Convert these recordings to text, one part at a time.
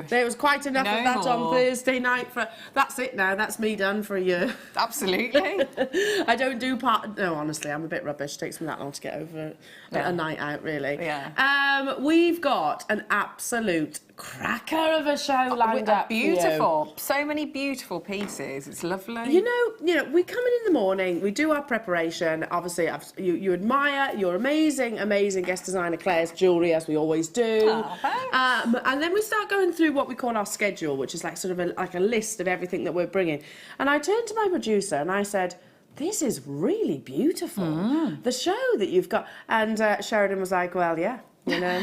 There was quite enough of that on Thursday night. That's it now. That's me done for a year. Absolutely. I don't do No, honestly, I'm a bit rubbish. It takes me that long to get over a night out, really. Yeah. We've got an absolute cracker of a show lined up. Beautiful. So many beautiful pieces. It's lovely. You know, we come in the morning, we do our preparation. Obviously, you admire your amazing guest designer Claire's jewellery, as we always do. Oh, thanks. And then we start going through what we call our schedule, which is like sort of like a list of everything that we're bringing. And I turned to my producer and I said, this is really beautiful. The show that you've got. And Sheridan was like, well, yeah, you know,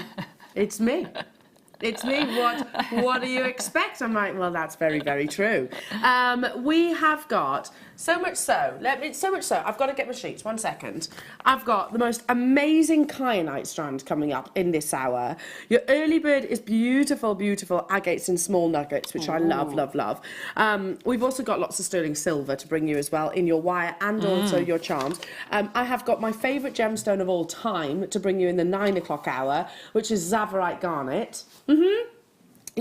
it's me. It's me. What do you expect? I'm like, well, that's very, very true. We have got so much so. I've got to get my sheets. 1 second. I've got the most amazing kyanite strand coming up in this hour. Your early bird is beautiful, beautiful agates in small nuggets, which I love, love, love. We've also got lots of sterling silver to bring you as well in your wire and also your charms. I have got my favourite gemstone of all time to bring you in the 9 o'clock hour, which is Zavarite garnet.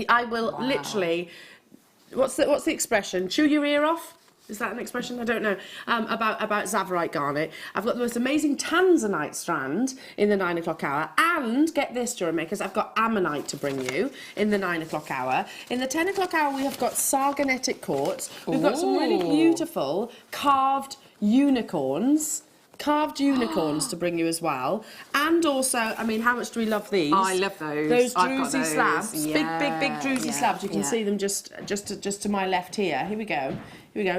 I will literally. What's the expression? Chew your ear off. Is that an expression? I don't know. About Zavarite garnet. I've got the most amazing tanzanite strand in the 9 o'clock hour, and get this, jewellery makers, I've got ammonite to bring you in the 9 o'clock hour. In the 10 o'clock hour, we have got sargonetic quartz. We've got some really beautiful carved unicorns. To bring you as well. And also, I mean, how much do we love these? Oh, I love those. Those druzy slabs. Yeah. Big druzy slabs. You can see them just to my left here. Here we go.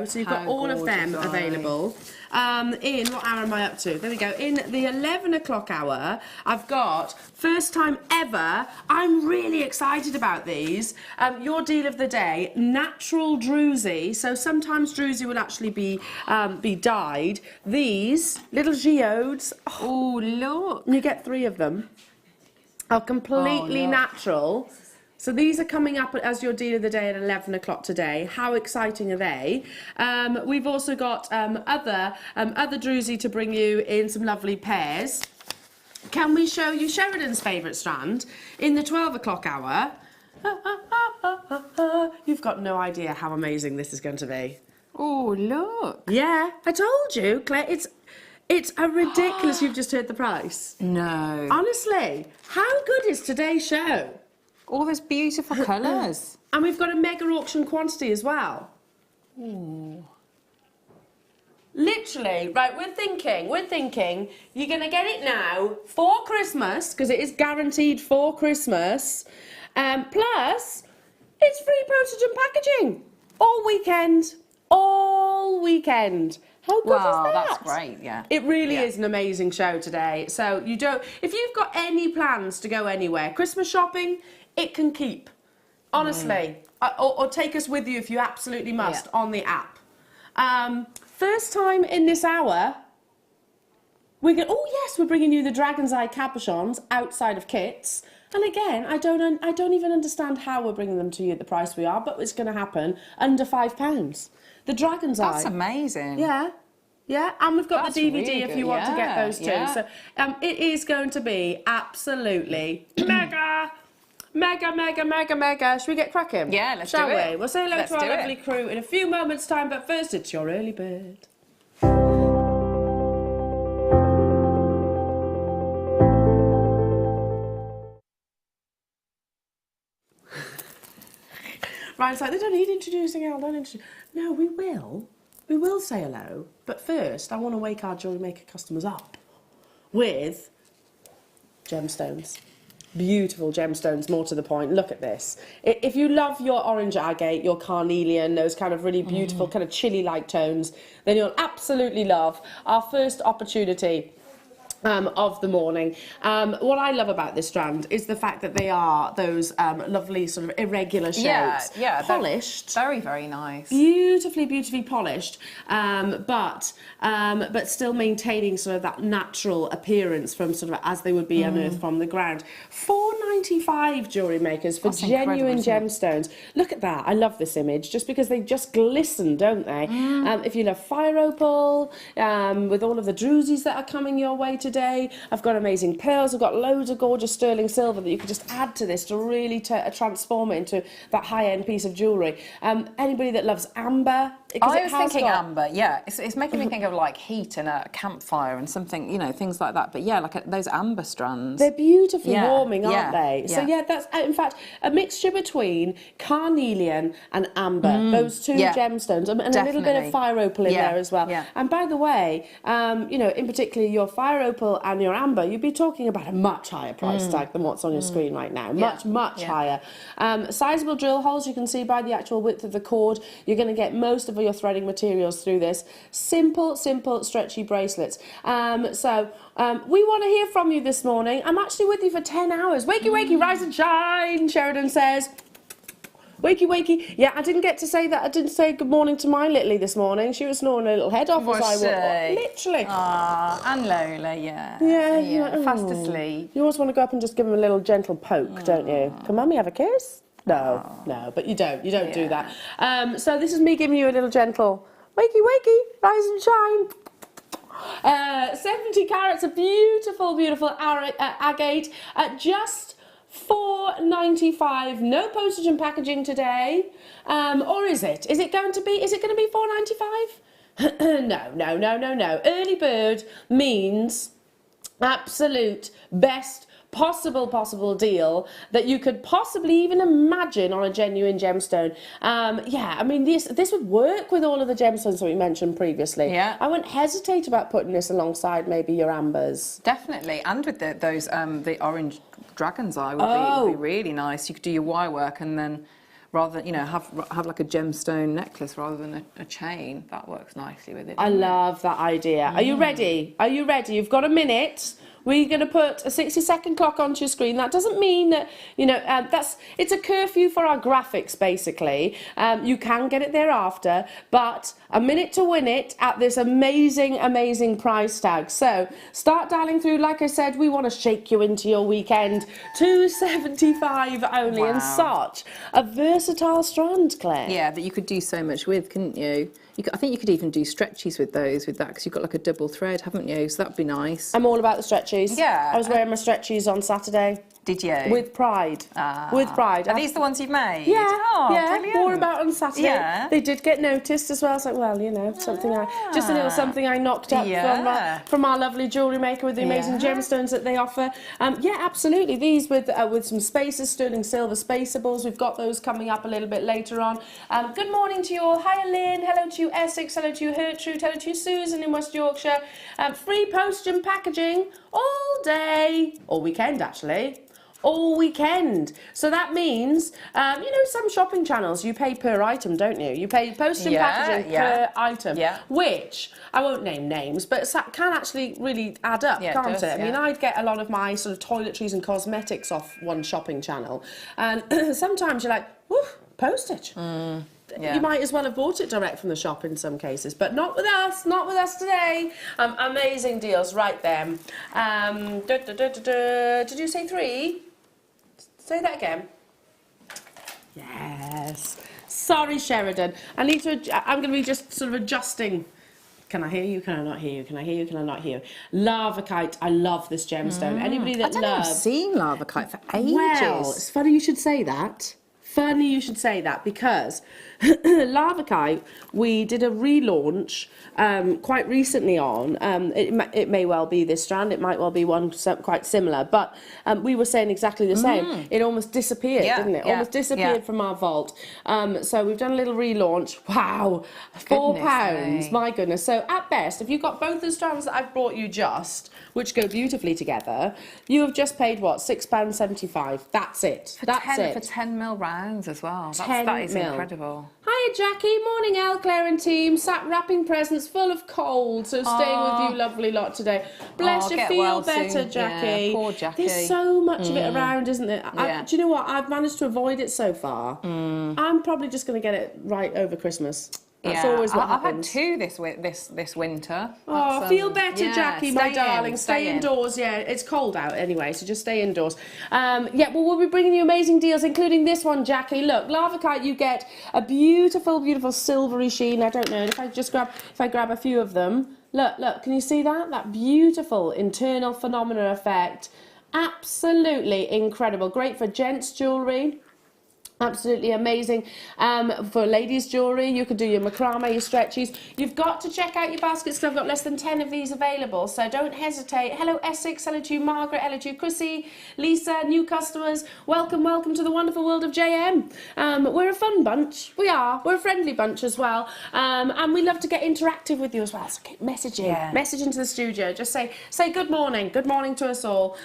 So you've got all of them available. In, what hour am I up to? There we go. In the 11 o'clock hour, I've got, first time ever, I'm really excited about these. Your deal of the day, natural druzy. So sometimes druzy will actually be dyed. These little geodes. Oh, look. You get 3 of them. Are completely natural. So these are coming up as your deal of the day at 11 o'clock today. How exciting are they? We've also got other druzy to bring you in some lovely pairs. Can we show you Sheridan's favourite strand in the 12 o'clock hour? You've got no idea how amazing this is going to be. Oh, look. Yeah, I told you, Claire. It's a ridiculous. You've just heard the price. No. Honestly, how good is today's show? All those beautiful colours. And we've got a mega auction quantity as well. Ooh. Literally, right, we're thinking, you're going to get it now for Christmas, because it is guaranteed for Christmas. Plus, it's free postage and packaging. All weekend. How good is that? That's great, yeah. It really is an amazing show today. So if you've got any plans to go anywhere, Christmas shopping, it can keep, honestly, or take us with you if you absolutely must on the app. First time in this hour, we're bringing you the Dragon's Eye capuchons outside of kits. And again, I don't even understand how we're bringing them to you at the price we are, but it's going to happen under £5. The Dragon's Eye. That's amazing. Yeah. Yeah, and we've got the DVD really if you want to get those too. So it is going to be absolutely mega. Should we get cracking? Yeah, let's do it. Shall we? We'll say hello to our lovely crew in a few moments' time, but first it's your early bird. Ryan's like, they don't need introducing, Al, don't introduce. No, we will. We will say hello, but first I want to wake our Jewellery Maker customers up with gemstones. Beautiful gemstones, more to the point. Look at this. If you love your orange agate, your carnelian, those kind of really beautiful kind of chili-like tones, then you'll absolutely love our first opportunity of the morning. What I love about this strand is the fact that they are those lovely sort of irregular shapes. Yeah, polished. Very, very nice. Beautifully polished, but still maintaining sort of that natural appearance from sort of as they would be unearthed from the ground. £4.95 Jewellery Makers for genuine gemstones. Look at that. I love this image just because they just glisten, don't they? If you love fire opal, with all of the druzies that are coming your way today, today. I've got amazing pearls. I've got loads of gorgeous sterling silver that you could just add to this to really transform it into that high-end piece of jewellery. Anybody that loves amber, because I was thinking amber, yeah. It's making me think of like heat and a campfire and something, you know, things like that. But yeah, like those amber strands. They're beautifully warming, aren't they? Yeah. So yeah, that's in fact a mixture between carnelian and amber. Those two gemstones, and a little bit of fire opal in there as well. Yeah. And by the way, you know, in particular your fire opal and your amber, you'd be talking about a much higher price tag than what's on your screen right now. Much higher. Sizable drill holes, you can see by the actual width of the cord. You're going to get most of your threading materials through this. Simple, stretchy bracelets. So we want to hear from you this morning. I'm actually with you for 10 hours. Wakey, wakey, rise and shine, Sheridan says. Wakey, wakey. Yeah, I didn't get to say that. I didn't say good morning to my Littly this morning. She was snoring a little head off as I walked. Literally. Ah, and Lola, yeah. Yeah. Fast asleep. You always want to go up and just give him a little gentle poke, don't you? Can Mummy have a kiss? No, but you don't do that. So this is me giving you a little gentle wakey, wakey, rise and shine. 70 carats of beautiful agate at just $4.95. No postage and packaging today. Or is it? Is it going to be $4.95? No. Early bird means absolute best possible deal that you could possibly even imagine on a genuine gemstone. Yeah, I mean this would work with all of the gemstones that we mentioned previously. Yeah, I wouldn't hesitate about putting this alongside maybe your ambers. Definitely, and with those the orange dragon's eye would be really nice. You could do your wire work and then rather, you know, have like a gemstone necklace rather than a chain. That works nicely with it. I love that idea. Are you ready? Are you ready? You've got a minute. We're going to put a 60-second clock onto your screen. That doesn't mean that, you know, it's a curfew for our graphics, basically. You can get it thereafter, but a minute to win it at this amazing price tag. So start dialing through. Like I said, we want to shake you into your weekend. $2.75 only, and such a versatile strand, Claire. Yeah, that you could do so much with, couldn't you? I think you could even do stretchies with that, because you've got like a double thread, haven't you? So that'd be nice. I'm all about the stretchies. Yeah. I was wearing my stretchies on Saturday. Did you? With pride. With pride. Are these the ones you've made? Yeah. Oh, yeah. Brilliant. More about on Saturday. Yeah. They did get noticed as well. I was like, well, you know, just a little something I knocked up from our lovely Jewellery Maker with the amazing gemstones that they offer. Yeah, absolutely. These with some spaces, sterling silver spaceables. We've got those coming up a little bit later on. Good morning to you all. Hi, Lynn. Hello to you, Essex. Hello to you, Gertrude. Hello to you, Susan in West Yorkshire. Free postage and packaging all day, all weekend actually. All weekend. So that means, you know, some shopping channels, you pay per item, don't you? You pay postage and packaging per item, which, I won't name names, but can actually really add up, can't it? I mean, I'd get a lot of my sort of toiletries and cosmetics off one shopping channel, and sometimes you're like, woof, postage. You might as well have bought it direct from the shop in some cases, but not with us today. Amazing deals right then. Did you say 3? Say that again. Yes. Sorry, Sheridan. I'm going to be just sort of adjusting. Can I hear you? Can I not hear you? Can I hear you? Can I not hear you? Lavakite. I love this gemstone. Anybody that I've seen Lavakite for ages. Well, it's funny you should say that. Funny you should say that, because Lavakite, we did a relaunch quite recently on. It may well be this strand, it might well be one quite similar, but we were saying exactly the same. It almost disappeared, didn't it? Almost disappeared from our vault. So we've done a little relaunch. Wow, £4, my goodness. So at best, if you've got both the strands that I've brought you which go beautifully together, you have just paid what, £6.75. That's it. That's it. For 10 mil rounds as well. That is incredible. Hiya, Jackie. Morning, Elle, Claire and team. Sat wrapping presents full of cold, so staying with you lovely lot today. Bless you, feel better, soon. Jackie. Yeah, poor Jackie. There's so much of it around, isn't there? Do you know what? I've managed to avoid it so far. I'm probably just going to get it right over Christmas. That's always what I've had happens. 2 this winter. Oh, That's, feel better, yeah, Jackie, my darling. Stay indoors. Yeah, it's cold out anyway, so just stay indoors. Yeah, well, we'll be bringing you amazing deals, including this one, Jackie. Look, Lava Kite, you get a beautiful, beautiful silvery sheen. I don't know if I grab a few of them. Look, can you see that? That beautiful internal phenomena effect. Absolutely incredible. Great for gents' jewellery. Absolutely amazing. For ladies' jewellery, you could do your macrame, your stretchies. You've got to check out your baskets because I've got less than 10 of these available, so don't hesitate. Hello Essex, hello to you Margaret, hello to you Chrissy, Lisa, new customers. Welcome, welcome to the wonderful world of JM. We're a fun bunch. We are. We're a friendly bunch as well. And we love to get interactive with you as well. So keep messaging. Message into the studio. Just say good morning. Good morning to us all.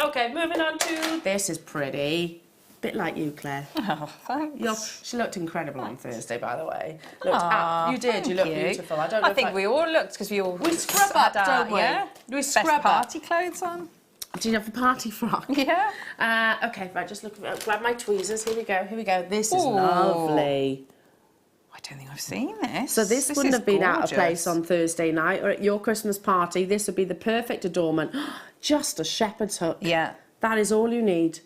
Okay, moving on to... This is pretty. Bit like you, Claire. Oh, thanks. She looked incredible on Thursday, by the way. You did. You Thank looked beautiful. I don't know. I think we all looked because we scrub up, don't we? Yeah. We scrub Best up. party clothes on. Do you have the party frock? Yeah. Okay, right. Just grab my tweezers. Here we go. Here we go. This is lovely. I don't think I've seen this. So this wouldn't have been out of gorgeous. place on Thursday night or at your Christmas party. This would be the perfect adornment. Just a shepherd's hook. Yeah. That is all you need.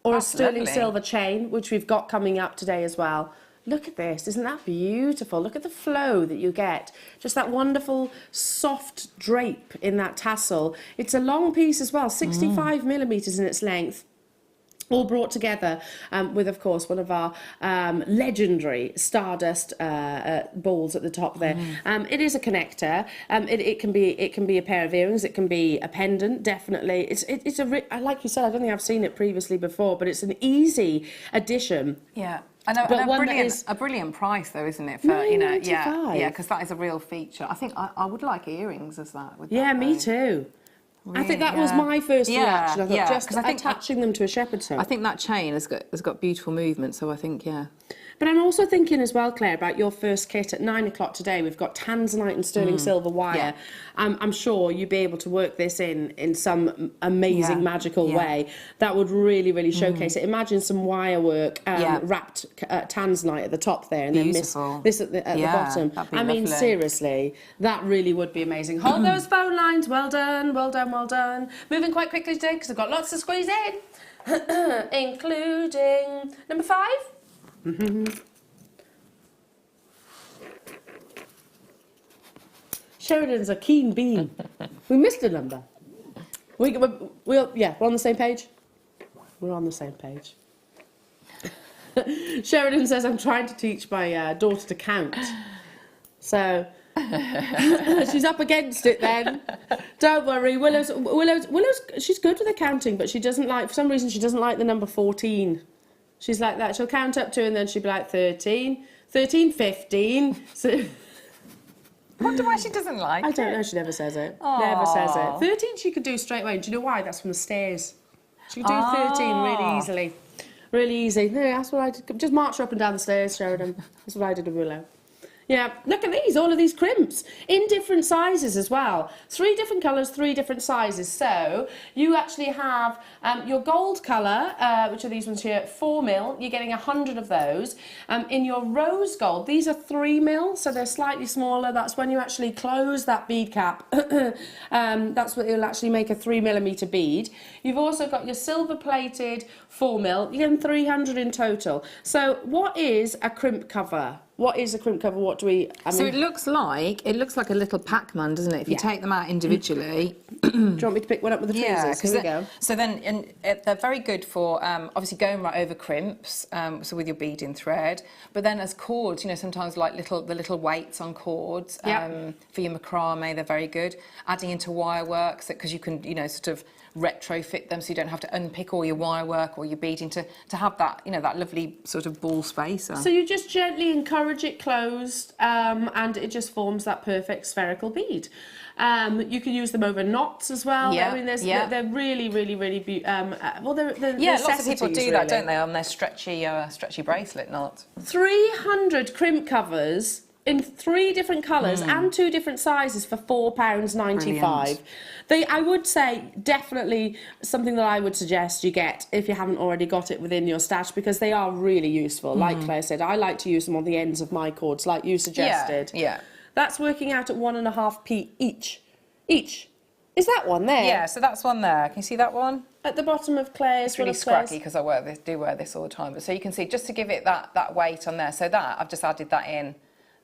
Or That's a sterling lovely. silver chain, which we've got coming up today as well. Look at this. Isn't that beautiful? Look at the flow that you get. Just that wonderful soft drape in that tassel. It's a long piece as well, 65 millimetres in its length. All brought together with, of course, one of our legendary Stardust balls at the top there. It is a connector. It can be a pair of earrings. It can be a pendant. Definitely, it's like you said. I don't think I've seen it previously before, but it's an easy addition. Yeah. And a brilliant price, though, isn't it? For £9.95. because that is a real feature. I think I would like earrings as that. Yeah, me too. Really, I think that was my first reaction. I thought just I think attaching them to a shepherd's hook. I think that chain has got beautiful movement, so I think, But I'm also thinking as well, Claire, about your first kit at 9 o'clock today. We've got tanzanite and sterling silver wire. Yeah. I'm sure you'd be able to work this in some amazing, magical way that would really, really showcase it. Imagine some wire work wrapped tanzanite at the top there, and beautiful. then this at the bottom. I mean, lovely. Seriously, that really would be amazing. Hold those phone lines. Well done, well done, well done. Moving quite quickly today because I've got lots to squeeze in, including number 5. Sheridan's a keen bean. We missed a number. We're on the same page. We're on the same page. Sheridan says, I'm trying to teach my daughter to count. So she's up against it then. Don't worry. Willow's, she's good with accounting, but she doesn't like, for some reason, she doesn't like the number 14. She's like that. She'll count up to and then she'll be like 13, 15. So, I wonder why she doesn't like it. I don't know. She never says it. Aww. Never says it. 13 she could do straight away. Do you know why? That's from the stairs. She could do 13 really easily. Really easy. Yeah, that's what I did. Just march her up and down the stairs, Sheridan. That's what I did with Willow. Yeah, look at these, all of these crimps in different sizes as well. 3 different colours, 3 different sizes. So you actually have your gold colour, which are these ones here, 4 mil. You're getting 100 of those. In your rose gold, these are 3 mil, so they're slightly smaller. That's when you actually close that bead cap. That's what it'll actually make a 3 millimetre bead. You've also got your silver plated 4 mil. You're getting 300 in total. So what is a crimp cover? What is a crimp cover? What do we... So it looks like a little Pac-Man, doesn't it? If you take them out individually. Do you want me to pick one up with the tweezers? Here we go. So then they're very good for obviously going right over crimps, so with your beading thread. But then as cords, sometimes like the little weights on cords for your macrame, they're very good. Adding into wire work, because you can, sort of retrofit them so you don't have to unpick all your wire work or your beading to have that, that lovely sort of ball spacer. So you just gently encourage it closed and it just forms that perfect spherical bead. You can use them over knots as well. Yeah, I mean, they're really, really, really beautiful. They're lots of people do that, really. don't they, on their stretchy bracelet knot. 300 crimp covers in 3 different colours and 2 different sizes for £4.95. I would say definitely something that I would suggest you get if you haven't already got it within your stash, because they are really useful. Like Claire said, I like to use them on the ends of my cords, like you suggested. Yeah. That's working out at 1.5p each. Is that one there? Yeah, so that's one there. Can you see that one? At the bottom of Claire's. It's really scracky because I do wear this all the time. But so you can see, just to give it that weight on there. So that, I've just added that in.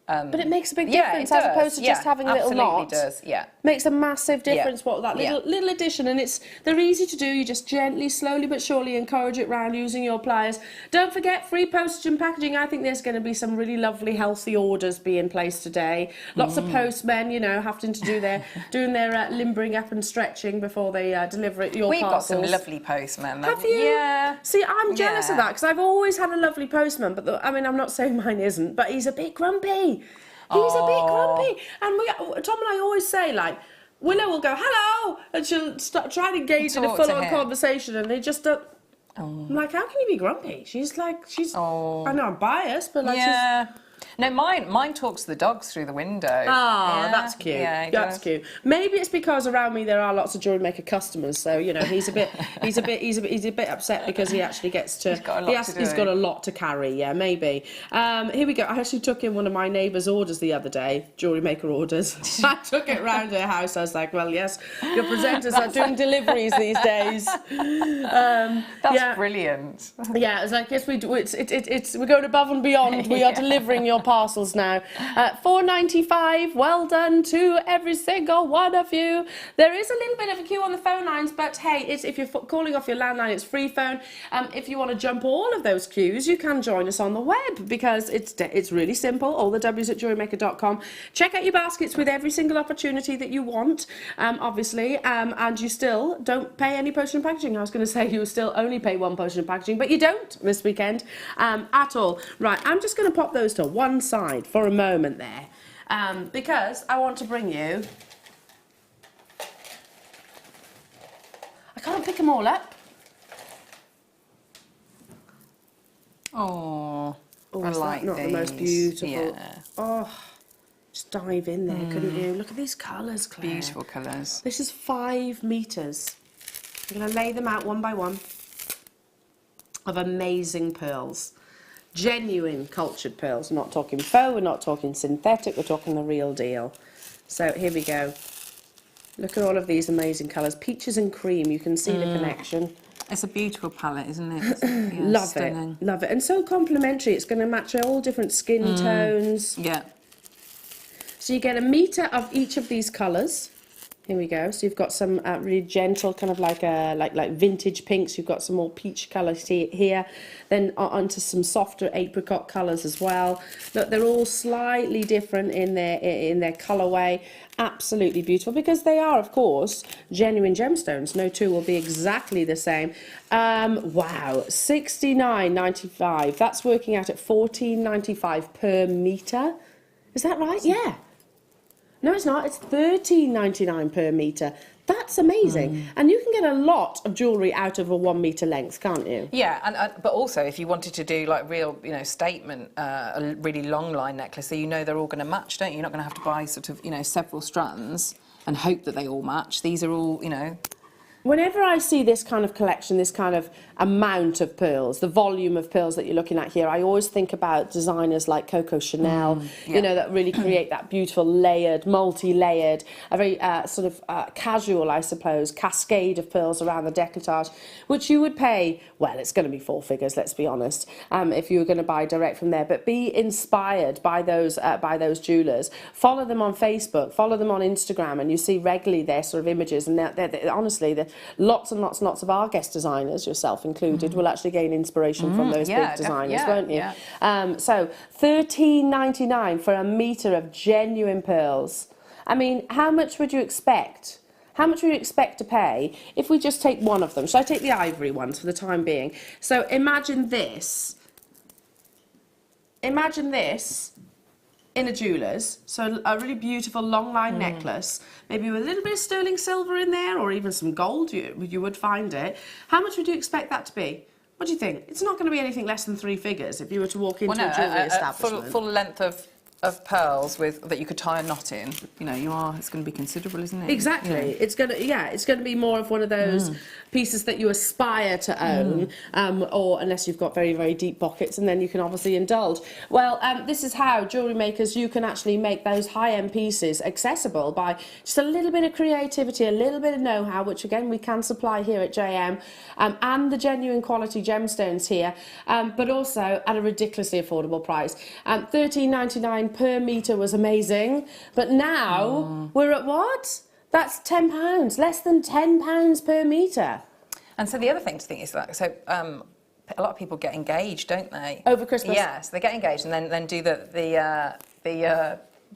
But it makes a big difference as opposed to just having a little knot. Absolutely does, yeah. Makes a massive difference, what that little addition, and they're easy to do. You just gently, slowly but surely encourage it round using your pliers. Don't forget, free postage and packaging. I think there's going to be some really lovely, healthy orders being placed today. Lots of postmen, you know, having to do doing their limbering up and stretching before they deliver it. We've got some lovely postmen. Have you? Yeah. See, I'm jealous of that because I've always had a lovely postman, but I mean, I'm not saying mine isn't, but he's a bit grumpy. He's a bit grumpy. And Tom and I always say, like, Willow will go, hello, and she'll try to engage in a full-on conversation, and they just don't. I'm like, how can you be grumpy? She's like, I know I'm biased, but like, No, mine talks to the dogs through the window. Oh, that's cute. Yeah, that's cute. Maybe it's because around me there are lots of Jewellery Maker customers, so you know he's a bit upset because he actually gets to. He's got a lot to carry. Yeah, maybe. Here we go. I actually took in one of my neighbour's orders the other day, Jewellery Maker orders. I took it round her house. I was like, well, yes, your presenters are doing deliveries these days. That's brilliant. Yeah, it's like, yes, we do. We're going above and beyond. We are delivering your parcels now. £4.95. Well done to every single one of you. There is a little bit of a queue on the phone lines, but hey, if you're calling off your landline, it's free phone. If you want to jump all of those queues, you can join us on the web because it's really simple. All the W's at JewelleryMaker.com. Check out your baskets with every single opportunity that you want, obviously, and you still don't pay any postage and packaging. I was going to say you still only pay one postage and packaging, but you don't this weekend at all. Right, I'm just going to pop those to one side for a moment there because I want to bring you. I can't pick them all up. Oh, I is like that not these. The most beautiful? Yeah. Oh, just dive in there, couldn't you? Look at these colours, Claire. Beautiful colours. This is 5 metres. I'm going to lay them out one by one of amazing pearls. Genuine cultured pearls. We're not talking faux, we're not talking synthetic, we're talking the real deal. So here we go. Look at all of these amazing colours. Peaches and cream, you can see the connection. It's a beautiful palette, isn't it? Yeah, love stunning. it, love it. And so complementary, it's going to match all different skin tones. Yeah. So you get a metre of each of these colours. Here we go. So you've got some really gentle, kind of like vintage pinks. You've got some more peach colours here. Then onto some softer apricot colours as well. Look, they're all slightly different in their colourway. Absolutely beautiful because they are, of course, genuine gemstones. No two will be exactly the same. Wow, $69.95. That's working out at $14.95 per metre. Is that right? Yeah. No, it's not. It's $13.99 per metre. That's amazing. And you can get a lot of jewellery out of a 1 metre length, can't you? Yeah, but also if you wanted to do like real, statement, a really long line necklace, so they're all going to match, don't you? You're not going to have to buy sort of, several strands and hope that they all match. These are all, Whenever I see this kind of collection, this kind of amount of pearls, the volume of pearls that you're looking at here, I always think about designers like Coco Chanel, that really create that beautiful layered, multi-layered, a very sort of casual, I suppose, cascade of pearls around the décolletage, which you would pay, well, it's going to be 4 figures, let's be honest, if you were going to buy direct from there. But be inspired by those jewellers. Follow them on Facebook, follow them on Instagram, and you see regularly their sort of images, and honestly, lots and lots and lots of our guest designers, yourself included, will actually gain inspiration from those big designers, won't you? Yeah. So $13.99 for a metre of genuine pearls. I mean, how much would you expect? How much would you expect to pay if we just take one of them? Shall I take the ivory ones for the time being? So imagine this. Imagine this in a jeweller's, so a really beautiful long line necklace, maybe with a little bit of sterling silver in there, or even some gold, you would find it. How much would you expect that to be? What do you think? It's not going to be anything less than 3 figures if you were to walk into a jewellery establishment. Full length of of pearls that you could tie a knot in, you know, it's going to be considerable, isn't it? Exactly. You know. It's going to be more of one of those pieces that you aspire to own, or unless you've got very, very deep pockets, and then you can obviously indulge. Well, this is how jewellery makers, you can actually make those high-end pieces accessible by just a little bit of creativity, a little bit of know-how, which again we can supply here at JM, and the genuine quality gemstones here, but also at a ridiculously affordable price. $13.99 per metre was amazing, but now we're at what? That's £10, less than £10 per metre. And so the other thing to think is that, so a lot of people get engaged, don't they? Over Christmas? Yeah, so they get engaged and then do the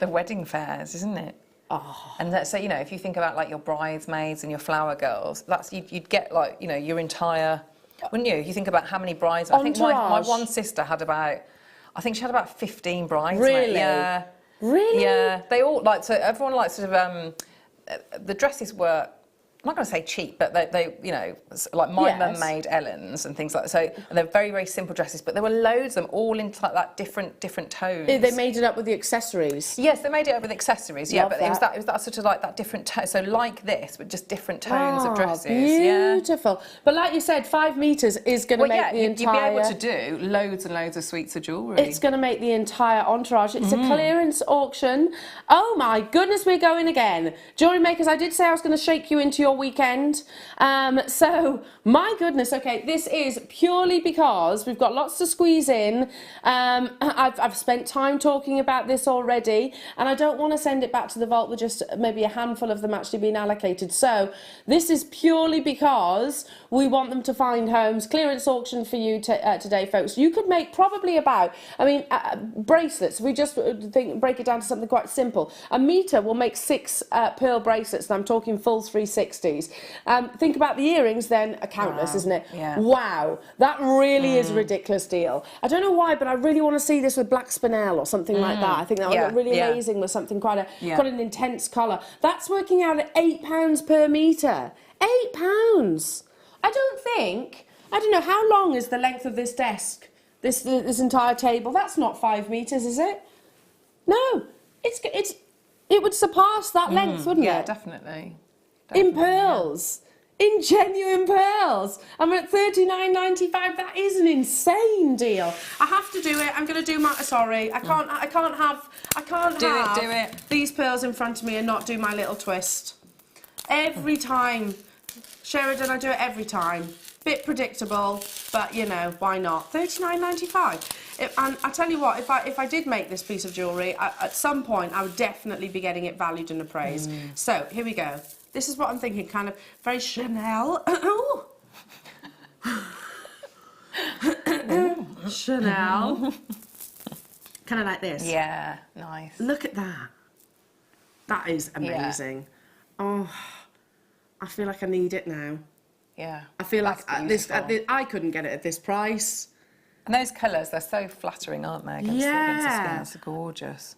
wedding fairs, isn't it? Oh. And so, you know, if you think about like your bridesmaids and your flower girls, that's you'd get like, you know, your entire, wouldn't you? If you think about how many brides, I think my one sister had about, I think she had about 15 brides. Really? Yeah. Really? Yeah. They all like, so everyone like sort of, the dresses were, I'm not going to say cheap, but they you know, like my mum made Ellen's and things like that. So and they're very, very simple dresses, but there were loads of them all into like that different tones. They made it up with the accessories. Yes, they made it up with accessories. Yeah, Love but that. it was that sort of like that different tone. So like this, but just different tones of dresses. Beautiful. Yeah. But like you said, 5 metres is going to make the entire. You'd be able to do loads and loads of suites of jewellery. It's going to make the entire entourage. It's a clearance auction. Oh my goodness, we're going again. Jewellery makers, I did say I was going to shake you into your weekend. So, my goodness, okay, this is purely because we've got lots to squeeze in. I've spent time talking about this already, and I don't want to send it back to the vault with just maybe a handful of them actually being allocated. So, this is purely because we want them to find homes. Clearance auction for you today, folks. You could make probably about, I mean, bracelets. If we just break it down to something quite simple. A metre will make 6 pearl bracelets, and I'm talking full 360s. Think about the earrings then, a countless, isn't it? Yeah. Wow, that really is a ridiculous deal. I don't know why, but I really want to see this with black spinel or something like that. I think that would look really amazing with something quite an intense colour. That's working out at £8 per metre. £8. I don't know, how long is the length of this desk? This entire table? That's not 5 metres, is it? No, it would surpass that length, wouldn't it? Yeah, definitely. In pearls. In genuine pearls. I'm at $39.95. That is an insane deal. I have to do it. I'm going to do my. Sorry, I can't have Do it. these pearls in front of me and not do my little twist. Every time, Sheridan, I do it every time. Bit predictable, but you know why not? $39.95. And I tell you what, if I did make this piece of jewellery, at some point I would definitely be getting it valued and appraised. So here we go. This is what I'm thinking, kind of very Chanel. Chanel. Kind of like this. Yeah, nice. Look at that. That is amazing. Yeah. Oh, I feel like I need it now. Yeah. I feel like I couldn't get it at this price. And those colours, they're so flattering, aren't they? Against the skin. It's gorgeous.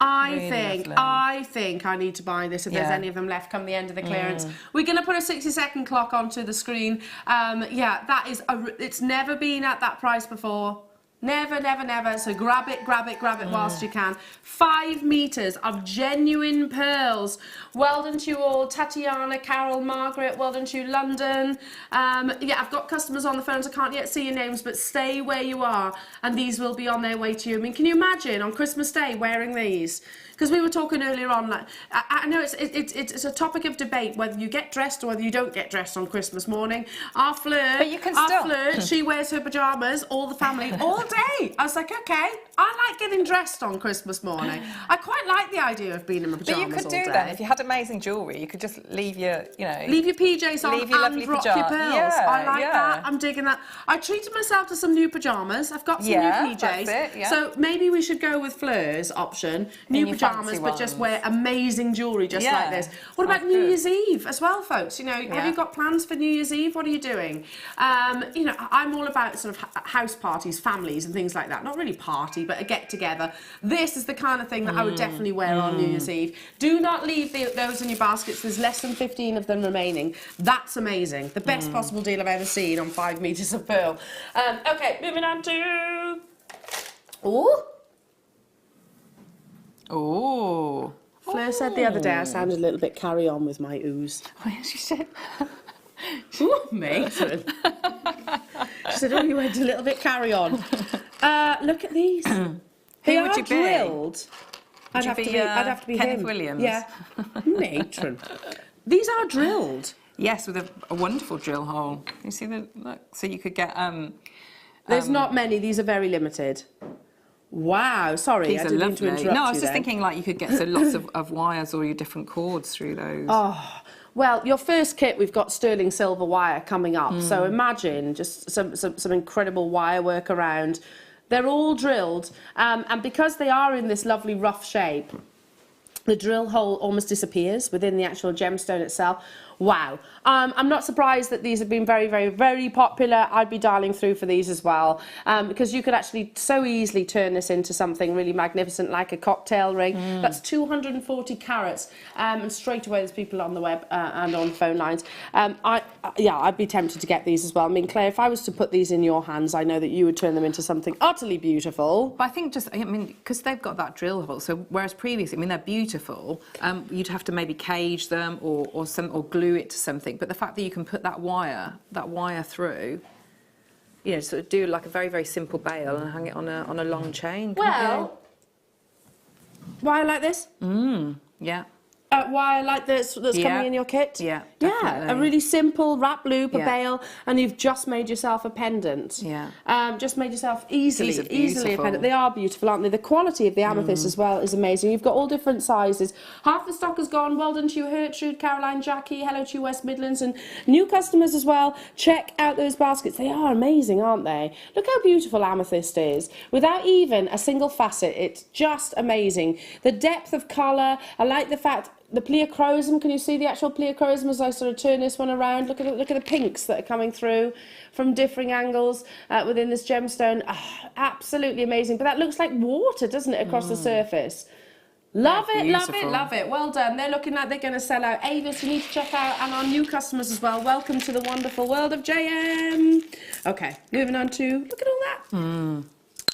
I think I need to buy this if there's any of them left come the end of the clearance. We're going to put a 60-second clock onto the screen. Yeah, that is it's never been at that price before. Never, never, never. So grab it whilst you can. 5 metres of genuine pearls. Well done to you all. Tatiana, Carol, Margaret, well done to you, London. Yeah, I've got customers on the phones. I can't yet see your names, but stay where you are and these will be on their way to you. I mean, can you imagine on Christmas Day wearing these? Because we were talking earlier on, like, I know it's a topic of debate whether you get dressed or whether you don't get dressed on Christmas morning. Our flirt, she wears her pyjamas, all the family, all day. I was like, okay, I like getting dressed on Christmas morning. I quite like the idea of being in my pyjamas all day. But you could do that if you had amazing jewellery. You could just leave your, leave your PJs on and rock your pearls. Yeah, I like that. I'm digging that. I treated myself to some new pyjamas. I've got some new PJs. That's it, So maybe we should go with Fleur's option. New pyjamas, but just wear amazing jewellery just like this. What about New Year's Eve as well, folks? Have you got plans for New Year's Eve? What are you doing? I'm all about sort of house parties, families and things like that. Not really party, but a get-together. This is the kind of thing that I would definitely wear on New Year's Eve. Do not leave those in your baskets. There's less than 15 of them remaining. That's amazing. The best possible deal I've ever seen on 5 metres of pearl. Okay, moving on to... Ooh. Oh. Fleur said the other day I sounded a little bit carry on with my ooze. She said. Ooh, matron. She said, oh, you went a little bit carry on. Look at these. They would are you be? drilled. I'd have to be Kenneth him. Williams? Yeah. Matron. These are drilled. Yes, with a wonderful drill hole. You see the look? So you could get. There's not many. These are very limited. Wow. Sorry, These I are didn't mean to lovely. interrupt No, I was you just then. thinking like you could get so lots of wires or your different cords through those. Oh, well, your first kit, we've got sterling silver wire coming up. So imagine just some incredible wire work around. They're all drilled, and because they are in this lovely rough shape, the drill hole almost disappears within the actual gemstone itself. Wow. I'm not surprised that these have been very, very, very popular. I'd be dialing through for these as well, because you could actually so easily turn this into something really magnificent, like a cocktail ring. That's 240 carats, and straight away there's people on the web and on phone lines. I'd be tempted to get these as well. I mean, Claire, if I was to put these in your hands, I know that you would turn them into something utterly beautiful. But I think because they've got that drill hole, so whereas previously, they're beautiful, you'd have to maybe cage them or glue it to something. But the fact that you can put that wire through, sort of do like a very, very simple bail and hang it on a long chain. Well, wire like this? Yeah. Wire like this that's coming in your kit? Yeah, Yeah, definitely. a really simple wrap loop, a bail, and you've just made yourself a pendant. Yeah. Just made yourself easily a beautiful. pendant. They are beautiful, aren't they? The quality of the amethyst as well is amazing. You've got all different sizes. Half the stock has gone. Well done to you, Gertrude, Caroline, Jackie. Hello to you, West Midlands, and new customers as well. Check out those baskets. They are amazing, aren't they? Look how beautiful amethyst is. Without even a single facet, it's just amazing. The depth of colour. I like the fact. The pleochrosm, can you see the actual pleochrosm as I sort of turn this one around? Look at the pinks that are coming through from differing angles within this gemstone. Oh, absolutely amazing. But that looks like water, doesn't it, across the surface? Love it, love it, love it. Well done. They're looking like they're going to sell out. Avis, you need to check out, and our new customers as well. Welcome to the wonderful world of JM. Okay, moving on to, look at all that.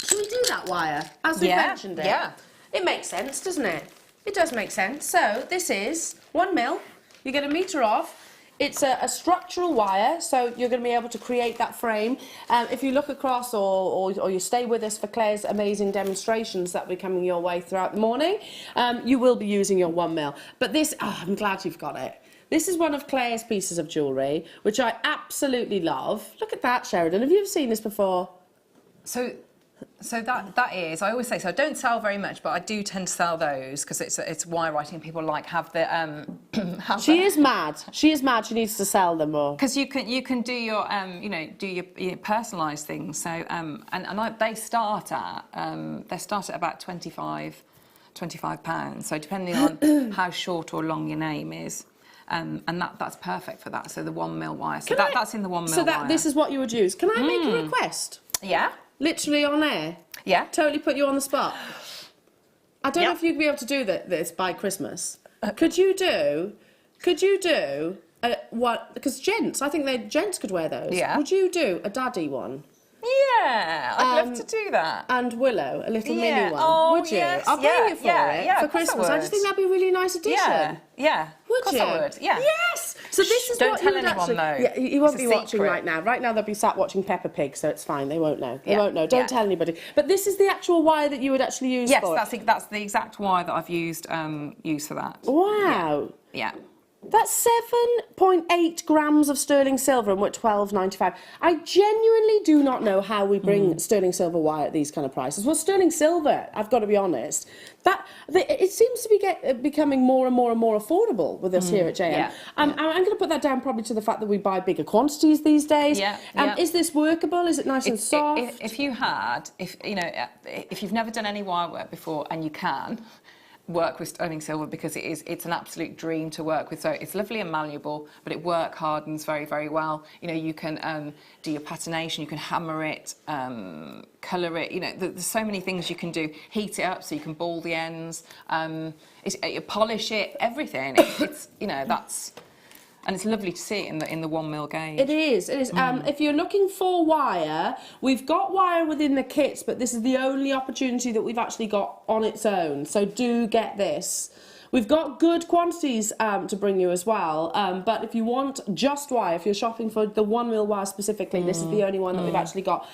Should we do that wire, as we mentioned it? Yeah. It makes sense, doesn't it? It does make sense. So this is 1 mil. You get a metre off. It's a structural wire, so you're going to be able to create that frame. If you look across or you stay with us for Claire's amazing demonstrations that will be coming your way throughout the morning, you will be using your 1 mil. But this, I'm glad you've got it. This is one of Claire's pieces of jewellery, which I absolutely love. Look at that, Sheridan. Have you ever seen this before? So that is, I always say, so I don't sell very much, but I do tend to sell those because it's wire writing. People have the She is mad. She is mad. She needs to sell them more. Because you can do your do your personalised things. So they start at about £25. So depending on how short or long your name is. And that's perfect for that. So the 1 mil wire. So that's in the 1 mil wire. So this is what you would use. Can I make a request? Yeah. Literally on air? Yeah. Totally put you on the spot. I don't know if you'd be able to do this by Christmas. Could you do what? Because gents, I think gents could wear those. Yeah. Would you do a daddy one? Yeah, I'd love to do that. And Willow, a little mini one. Oh, would you? yes. I'll pay you for it for of course Christmas. I just think that'd be a really nice addition. Yeah. Would of course you? I would. Yeah. Yes. So this is don't what tell you would anyone, actually. though. Yeah, you won't It's be a watching secret. right now. Right now they'll be sat watching Peppa Pig, so it's fine. They won't know. They Yeah. won't know. Don't tell anybody. But this is the actual wire that you would actually use. Yes, for it. that's the exact wire that I've used for that. Wow. Yeah. That's 7.8 grams of sterling silver and we're at £12.95. I genuinely do not know how we bring sterling silver wire at these kind of prices. Well, sterling silver, I've got to be honest, it seems to be becoming more and more and more affordable with us here at JM. Yeah. I'm going to put that down probably to the fact that we buy bigger quantities these days. Yeah. Is this workable? Is it nice and soft? If you've never done any wire work before and you can work with sterling silver, because it's an absolute dream to work with. So it's lovely and malleable, but it hardens very, very well. You can do your patination, you can hammer it, colour it. There's so many things you can do. Heat it up so you can ball the ends, you polish it, everything. That's And it's lovely to see it in the 1mm gauge. It is. It is. If you're looking for wire, we've got wire within the kits, but this is the only opportunity that we've actually got on its own. So do get this. We've got good quantities to bring you as well, but if you want just wire, if you're shopping for the 1mm wire specifically, this is the only one that we've actually got.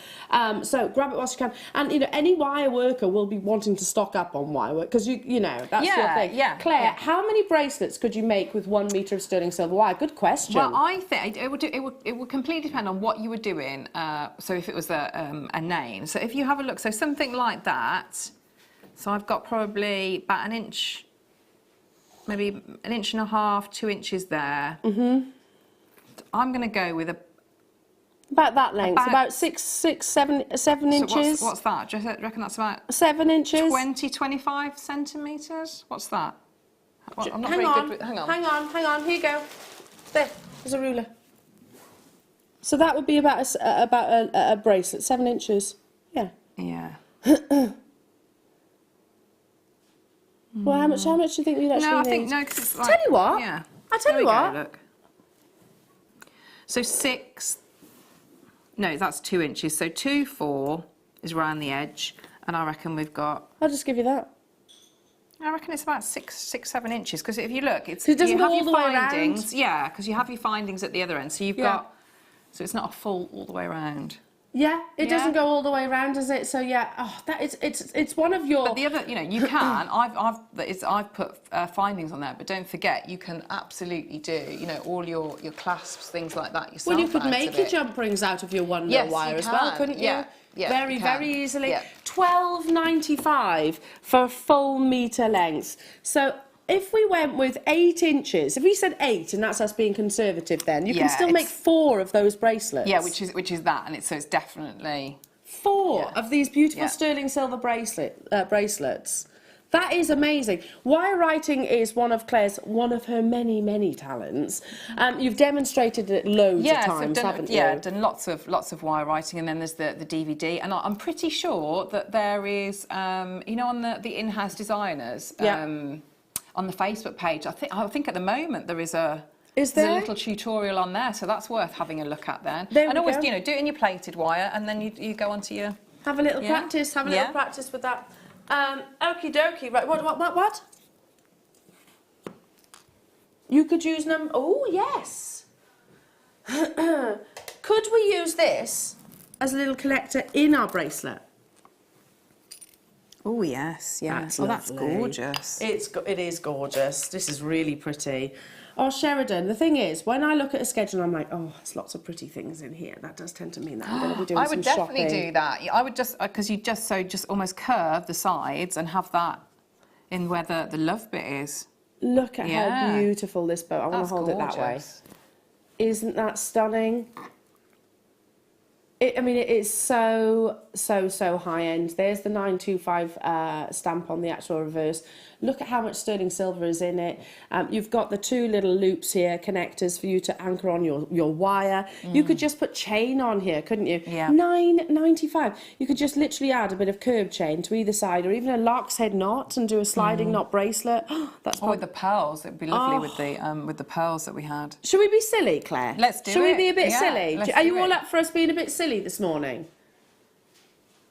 So grab it whilst you can. And, you know, any wire worker will be wanting to stock up on wire work, because, you know, that's your thing. Yeah, Claire, how many bracelets could you make with 1 metre of sterling silver wire? Good question. Well, I think it would completely depend on what you were doing. So if it was a name. So if you have a look, so something like that. So I've got probably about an inch, maybe 1.5 inches, 2 inches there. I'm going to go with about that length, about 7 inches. So what's that? Do you reckon that's about 7 inches? 20, 25 centimetres? What's that? Well, I'm not hang very on, good with, hang on, here you go. There's a ruler. So that would be about a bracelet, 7 inches. Yeah. Yeah. Well, how much do you think we'd actually need? No, I think, no, because it's like... Tell you what. Yeah. I'll tell you what. Go, look. So 6... No, that's 2 inches. So 2, 4 is around the edge. And I reckon we've got... I'll just give you that. I reckon it's about 6, 7 inches. Because if you look, it doesn't go all the way around. Yeah, because you have your findings at the other end. So you've got... So it's not a full all the way around. Yeah, it doesn't go all the way around, does it? So yeah, it's one of your. But the other, you know, you can. I've put findings on there, but don't forget, you can absolutely do, you know, all your clasps, things like that yourself. Well, you could make your jump rings out of your 1mm wire as well, couldn't you? Yeah, very, very easily. Yeah. £12.95 for a full metre length. So if we went with 8 inches, if we said 8, and that's us being conservative, then you can still make 4 of those bracelets. Yeah, which is that, and so it's definitely 4 of these beautiful sterling silver bracelets. That is amazing. Wire writing is one of her many, many talents. You've demonstrated it loads of times, haven't you? Yeah, I've done lots of wire writing, and then there's the DVD, and I'm pretty sure that there is, you know, on the in-house designers. On the Facebook page, I think at the moment there's a little tutorial on there, so that's worth having a look at then. And always, you know, do it in your plated wire, and then you go onto your... Have a little practice, little practice with that. Okie dokie, right, what? You could use oh, yes. Could we use this as a little collector in our bracelet? Oh yes, yes. That's gorgeous. It is gorgeous. This is really pretty. Oh, Sheridan, the thing is, when I look at a schedule, I'm like, oh, there's lots of pretty things in here. That does tend to mean that I'm going to be doing some shopping. I would definitely do that. I would just, because you just almost curve the sides and have that in where the love bit is. Look at how beautiful this bow. I want to hold it that way. Isn't that stunning? I mean, it is so high end. There's the 925 stamp on the actual reverse. Look at how much sterling silver is in it. You've got the 2 little loops here, connectors for you to anchor on your wire. You could just put chain on here, couldn't you? Yeah. $9.95. You could just literally add a bit of curb chain to either side, or even a lark's head knot and do a sliding knot bracelet. That's with the pearls. It'd be lovely with the pearls that we had. Should we be silly, Claire? Let's do it. Should we be a bit silly? Are you all up for us being a bit silly this morning?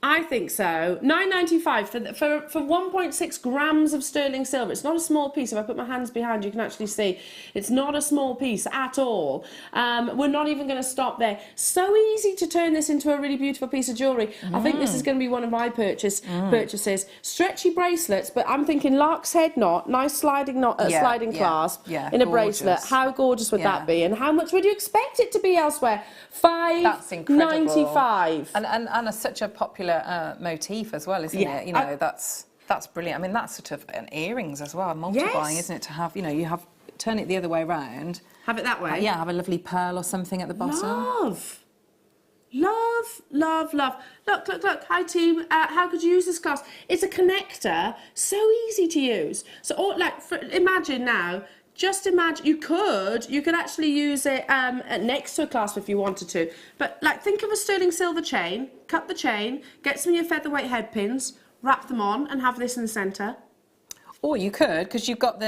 I think so. $9.95 for 1.6 grams of sterling silver. It's not a small piece. If I put my hands behind, you can actually see it's not a small piece at all. We're not even going to stop there. So easy to turn this into a really beautiful piece of jewellery. I think this is going to be one of my purchases. Stretchy bracelets, but I'm thinking lark's head knot, nice sliding knot, sliding clasp in a bracelet. How gorgeous would that be? And how much would you expect it to be elsewhere? $5.95. And such a popular motif as well, isn't it? You know, that's brilliant. I mean, that's sort of an earrings as well, multi-buying, isn't it? To have, you know, turn it the other way around. Have it that way? Have a lovely pearl or something at the bottom. Love. Look. Hi, team. How could you use this clasp? It's a connector, so easy to use. So, imagine now. Just imagine, you could actually use it next to a clasp if you wanted to. But think of a sterling silver chain, cut the chain, get some of your featherweight head pins, wrap them on and have this in the centre. Or you could, because you could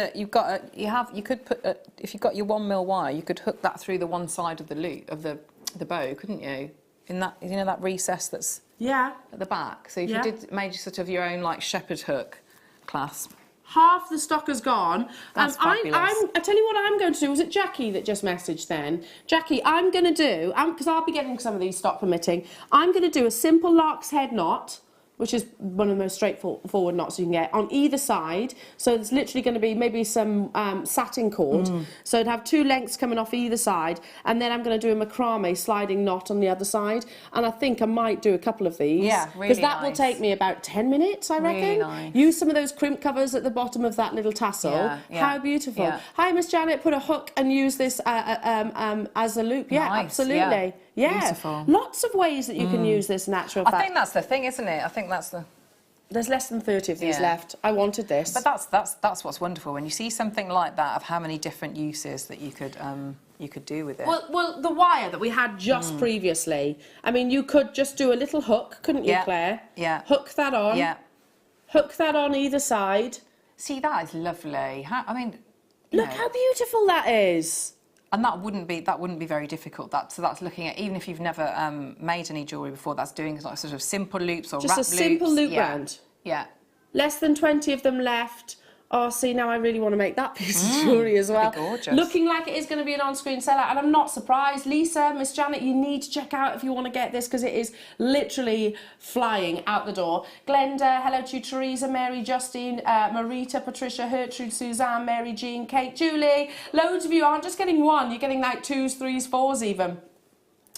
put if you've got your 1mm wire, you could hook that through the one side of the loop of the bow, couldn't you? In that, you know, that recess that's at the back. So if you made sort of your own like shepherd hook clasp. Half the stock has gone. That's fabulous. I tell you what I'm going to do. Was it Jackie that just messaged then? Jackie, I'm going to do, because I'll be getting some of these stock permitting, I'm going to do a simple lark's head knot, which is one of the most straightforward knots you can get, on either side. So it's literally going to be maybe some satin cord. So it'd have 2 lengths coming off either side. And then I'm going to do a macrame sliding knot on the other side. And I think I might do a couple of these. Yeah, really because that will take me about 10 minutes, I reckon. Really nice. Use some of those crimp covers at the bottom of that little tassel. Yeah, yeah. How beautiful. Yeah. Hi, Miss Janet, put a hook and use this as a loop. Yeah, Nice, absolutely. Yeah. Beautiful. Lots of ways that you can use this natural fact. I think that's the thing, isn't it? I think that's the... There's less than 30 of these left. I wanted this. But that's what's wonderful when you see something like that of how many different uses that you could do with it. Well, the wire that we had just previously. I mean, you could just do a little hook, couldn't you, Claire? Yeah. Hook that on. Yeah. Hook that on either side. See, that is lovely. I mean, look how beautiful that is. And that wouldn't be very difficult. So that's looking at, even if you've never made any jewellery before, that's doing sort of simple loops or just wrap a simple loops. loop round. Yeah. Less than 20 of them left. Oh, see, now I really want to make that piece of jewellery as well. Gorgeous. Looking like it is going to be an on-screen sellout, and I'm not surprised. Lisa, Miss Janet, you need to check out if you want to get this, because it is literally flying out the door. Glenda, hello to you, Teresa, Mary, Justine, Marita, Patricia, Gertrude, Suzanne, Mary Jean, Kate, Julie. Loads of you aren't just getting one, you're getting like 2s, 3s, 4s even.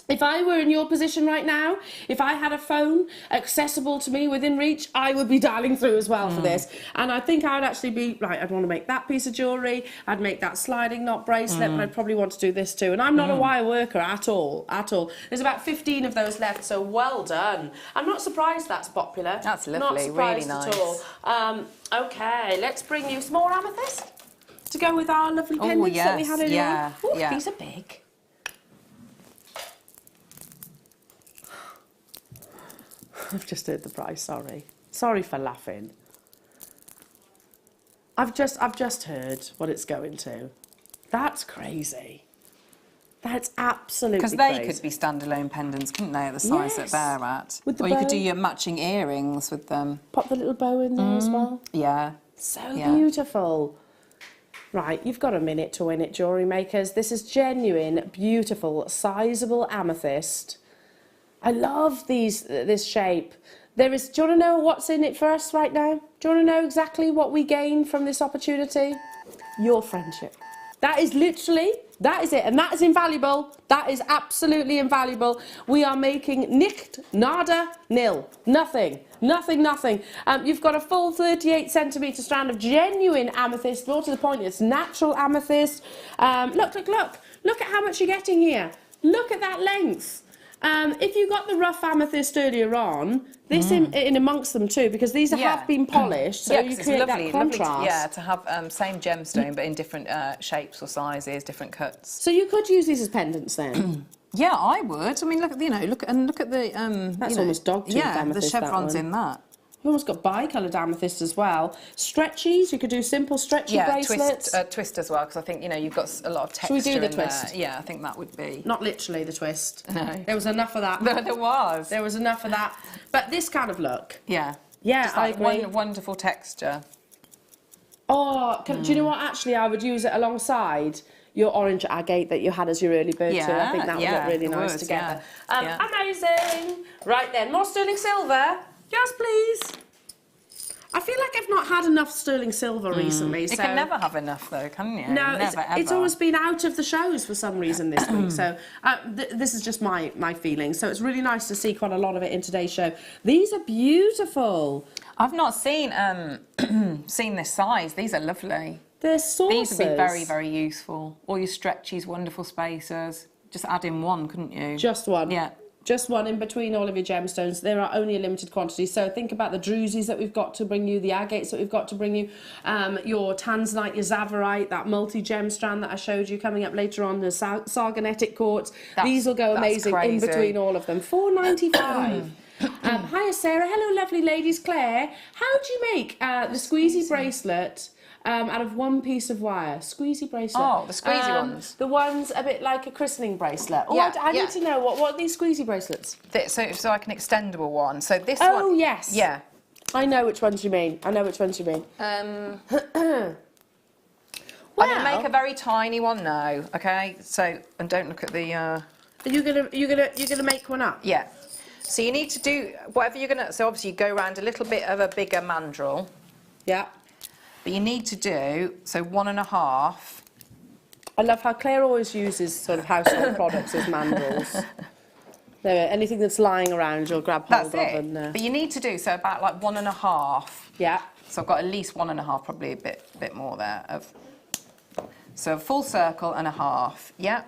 If I were in your position right now, if I had a phone accessible to me within reach, I would be dialing through as well for this. And I think I'd actually be, right, I'd want to make that piece of jewellery, I'd make that sliding knot bracelet, but I'd probably want to do this too. And I'm not a wire worker at all, at all. There's about 15 of those left, so well done. I'm not surprised that's popular. That's lovely, not surprised really at all. Okay, let's bring you some more amethyst to go with our lovely pendants that we had earlier on. Ooh, these are big. I've just heard the price, sorry. Sorry for laughing. I've just heard what it's going to. That's crazy. That's absolutely crazy. Because they could be standalone pendants, couldn't they, at the size that they're at? With the or bow. you could do your matching earrings with them. Pop the little bow in there as well. Yeah. So beautiful. Right, you've got a minute to win it, jewellery makers. This is genuine, beautiful, sizable amethyst. I love this shape. Do you want to know what's in it for us right now? Do you want to know exactly what we gain from this opportunity? Your friendship. That is literally, that is it. And that is invaluable. That is absolutely invaluable. We are making nicht, nada, nil. Nothing. Nothing, nothing. You've got a full 38 centimetre strand of genuine amethyst. More to the point, it's natural amethyst. Look. Look at how much you're getting here. Look at that length. If you got the rough amethyst earlier on, this in amongst them too, because these have been polished, so you create that contrast. To have same gemstone but in different shapes or sizes, different cuts. So you could use these as pendants then. Yeah, I would. I mean, look at the that's almost dogtooth amethyst. The chevrons in that. You've almost got bi-coloured amethyst as well. Stretchies, you could do simple stretchy bracelets. Twist as well, because I think, you've got a lot of texture. Should we do the twist? Yeah, I think that would be... Not literally the twist. No. There was enough of that. There was. There was enough of that. But this kind of look. Yeah. Yeah, just I agree. Wonderful texture. Oh, do you know what? Actually, I would use it alongside your orange agate that you had as your early bird too. I think that would look really nice together. Amazing. Right then, more sterling silver. Yes, please. I feel like I've not had enough sterling silver recently. You can never have enough though, can you? No, never, it's always been out of the shows for some reason this week. So this is just my feeling. So it's really nice to see quite a lot of it in today's show. These are beautiful. I've not seen seen this size. These are lovely. They're saucers. These would be very, very useful. All your stretchies, wonderful spacers. Just add in one, couldn't you? Just one. Yeah. Just one in between all of your gemstones. There are only a limited quantity. So think about the drusies that we've got to bring you, the agates that we've got to bring you, your tanzanite, your zavarite, that multi-gem strand that I showed you coming up later on, the sargonetic quartz. These will go amazing in between all of them. $4.95. Hiya, Sarah. Hello, lovely ladies. Claire, how do you make the squeezy bracelet out of one piece of wire? Squeezy bracelet. Oh, the squeezy ones. The ones a bit like a christening bracelet. Oh, Yeah, I need to know, what are these squeezy bracelets? So like an extendable one. So this one. Oh, yes. Yeah. I know which ones you mean. I'm going to make a very tiny one now, okay? So, and don't look at the. Are you gonna make one up? Yeah. So you need to do whatever you're gonna. So obviously you go around a little bit of a bigger mandrel. Yeah. But you need to do 1.5. I love how Claire always uses sort of household products as mandrels. There, anything that's lying around, you'll grab hold That's of. it. And, But you need to do about like 1.5. yeah. So I've got at least 1.5, probably a bit more there. So a full circle and a half. Yeah.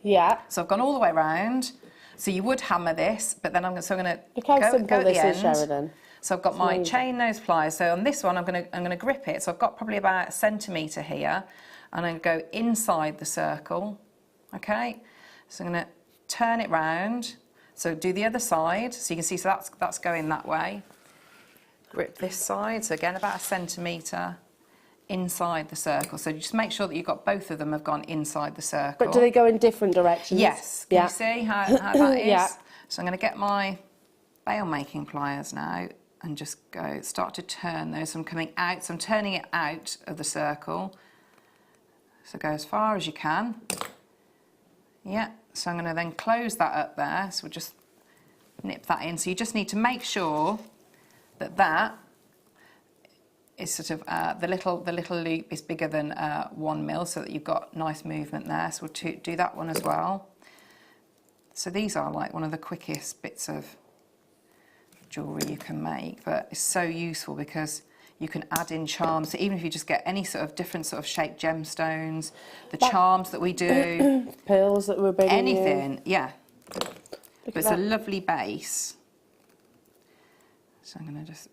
Yeah. So I've gone all the way around. So you would hammer this, but then I'm going to Look how go simple at the this end. is, Sheridan. So I've got my chain nose pliers. So on this one, I'm going to grip it. So I've got probably about 1 centimetre here, and I'm going to go inside the circle. Okay. So I'm going to turn it round. So do the other side. So you can see. So that's going that way. Grip this side. So again, about 1 centimetre inside the circle. So just make sure that you've got both of them have gone inside the circle. But do they go in different directions? Yes. Can you see how that is? Yeah. So I'm going to get my bail making pliers now and just start to turn those. So I'm coming out, so I'm turning it out of the circle. So go as far as you can. Yeah, so I'm going to then close that up there. So we'll just nip that in. So you just need to make sure that is sort of the little loop is bigger than 1 mil, so that you've got nice movement there. So we'll do that one as well. So these are like one of the quickest bits of jewellery you can make, but it's so useful because you can add in charms. So even if you just get any sort of different sort of shaped gemstones, the charms that we do, pearls that we're bringing anything, yeah. But it's a lovely base. So I'm going to just.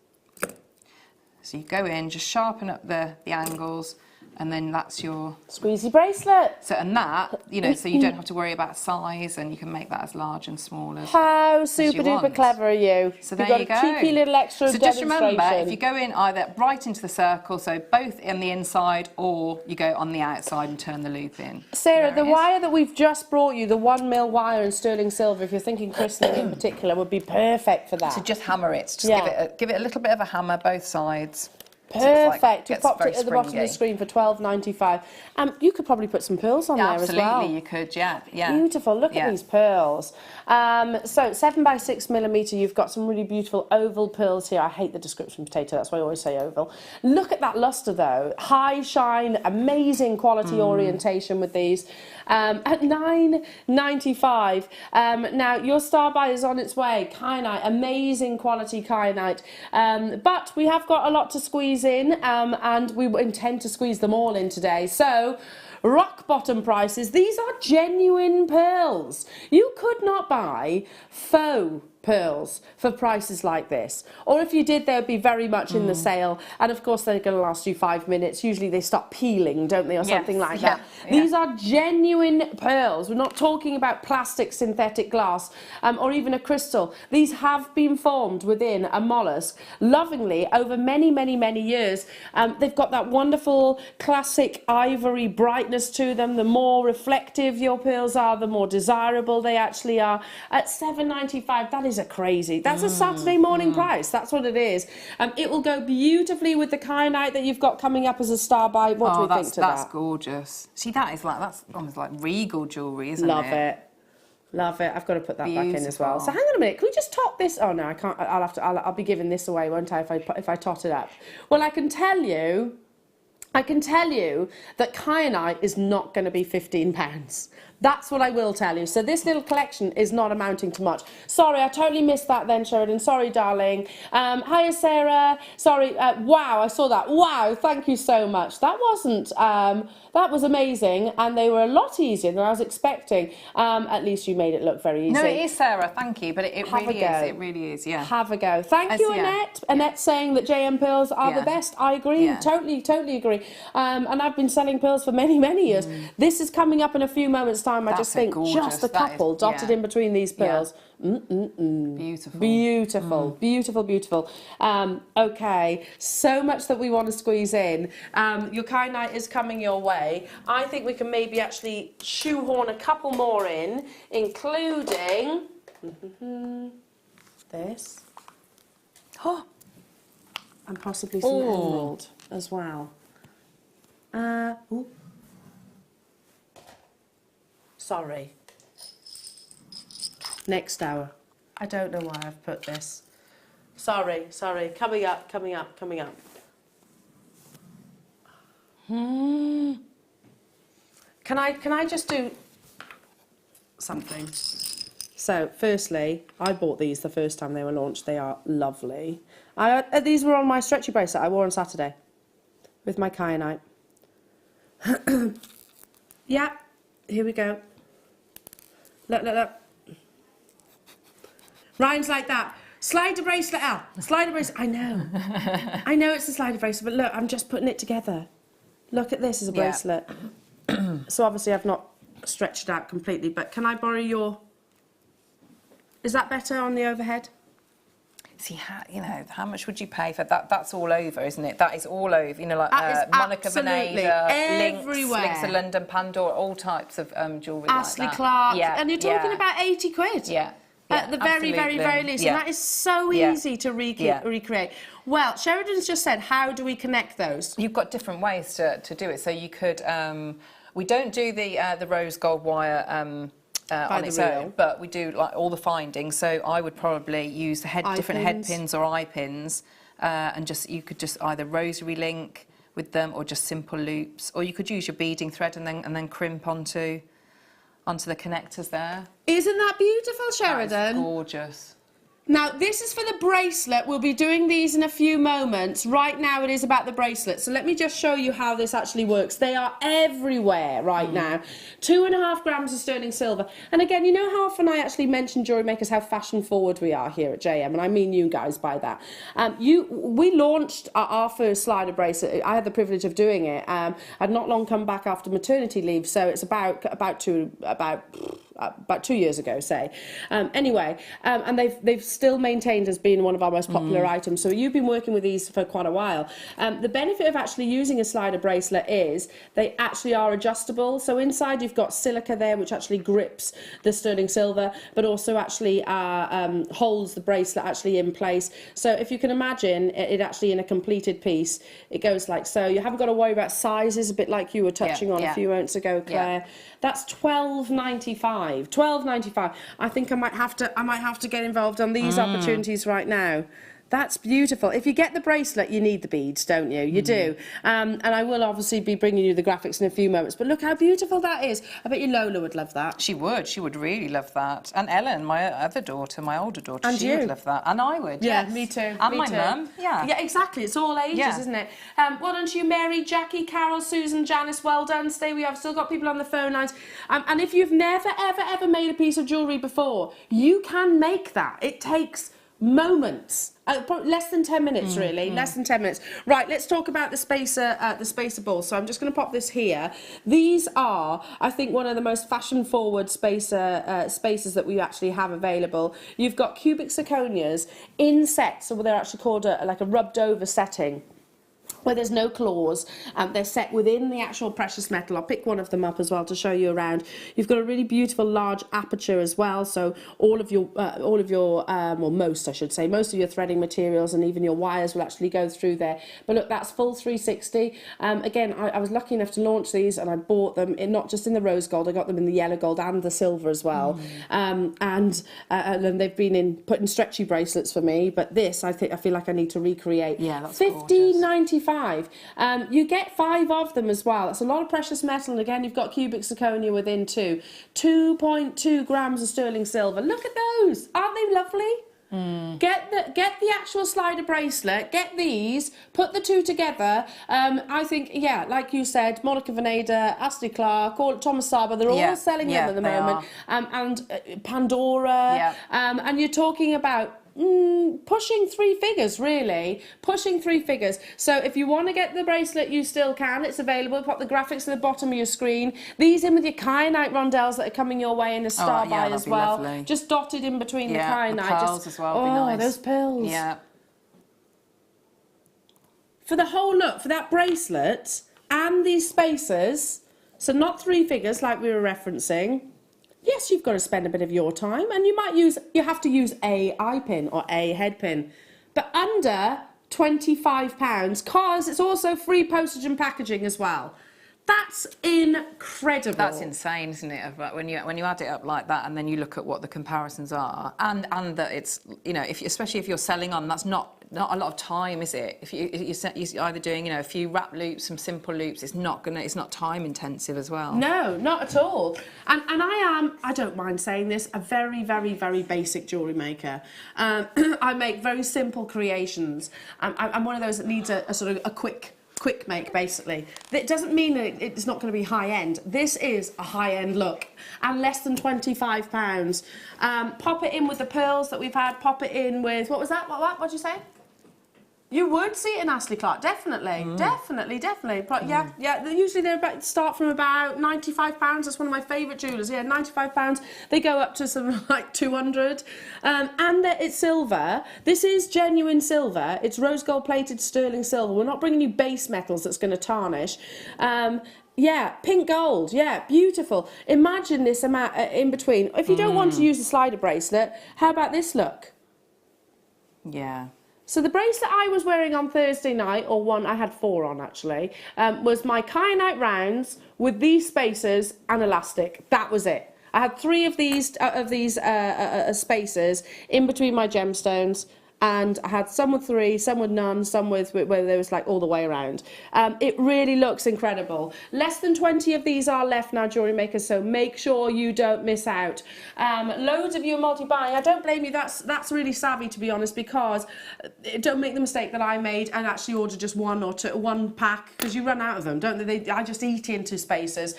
So you go in, just sharpen up the angles, and then that's your squeezy bracelet. So and that, so you don't have to worry about size, and you can make that as large and small as how super duper clever are you? So there You've you got go. a cheeky little extra So just remember, demonstration. if you go in either right into the circle, so both in the inside, or you go on the outside and turn the loop in. Sarah, the wire that we've just brought you, the 1 mil wire in sterling silver, if you're thinking christening in particular, would be perfect for that. So just hammer it. Just give it a little bit of a hammer, both sides. Perfect. You've popped it at the bottom of the screen for $12.95. You could probably put some pearls on there as well. Absolutely, you could, yeah. Beautiful. Look at these pearls. So 7 by 6 millimetre, you've got some really beautiful oval pearls here. I hate the description potato, that's why I always say oval. Look at that lustre though. High shine, amazing quality orientation with these. At $9.95. Now, your star buy is on its way. Kyanite, amazing quality kyanite. But we have got a lot to squeeze in, and we intend to squeeze them all in today. So, rock bottom prices. These are genuine pearls. You could not buy faux pearls for prices like this, or if you did, they would be very much in the sale, and of course they're going to last you 5 minutes. Usually they stop peeling, don't they, or something like that. These are genuine pearls. We're not talking about plastic, synthetic glass, or even a crystal. These have been formed within a mollusk lovingly over many years. They've got that wonderful classic ivory brightness to them. The more reflective your pearls are, the more desirable they actually are. At $7.95, that is a crazy. That's a Saturday morning price. That's what it is. It will go beautifully with the kyanite that you've got coming up as a star buy. What do we think to that? That's gorgeous. See, that's almost like regal jewellery, isn't it? Love it. Love it. I've got to put that back in as well. So hang on a minute. Can we just tot this? Oh no, I can't. I'll be giving this away, won't I? If I tot it up. Well, I can tell you that kyanite is not going to be £15. That's what I will tell you. So this little collection is not amounting to much. Sorry, I totally missed that then, Sheridan. Sorry, darling. Hiya, Sarah. Sorry. Wow, I saw that. Wow, thank you so much. That wasn't... that was amazing, and they were a lot easier than I was expecting. At least you made it look very easy. No, it is, Sarah. Thank you, but it really is. It really is, yeah. Have a go. Thank you, Annette. Annette's saying that JM pearls are the best. I agree. Totally agree. And I've been selling pearls for many years. This is coming up in a few moments' time. time. I just think gorgeous. just a couple dotted in between these pearls. Beautiful. Beautiful, beautiful, beautiful. Okay, so much that we want to squeeze in. Your kyanite is coming your way. I think we can maybe actually shoehorn a couple more in, including this. Oh, and possibly some emerald as well. Ooh. Sorry. Next hour. I don't know why I've put this. Sorry. Coming up. Can I just do something? So, firstly, I bought these the first time they were launched. They are lovely. These were on my stretchy bracelet I wore on Saturday with my kyanite. Yeah, here we go. Look. Ryan's like that. Slider bracelet, Al. Slider bracelet. I know. I know it's a slider bracelet, but look, I'm just putting it together. Look at this as a bracelet. So obviously I've not stretched it out completely, but can I borrow your... Is that better on the overhead? See, how much would you pay for that? That's all over, isn't it? That is all over. You know, like Monica Veneda, Links of London, Pandora, all types of jewellery Astley like that. Clark. Yeah, and you're talking about 80 quid. Yeah. At the very, very, very least. And that is so easy to recreate. Well, Sheridan's just said, how do we connect those? You've got different ways to do it. So you could, we don't do the rose gold wire on its own, but we do like all the findings. So I would probably use the different head pins or eye pins, and you could just either rosary link with them or just simple loops, or you could use your beading thread and then crimp onto the connectors there. Isn't that beautiful, Sheridan? That is gorgeous. Now, this is for the bracelet. We'll be doing these in a few moments. Right now, it is about the bracelet. So let me just show you how this actually works. They are everywhere right now. 2.5 grams of sterling silver. And again, you know how often I actually mention Jewellery Makers, how fashion forward we are here at JM, and I mean you guys by that. We launched our first slider bracelet. I had the privilege of doing it. I'd not long come back after maternity leave, so it's about 2 years ago, say. Anyway, and they've still maintained as being one of our most popular items. So you've been working with these for quite a while. The benefit of actually using a slider bracelet is they actually are adjustable. So inside you've got silica there, which actually grips the sterling silver, but also actually holds the bracelet actually in place. So if you can imagine it actually in a completed piece, it goes like so. You haven't got to worry about sizes, a bit like you were touching on a few moments ago, Claire. That's £12.95. £12.95. I think I might have to get involved on these opportunities right now. That's beautiful. If you get the bracelet, you need the beads, don't you? You do. And I will obviously be bringing you the graphics in a few moments. But look how beautiful that is. I bet you Lola would love that. She would. She would really love that. And Ellen, my other daughter, my older daughter, and she would love that. And I would, yeah, yes. Me too. And my mum, yeah. Yeah, exactly. It's all ages, isn't it? Well done to you, Mary, Jackie, Carol, Susan, Janice. Well done. Stay. We have still got people on the phone lines. And if you've never, ever made a piece of jewellery before, you can make that. It takes moments. Less than 10 minutes, really. Less than 10 minutes. Right, let's talk about the spacer balls. So I'm just going to pop this here. These are, I think, one of the most fashion-forward spacers that we actually have available. You've got cubic zirconias in sets, so they're actually called like a rubbed-over setting, where there's no claws. They're set within the actual precious metal. I'll pick one of them up as well to show you around. You've got a really beautiful large aperture as well, so all of your well, most I should say, most of your threading materials and even your wires will actually go through there. But look, that's full 360. Again, I was lucky enough to launch these, and I bought them not just in the rose gold, I got them in the yellow gold and the silver as well. And they've been put in stretchy bracelets for me, but this I feel like I need to recreate. Yeah, that's £15.95. You get 5 of them as well. That's a lot of precious metal, and again, you've got cubic zirconia within too. 2.2 grams of sterling silver. Look at those. Aren't they lovely? Get the actual slider bracelet, get these, put the two together. I think, yeah, like you said, Monica Veneda, Astley Clark, Thomas Saba, they're all selling them at the moment. And Pandora. And you're talking about pushing 3 figures, really. Pushing 3 figures. So if you want to get the bracelet, you still can. It's available. Pop the graphics at the bottom of your screen. These in with your kyanite rondelles that are coming your way in a star buy as well. Lovely. Just dotted in between the kyanite. The pearls as well would be nice. Those pearls. Yeah. For the whole look, for that bracelet and these spacers, so not 3 figures like we were referencing. Yes, you've got to spend a bit of your time, and you have to use a eye pin or a head pin, but under £25, cause it's also free postage and packaging as well. That's incredible. That's insane, isn't it? But when you add it up like that, and then you look at what the comparisons are, and that it's, you know, especially if you're selling on, that's not a lot of time, is it? If you're either doing, you know, a few wrap loops, some simple loops, it's not time intensive as well. No, not at all. And I don't mind saying this, a very, very, very basic jewellery maker. I make very simple creations. I'm one of those that needs a sort of a quick make, basically. That doesn't mean that it's not going to be high end. This is a high end look, and less than £25. Pop it in with the pearls that we've had. Pop it in with, what was that? What'd you say? You would see it in Astley Clark, definitely, definitely. But yeah, usually they start from about £95. That's one of my favourite jewellers. Yeah, £95. They go up to something like 200. And it's silver. This is genuine silver. It's rose gold plated sterling silver. We're not bringing you base metals that's going to tarnish. Yeah, pink gold. Yeah, beautiful. Imagine this amount in between. If you don't want to use the slider bracelet, how about this look? Yeah. So the bracelet I was wearing on Thursday night, or one, I had 4 on actually, was my kyanite rounds with these spacers and elastic. That was it. I had 3 of these spacers in between my gemstones, and I had some with 3, some with none, some with where there was like all the way around. It really looks incredible. Less than 20 of these are left now, Jewellery Makers, so make sure you don't miss out. Loads of you are multi-buying. I don't blame you. That's really savvy, to be honest, because don't make the mistake that I made and actually order just 1 or 2, 1 pack, because you run out of them, don't they? I just eat into spacers.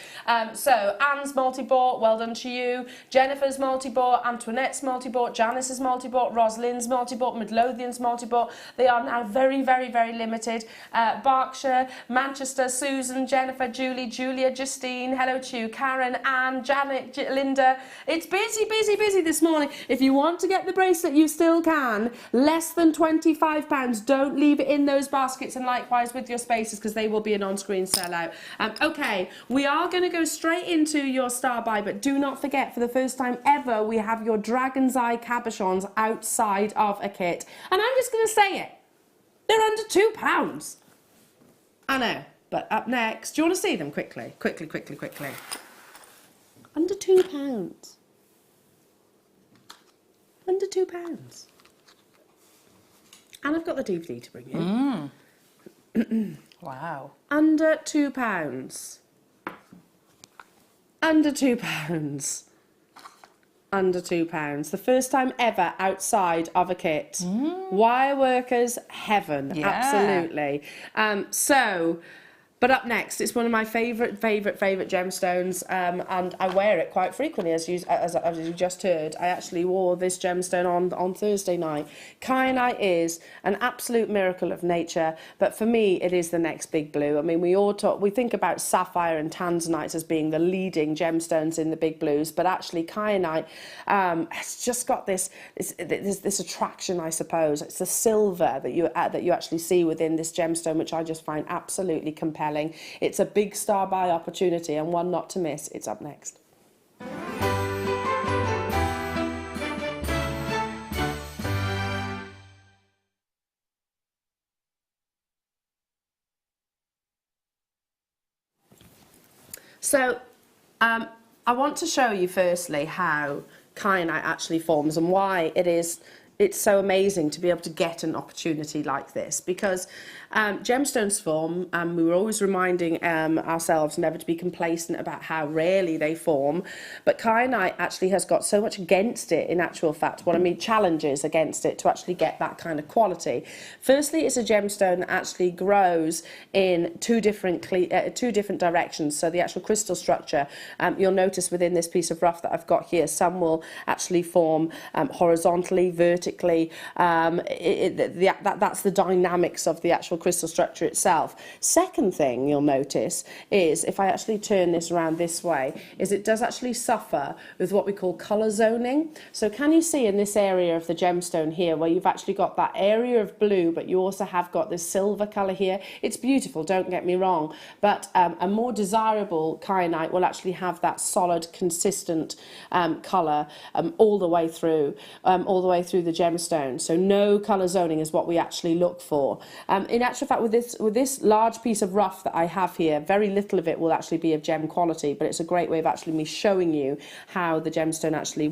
So Anne's multi-bought, well done to you. Jennifer's multi-bought, Antoinette's multi-bought, Janice's multi-bought, Rosalind's multi-bought, Lothian's multi-bought. They are now very, very, very limited. Berkshire, Manchester, Susan, Jennifer, Julie, Julia, Justine, hello to you, Karen, Anne, Janet, Linda. It's busy, busy, busy this morning. If you want to get the bracelet, you still can. Less than £25. Don't leave it in those baskets, and likewise with your spacers, because they will be an on-screen sellout. Okay, we are going to go straight into your star buy, but do not forget, for the first time ever, we have your Dragon's Eye cabochons outside of a kit. And I'm just going to say it. They're under £2. I know, but up next, do you want to see them quickly? Quickly. Under £2. Under £2. And I've got the DVD to bring in. Wow. Under £2. Under £2. Under £2. The first time ever outside of a kit. Wire workers heaven. Yeah. Absolutely. But up next, it's one of my favourite gemstones, and I wear it quite frequently, as you just heard. I actually wore this gemstone on Thursday night. Kyanite is an absolute miracle of nature, but for me, it is the next big blue. I mean, we think about sapphire and tanzanite as being the leading gemstones in the big blues, but actually kyanite has just got this attraction, I suppose. It's the silver that you actually see within this gemstone, which I just find absolutely compelling. It's a big star buy opportunity, and one not to miss. It's up next. So I want to show you firstly how kyanite actually forms and why it's so amazing to be able to get an opportunity like this, because gemstones form, and we were always reminding ourselves never to be complacent about how rarely they form, but kyanite actually has got so much against it, in actual fact, challenges against it to actually get that kind of quality. Firstly, it's a gemstone that actually grows in two different directions, so the actual crystal structure, you'll notice within this piece of rough that I've got here, some will actually form horizontally, vertically, magnetically, that's the dynamics of the actual crystal structure itself. Second thing you'll notice is, if I actually turn this around this way, is it does actually suffer with what we call colour zoning. So can you see in this area of the gemstone here, where you've actually got that area of blue, but you also have got this silver colour here? It's beautiful, don't get me wrong, but a more desirable kyanite will actually have that solid, consistent colour all the way through the gemstone. So no colour zoning is what we actually look for. In actual fact, with this large piece of rough that I have here, very little of it will actually be of gem quality, but it's a great way of actually me showing you how the gemstone actually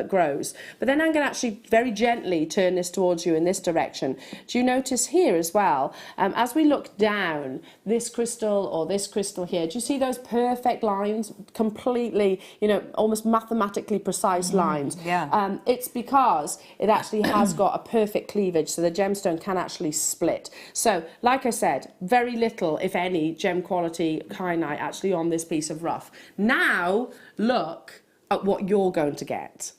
grows. But then I'm going to actually very gently turn this towards you in this direction. Do you notice here as well, as we look down this crystal or this crystal here, do you see those perfect lines, completely, you know, almost mathematically precise lines? Yeah. It's because it actually has got a perfect cleavage, so the gemstone can actually split. So, like I said, very little, if any, gem quality kyanite actually on this piece of rough. Now, look at what you're going to get.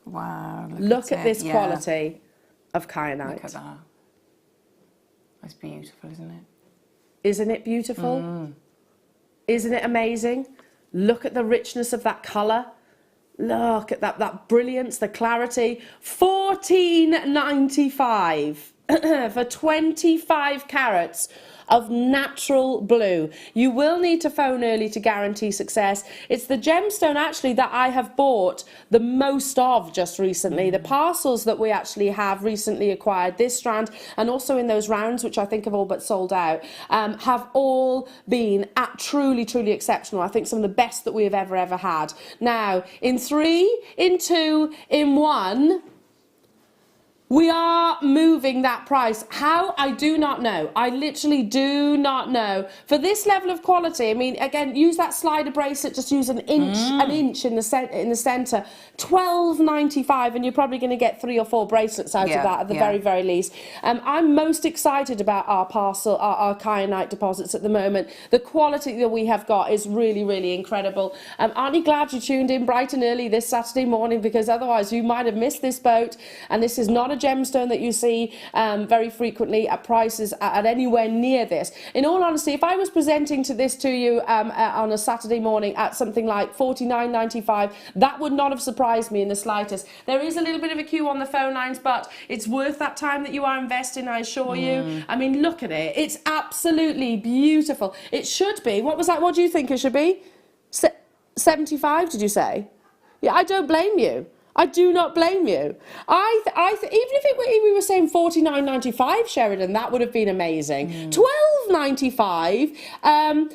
Wow. Look at this quality of kyanite. Look at that. That's beautiful, isn't it? Isn't it beautiful? Isn't it amazing? Look at the richness of that colour. Look at that brilliance, the clarity. $14.95 for 25 carats of natural blue. You will need to phone early to guarantee success. It's the gemstone actually that I have bought the most of just recently. The parcels that we actually have recently acquired, this strand, and also in those rounds, which I think have all but sold out, have all been truly, truly exceptional. I think some of the best that we have ever had. Now, in 3, in 2, in 1, we are moving that price. How? I do not know. I literally do not know. For this level of quality, I mean, again, use that slider bracelet, just use an inch in the centre. $12.95, and you're probably going to get 3 or 4 bracelets out of that at the very, very least. I'm most excited about our kyanite deposits at the moment. The quality that we have got is really, really incredible. Aren't you glad you tuned in bright and early this Saturday morning? Because otherwise you might have missed this boat, and this is not a gemstone that you see very frequently at prices at anywhere near this. In all honesty, if I was presenting this to you on a Saturday morning at something like $49.95, that would not have surprised me in the slightest. There is a little bit of a queue on the phone lines, but it's worth that time that you are investing, I assure you. I mean, look at it. It's absolutely beautiful. It should be. What was that? What do you think it should be? 75, did you say? Yeah, I don't blame you. I do not blame you. Even if we were saying $49.95, Sheridan, that would have been amazing. $12.95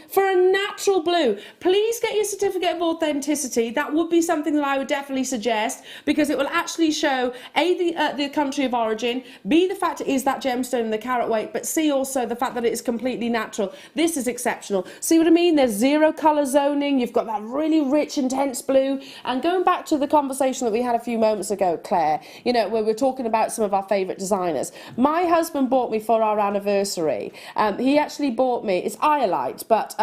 for a natural blue. Please get your certificate of authenticity. That would be something that I would definitely suggest, because it will actually show A, the country of origin, B, the fact it is that gemstone and the carat weight, but C, also the fact that it is completely natural. This is exceptional. See what I mean? There's zero colour zoning. You've got that really rich, intense blue. And going back to the conversation that we had a few moments ago, Claire, you know, where we're talking about some of our favourite designers. My husband bought me for our anniversary. He actually bought me, it's iolite, but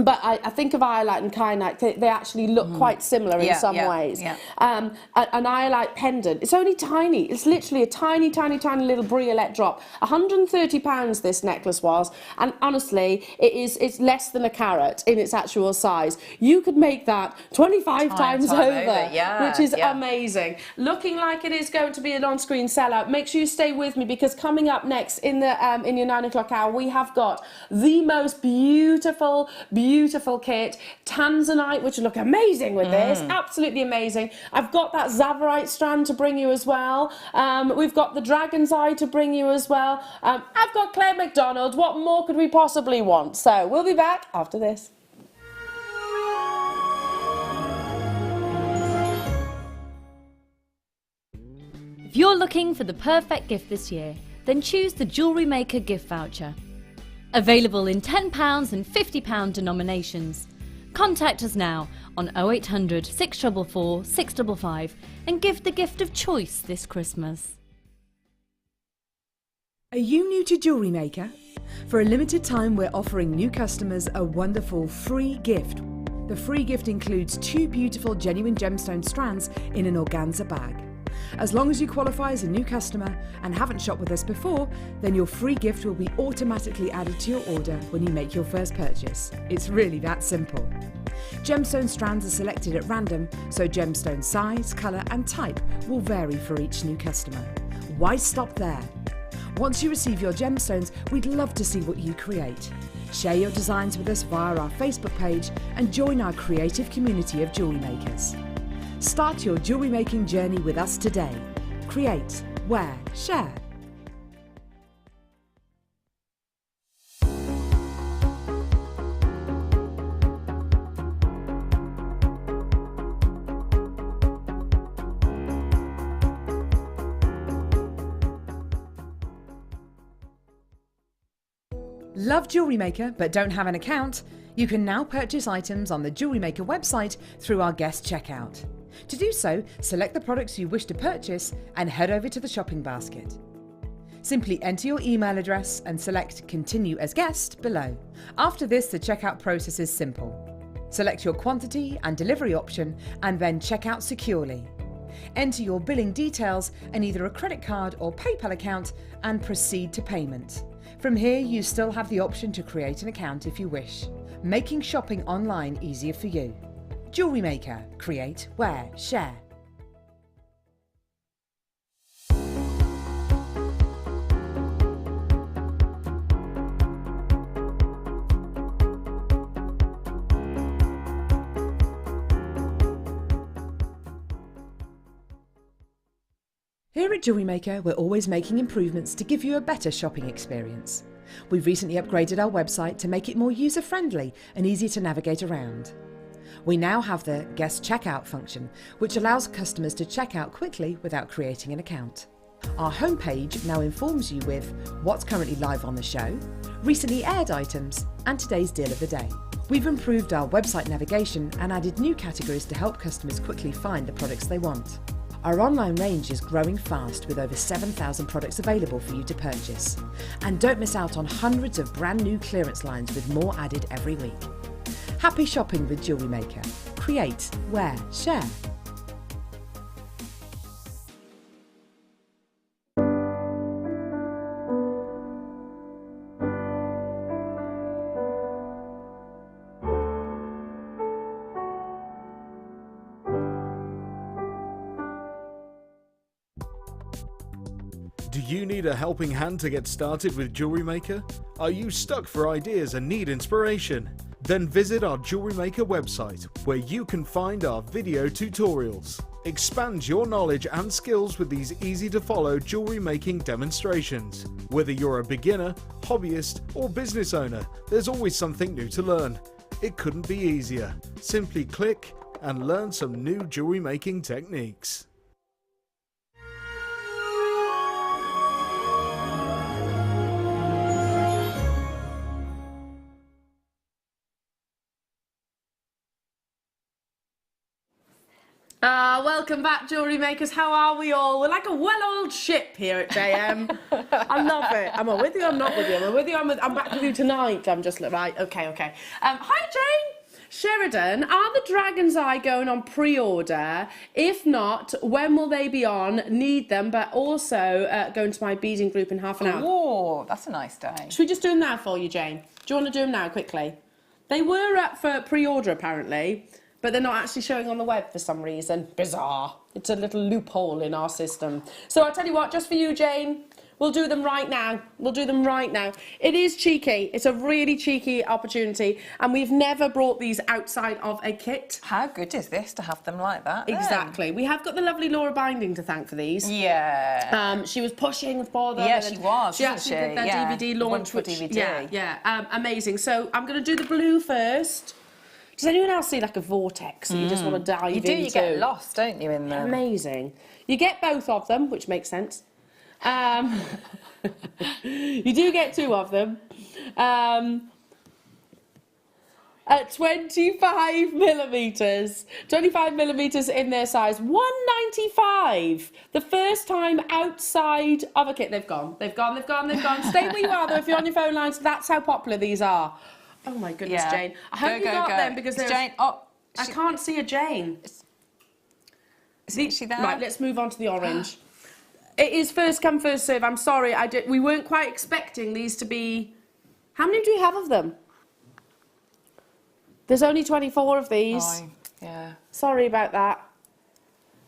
I think of iolite and kyanite, they actually look quite similar in some ways. An iolite pendant, it's only tiny. It's literally a tiny, tiny, tiny little briolette drop. £130 this necklace was, and honestly, it's less than a carat in its actual size. You could make that 25 times over, which is amazing. Looking like it is going to be an on-screen sellout. Make sure you stay with me, because coming up next in your 9 o'clock hour, we have got the most beautiful kit, tanzanite, which will look amazing with this, absolutely amazing. I've got that zavarite strand to bring you as well. We've got the dragon's eye to bring you as well. I've got Claire McDonald. What more could we possibly want? So we'll be back after this. If you're looking for the perfect gift this year, then choose the Jewellery Maker gift voucher. Available in £10 and £50 denominations. Contact us now on 0800 644 655 and give the gift of choice this Christmas. Are you new to Jewellery Maker? For a limited time, we're offering new customers a wonderful free gift The free gift includes 2 beautiful genuine gemstone strands in an organza bag. As long as you qualify as a new customer and haven't shopped with us before, then your free gift will be automatically added to your order when you make your first purchase. It's really that simple. Gemstone strands are selected at random, so gemstone size, colour and type will vary for each new customer. Why stop there? Once you receive your gemstones, we'd love to see what you create. Share your designs with us via our Facebook page and join our creative community of jewellery makers. Start your jewellery making journey with us today. Create, wear, share. Love Jewellery Maker but don't have an account? You can now purchase items on the Jewellery Maker website through our guest checkout. To do so, select the products you wish to purchase and head over to the shopping basket. Simply enter your email address and select Continue as Guest below. After this, the checkout process is simple. Select your quantity and delivery option and then check out securely. Enter your billing details and either a credit card or PayPal account and proceed to payment. From here, you still have the option to create an account if you wish, making shopping online easier for you. Jewellery Maker. Create, wear, share. Here at Jewellery Maker, we're always making improvements to give you a better shopping experience. We've recently upgraded our website to make it more user-friendly and easier to navigate around. We now have the guest checkout function, which allows customers to check out quickly without creating an account. Our homepage now informs you with what's currently live on the show, recently aired items, and today's deal of the day. We've improved our website navigation and added new categories to help customers quickly find the products they want. Our online range is growing fast with over 7,000 products available for you to purchase. And don't miss out on hundreds of brand new clearance lines with more added every week. Happy shopping with Jewellery Maker. Create, wear, share. Do you need a helping hand to get started with Jewellery Maker? Are you stuck for ideas and need inspiration? Then visit our Jewellery Maker website, where you can find our video tutorials. Expand your knowledge and skills with these easy-to-follow jewellery making demonstrations. Whether you're a beginner, hobbyist, or business owner, there's always something new to learn. It couldn't be easier. Simply click and learn some new jewellery making techniques. Welcome back, Jewellery Makers. How are we all? We're like a well-oiled ship here at JM. I love it. Am I with you? I'm not with you. Am I with you? I'm back with you tonight. I'm just like, right, okay. Hi, Jane. Sheridan, are the Dragon's Eye going on pre-order? If not, when will they be on? Need them, but also going to my beading group in half an hour. Oh, that's a nice day. Should we just do them now for you, Jane? Do you want to do them now, quickly? They were up for pre-order, apparently, but they're not actually showing on the web for some reason. Bizarre. It's a little loophole in our system. So I'll tell you what, just for you, Jane, we'll do them right now. We'll do them right now. It is cheeky. It's a really cheeky opportunity, and we've never brought these outside of a kit. How good is this to have them like that? Then? Exactly. We have got the lovely Laura Binding to thank for these. Yeah. She was pushing for them. Yeah, she was. She actually did their DVD launch. Wonderful DVD. Yeah. Amazing. So I'm going to do the blue first. Does anyone else see like a vortex that you just want to dive into? You get lost, don't you, in them? Amazing. You get both of them, which makes sense. You do get two of them. At 25 millimetres. 25 millimetres in their size. $195. The first time outside of a kit. They've gone. Stay where you are, though, if you're on your phone lines. That's how popular these are. Oh my goodness, Yeah. Jane. I hope you got them because there's... Jane. Oh, I can't see a Jane. Is she there? Right, let's move on to the orange. It is first come, first serve. I'm sorry, we weren't quite expecting these to be... How many do you have of them? There's only 24 of these. Oh, yeah. Sorry about that.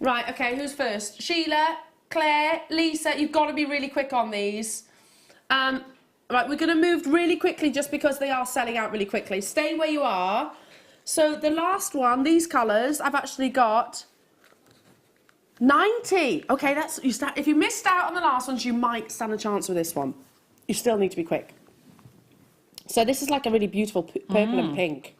Right, okay, who's first? Sheila, Claire, Lisa, you've got to be really quick on these. Right, we're going to move really quickly just because they are selling out really quickly. Stay where you are. So the last one, these colours, I've actually got 90. Okay, if you missed out on the last ones, you might stand a chance with this one. You still need to be quick. So this is like a really beautiful purple and pink.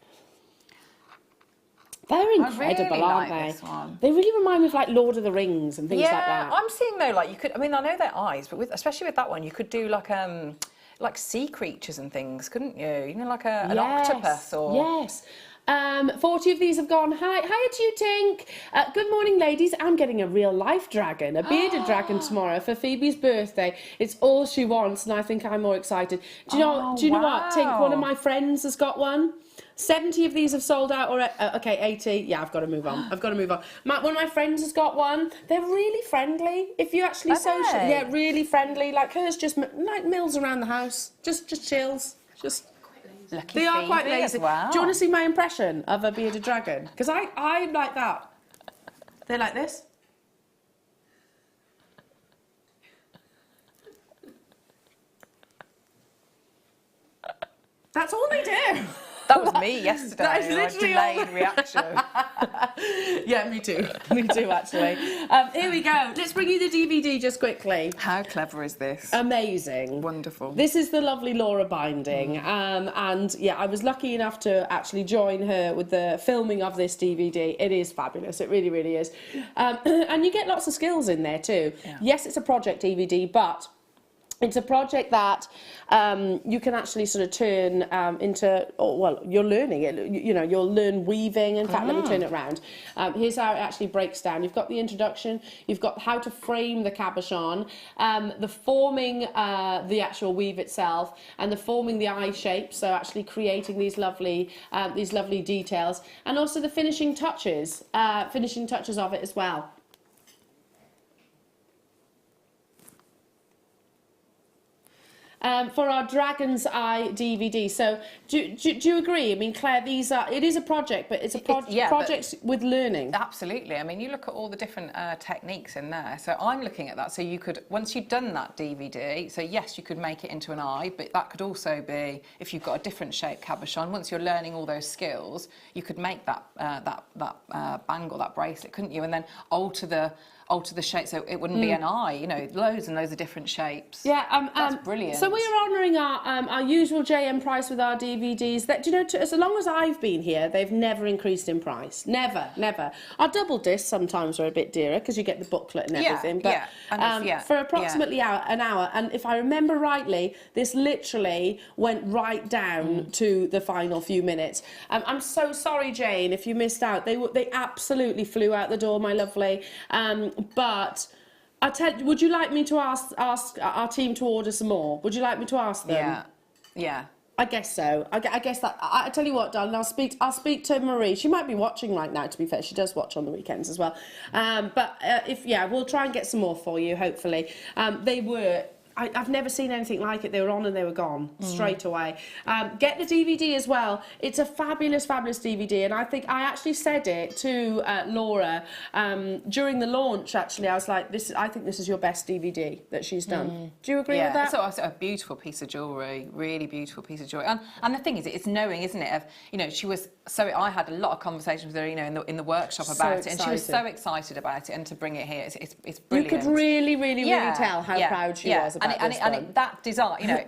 They're incredible, aren't they? This one. They really remind me of like Lord of the Rings and things like that. I'm seeing though, like you could. I mean, I know they're eyes, but especially with that one, you could do like sea creatures and things, couldn't you? You know, like an octopus or. Yes. 40 of these have gone. Hiya to you, Tink. Good morning, ladies. I'm getting a real life dragon, a bearded dragon tomorrow for Phoebe's birthday. It's all she wants, and I think I'm more excited. Do you know? Do you know what, Tink? One of my friends has got one. 70 of these have sold out already. Okay, 80. Yeah, I've got to move on. One of my friends has got one. They're really friendly. If you actually yeah, really friendly. Like hers just like mills around the house. Just chills. Just. Lucky they are quite lazy. As well. Do you want to see my impression of a bearded dragon? Because I like that. They're like this. That's all they do. That was me yesterday. That is literally delayed reaction. Yeah, me too. Me too, actually. Here we go. Let's bring you the DVD just quickly. How clever is this? Amazing. Wonderful. This is the lovely Laura binding. And yeah, I was lucky enough to actually join her with the filming of this DVD. It is fabulous. It really, really is. And you get lots of skills in there too. Yeah. Yes, it's a project DVD, but it's a project that you can actually sort of turn into, you're learning it. You know, you'll learn weaving. In fact, let me turn it around. Here's how it actually breaks down. You've got the introduction. You've got how to frame the cabochon, the forming the actual weave itself, and the forming the eye shape. So actually creating these lovely details, and also the finishing touches of it as well. For our Dragon's Eye DVD. So do you agree? I mean, Claire, it is a project, but it's a project with learning. Absolutely. I mean, you look at all the different techniques in there. So I'm looking at that. So you could, once you've done that DVD, so yes, you could make it into an eye, but that could also be, if you've got a different shape cabochon, once you're learning all those skills, you could make that bangle, that bracelet, couldn't you? And then alter the shape so it wouldn't be an eye, you know, loads and loads of different shapes. Yeah, that's brilliant. So we're honouring our usual JM price with our DVDs. That, do you know, as long as I've been here, they've never increased in price. Never. Our double discs sometimes are a bit dearer because you get the booklet and everything. But for approximately an hour, and if I remember rightly, this literally went right down to the final few minutes. I'm so sorry, Jane, if you missed out. They absolutely flew out the door, my lovely. But would you like me to ask our team to order some more? Would you like me to ask them? Yeah. I guess so. I guess that. I tell you what, darling. I'll speak to Marie. She might be watching right now. To be fair, she does watch on the weekends as well. But we'll try and get some more for you. Hopefully, they were. I've never seen anything like it. They were on and they were gone straight away. Get the DVD as well. It's a fabulous, fabulous DVD. And I think I actually said it to Laura during the launch, actually. I was like, I think this is your best DVD that she's done. Do you agree with that? It's a beautiful piece of jewellery, really beautiful piece of jewellery. And the thing is, it's knowing, isn't it, of, you know, I had a lot of conversations with her, you know, in the workshop about it. And she was so excited about it. And to bring it here, it's brilliant. You could really, really, really tell how proud she was about that design, you know,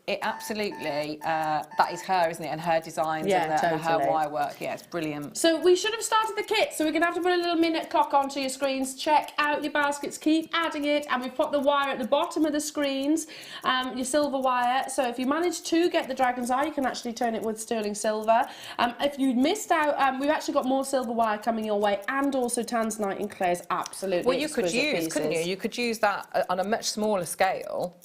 it absolutely, that is her, isn't it? And her designs and her wire work. Yeah, it's brilliant. So we should have started the kit. So we're going to have to put a little minute clock onto your screens. Check out your baskets. Keep adding it. And we've put the wire at the bottom of the screens, your silver wire. So if you manage to get the Dragon's Eye, you can actually turn it with sterling silver. If you missed out, we've actually got more silver wire coming your way, and also Tanzanite and Claire's absolutely you could use, couldn't you? You could use that on a much smaller scale.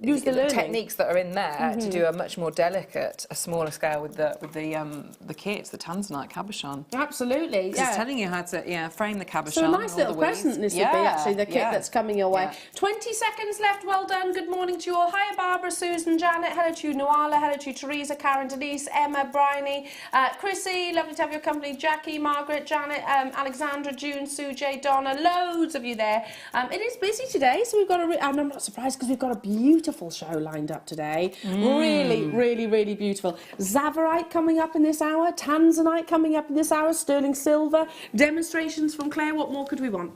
Use the learning. techniques that are in there to do a much more delicate, a smaller scale with the kits, the tanzanite cabochon. Absolutely, It's telling you how to frame the cabochon. So a nice little present this would be actually the kit that's coming your way. Yeah. 20 seconds left, well done. Good morning to you all. Hiya Barbara, Susan, Janet, hello to you Noala, hello to you Teresa, Karen, Denise, Emma, Bryony, Chrissy, lovely to have your company, Jackie, Margaret, Janet, Alexandra, June, Sue J, Donna, loads of you there. It is busy today, so we've got and I'm not surprised because we've got a beautiful show lined up today. Really, really, really beautiful. Zavarite coming up in this hour, Tanzanite coming up in this hour, sterling silver, demonstrations from Claire. What more could we want?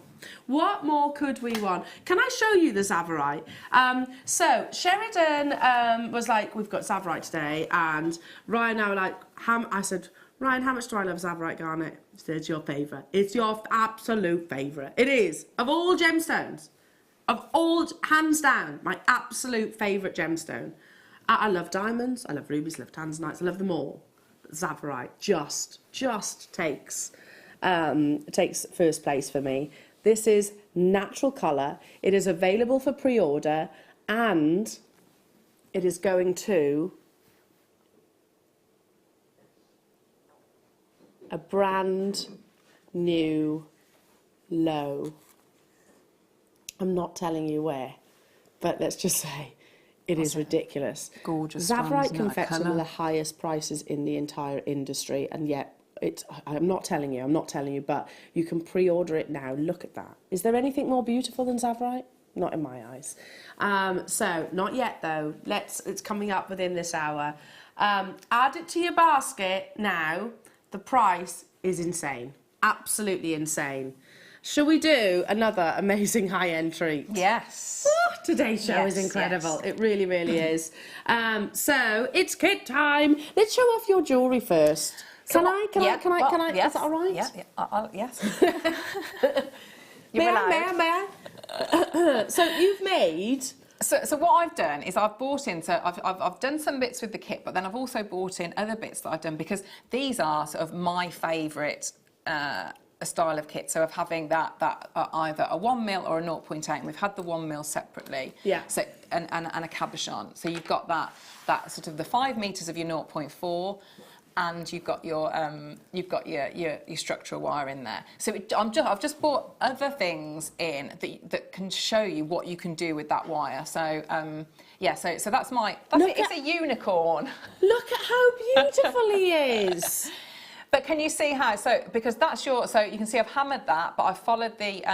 What more could we want? Can I show you the Zavarite? So Sheridan was like, we've got Zavarite today, and Ryan and I were like, I said, Ryan, how much do I love Zavarite garnet? He said, it's your favourite. It's your absolute favourite. It is. Of all gemstones, of all, hands down, my absolute favourite gemstone. I love diamonds, I love rubies, I love tanzanites, I love them all. But Zavarite just takes first place for me. This is natural colour. It is available for pre-order, and it is going to a brand new low. I'm not telling you where, but let's just say it is ridiculous. Gorgeous. Zavarite can fetch some of the highest prices in the entire industry, and yet I'm not telling you, but you can pre-order it now. Look at that. Is there anything more beautiful than Zavarite? Not in my eyes. So not yet though. It's coming up within this hour. Add it to your basket now. The price is insane. Absolutely insane. Shall we do another amazing high-end treat? Yes. Today's show is incredible. Yes. It really, really is. So it's kit time. Let's show off your jewellery first. Can I? Yes. Is that all right? Yes. May I? So you've made. So what I've done is I've bought in. So I've done some bits with the kit, but then I've also bought in other bits that I've done because these are sort of my favourite style of kit. So of having that either a 1mm or a 0.8, and we've had the 1mm separately. Yeah. So and a cabochon. So you've got that sort of the 5 meters of your 0.4. And you've got your structural wire in there. So I've just bought other things in that can show you what you can do with that wire. So so that's it's a unicorn. Look at how beautiful he is. But can you see how? So because that's so you can see I've hammered that, but I've followed the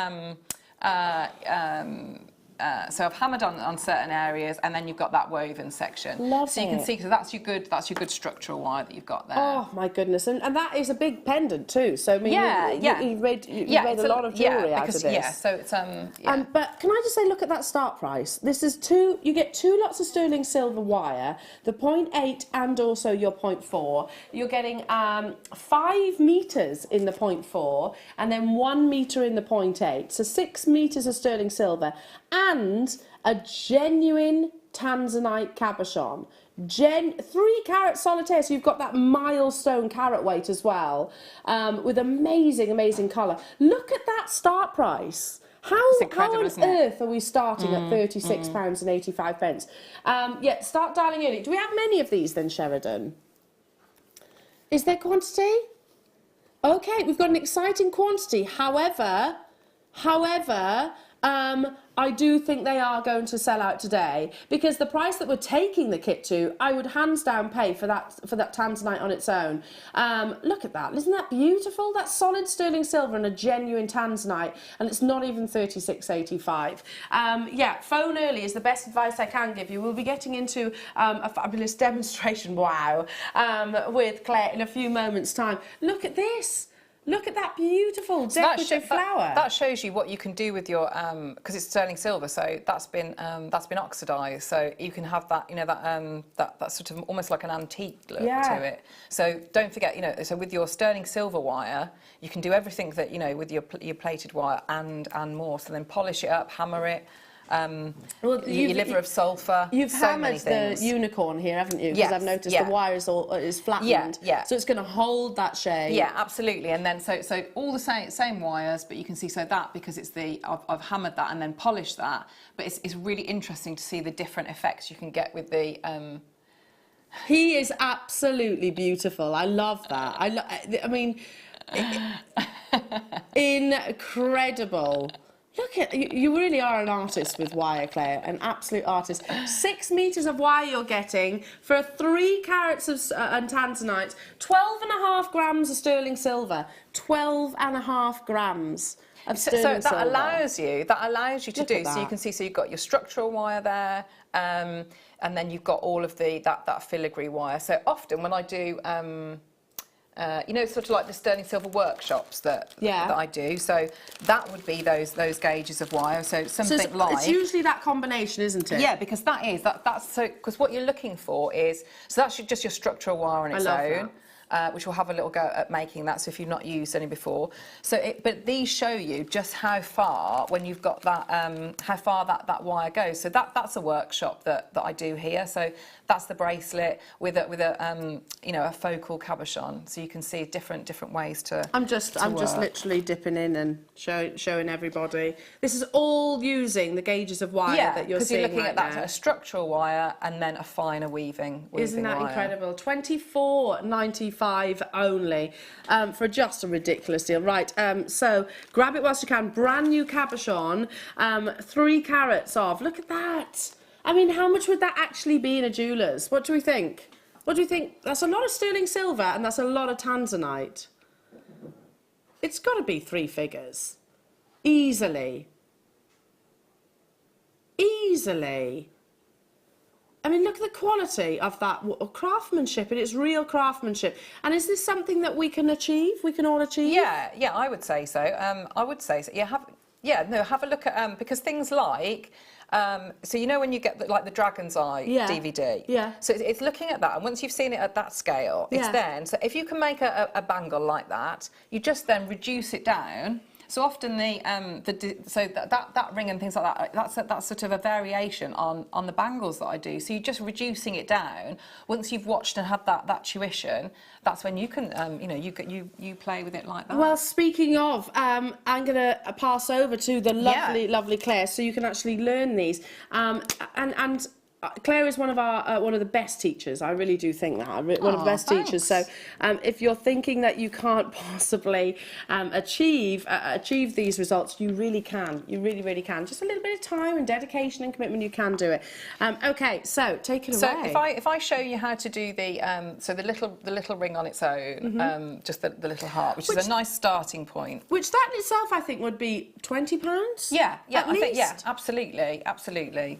so I've hammered on certain areas, and then you've got that woven section. Love so you can see, because that's your good structural wire that you've got there. Oh my goodness, and that is a big pendant too. So I mean, you made a lot of jewellery out of this. Yeah, so it's But can I just say, look at that start price. This is you get 2 lots of sterling silver wire, the 0.8 and also your 0.4. You're getting 5 meters in the 0.4 and then 1 meter in the 0.8. So 6 meters of sterling silver and a genuine tanzanite cabochon. 3 carat solitaire, so you've got that milestone carat weight as well, with amazing colour. Look at that start price. How on earth are we starting at £36.85? Start dialing early. Do we have many of these then, Sheridan? Is there quantity? Okay, we've got an exciting quantity. However, I do think they are going to sell out today, because the price that we're taking the kit to, I would hands down pay for that tanzanite on its own. Look at that, isn't that beautiful? That's solid sterling silver and a genuine tanzanite, and it's not even £36.85. Phone early is the best advice I can give you. We'll be getting into a fabulous demonstration, with Claire in a few moments' time. Look at this. Look at that beautiful decorative flower. That shows you what you can do with your, because it's sterling silver, so that's been oxidised. So you can have that, that sort of almost like an antique look to it. So don't forget, so with your sterling silver wire, you can do everything that with your plated wire and more. So then polish it up, hammer it. your liver of sulphur. You've so hammered many things. the unicorn here, haven't you? Because Yes, I've noticed yeah. the wire is flattened. Yeah. So it's going to hold that shape. Yeah, absolutely. And then so all the same wires, but you can see that because it's I've hammered that and then polished that. But it's really interesting to see the different effects you can get with the. He is absolutely beautiful. I love that. I mean, incredible. Look at you really are an artist with wire, Claire, an absolute artist. 6 meters of wire you're getting for 3 carats of tanzanite, 12.5 grams of sterling silver, 12.5 grams of sterling silver. So that allows you to do. So you can see, so you've got your structural wire there, and then you've got all of that filigree wire. So often when I do. You know, sort of like the sterling silver workshops that I do. So that would be those gauges of wire. So something like it's usually that combination, isn't it? Yeah, because that's so because what you're looking for is that's just your structural wire on its own. Which we'll have a little go at making that, so if you've not used any before. But these show you just how far, when you've got that, how far that wire goes. So that's a workshop that I do here. So that's the bracelet with a you know, a focal cabochon. So you can see different ways to. I'm just literally dipping in and showing everybody. This is all using the gauges of wire that you're seeing. Yeah, because you're looking right at now. a structural wire and then a finer weaving Isn't that wire. incredible? $24.95 only for just a ridiculous deal. Right, so grab it whilst you can. Brand new cabochon, 3 carats of. Look at that. I mean, how much would that actually be in a jeweller's? What do we think? What do you think? That's a lot of sterling silver and that's a lot of tanzanite. It's got to be 3 figures. Easily. Easily. I mean, look at the quality of that craftsmanship, and it's real craftsmanship. And is this something that we can achieve? We can all achieve? Yeah, I would say so. I would say so. Have a look at because things like. So you know when you get the Dragon's Eye DVD? Yeah. So it's looking at that, and once you've seen it at that scale, it's then. So if you can make a bangle like that, you just then reduce it down. So often that ring and things like that, that's sort of a variation on the bangles that I do. So you're just reducing it down. Once you've watched and had that tuition, that's when you can you play with it like that. Well, speaking of, I'm going to pass over to the lovely Claire, so you can actually learn these. And Claire is one of the best teachers. I really do think that one of the best teachers. So if you're thinking that you can't possibly achieve these results, you really can. You really can. Just a little bit of time and dedication and commitment, you can do it. Okay, so take it away. So if I show you how to do the little ring on its own, just the little heart, which is a nice starting point. Which that in itself, I think, would be £20. Yeah, at least. think absolutely.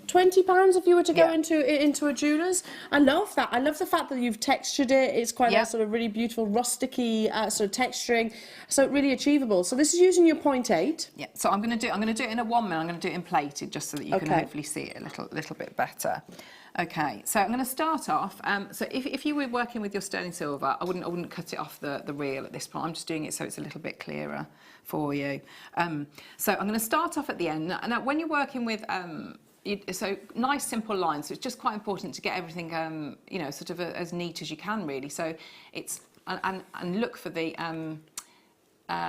£20 if you were to go into a jeweller's. I love that. I love the fact that you've textured it. It's quite a sort of really beautiful rusticy sort of texturing, so really achievable. So this is using your 0.8. Yeah. So I'm going to do it in a 1 mil. I'm going to do it in plated just so that you can hopefully see it a little bit better. Okay, so I'm going to start off. So if you were working with your sterling silver, I wouldn't cut it off the reel at this point. I'm just doing it so it's a little bit clearer for you. So I'm going to start off at the end. Now when you're working with so nice simple lines, so it's just quite important to get everything sort of as neat as you can really. So it's and look for the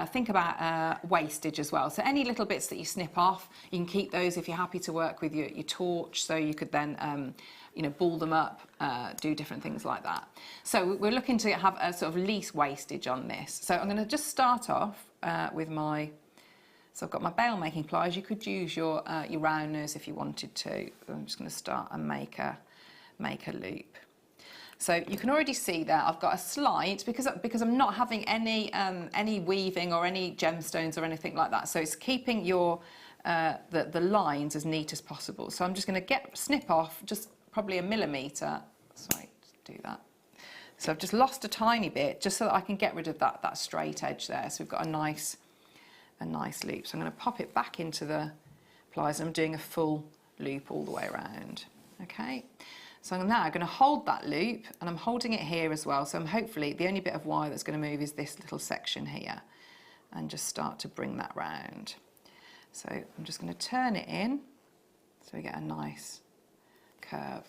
think about wastage as well. So any little bits that you snip off, you can keep those if you're happy to work with your torch. So you could then ball them up, do different things like that. So we're looking to have a sort of least wastage on this. So I'm going to just start off with my. So I've got my bail making pliers. You could use your rounders if you wanted to. I'm just going to start and make a loop. So you can already see there I've got a slight because I'm not having any weaving or any gemstones or anything like that. So it's keeping your the lines as neat as possible. So I'm just going to snip off just probably 1 millimetre. Sorry, just do that. So I've just lost a tiny bit just so that I can get rid of that straight edge there. So we've got a nice loop. So I'm going to pop it back into the pliers and I'm doing a full loop all the way around. Okay, so I'm now going to hold that loop and I'm holding it here as well. So I'm hopefully the only bit of wire that's going to move is this little section here, and just start to bring that round. So I'm just going to turn it in So we get a nice curve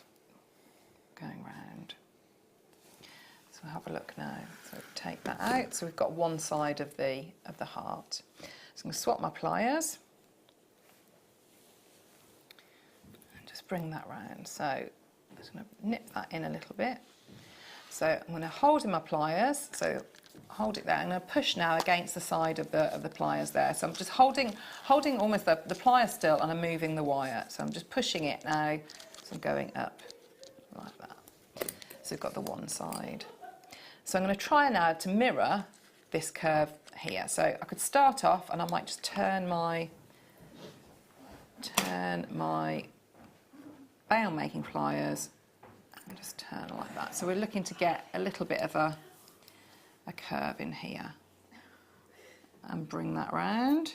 going round. So we'll have a look now. So take that out. So we've got one side of the heart. So I'm going to swap my pliers and just bring that round. So I'm just going to nip that in a little bit. So I'm going to hold in my pliers. So hold it there. I'm going to push now against the side of the pliers there. So I'm just holding almost the pliers still, and I'm moving the wire. So I'm just pushing it now. So I'm going up like that. So we've got the one side. So I'm going to try now to mirror this curve here. So I could start off, and I might just turn my bail making pliers and just turn like that. So we're looking to get a little bit of a curve in here, and bring that round.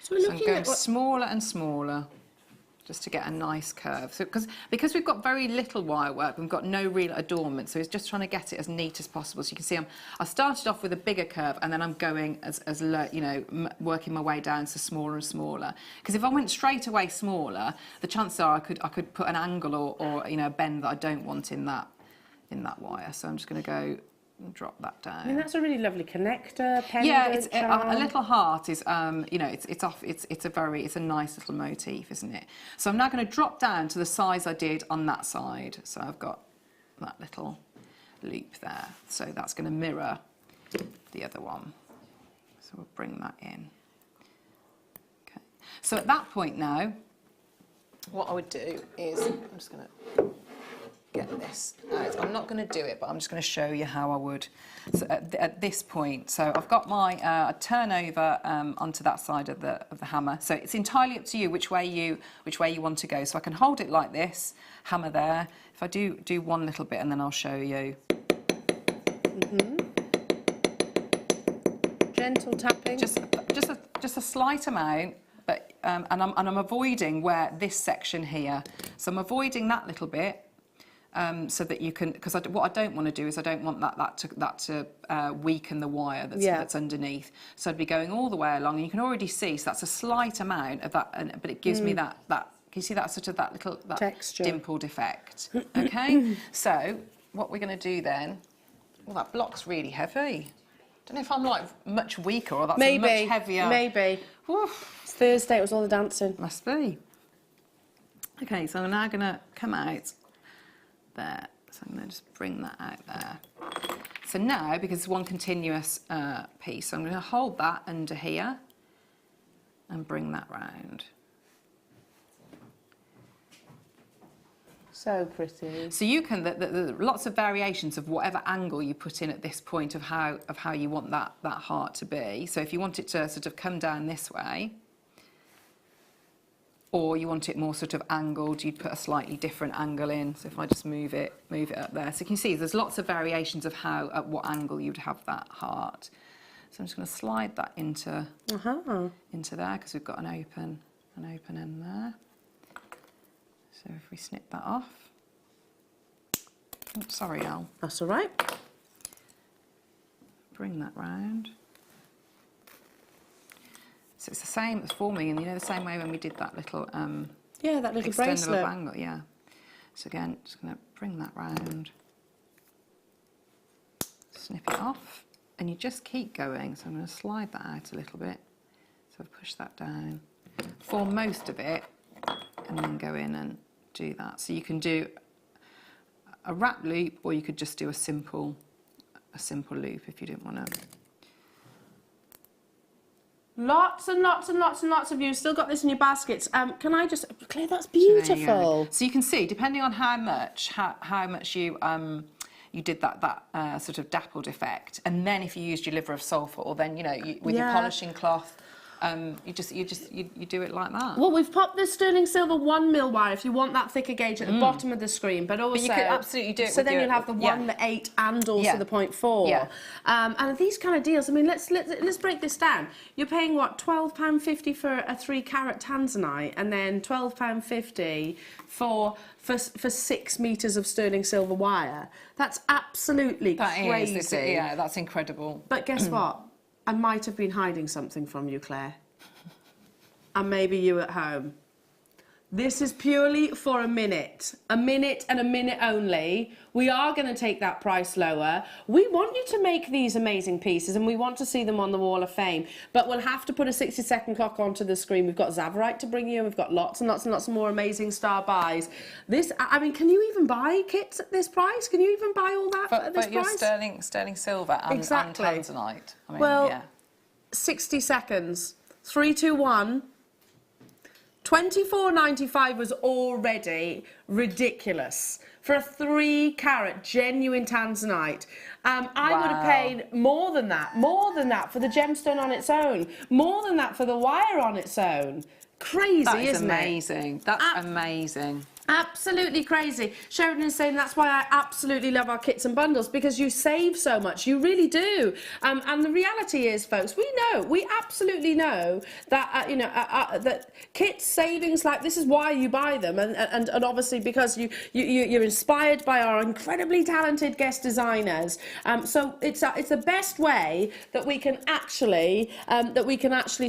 So we're So looking I'm going at what... smaller and smaller, just to get a nice curve. So because we've got very little wire work, we've got no real adornment, so it's just trying to get it as neat as possible. So you can see I started off with a bigger curve, and then I'm going as low, you know, working my way down to smaller and smaller. Because if I went straight away smaller, the chances are I could put an angle or you know, a bend that I don't want in that wire. So I'm just going to go and drop that down. I mean, that's a really lovely connector, pendant. Yeah, it's charm. a little heart is you know, it's a nice little motif, isn't it? So I'm now going to drop down to the size I did on that side. So I've got that little loop there. So that's going to mirror the other one. So we'll bring that in. Okay. So at that point now, what I would do is I'm just going to get this out. I'm not going to do it, but I'm just going to show you how I would. So at this point, so I've got my turn over onto that side of the hammer. So it's entirely up to you which way you want to go. So I can hold it like this, hammer there. If I do one little bit, and then I'll show you. Gentle tapping. Just a slight amount. But and I'm avoiding where this section here. So I'm avoiding that little bit. So that you can, because what I don't want to do is I don't want that to weaken the wire that's underneath. So I'd be going all the way along, and you can already see. So that's a slight amount of that, but it gives me that. Can you see that sort of that texture, dimpled effect? Okay. So what we're going to do then? Well, that block's really heavy. Don't know if I'm like much weaker or that's much heavier. Maybe. Oof. It's Thursday. It was all the dancing. Must be. Okay. So I'm now going to come out there. So I'm going to just bring that out there. So now, because it's one continuous piece, I'm going to hold that under here and bring that round. So pretty. So you can, there's lots of variations of whatever angle you put in at this point of how you want that heart to be. So if you want it to sort of come down this way, or you want it more sort of angled, you'd put a slightly different angle in. So if I just move it up there. So you can see there's lots of variations of at what angle you'd have that heart. So I'm just going to slide that into there, because we've got an open end there. So if we snip that off. Oops, sorry, Al. That's all right. Bring that round. So it's the same as forming, you know, the same way when we did that little that little external bracelet. bangle, yeah. So again, just going to bring that round, snip it off, and you just keep going. So I'm going to slide that out a little bit. So I've pushed that down, form most of it, and then go in and do that. So you can do a wrap loop, or you could just do a simple loop if you didn't want to. Lots and lots and lots and lots of you still got this in your baskets. Can I just, Claire, that's beautiful. So you can see, depending on how much you you did that sort of dappled effect, and then if you used your liver of sulphur, or then with your polishing cloth, you do it like that. Well, we've popped the sterling silver 1mm wire if you want that thicker gauge at the bottom of the screen, but also you could absolutely do it. So then you'll have the 1, the 8, and also the 0.4. Yeah. And these kind of deals. I mean, let's break this down. You're paying what, £12.50 for a 3-carat tanzanite, and then £12.50 for 6 meters of sterling silver wire. That's absolutely crazy. That's incredible. But guess what? I might have been hiding something from you, Claire. And maybe you at home. This is purely for a minute and a minute only. We are going to take that price lower. We want you to make these amazing pieces and we want to see them on the Wall of Fame, but we'll have to put a 60-second clock onto the screen. We've got Zavarite to bring you, and we've got lots and lots and lots of more amazing star buys. This, I mean, can you even buy kits at this price? Can you even buy all that at this price? But your sterling silver and tanzanite. I mean, well, yeah. 60 seconds. 3, 2, 1. $24.95 was already ridiculous for a 3-carat genuine tanzanite. I would have paid more than that for the gemstone on its own, more than that for the wire on its own. Crazy, that is isn't amazing. it? That's amazing. Absolutely crazy. Sheridan is saying that's why I absolutely love our kits and bundles, because you save so much. You really do. And the reality is, folks, we absolutely know that that kit savings, like, this is why you buy them, and obviously because you're inspired by our incredibly talented guest designers. So it's the best way that we can actually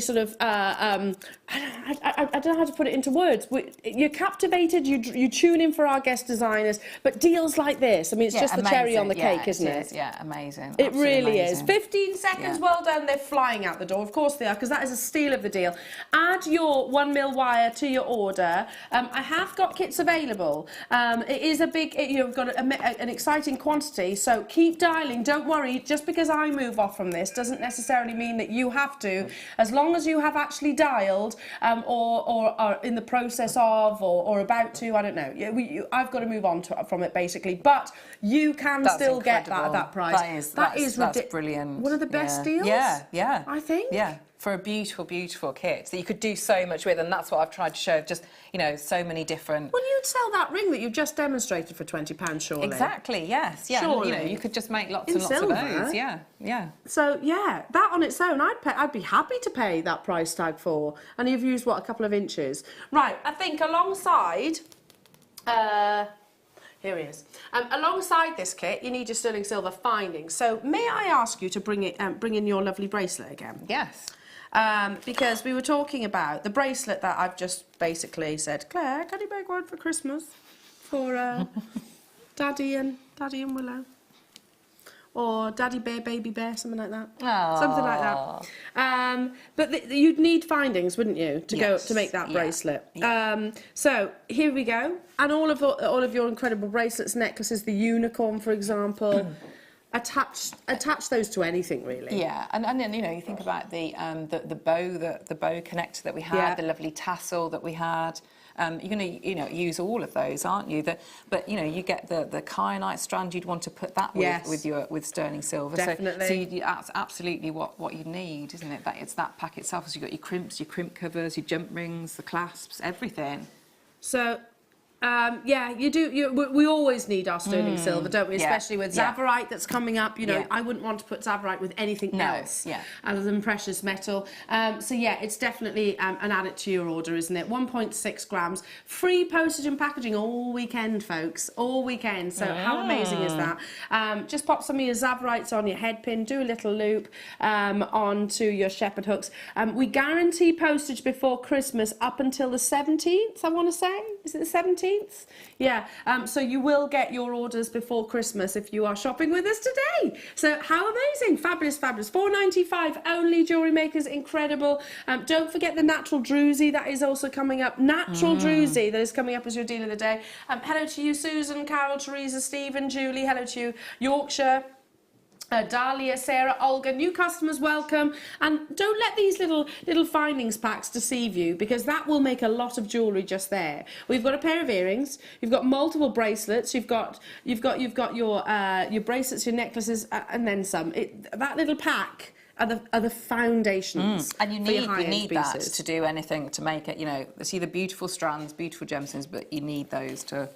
sort of I don't know how to put it into words. You're captivated. You tune in for our guest designers, but deals like this, I mean, it's just the cherry on the cake, isn't it? Yeah, amazing. It really is. Amazing. 15 seconds, well done. They're flying out the door. Of course they are, because that is a steal of the deal. Add your 1mm wire to your order. I have got kits available. It is a big, you've got an exciting quantity, so keep dialing. Don't worry, just because I move off from this doesn't necessarily mean that you have to. As long as you have actually dialed or are in the process of or about to, I don't know. I've got to move on from it, basically. But you can still get that at that price. That's brilliant. One of the best deals. Yeah. I think. Yeah. For a beautiful, beautiful kit that you could do so much with, and that's what I've tried to show. Just, so many different. Well, you'd sell that ring that you've just demonstrated for £20, surely. Exactly. Yes. Yeah. Surely. You could just make lots In and lots silver. of those. Yeah. Yeah. So yeah, that on its own, I'd be happy to pay that price tag for. And you've used what, a couple of inches, right? I think alongside. Here he is. Alongside this kit, you need your sterling silver findings. So may I ask you to bring in your lovely bracelet again? Yes. Because we were talking about the bracelet that I've just basically said, Claire, can you make one for Christmas for Daddy and Willow? Or Daddy Bear, Baby Bear, something like that. Aww. Something like that. But you'd need findings, wouldn't you, to make that bracelet? Yeah. So here we go. And all of your incredible bracelets, necklaces, the unicorn, for example. Attach those to anything, really. Yeah, and then you think about the bow connector that we had, the lovely tassel that we had. You're going to use all of those, aren't you? But you get the kyanite strand. You'd want to put that with sterling silver. Definitely. So that's absolutely what you need, isn't it? It's that pack itself. So you've got your crimps, your crimp covers, your jump rings, the clasps, everything. So. You do. We always need our sterling silver, don't we? Especially with Zavarite that's coming up. I wouldn't want to put Zavarite with anything else other than precious metal. It's definitely an add it to your order, isn't it? 1.6 grams, free postage and packaging all weekend, folks, all weekend. So how amazing is that? Just pop some of your Zavarites on your head pin, do a little loop onto your shepherd hooks. We guarantee postage before Christmas up until the 17th. I want to say, is it the 17th? Yeah, so you will get your orders before Christmas if you are shopping with us today. So how amazing, fabulous, fabulous. $4.95 only, Jewellery Maker's incredible. Don't forget the natural druzy that is also coming up. Natural druzy that is coming up as your deal of the day. Hello to you, Susan, Carol, Teresa, Stephen, Julie. Hello to you, Yorkshire. Dahlia, Sarah, Olga, new customers, welcome. And don't let these little findings packs deceive you, because that will make a lot of jewellery just there. We've got a pair of earrings, you've got multiple bracelets, you've got your bracelets, your necklaces, and then some. That little pack are the foundations. And you need that pieces. to do anything to make it. It's either beautiful strands, beautiful gemstones, but you need those to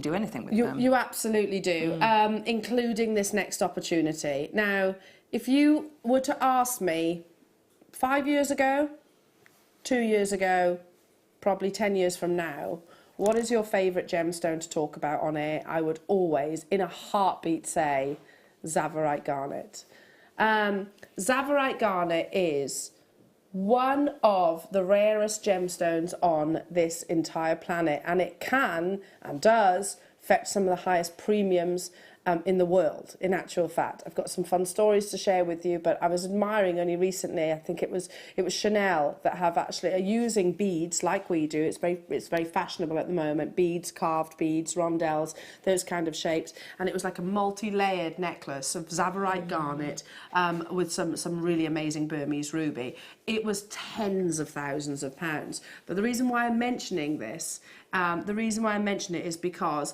do anything with them. You absolutely do, including this next opportunity. Now, if you were to ask me 5 years ago, 2 years ago, probably 10 years from now, what is your favourite gemstone to talk about on air? I would always, in a heartbeat, say Zavarite Garnet. Zavarite Garnet is one of the rarest gemstones on this entire planet, and it can and does fetch some of the highest premiums in the world, in actual fact. I've got some fun stories to share with you, but I was admiring only recently, I think it was Chanel that are using beads like we do. It's very fashionable at the moment. Beads, carved beads, rondelles, those kind of shapes. And it was like a multi-layered necklace of Tsavorite garnet with some really amazing Burmese ruby. It was tens of thousands of pounds. But the reason why I'm mentioning this, is because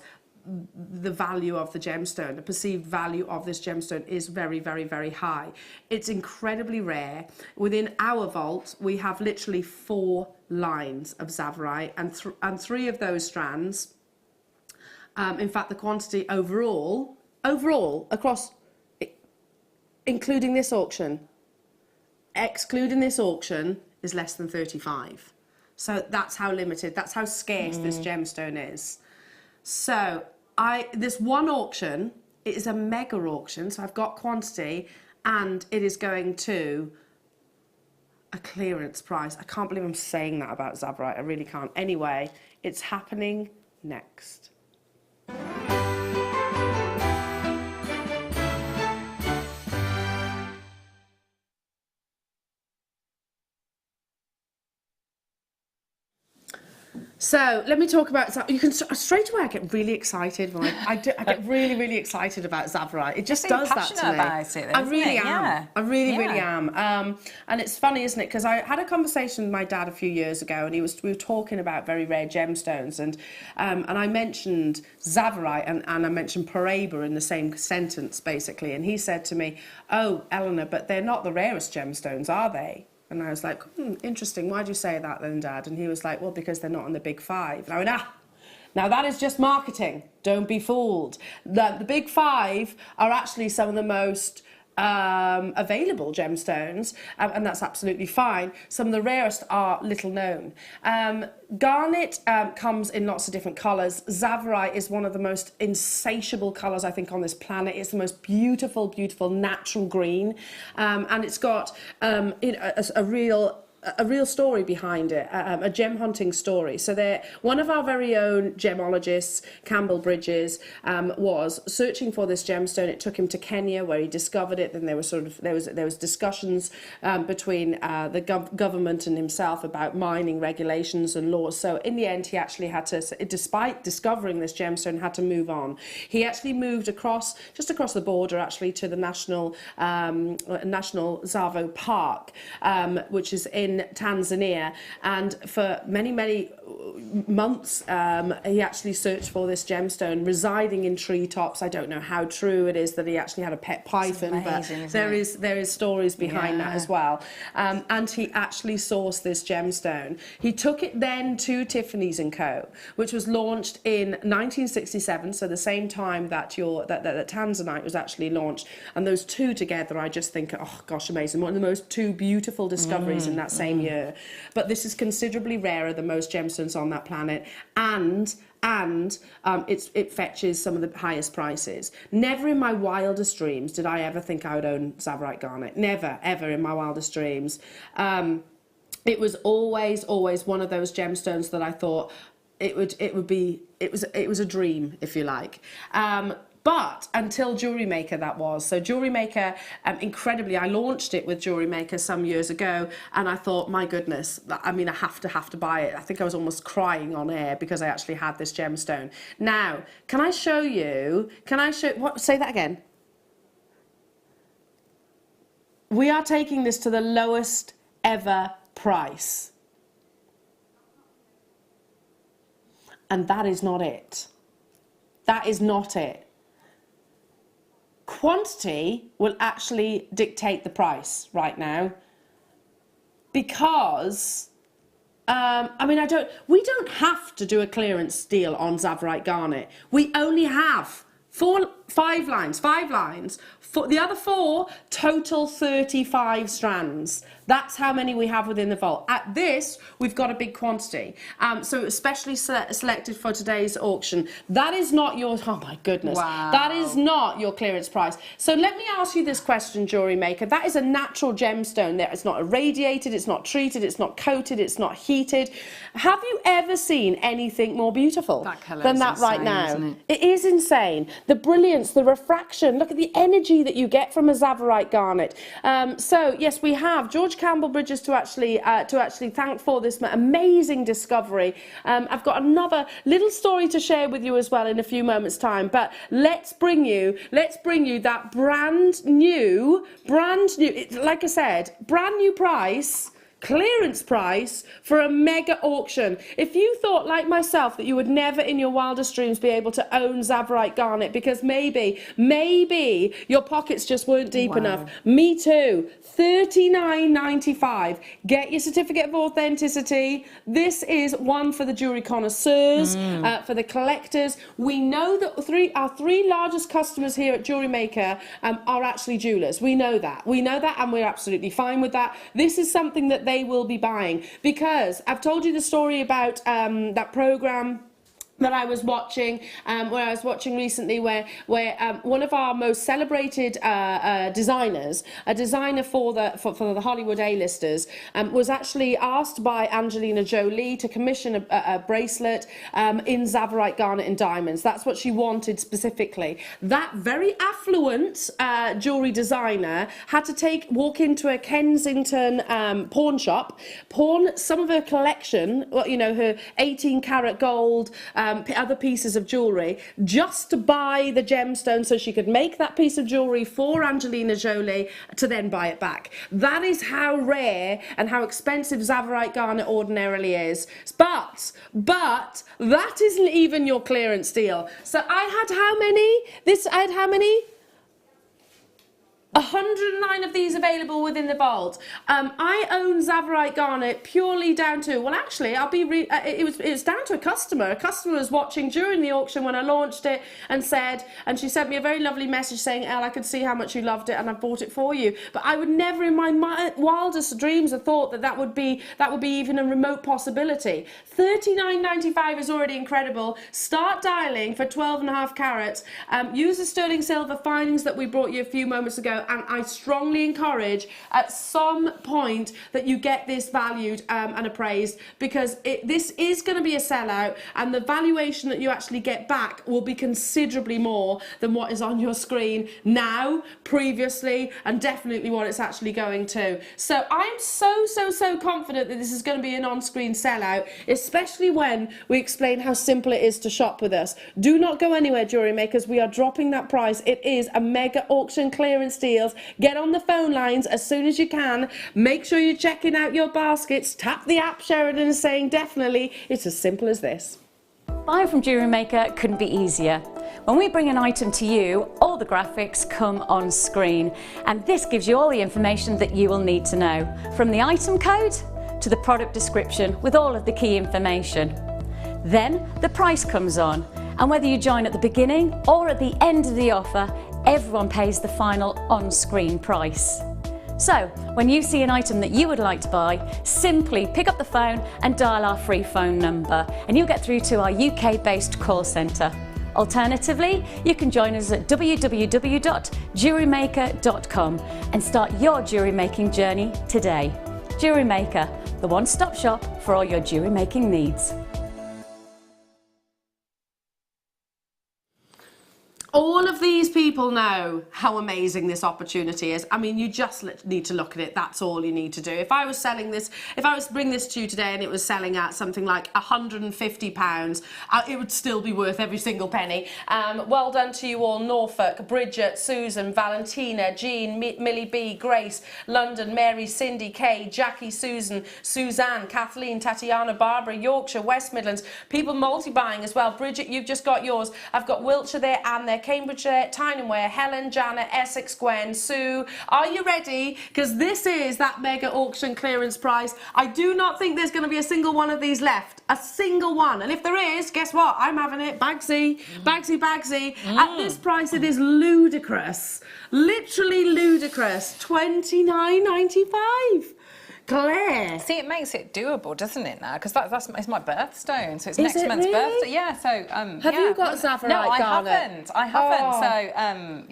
the value of the gemstone, the perceived value of this gemstone is very, very, very high. It's incredibly rare. Within our vault, we have literally 4 lines of Tsavorite, and 3 of those strands, in fact, the quantity overall across, including this auction, excluding this auction, is less than 35. So that's how limited, that's how scarce this gemstone is. So this one auction, it is a mega auction, so I've got quantity, and it is going to a clearance price. I can't believe I'm saying that about Tsavorite, I really can't. Anyway, it's happening next. So let me talk about, you can straight away I get really excited when I get really, really excited about Tsavorite. It just does that to me. About it, I really am. Yeah. I really am. And it's funny, isn't it? Because I had a conversation with my dad a few years ago, and we were talking about very rare gemstones, and I mentioned Tsavorite and I mentioned Paraiba in the same sentence basically, and he said to me, "Oh, Eleanor, but they're not the rarest gemstones, are they?" And I was like, interesting, why'd you say that then, Dad? And he was like, well, because they're not in the big 5. And I went, now that is just marketing. Don't be fooled. The big 5 are actually some of the most available gemstones, and that's absolutely fine. Some of the rarest are little known. Garnet comes in lots of different colours. Tsavorite is one of the most insatiable colours I think on this planet. It's the most beautiful, beautiful natural green, and it's got a real story behind it, a gem hunting story. So one of our very own gemologists, Campbell Bridges, was searching for this gemstone. It took him to Kenya where he discovered it. Then there was discussions between the government and himself about mining regulations and laws. So in the end, he actually had to, despite discovering this gemstone, had to move on. He actually moved just across the border actually to the National Tsavo Park, which is in Tanzania, and for many months he actually searched for this gemstone, residing in treetops. I don't know how true it is that he actually had a pet python, amazing, but there is stories behind that as well. And he actually sourced this gemstone. He took it then to Tiffany's & Co., which was launched in 1967, so the same time that Tanzanite was actually launched. And those two together, I just think, oh gosh, amazing. One of the most 2 beautiful discoveries in that same year. But this is considerably rarer than most gemstones on that planet, and it fetches some of the highest prices. Never in my wildest dreams did I ever think I would own Tsavorite garnet. Never, ever in my wildest dreams. It was always one of those gemstones that I thought it was a dream, if you like. But until Jewellery Maker, that was. So Jewellery Maker, incredibly, I launched it with Jewellery Maker some years ago, and I thought, my goodness, I mean, I have to buy it. I think I was almost crying on air because I actually had this gemstone. Now, can I show you, say that again? We are taking this to the lowest ever price. And that is not it. That is not it. Quantity will actually dictate the price right now, because we don't have to do a clearance deal on Tsavorite garnet. We only have 5 lines. For the other 4, total 35 strands. That's how many we have within the vault. At this, we've got a big quantity. So especially selected for today's auction. That is not your, oh my goodness. Wow. That is not your clearance price. So let me ask you this question, Jewellery Maker. That is a natural gemstone there. It's not irradiated, it's not treated, it's not coated, it's not heated. Have you ever seen anything more beautiful than that right now? Isn't It is insane. The brilliance, the refraction, look at the energy that you get from a Zavarite garnet. So yes, we have George Campbell Bridges to actually thank for this amazing discovery. I've got another little story to share with you as well in a few moments' time, but let's bring you that brand new, like I said, brand new price, clearance price for a mega auction. If you thought, like myself, that you would never in your wildest dreams be able to own Zavarite garnet because maybe your pockets just weren't deep enough. Me too. $39.95. Get your certificate of authenticity. This is one for the jewellery connoisseurs, for the collectors. We know that our three largest customers here at Jewellery Maker are actually jewellers. We know that, and we're absolutely fine with that. This is something that they will be buying, because I've told you the story about that program that I was watching, recently, where one of our most celebrated designers, a designer for the Hollywood A-listers, was actually asked by Angelina Jolie to commission a bracelet in Zavarite garnet and diamonds. That's what she wanted specifically. That very affluent jewellery designer had to walk into a Kensington pawn shop, pawn some of her collection, her 18-karat gold, other pieces of jewellery, just to buy the gemstone so she could make that piece of jewellery for Angelina Jolie to then buy it back. That is how rare and how expensive Zavarite garnet ordinarily is. But that isn't even your clearance deal. So I had how many? 109 of these available within the vault. I own Zavarite garnet purely down to, well, actually, it was down to a customer. A customer was watching during the auction when I launched it and she sent me a very lovely message saying, Elle, I could see how much you loved it and I bought it for you. But I would never in my wildest dreams have thought that would be even a remote possibility. $39.95 is already incredible. Start dialing for 12.5 carats. Use the sterling silver findings that we brought you a few moments ago. And I strongly encourage at some point that you get this valued and appraised, because this is going to be a sellout, and the valuation that you actually get back will be considerably more than what is on your screen now, previously, and definitely what it's actually going to. So I'm so confident that this is going to be an on-screen sellout, especially when we explain how simple it is to shop with us. Do not go anywhere, Jewellery Makers. We are dropping that price. It is a mega auction clearance deal. Get on the phone lines as soon as you can. Make sure you're checking out your baskets. Tap the app Sheridan and saying definitely. It's as simple as this. Buying from Jewellery Maker couldn't be easier. When we bring an item to you, all the graphics come on screen, and this gives you all the information that you will need to know, from the item code to the product description with all of the key information. Then the price comes on, and whether you join at the beginning or at the end of the offer, everyone pays the final on-screen price. So, when you see an item that you would like to buy, simply pick up the phone and dial our free phone number, and you'll get through to our UK-based call centre. Alternatively, you can join us at www.jewellerymaker.com and start your jewellery making journey today. Jewellery Maker, the one-stop shop for all your jewellery making needs. All of these people know how amazing this opportunity is. I mean, you just need to look at it. That's all you need to do. If I was selling this, if I was to bring this to you today and it was selling at something like £150, it would still be worth every single penny. Well done to you all. Norfolk, Bridget, Susan, Valentina, Jean, Millie B, Grace, London, Mary, Cindy, Kay, Jackie, Susan, Suzanne, Kathleen, Tatiana, Barbara, Yorkshire, West Midlands. People multi-buying as well. Bridget, you've just got yours. I've got Wiltshire there and their Cambridgeshire, Tyningwear, Helen, Janet, Essex, Gwen, Sue. Are you ready? Because this is that mega auction clearance price. I do not think there's going to be a single one of these left. A single one. And if there is, guess what? I'm having it. Bagsy, Bagsy, Bagsy. At this price, it is ludicrous. Literally ludicrous. $29.95. Claire. See, it makes it doable, doesn't it, now? Because it's my birthstone, so it's Is next it month's really? birthday. Yeah, so... Have you got Zavarite No, I garnet? haven't. I haven't, Oh. so,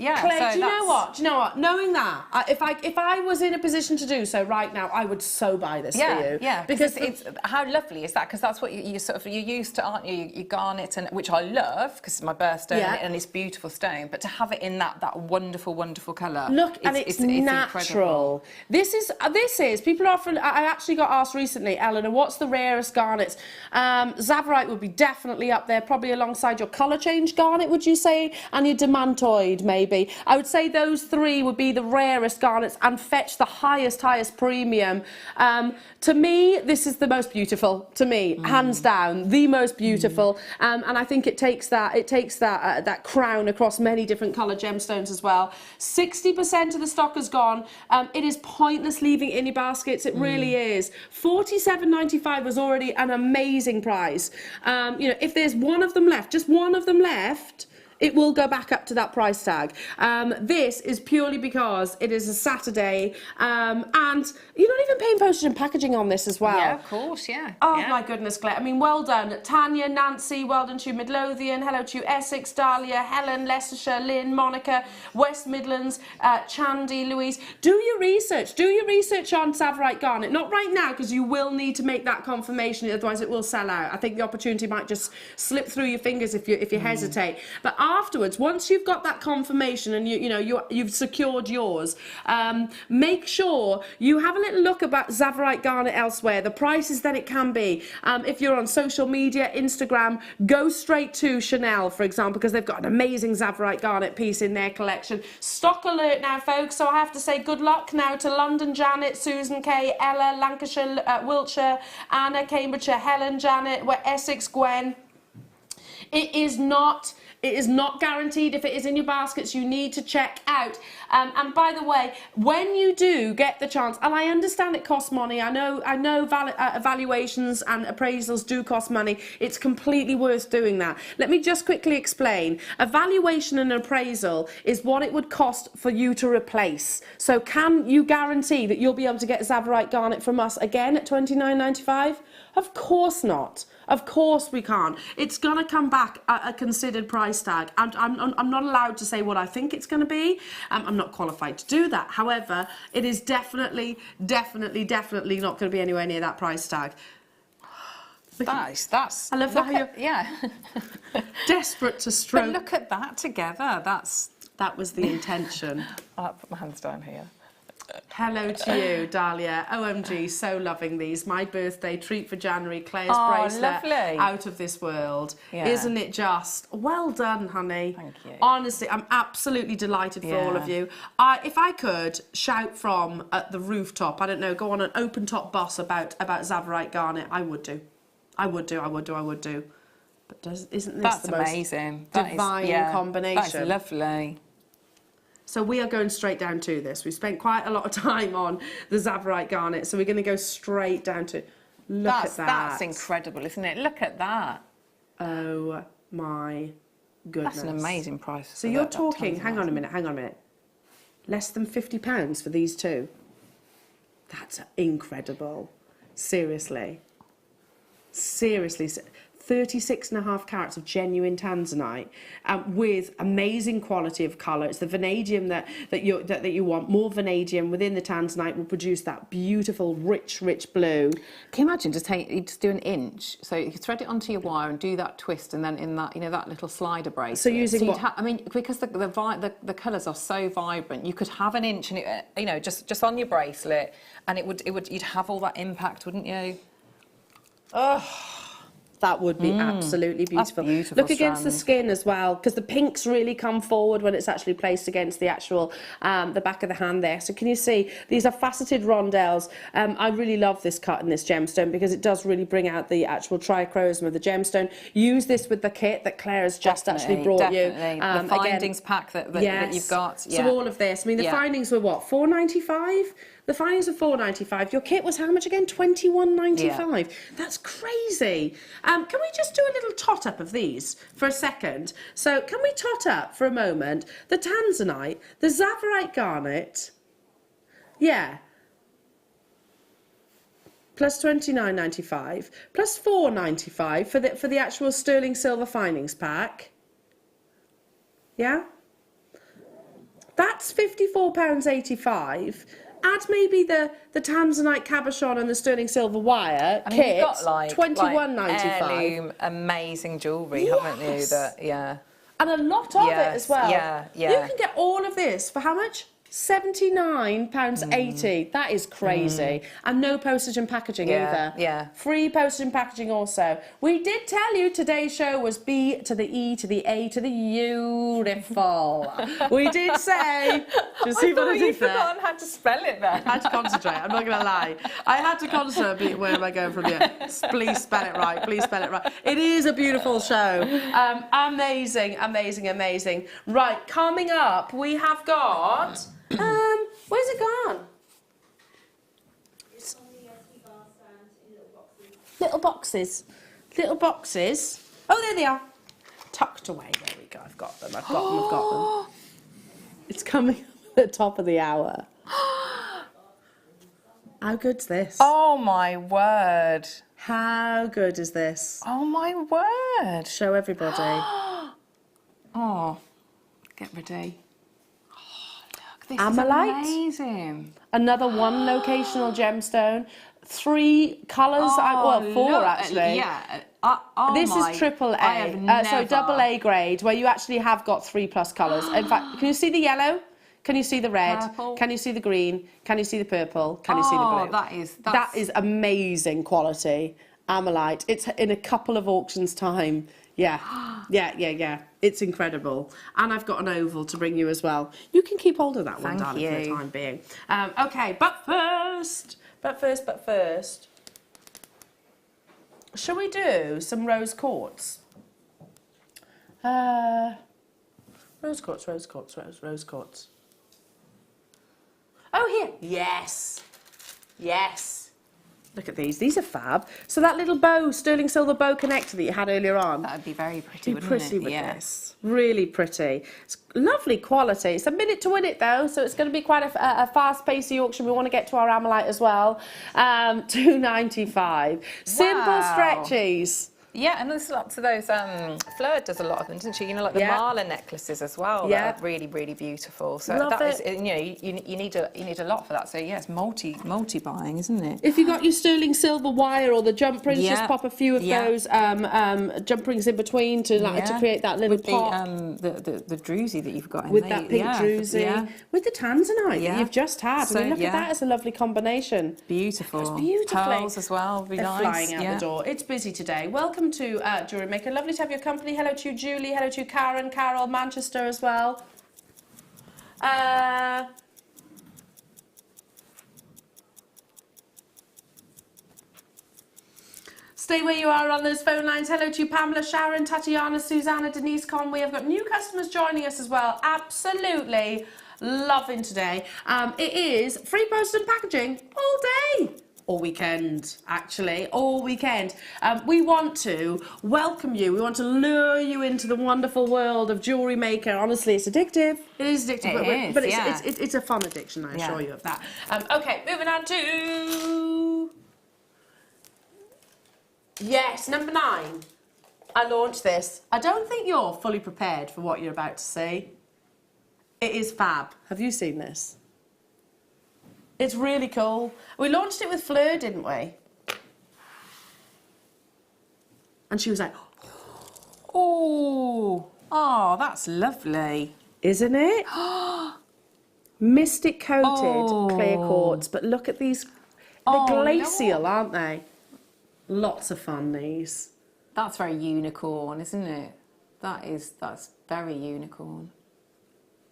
yeah. Claire, so do you know what? Do you know what? Knowing that, if I was in a position to do so right now, I would so buy this for you. Yeah, Because it's how lovely is that? Because that's what you sort of you're used to, aren't you? You garnet, and which I love because it's my birthstone and it's beautiful stone. But to have it in that wonderful, wonderful colour, look, and it's natural. Incredible. This is. People often. I actually got asked recently, Eleanor, what's the rarest garnets? Zavarite would be definitely up there, probably alongside your colour change garnet, would you say? And your demantoid, maybe. I would say those three would be the rarest garnets and fetch the highest premium. To me, this is the most beautiful. To me, hands down, the most beautiful. And I think it takes that crown across many different colour gemstones as well. 60% of the stock has gone. It is pointless leaving it in your baskets. It really is. $47.95 was already an amazing price. You know, if there's one of them left, just one of them left, it will go back up to that price tag. This is purely because it is a Saturday, and you're not even paying postage and packaging on this as well. Yeah, of course, yeah. Oh yeah. my goodness, Claire. I mean, well done. Tanya, Nancy, well done to you, Midlothian, hello to you, Essex, Dahlia, Helen, Leicestershire, Lynn, Monica, West Midlands, Chandy, Louise. Do your research. Do your research on Zavarite garnet. Not right now, because you will need to make that confirmation, otherwise it will sell out. I think the opportunity might just slip through your fingers if you hesitate. But afterwards, once you've got that confirmation and you've secured yours, make sure you have a little look about Zavarite garnet elsewhere, the prices that it can be. If you're on social media, Instagram, go straight to Chanel, for example, because they've got an amazing Zavarite garnet piece in their collection. Stock alert now, folks, so I have to say good luck now to London Janet, Susan Kay, Ella, Lancashire, Wiltshire, Anna, Cambridgeshire, Helen, Janet, Essex, Gwen. It is not guaranteed. If it is in your baskets, you need to check out. And by the way, when you do get the chance, and I understand it costs money, I know evaluations and appraisals do cost money. It's completely worth doing that. Let me just quickly explain. Evaluation and appraisal is what it would cost for you to replace. So can you guarantee that you'll be able to get Zavarite garnet from us again at $29.95? Of course not. Of course we can't. It's going to come back at a considered price tag. I'm not allowed to say what I think it's going to be. I'm not qualified to do that. However, it is definitely not going to be anywhere near that price tag. That's. I love how you're desperate to stroke. But look at that together. That was the intention. I'll put my hands down here. Hello to you, Dahlia. OMG, so loving these. My birthday treat for January, Claire's bracelet. Lovely. Out of this world. Yeah. Isn't it just? Well done, honey. Thank you. Honestly, I'm absolutely delighted for all of you. If I could shout from the rooftop, I don't know, go on an open top bus about Zavarite garnet, I would do. I would do. But isn't this That's the most amazing. divine combination? That's lovely. So we are going straight down to this. We spent quite a lot of time on the Zavarite garnet, so we're going to go straight down to... Look at that. That's incredible, isn't it? Look at that. Oh my goodness. That's an amazing price. So you're talking... Hang on a minute. Less than £50 for these two. That's incredible. Seriously. 36.5 carats of genuine tanzanite, with amazing quality of colour. It's the vanadium that you want. More vanadium within the tanzanite will produce that beautiful, rich blue. Can you imagine just do an inch? So you thread it onto your wire and do that twist, and then in that that little slider bracelet. So using what? I mean, because the colours are so vibrant, you could have an inch, and it, just on your bracelet, and you'd have all that impact, wouldn't you? Oh. That would be absolutely beautiful. beautiful Look against the strand. skin as well, because the pinks really come forward when it's actually placed against the actual, the back of the hand there. So can you see, these are faceted rondelles. I really love this cut in this gemstone because it does really bring out the actual trichroism of the gemstone. Use this with the kit that Claire has just actually brought you. The findings pack that you've got. Yeah. So all of this, I mean, the findings were what, $4.95? The findings were $4.95. Your kit was how much again? $21.95. That's crazy. Can we just do a little tot up of these for a second? So can we tot up for a moment the tanzanite, the zavarite garnet? Yeah. Plus $29.95, plus $4.95 for the actual sterling silver findings pack. Yeah. That's £54.85. Add maybe the tanzanite cabochon and the sterling silver wire kit. You've got like $21.95. heirloom, amazing jewellery, haven't you? That and a lot of it as well. Yeah. You can get all of this for how much? £79.80. That is crazy. And no postage and packaging either. Yeah. Free postage and packaging also. We did tell you today's show was B to the E to the A to the beautiful. We did say. Just see what I did you'd there. forgotten how to spell it then. I had to concentrate, I'm not going to lie. I had to concentrate. Where am I going from here? Please spell it right. Please spell it right. It is a beautiful show. Amazing. Right, coming up, we have got... where's it gone? Little boxes. Little boxes. Oh, there they are. Tucked away. There we go. I've got them. I've got them. It's coming at the top of the hour. How good's this? Oh my word. How good is this? Oh my word. Show everybody. Oh, get ready. This Amalite. is amazing. Another one locational gemstone. 3 colours. Well, 4 actually. Yeah. This is triple A. So double A grade, where you actually have got 3+ colours. In fact, can you see the yellow? Can you see the red? Purple. Can you see the green? Can you see the purple? Can you see the blue? That is amazing quality. Amalite. It's in a couple of auctions time. Yeah. It's incredible. And I've got an oval to bring you as well. You can keep hold of that one, darling, for the time being. Okay, but first, shall we do some rose quartz? Rose quartz. Oh, here. Yes. Look at these. These are fab. So that little bow, sterling silver bow connector that you had earlier on. That would be very pretty, With this. Really pretty. It's lovely quality. It's a minute to win it though, so it's going to be quite a fast-paced auction. We want to get to our Amalite as well. $2.95. Simple stretchies. Yeah, and there's lots of those. Fleur does a lot of them, doesn't she? You know, like the Marla necklaces as well. That are really, really beautiful. So that is, you know, you need a lot for that. So yeah, it's multi buying, isn't it? If you got your sterling silver wire or the jump rings, just pop a few of those jump rings in between to create that little pop. The druzy that you've got in with there. that pink druzy, with the tanzanite that you've just had. So, I mean, look at that; it's a lovely combination. Beautiful. It's beautiful. Pearls as well. Be They're nice. flying out the door. It's busy today. Welcome to Jewellery Maker. Lovely to have your company. Hello to you, Julie. Hello to you, Karen, Carol, Manchester as well. Stay where you are on those phone lines. Hello to you, Pamela, Sharon, Tatiana, Susanna, Denise, Conway. I've got new customers joining us as well. Absolutely loving today. It is free post and packaging all day. All weekend, actually, all weekend. We want to welcome you. We want to lure you into the wonderful world of Jewellery Maker. Honestly, it's addictive. It is addictive, but it's a fun addiction, I assure you of that. Okay, moving on to... Yes, number 9. I launched this. I don't think you're fully prepared for what you're about to see. It is fab. Have you seen this? It's really cool. We launched it with Fleur, didn't we? And she was like, oh, that's lovely. Isn't it? Mystic coated clear quartz. But look at these. They're glacial, aren't they? Lots of fun, these. That's very unicorn, isn't it? That's very unicorn.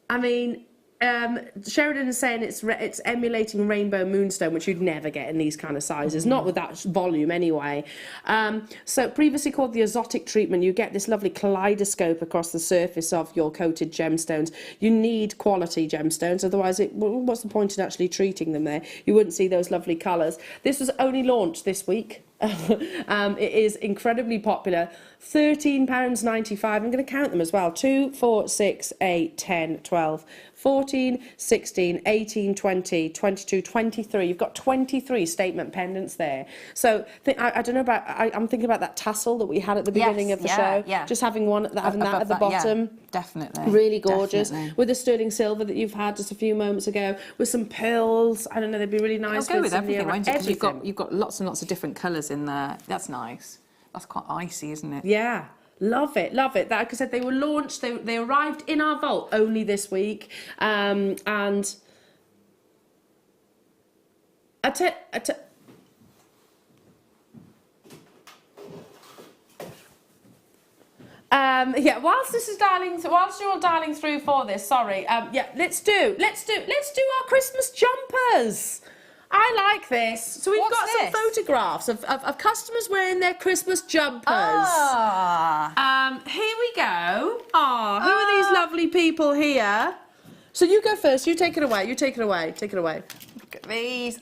I mean, Sheridan is saying it's emulating rainbow moonstone, which you'd never get in these kind of sizes, not with that volume anyway. So previously called the exotic treatment, you get this lovely kaleidoscope across the surface of your coated gemstones. You need quality gemstones, otherwise what's the point in actually treating them there? You wouldn't see those lovely colours. This was only launched this week. It is incredibly popular. £13.95. I'm going to count them as well. 2, 4, 6, 8, 10, 12, 14, 16, 18, 20, 22, 23. You've got 23 statement pendants there. So I don't know about, I'm thinking about that tassel that we had at the beginning of the show. Yeah. Just having having that at the bottom. Yeah, definitely. Really gorgeous. Definitely. With the sterling silver that you've had just a few moments ago, with some pearls. I don't know, they'd be really nice. It'll go with everything, won't it? 'Cause you've got lots and lots of different colours in there. That's nice. That's quite icy, isn't it? Yeah. Love it, love it. Like I said, they were launched, they arrived in our vault only this week. And yeah, whilst you're all dialing through for this, sorry. Yeah, let's do our Christmas jumpers. I like this. So we've got some photographs of customers wearing their Christmas jumpers. Here we go. Who are these lovely people here? So you go first. You take it away. Take it away. Look at these.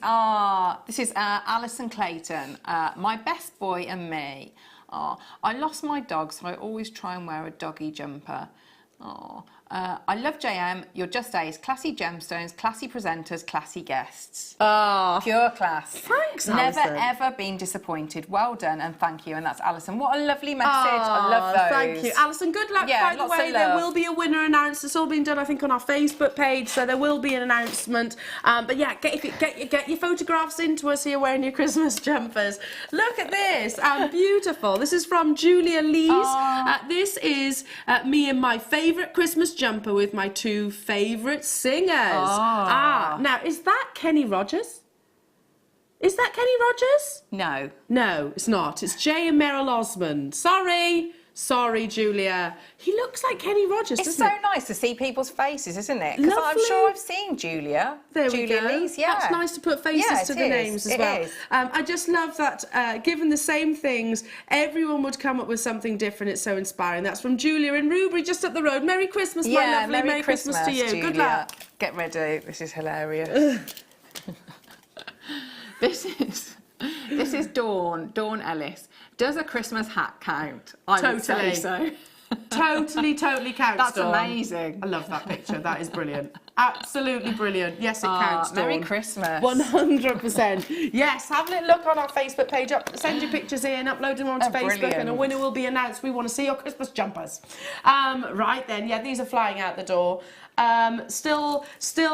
This is Alison Clayton, my best boy and me. I lost my dog, so I always try and wear a doggy jumper. I love JM, you're just ace. Classy gemstones, classy presenters, classy guests. Pure class. Thanks, Never Alison. ever been disappointed. Well done and thank you. And that's Alison. What a lovely message. I love those. Thank you. Alison, good luck. Yeah, by the way, of there love. will be a winner announced. It's all been done, I think, on our Facebook page, so there will be an announcement. But yeah, get your photographs into us here wearing your Christmas jumpers. Look at this. Beautiful. This is from Julia Lees. This is me in my favourite Christmas jumper with my 2 favourite singers. Now, is that Kenny Rogers? Is that Kenny Rogers? No. No, it's not. It's Jay and Meryl Osmond. Sorry, Julia. He looks like Kenny Rogers, It's doesn't so it? nice to see people's faces, isn't it? Because I'm Lovely. sure I've seen Julia. There we Julia go. Lees, yeah. That's nice to put faces to the names as well. Is. I just love that, given the same things, everyone would come up with something different. It's so inspiring. That's from Julia in Rubery, just up the road. Merry Christmas, my lovely. Merry Christmas to you. Julia. Good luck. Get ready. This is hilarious. This is Dawn Ellis. Does a Christmas hat count? I would say so. Totally counts. That's Dawn. amazing. I love that picture. That is brilliant. Absolutely brilliant. Yes, it counts, Dawn. Merry Christmas. 100%. Yes, have a little look on our Facebook page. Send your pictures in, upload them onto Facebook, brilliant. and a winner will be announced. We want to see your Christmas jumpers. Right then, yeah, these are flying out the door. Still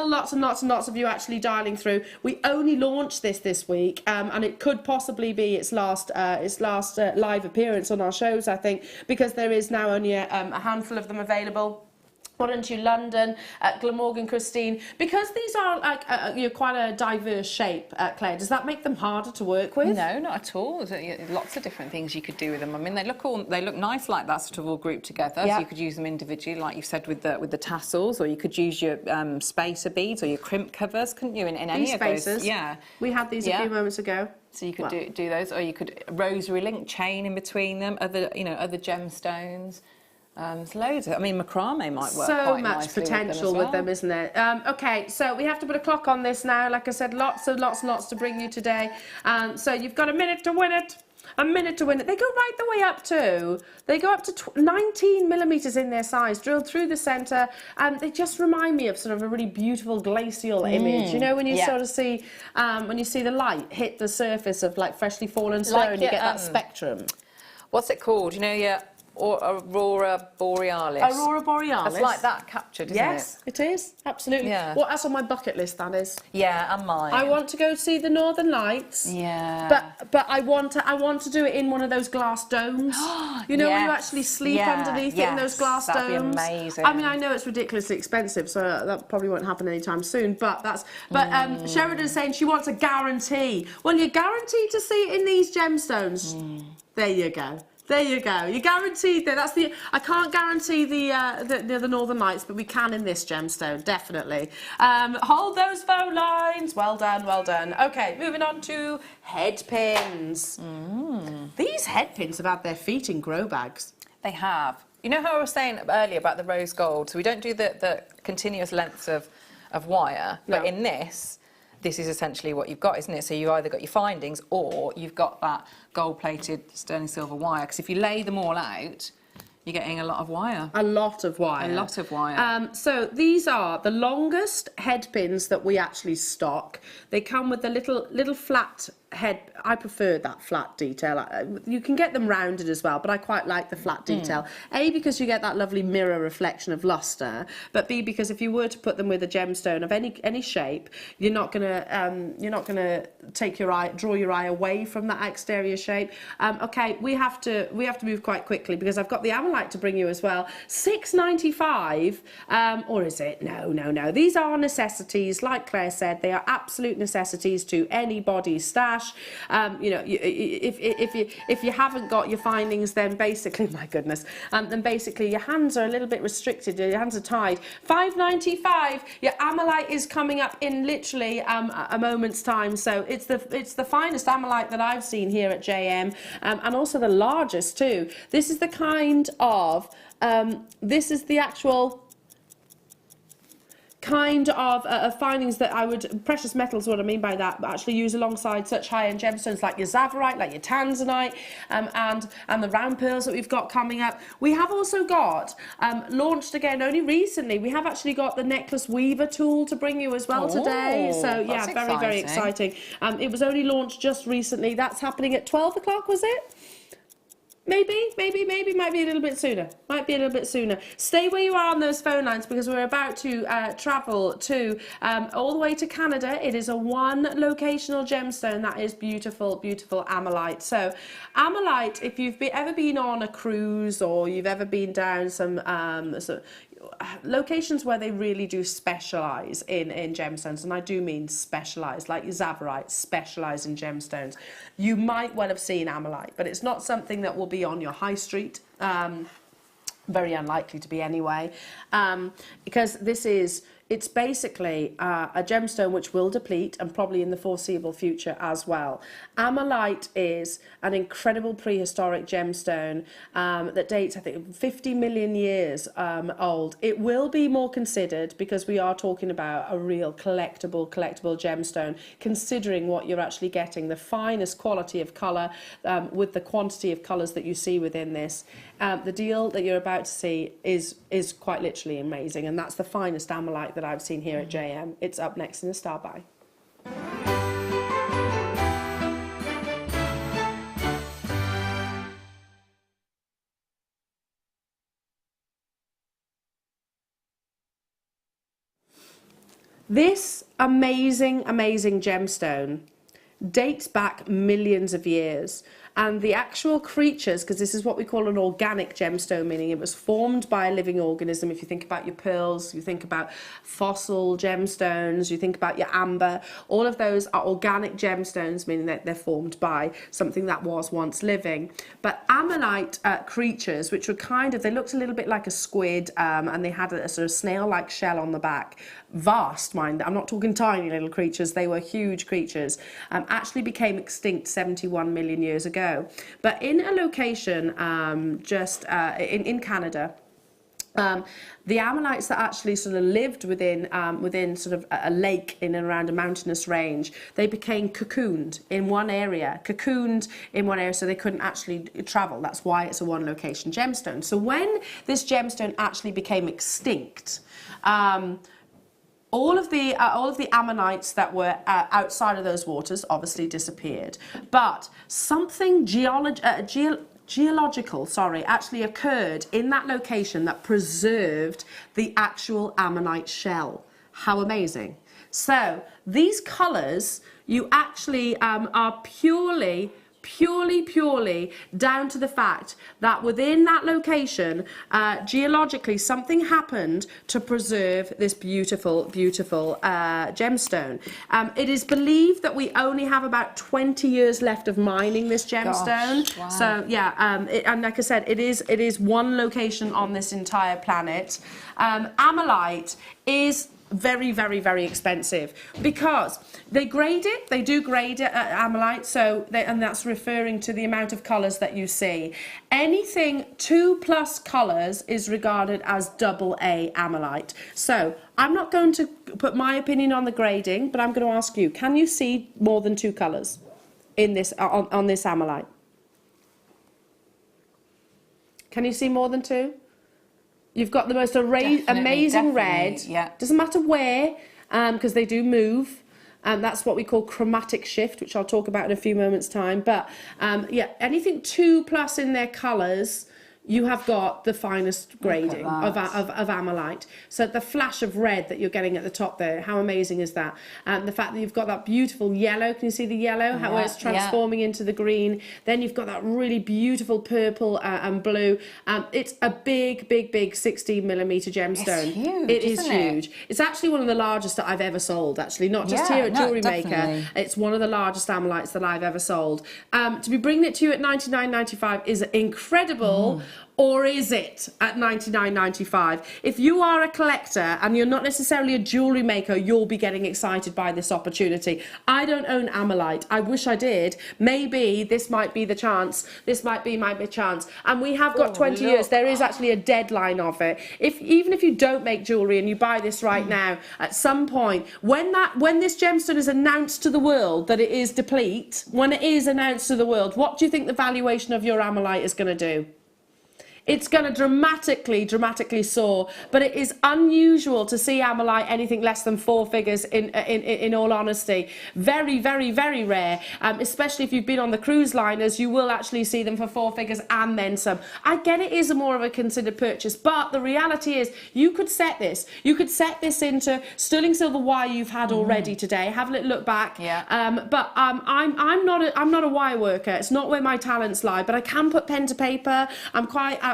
lots and lots of you actually dialing through. We only launched this week, and it could possibly be its last live appearance on our shows, I think, because there is now only a handful of them available. Why don't you London, Glamorgan, Christine? Because these are like quite a diverse shape, Claire, does that make them harder to work with? No, not at all. There's lots of different things you could do with them. I mean, they look nice like that, sort of all grouped together. Yeah. So you could use them individually, like you said, with the tassels, or you could use your spacer beads or your crimp covers, couldn't you? In any of those, spacers. yeah. We had these a few moments ago. So you could do those, or you could rosary link chain in between them, other gemstones. There's loads. I mean, macrame might work So quite much nicely potential with them, isn't there? Okay, so we have to put a clock on this now. Like I said, lots to bring you today. So you've got a minute to win it. A minute to win it. They go right the way up to. They go up to 19 millimetres in their size, drilled through the centre, and they just remind me of sort of a really beautiful glacial image. You know, when you sort of see when you see the light hit the surface of like freshly fallen stone, you get that spectrum. What's it called? You know, or Aurora Borealis. Aurora Borealis. It's like that captured, isn't it? Yes, it is. Absolutely. Yeah. Well, that's on my bucket list, that is. Yeah, and mine. I want to go see the Northern Lights. Yeah. But I want to do it in one of those glass domes. You know, when you actually sleep underneath it in those glass domes. That'd be amazing. I mean, I know it's ridiculously expensive, so that probably won't happen anytime soon. But Sheridan's saying she wants a guarantee. Well, you're guaranteed to see it in these gemstones. There you go. There you go. You're guaranteed there. I can't guarantee the Northern Lights, but we can in this gemstone, definitely. Hold those phone lines. Well done, well done. Okay, moving on to head pins. These head pins have had their feet in grow bags. They have. You know how I was saying earlier about the rose gold? So we don't do the continuous lengths of wire, but in this is essentially what you've got, isn't it? So you either got your findings or you've got that gold-plated sterling silver wire. Because if you lay them all out, you're getting a lot of wire. A lot of wire. A lot of wire. So these are the longest head pins that we actually stock. They come with the little flat head. I prefer that flat detail. You can get them rounded as well, but I quite like the flat detail. A, because you get that lovely mirror reflection of luster, but B, because if you were to put them with a gemstone of any shape, you're not gonna draw your eye away from that exterior shape. Okay, we have to move quite quickly because I've got the Amalite to bring you as well. $6.95, or is it? No. These are necessities. Like Claire said, they are absolute necessities to anybody's stash. You know, if you haven't got your findings, then basically, my goodness, then basically your hands are a little bit restricted. Your hands are tied. $5.95. Your Amalite is coming up in literally a moment's time. So it's the finest Amalite that I've seen here at JM, and also the largest too. This is the kind of this is the actual kind of findings that I would, precious metals, what I mean by that, but actually use alongside such high-end gemstones like your Tsavorite, like your Tanzanite, and the round pearls that we've got coming up. We have also got, launched again only recently, we have actually got the necklace weaver tool to bring you as well today. So yeah, very exciting. It was only launched just recently. That's happening at 12 o'clock, was it? Maybe, might be a little bit sooner. Stay where you are on those phone lines because we're about to travel to all the way to Canada. It is a one locational gemstone that is beautiful, beautiful Amalite. So Amalite, if you've ever been on a cruise or you've ever been down some locations where they really do specialise in gemstones, and I do mean specialise, like your Tsavorite, specialise in gemstones. You might well have seen Amalite, but it's not something that will be on your high street. Very unlikely to be anyway, because it's basically a gemstone which will deplete and probably in the foreseeable future as well. Amalite is an incredible prehistoric gemstone that dates, I think, 50 million years old. It will be more considered because we are talking about a real collectible gemstone, considering what you're actually getting, the finest quality of colour with the quantity of colours that you see within this. The deal that you're about to see is quite literally amazing, and that's the finest Amalite that I've seen here at JM. It's up next in the Star Buy. This amazing gemstone dates back millions of years. And the actual creatures, because this is what we call an organic gemstone, meaning it was formed by a living organism. If you think about your pearls, you think about fossil gemstones, you think about your amber, all of those are organic gemstones, meaning that they're formed by something that was once living. But Amalite creatures, which were they looked a little bit like a squid, and they had a sort of snail-like shell on the back. Vast, mind, I'm not talking tiny little creatures, they were huge creatures, actually became extinct 71 million years ago. But in a location in Canada, the Amalites that actually sort of lived within sort of a lake in and around a mountainous range, they became cocooned in one area, so they couldn't actually travel. That's why it's a one location gemstone. So when this gemstone actually became extinct, all of the ammonites that were outside of those waters obviously disappeared, but something geological actually occurred in that location that preserved the actual ammonite shell. How amazing! So these colours, you actually are purely purely down to the fact that within that location, geologically, something happened to preserve this beautiful gemstone. It is believed that we only have about 20 years left of mining this gemstone. Gosh, wow. So yeah, and like I said, it is one location on this entire planet. Ammolite is very expensive because they grade it. They do grade it at Ammolite, and that's referring to the amount of colours that you see. Anything 2+ colours is regarded as AA Ammolite. So I'm not going to put my opinion on the grading, but I'm going to ask you: can you see more than 2 colours in this on this Ammolite? Can you see more than 2? You've got the most amazing red. Yeah. Doesn't matter where, because they do move. That's what we call chromatic shift, which I'll talk about in a few moments' time. But yeah, anything 2+ in their colours, you have got the finest grading of Ammolite. So the flash of red that you're getting at the top there, how amazing is that? The fact that you've got that beautiful yellow, can you see the yellow? How it's transforming into the green. Then you've got that really beautiful purple and blue. It's a big 16mm gemstone. It's huge, It is isn't it? huge. It's actually one of the largest that I've ever sold, actually. Not just here at Jewellery Maker. Definitely. It's one of the largest Ammolites that I've ever sold. To be bringing it to you at $99.95 is incredible. Or is it at $99.95? If you are a collector and you're not necessarily a jewellery maker, you'll be getting excited by this opportunity. I don't own Ammolite. I wish I did. Maybe this might be the chance. This might be my chance. And we have got 20 years. There is actually a deadline of it. Even if you don't make jewellery and you buy this right now, at some point, when this gemstone is announced to the world that it is deplete, when it is announced to the world, what do you think the valuation of your Ammolite is going to do? It's going to dramatically soar, but it is unusual to see Ammolite anything less than 4 figures in all honesty. Very rare, especially if you've been on the cruise liners, you will actually see them for 4 figures and then some. I get it is more of a considered purchase, but the reality is you could set this into sterling silver wire you've had already today. Have a little look back. Yeah. But I'm not a wire worker. It's not where my talents lie, but I can put pen to paper.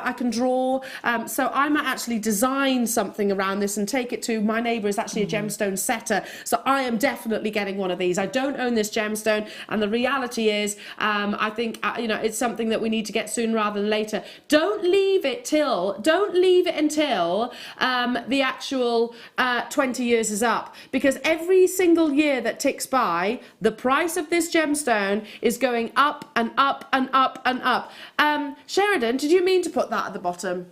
I can draw, so I might actually design something around this and take it to my neighbour is actually a gemstone setter, so I am definitely getting one of these. I don't own this gemstone, and the reality is I think it's something that we need to get sooner rather than later. Don't leave it until the actual 20 years is up, because every single year that ticks by, the price of this gemstone is going up and up and up and up. Sheridan, did you mean to put that at the bottom?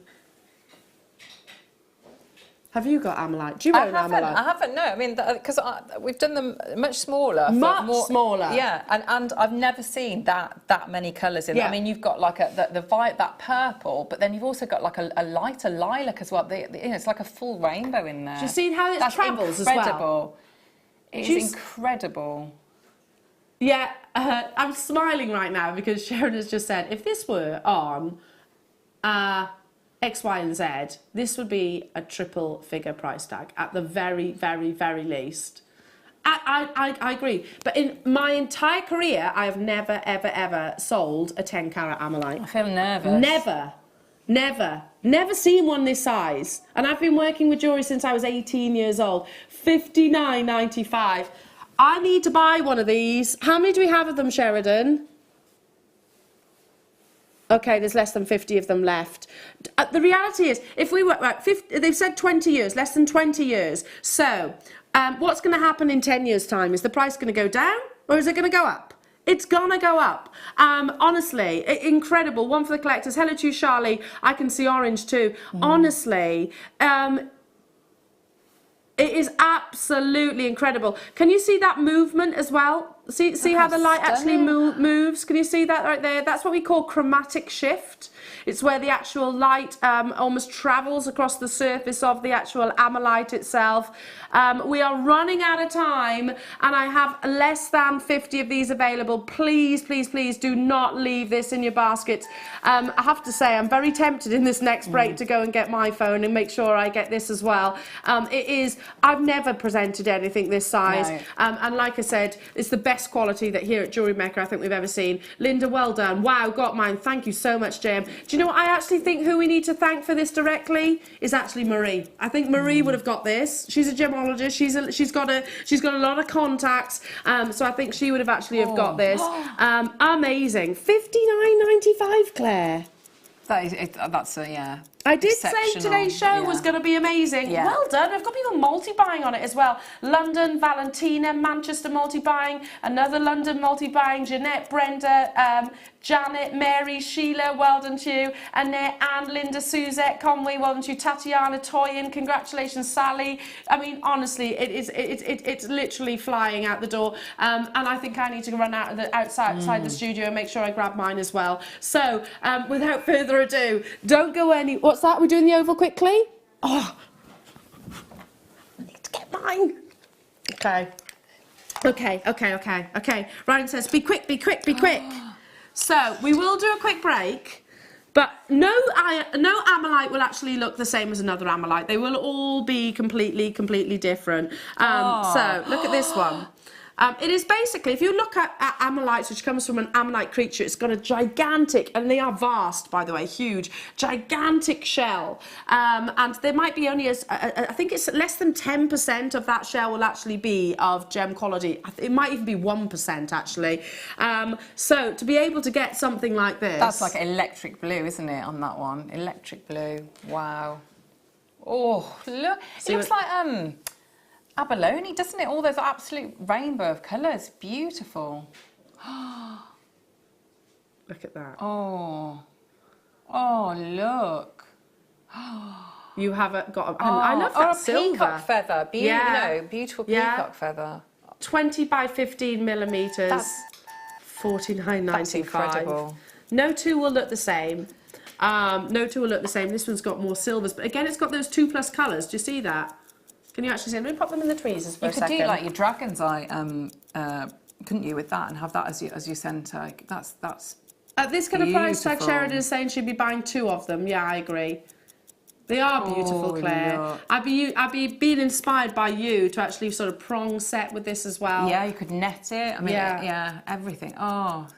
Have you got Ammolite? Do you own Ammolite? I haven't, no. I mean, because we've done them much smaller. Smaller. Yeah, and I've never seen that many colours in it. Yeah. I mean, you've got like that purple, but then you've also got like a lighter lilac as well. It's like a full rainbow in there. Do you see how it travels as well? It is incredible. Yeah, I'm smiling right now because Sharon has just said, if this were on X, Y, and Z, this would be a triple figure price tag at the very least. I agree. But in my entire career, I have never, ever sold a 10 carat Ammolite. I feel nervous. Never seen one this size. And I've been working with jewellery since I was 18 years old. $59.95. I need to buy one of these. How many do we have of them, Sheridan? Okay, there's less than 50 of them left. The reality is, if we were, right, 50, they've said 20 years, less than 20 years. So, what's going to happen in 10 years' time? Is the price going to go down or is it going to go up? It's gonna go up. Honestly, incredible. One for the collectors. Hello to you, Charlie. I can see orange too. Honestly, it is absolutely incredible. Can you see that movement as well? See how the light actually moves? Can you see that right there? That's what we call chromatic shift. It's where the actual light almost travels across the surface of the actual Ammolite itself. We are running out of time and I have less than 50 of these available. Please, please, please do not leave this in your basket. I have to say, I'm very tempted in this next break to go and get my phone and make sure I get this as well. I've never presented anything this size. No. And like I said, it's the best best quality that here at Jewellery Maker I think we've ever seen. Linda, well done. Wow, got mine. Thank you so much, Jem. Do you know what I actually think who we need to thank for this directly is actually Marie. I think Marie would have got this. She's a gemologist. She's got a lot of contacts. So I think she would have actually have got this. Amazing. $59.95, Claire. Yeah. I did say today's show was going to be amazing. Yeah. Well done. I've got people multi-buying on it as well. London, Valentina, Manchester multi-buying, another London multi-buying, Jeanette, Brenda, Janet, Mary, Sheila, well done to you, Annette, Anne, Linda, Suzette, Conway, well done to you, Tatiana, Toyin, congratulations, Sally. I mean, honestly, it's literally flying out the door, and I think I need to run outside the studio and make sure I grab mine as well. So, without further ado, don't go What's that? We're doing the oval quickly? Oh, I need to get mine. Okay. Ryan says, be quick. So we will do a quick break, but no Amolite will actually look the same as another Amolite. They will all be completely different. So look at this one. It is basically, if you look at Amolites, which comes from an Ammonite creature, it's got a gigantic, and they are vast, by the way, huge, gigantic shell. And there might be only, I think it's less than 10% of that shell will actually be of gem quality. It might even be 1%, actually. So to be able to get something like this... That's like electric blue, isn't it, on that one? Electric blue. Wow. Oh, look. It looks like... abalone, doesn't it? All those absolute rainbow of colours. Beautiful. Look at that. Oh, look. You haven't got I love that silver. Peacock feather. Beautiful peacock feather. 20 by 15 millimetres. That's $49.95. That's incredible. No two will look the same. This one's got more silvers. But again, it's got those 2+ colours. Do you see that? Can you actually see? Let me pop them in the tweezers for a second. You could do like your dragon's eye, couldn't you, with that, and have that as your centre? That's at this kind of price tag, Sheridan is saying she'd be buying 2 of them. Yeah, I agree. They are beautiful, Claire. Look. I'd be being inspired by you to actually sort of prong set with this as well. Yeah, you could net it. I mean, yeah everything. Oh.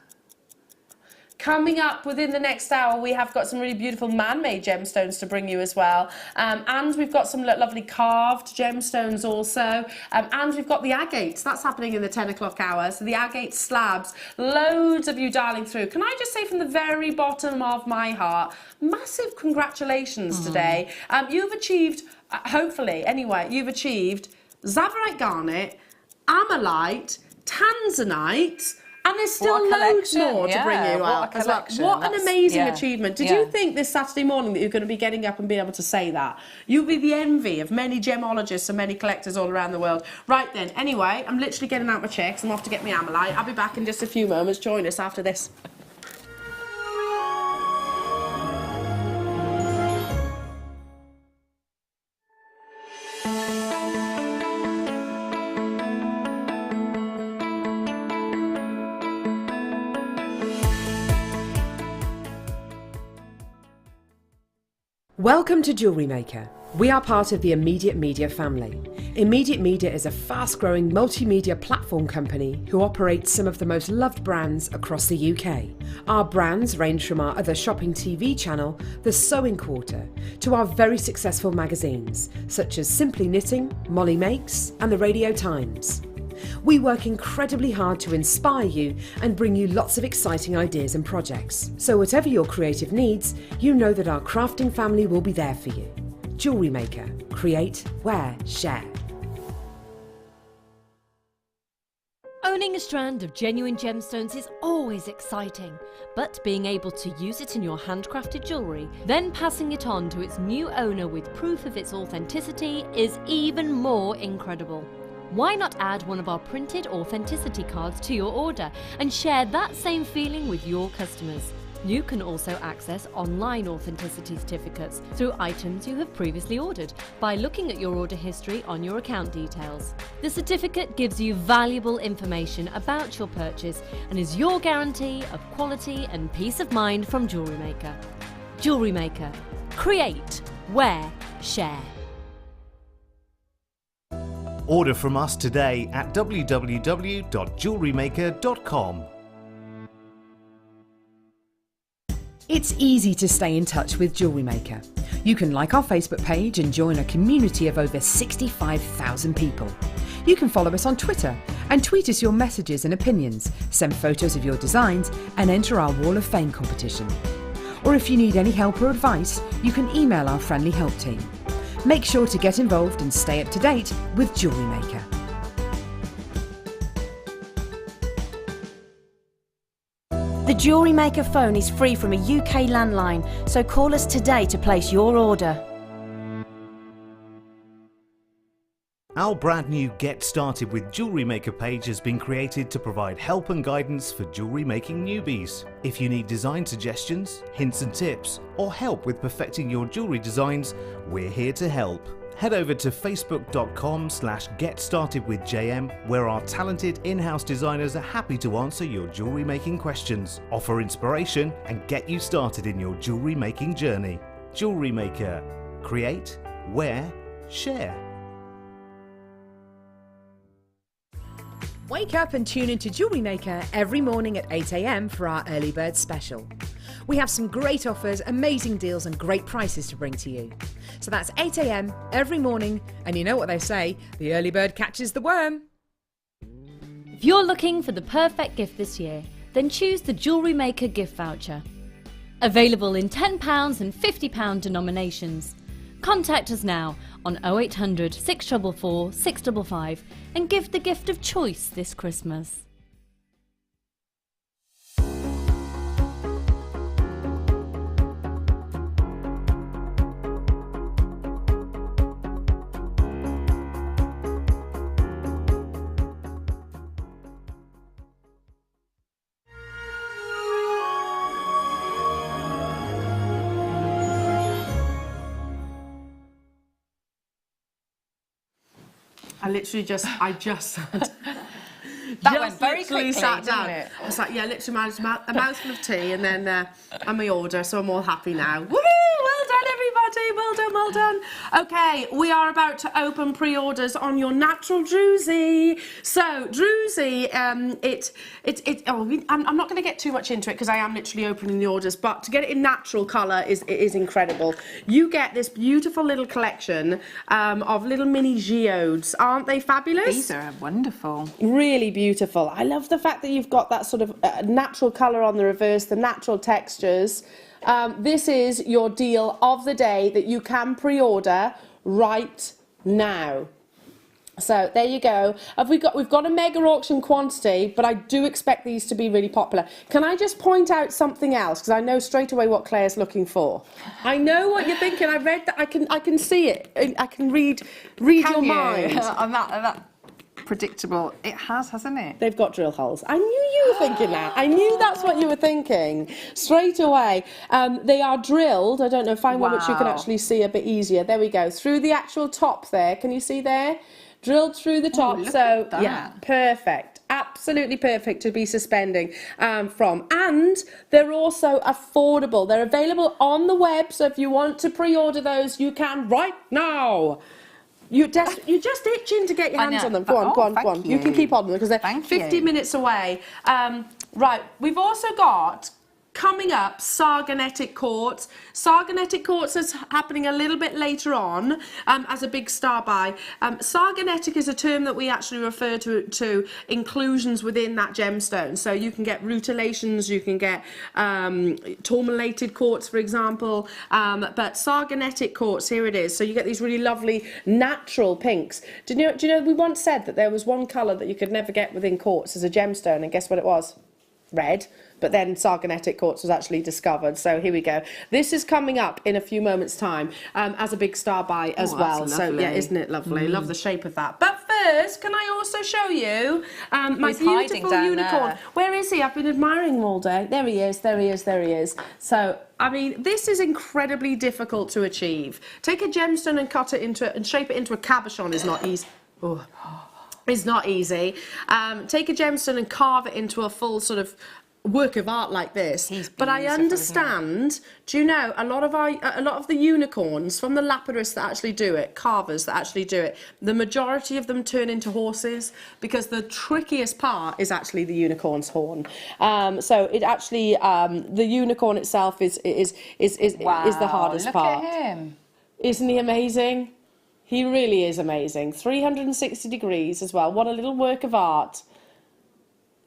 Coming up within the next hour, we have got some really beautiful man-made gemstones to bring you as well. And we've got some lovely carved gemstones also. And we've got the agates. That's happening in the 10 o'clock hour. So the agate slabs, loads of you dialing through. Can I just say from the very bottom of my heart, massive congratulations today. You've achieved, hopefully, anyway, you've achieved Zavarite garnet, Amolite, Tanzanite, and there's still loads more to bring you out as well. What an amazing achievement. Did you think this Saturday morning that you're going to be getting up and being able to say that? You'll be the envy of many gemologists and many collectors all around the world. Right then, anyway, I'm literally getting out my checks. I'm off to get my Amolite. I'll be back in just a few moments. Join us after this. Welcome to Jewellery Maker. We are part of the Immediate Media family. Immediate Media is a fast-growing multimedia platform company who operates some of the most loved brands across the UK. Our brands range from our other shopping TV channel, The Sewing Quarter, to our very successful magazines, such as Simply Knitting, Molly Makes, and The Radio Times. We work incredibly hard to inspire you and bring you lots of exciting ideas and projects. So whatever your creative needs, you know that our crafting family will be there for you. Jewellery Maker. Create, wear, share. Owning a strand of genuine gemstones is always exciting, but being able to use it in your handcrafted jewellery, then passing it on to its new owner with proof of its authenticity is even more incredible. Why not add one of our printed authenticity cards to your order and share that same feeling with your customers? You can also access online authenticity certificates through items you have previously ordered by looking at your order history on your account details. The certificate gives you valuable information about your purchase and is your guarantee of quality and peace of mind from Jewellery Maker. Jewellery Maker. Create, wear, share. Order from us today at www.jewellerymaker.com. It's easy to stay in touch with Jewellery Maker. You can like our Facebook page and join a community of over 65,000 people. You can follow us on Twitter and tweet us your messages and opinions, send photos of your designs and enter our Wall of Fame competition. Or if you need any help or advice, you can email our friendly help team. Make sure to get involved and stay up to date with Jewellery Maker. The Jewellery Maker phone is free from a UK landline, so call us today to place your order. Our brand new Get Started with Jewellery Maker page has been created to provide help and guidance for jewellery making newbies. If you need design suggestions, hints and tips, or help with perfecting your jewellery designs, we're here to help. Head over to facebook.com/getstartedwithjm, where our talented in-house designers are happy to answer your jewellery making questions, offer inspiration, and get you started in your jewellery making journey. Jewellery Maker. Create, wear, share. Wake up and tune into Jewellery Maker every morning at 8 a.m. for our early bird special. We have some great offers, amazing deals and great prices to bring to you. So that's 8 a.m. every morning, and you know what they say, the early bird catches the worm. If you're looking for the perfect gift this year, then choose the Jewellery Maker gift voucher. Available in £10 and £50 denominations. Contact us now on 0800 644 655 and give the gift of choice this Christmas. I just sat. That went very quickly, sat down. didn't it? I was like, yeah, literally a mouthful of tea and then and my order, so I'm all happy now. Woohoo! Well done, everybody. Well done, well done. Okay, we are about to open pre-orders on your natural druzy. So druzy, I'm not going to get too much into it because I am literally opening the orders, but to get it in natural colour is incredible. You get this beautiful little collection of little mini geodes. Aren't they fabulous? These are wonderful. Really beautiful. I love the fact that you've got that sort of natural colour on the reverse, the natural textures. This is your deal of the day that you can pre-order right now. So there you go. We've got a mega auction quantity, but I do expect these to be really popular. Can I just point out something else? Because I know straight away what Claire's looking for. I know what you're thinking. I read that. I can see it. I can read your mind. On that predictable. It has, hasn't it? They've got drill holes. I knew you were thinking that. I knew that's what you were thinking straight away. They are drilled. I don't know, find one which you can actually see a bit easier. There we go. Through the actual top there. Can you see there? Drilled through the top. So yeah, perfect. Absolutely perfect to be suspending from. And they're also affordable. They're available on the web. So if you want to pre-order those, you can right now. You're just itching to get your hands on them. Go on, go on. You can keep on them because they're 50 minutes away. Right, we've also got coming up Sargonetic Quartz. Sargonetic Quartz is happening a little bit later on as a big star buy. Sargonetic is a term that we actually refer to inclusions within that gemstone. So you can get rutilations, you can get tourmalated quartz, for example, but Sargonetic Quartz, here it is. So you get these really lovely natural pinks. Do you know we once said that there was one colour that you could never get within quartz as a gemstone, and guess what it was? Red. But then Sargonetic Quartz was actually discovered. So here we go. This is coming up in a few moments' time as a big star buy as well. So yeah, isn't it lovely? Love the shape of that. But first, can I also show you my beautiful unicorn? Where is he? I've been admiring him all day. There he is. There he is. There he is. So I mean, this is incredibly difficult to achieve. Take a gemstone and cut it into and shape it into a cabochon is not easy. It's not easy. Take a gemstone and carve it into a full sort of work of art like this. But I beautiful, understand, do you know, a lot of the unicorns from the lapidarists that actually do it, carvers that actually do it, the majority of them turn into horses because the trickiest part is actually the unicorn's horn. So it actually, the unicorn itself is the hardest part. Look at him. Isn't he amazing? He really is amazing. 360 degrees as well. What a little work of art.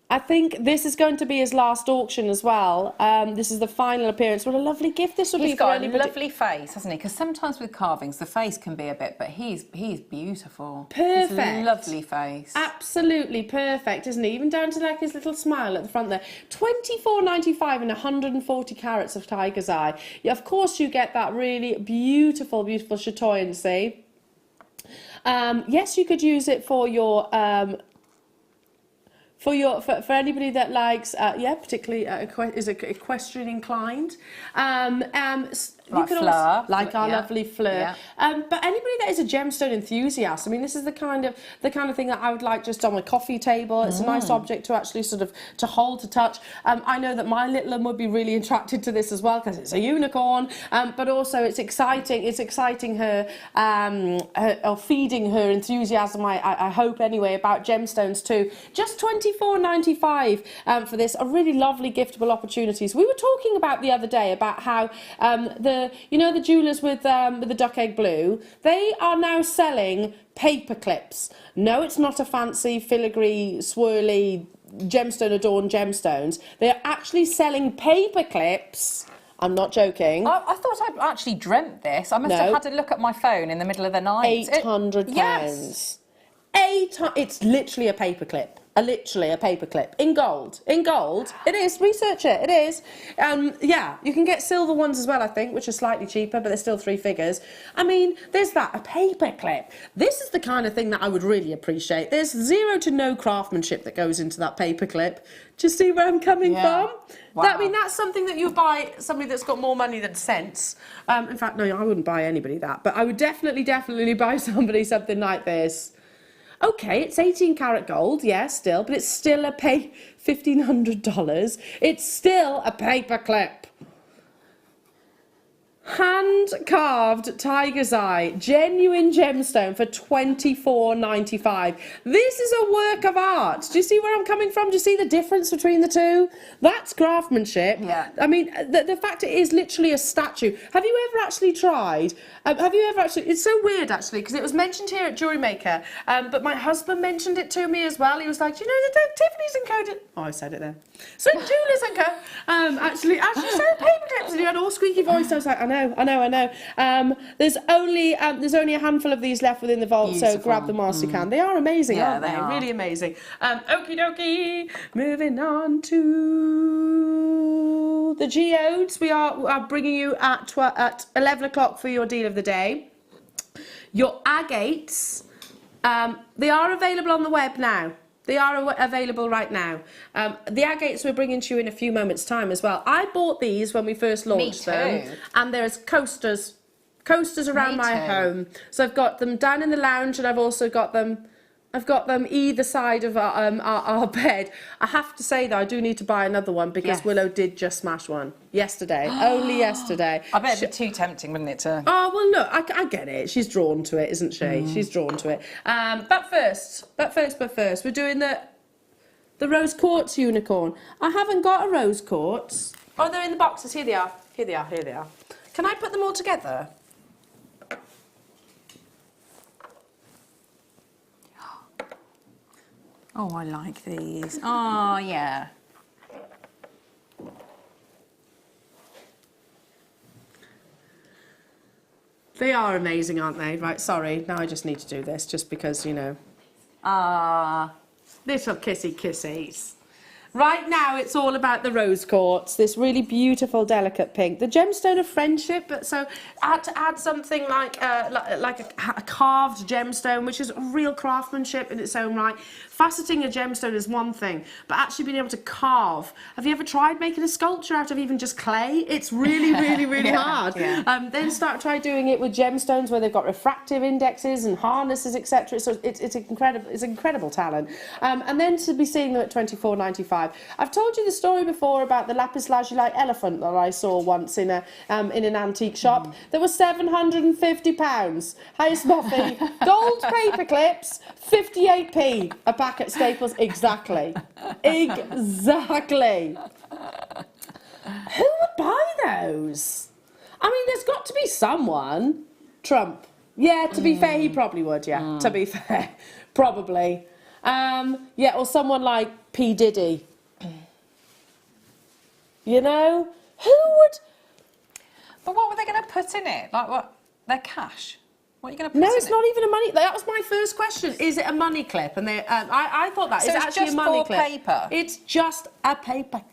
I think this is going to be his last auction as well. This is the final appearance. What a lovely gift this would be for anybody. He's got a lovely face, hasn't he? Because sometimes with carvings, the face can be a bit, but he's beautiful. Perfect. He's a lovely face. Absolutely perfect, isn't he? Even down to like his little smile at the front there. $24.95 and 140 carats of tiger's eye. Yeah, of course, you get that really beautiful, beautiful chatoyancy. Yes, you could use it for your. For anybody that likes, particularly is equestrian inclined, Like Fleur. Like our lovely Fleur. Yeah. But anybody that is a gemstone enthusiast, I mean, this is the kind of thing that I would like just on my coffee table. It's a nice object to actually sort of to hold, to touch. I know that my little one would be really attracted to this as well because it's a unicorn. But also it's exciting. It's exciting her, or feeding her enthusiasm. I hope anyway about gemstones too. Just $24.95 for this. A really lovely giftable opportunities. We were talking about the other day about how the jewellers with the duck egg blue, they are now selling paper clips. No, it's not a fancy filigree swirly gemstone adorned gemstones. They are actually selling paper clips. I'm not joking. I thought I'd actually dreamt this. I must have had to look at my phone in the middle of the night. £800. Yes. It's literally a paper clip. Literally a paper clip in gold. It is. Research it. It is. Yeah, you can get silver ones as well, I think, which are slightly cheaper, but they're still 3 figures. I mean, there's that, a paper clip. This is the kind of thing that I would really appreciate. There's 0 to no craftsmanship that goes into that paper clip. Do you see where I'm coming from? Wow. I mean, that's something that you buy somebody that's got more money than sense. In fact, no, I wouldn't buy anybody that, but I would definitely buy somebody something like this. Okay, it's 18 karat gold, yes, still, but it's still $1,500. It's still a paper clip. Hand-carved tiger's eye, genuine gemstone for $24.95. This is a work of art. Do you see where I'm coming from? Do you see the difference between the two? That's craftsmanship. Yeah. I mean, the fact it is literally a statue. Have you ever actually tried? It's so weird, actually, because it was mentioned here at Jewellery Maker, but my husband mentioned it to me as well. He was like, you know, the Tiffany's & Co. Oh, I said it then. So Jewellers & Co. actually sell paper clips, and he had all squeaky voice. I was like, I know. There's only a handful of these left within the vault, Beautiful. so grab them whilst you can. They are amazing, aren't they? they are. Really amazing. Okie dokie. Moving on to the geodes. We are bringing you at 11 o'clock for your deal of the day. Your agates, they are available on the web now. They are available right now. The agates we're bringing to you in a few moments' time as well. I bought these when we first launched them. And there's coasters around my home. So I've got them down in the lounge, and I've also got them either side of our bed. I have to say, though, I do need to buy another one because Willow did just smash one yesterday. Only yesterday. I bet it'd be too tempting, wouldn't it? Oh, well, look, I get it. She's drawn to it, isn't she? She's drawn to it. But first, we're doing the rose quartz unicorn. I haven't got a rose quartz. Oh, they're in the boxes. Here they are. Can I put them all together? Oh, I like these. Oh, yeah. They are amazing, aren't they? Right, sorry. Now I just need to do this just because, you know. Little kissy kissies. Right now, it's all about the rose quartz, this really beautiful, delicate pink. The gemstone of friendship, but so to add something like a carved gemstone, which is real craftsmanship in its own right. Faceting a gemstone is one thing, but actually being able to carve. Have you ever tried making a sculpture out of even just clay? It's really, really, really hard. Yeah. Then try doing it with gemstones where they've got refractive indexes and harnesses, etc. So it's incredible. It's incredible talent. And then to be seeing them at $24.95. £7.95. I've told you the story before about the lapis lazuli elephant that I saw once in an antique shop. That was £750. Highest Moffy, gold paper clips, 58p a pack at Staples. Exactly. Exactly. Who would buy those? I mean, there's got to be someone. Trump. Yeah, to be fair, he probably would, yeah. To be fair, probably. Yeah, or someone like P. Diddy. You know? Who would... But what were they going to put in it? Like what? Their cash? What are you going to put in it? No, it's not even a money... That was my first question. Is it a money clip? And they, I thought that. So it's actually just a money for clip. paper? It's just a paper clip.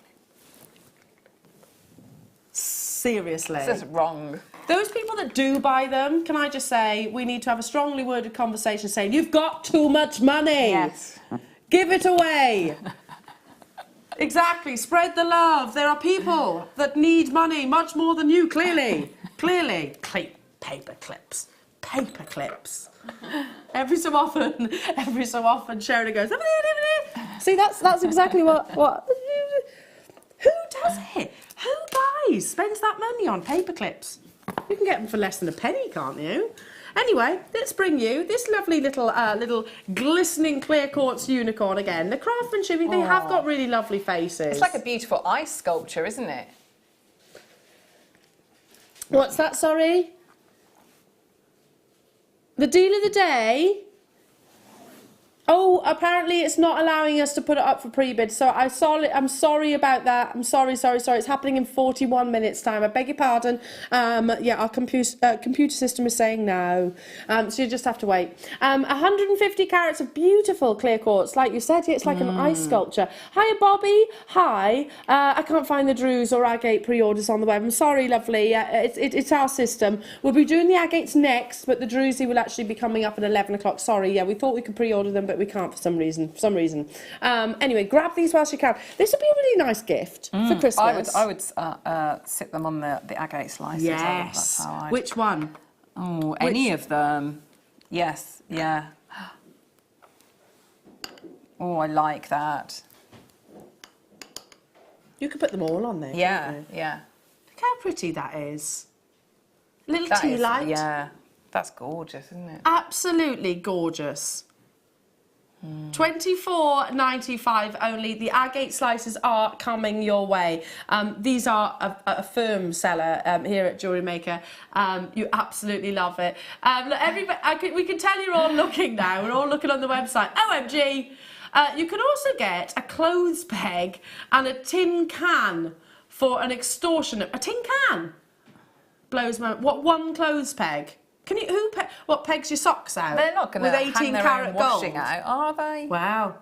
Seriously. This is wrong. Those people that do buy them, can I just say, we need to have a strongly worded conversation saying, you've got too much money. Yes. Give it away. Exactly. Spread the love. There are people that need money much more than you, clearly. Clearly. Paper clips. Paper clips. Every so often, Sheridan goes, see, that's exactly what... Who does it? Who spends that money on paper clips? You can get them for less than a penny, can't you? Anyway, let's bring you this lovely little glistening clear quartz unicorn again. The craftsmanship, they have got really lovely faces. It's like a beautiful ice sculpture, isn't it? What's that, sorry? The deal of the day? Oh, apparently it's not allowing us to put it up for pre-bid. So I'm sorry about that. I'm sorry. It's happening in 41 minutes' time. I beg your pardon. Yeah, our computer system is saying no. So you just have to wait. 150 carats of beautiful clear quartz. Like you said, it's like an ice sculpture. Hiya, Bobby. Hi. I can't find the Drews or agate pre-orders on the web. I'm sorry, lovely. It's our system. We'll be doing the agates next, but the Drewsy will actually be coming up at 11 o'clock. Sorry, yeah, we thought we could pre-order them, but we can't for some reason. Anyway, grab these whilst you can. This would be a really nice gift for Christmas. I would sit them on the agate slices. Yes. That's how I'd... Which one? Oh, any of them. Yes, yeah. Oh, I like that. You could put them all on there. Yeah, couldn't you? yeah. Look how pretty that is. Little That tea is- light. Yeah, that's gorgeous, isn't it? Absolutely gorgeous. $24.95 only. The agate slices are coming your way. These are a firm seller here at Jewellery Maker. You absolutely love it. Look, we can tell you're all looking now. We're all looking on the website. OMG! You can also get a clothes peg and a tin can for an extortionate... A tin can? Blows my... What, one clothes peg? Can you, what pegs your socks out? They're not going to hang 18 their carat own washing gold? out, are they? Wow.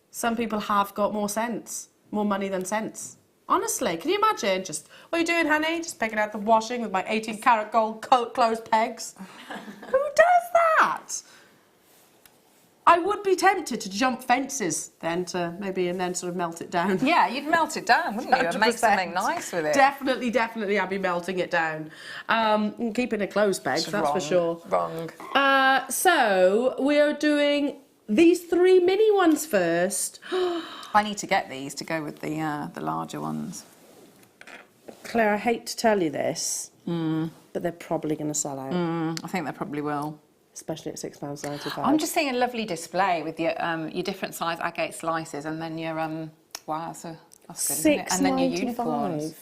Some people have got more sense. More money than sense. Honestly, can you imagine just, what are you doing, honey? Just picking out the washing with my 18 carat gold clothes pegs. Who does that? I would be tempted to jump fences then and then sort of melt it down. Yeah, you'd melt it down, wouldn't you? And make 100%. something nice with it. Definitely, I'd be melting it down. Keeping a clothes peg, that's for sure. Wrong. So we're doing these 3 mini ones first. I need to get these to go with the larger ones. Claire, I hate to tell you this, but they're probably going to sell out. I think they probably will. Especially at £6.95. I'm just seeing a lovely display with your different size agate slices, and then your wow, so that's good, isn't it? And then your unicorns.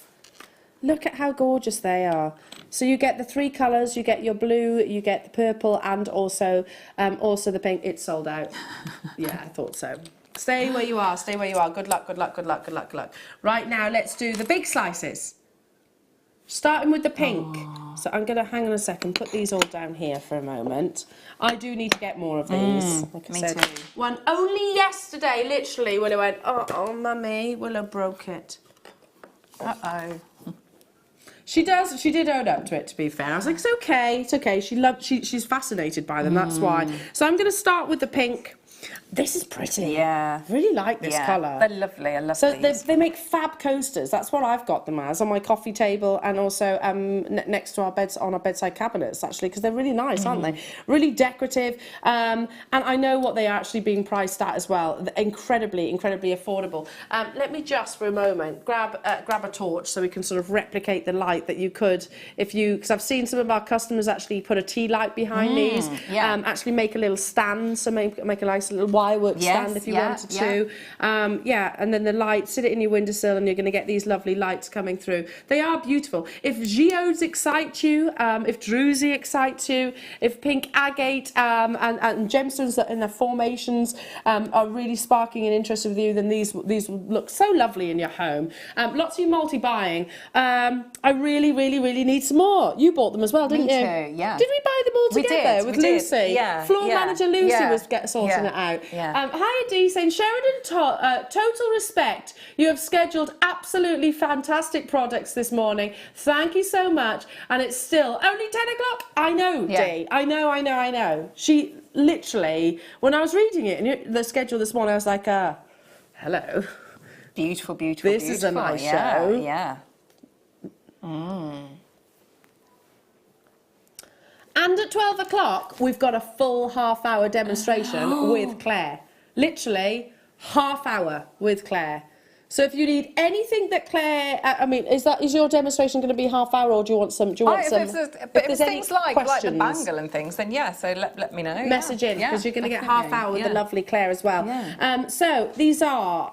Look at how gorgeous they are. So you get the 3 colours. You get your blue, you get the purple, and also the pink. It's sold out. Yeah, I thought so. Stay where you are. Stay where you are. Good luck. Good luck. Good luck. Good luck. Good luck. Right now, let's do the big slices. Starting with the pink. So I'm going to, hang on a second, put these all down here for a moment. I do need to get more of these. Like I said, too. one only yesterday, literally, Willow went, oh, mummy, Willow broke it. Uh-oh. She did own up to it, to be fair. I was like, it's okay. She's fascinated by them, that's why. So I'm going to start with the pink. This is pretty. Yeah. Really like this colour. They're lovely. I love So these. they make fab coasters. That's what I've got them as on my coffee table and also next to our beds on our bedside cabinets actually because they're really nice, aren't they? Really decorative. And I know what they are actually being priced at as well. They're incredibly affordable. Let me just for a moment grab a torch so we can sort of replicate the light that you could because I've seen some of our customers actually put a tea light behind these. Yeah. Actually make a little stand, so make a nice little wirework stand if you wanted to. And then the light, sit it in your windowsill and you're going to get these lovely lights coming through. They are beautiful. If geodes excite you, if druzy excites you, if pink agate and gemstones that in their formations are really sparking and interested with you, then these will look so lovely in your home. Lots of you multi-buying. I really need some more. You bought them as well, didn't you? Me too, yeah. Did we buy them all together with Lucy? Yeah. Floor manager Lucy was sorting it out. Yeah. Hi, Dee, saying, Sheridan, total respect. You have scheduled absolutely fantastic products this morning. Thank you so much. And it's still only 10 o'clock. I know, Dee. I know. She literally, when I was reading it, and the schedule this morning, I was like, hello. Beautiful. This is a nice show. Yeah. And at 12 o'clock, we've got a full half-hour demonstration with Claire. Literally, half hour with Claire. So if you need anything that Claire, is your demonstration going to be half hour, or do you want some? If there's things like the bangle and things, then so let me know. Message in because you're going to get half hour with the lovely Claire as well. Yeah. So these are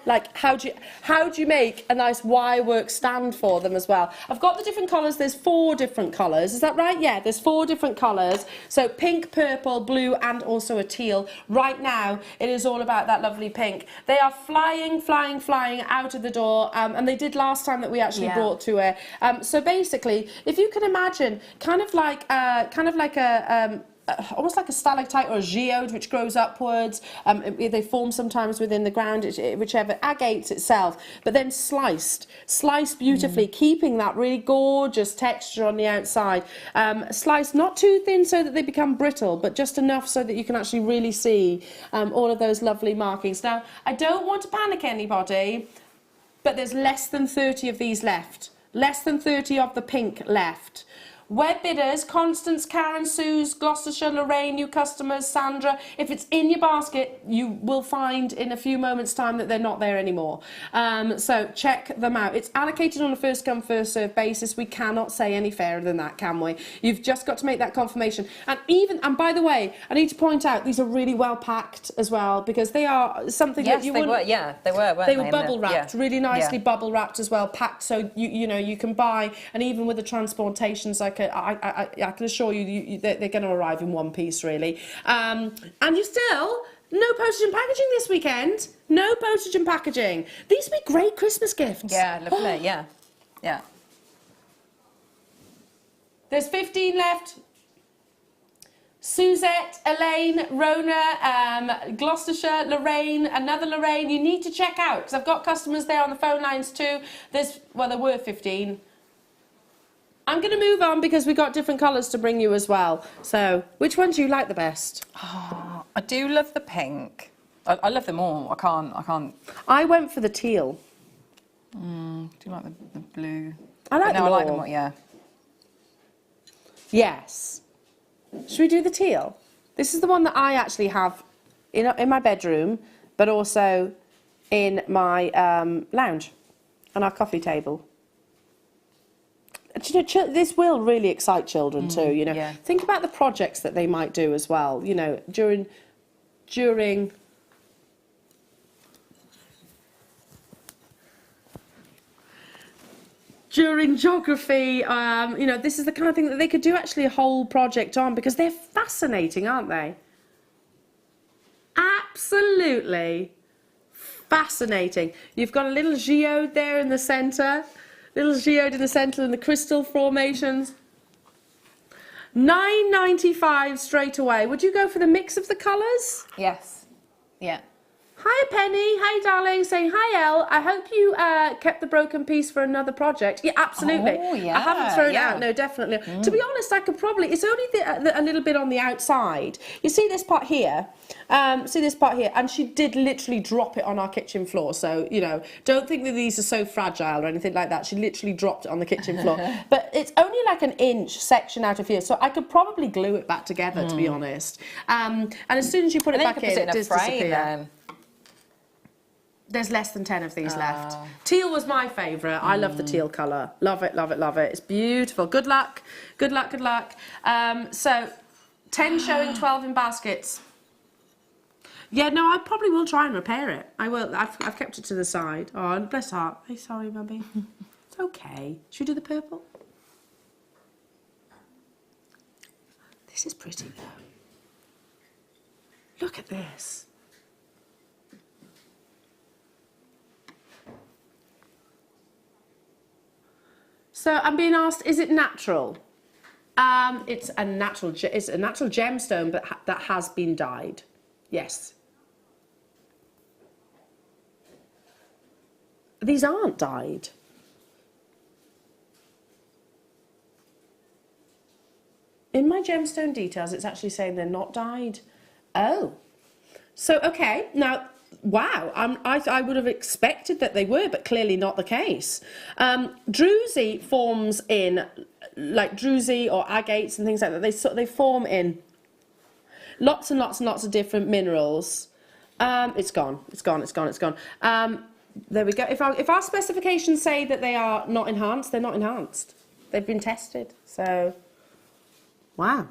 like how do you make a nice wirework stand for them as well? I've got the different colours. There's 4 different colours. Is that right? Yeah. There's 4 different colours. So pink, purple, blue, and also a teal. Right now it is all about that lovely pink. They are flying out of the door, and they did last time that we actually brought to her. So basically, if you can imagine, kind of like a almost like a stalactite or a geode which grows upwards. They form sometimes within the ground, whichever, agates itself, but then sliced beautifully, keeping that really gorgeous texture on the outside. Sliced not too thin so that they become brittle, but just enough so that you can actually really see all of those lovely markings. Now, I don't want to panic anybody, but there's less than 30 of these left. Less than 30 of the pink left. Web bidders, Constance, Karen, Suze, Gloucestershire, Lorraine, new customers, Sandra. If it's in your basket, you will find in a few moments' time that they're not there anymore. So check them out. It's allocated on a first come, first served basis. We cannot say any fairer than that, can we? You've just got to make that confirmation. And by the way, I need to point out, these are really well packed as well, because they are something that you wouldn't... They were bubble wrapped, really nicely bubble wrapped as well, packed so you can buy, and even with the transportations, I can assure you they're going to arrive in one piece, really. And you still, no postage and packaging this weekend. No postage and packaging. These would be great Christmas gifts. Yeah, lovely, yeah. There's 15 left. Suzette, Elaine, Rona, Gloucestershire, Lorraine, another Lorraine. You need to check out, because I've got customers there on the phone lines too. There were 15. I'm going to move on because we've got different colours to bring you as well. So, which one do you like the best? Oh, I do love the pink. I love them all. I can't. I went for the teal. Do you like the blue? I like them all. I like them all, yeah. Yes. Should we do the teal? This is the one that I actually have in my bedroom, but also in my lounge and our coffee table. Do you know, this will really excite children too, you know. Yeah. Think about the projects that they might do as well, you know, during geography, you know, this is the kind of thing that they could do actually a whole project on, because they're fascinating, aren't they? Absolutely fascinating. You've got a little geode there in the centre. Little geode in the centre and the crystal formations. $9.95 straight away. Would you go for the mix of the colours? Yes. Yeah. Hi Penny, hi darling, saying hi Elle. I hope you kept the broken piece for another project. Yeah, absolutely. Oh, yeah, I haven't thrown it yeah. out, no, definitely. To be honest, I could probably, it's only a little bit on the outside. You see this part here? And she did literally drop it on our kitchen floor. So, you know, don't think that these are so fragile or anything like that. She literally dropped it on the kitchen floor. But it's only like an inch section out of here, so I could probably glue it back together, to be honest. And as soon as you put it back in, it does disappear. There's less than 10 of these left. Teal was my favourite. I love the teal colour. Love it, love it, love it. It's beautiful. Good luck. Good luck, good luck. So, 10 showing, 12 in baskets. Yeah, no, I probably will try and repair it. I will. I've kept it to the side. Oh, bless heart. Hey, sorry, Mummy. It's okay. Should we do the purple? This is pretty, though. Look at this. So I'm being asked, is it natural? It's a natural gemstone, but that has been dyed. Yes. These aren't dyed. In my gemstone details, it's actually saying they're not dyed. Oh. So, okay, now, wow, I would have expected that they were, but clearly not the case. Druzy forms in, like druzy or agates and things like that, they form in lots and lots and lots of different minerals. It's gone. There we go. If our specifications say that they are not enhanced, they're not enhanced. They've been tested. So, wow.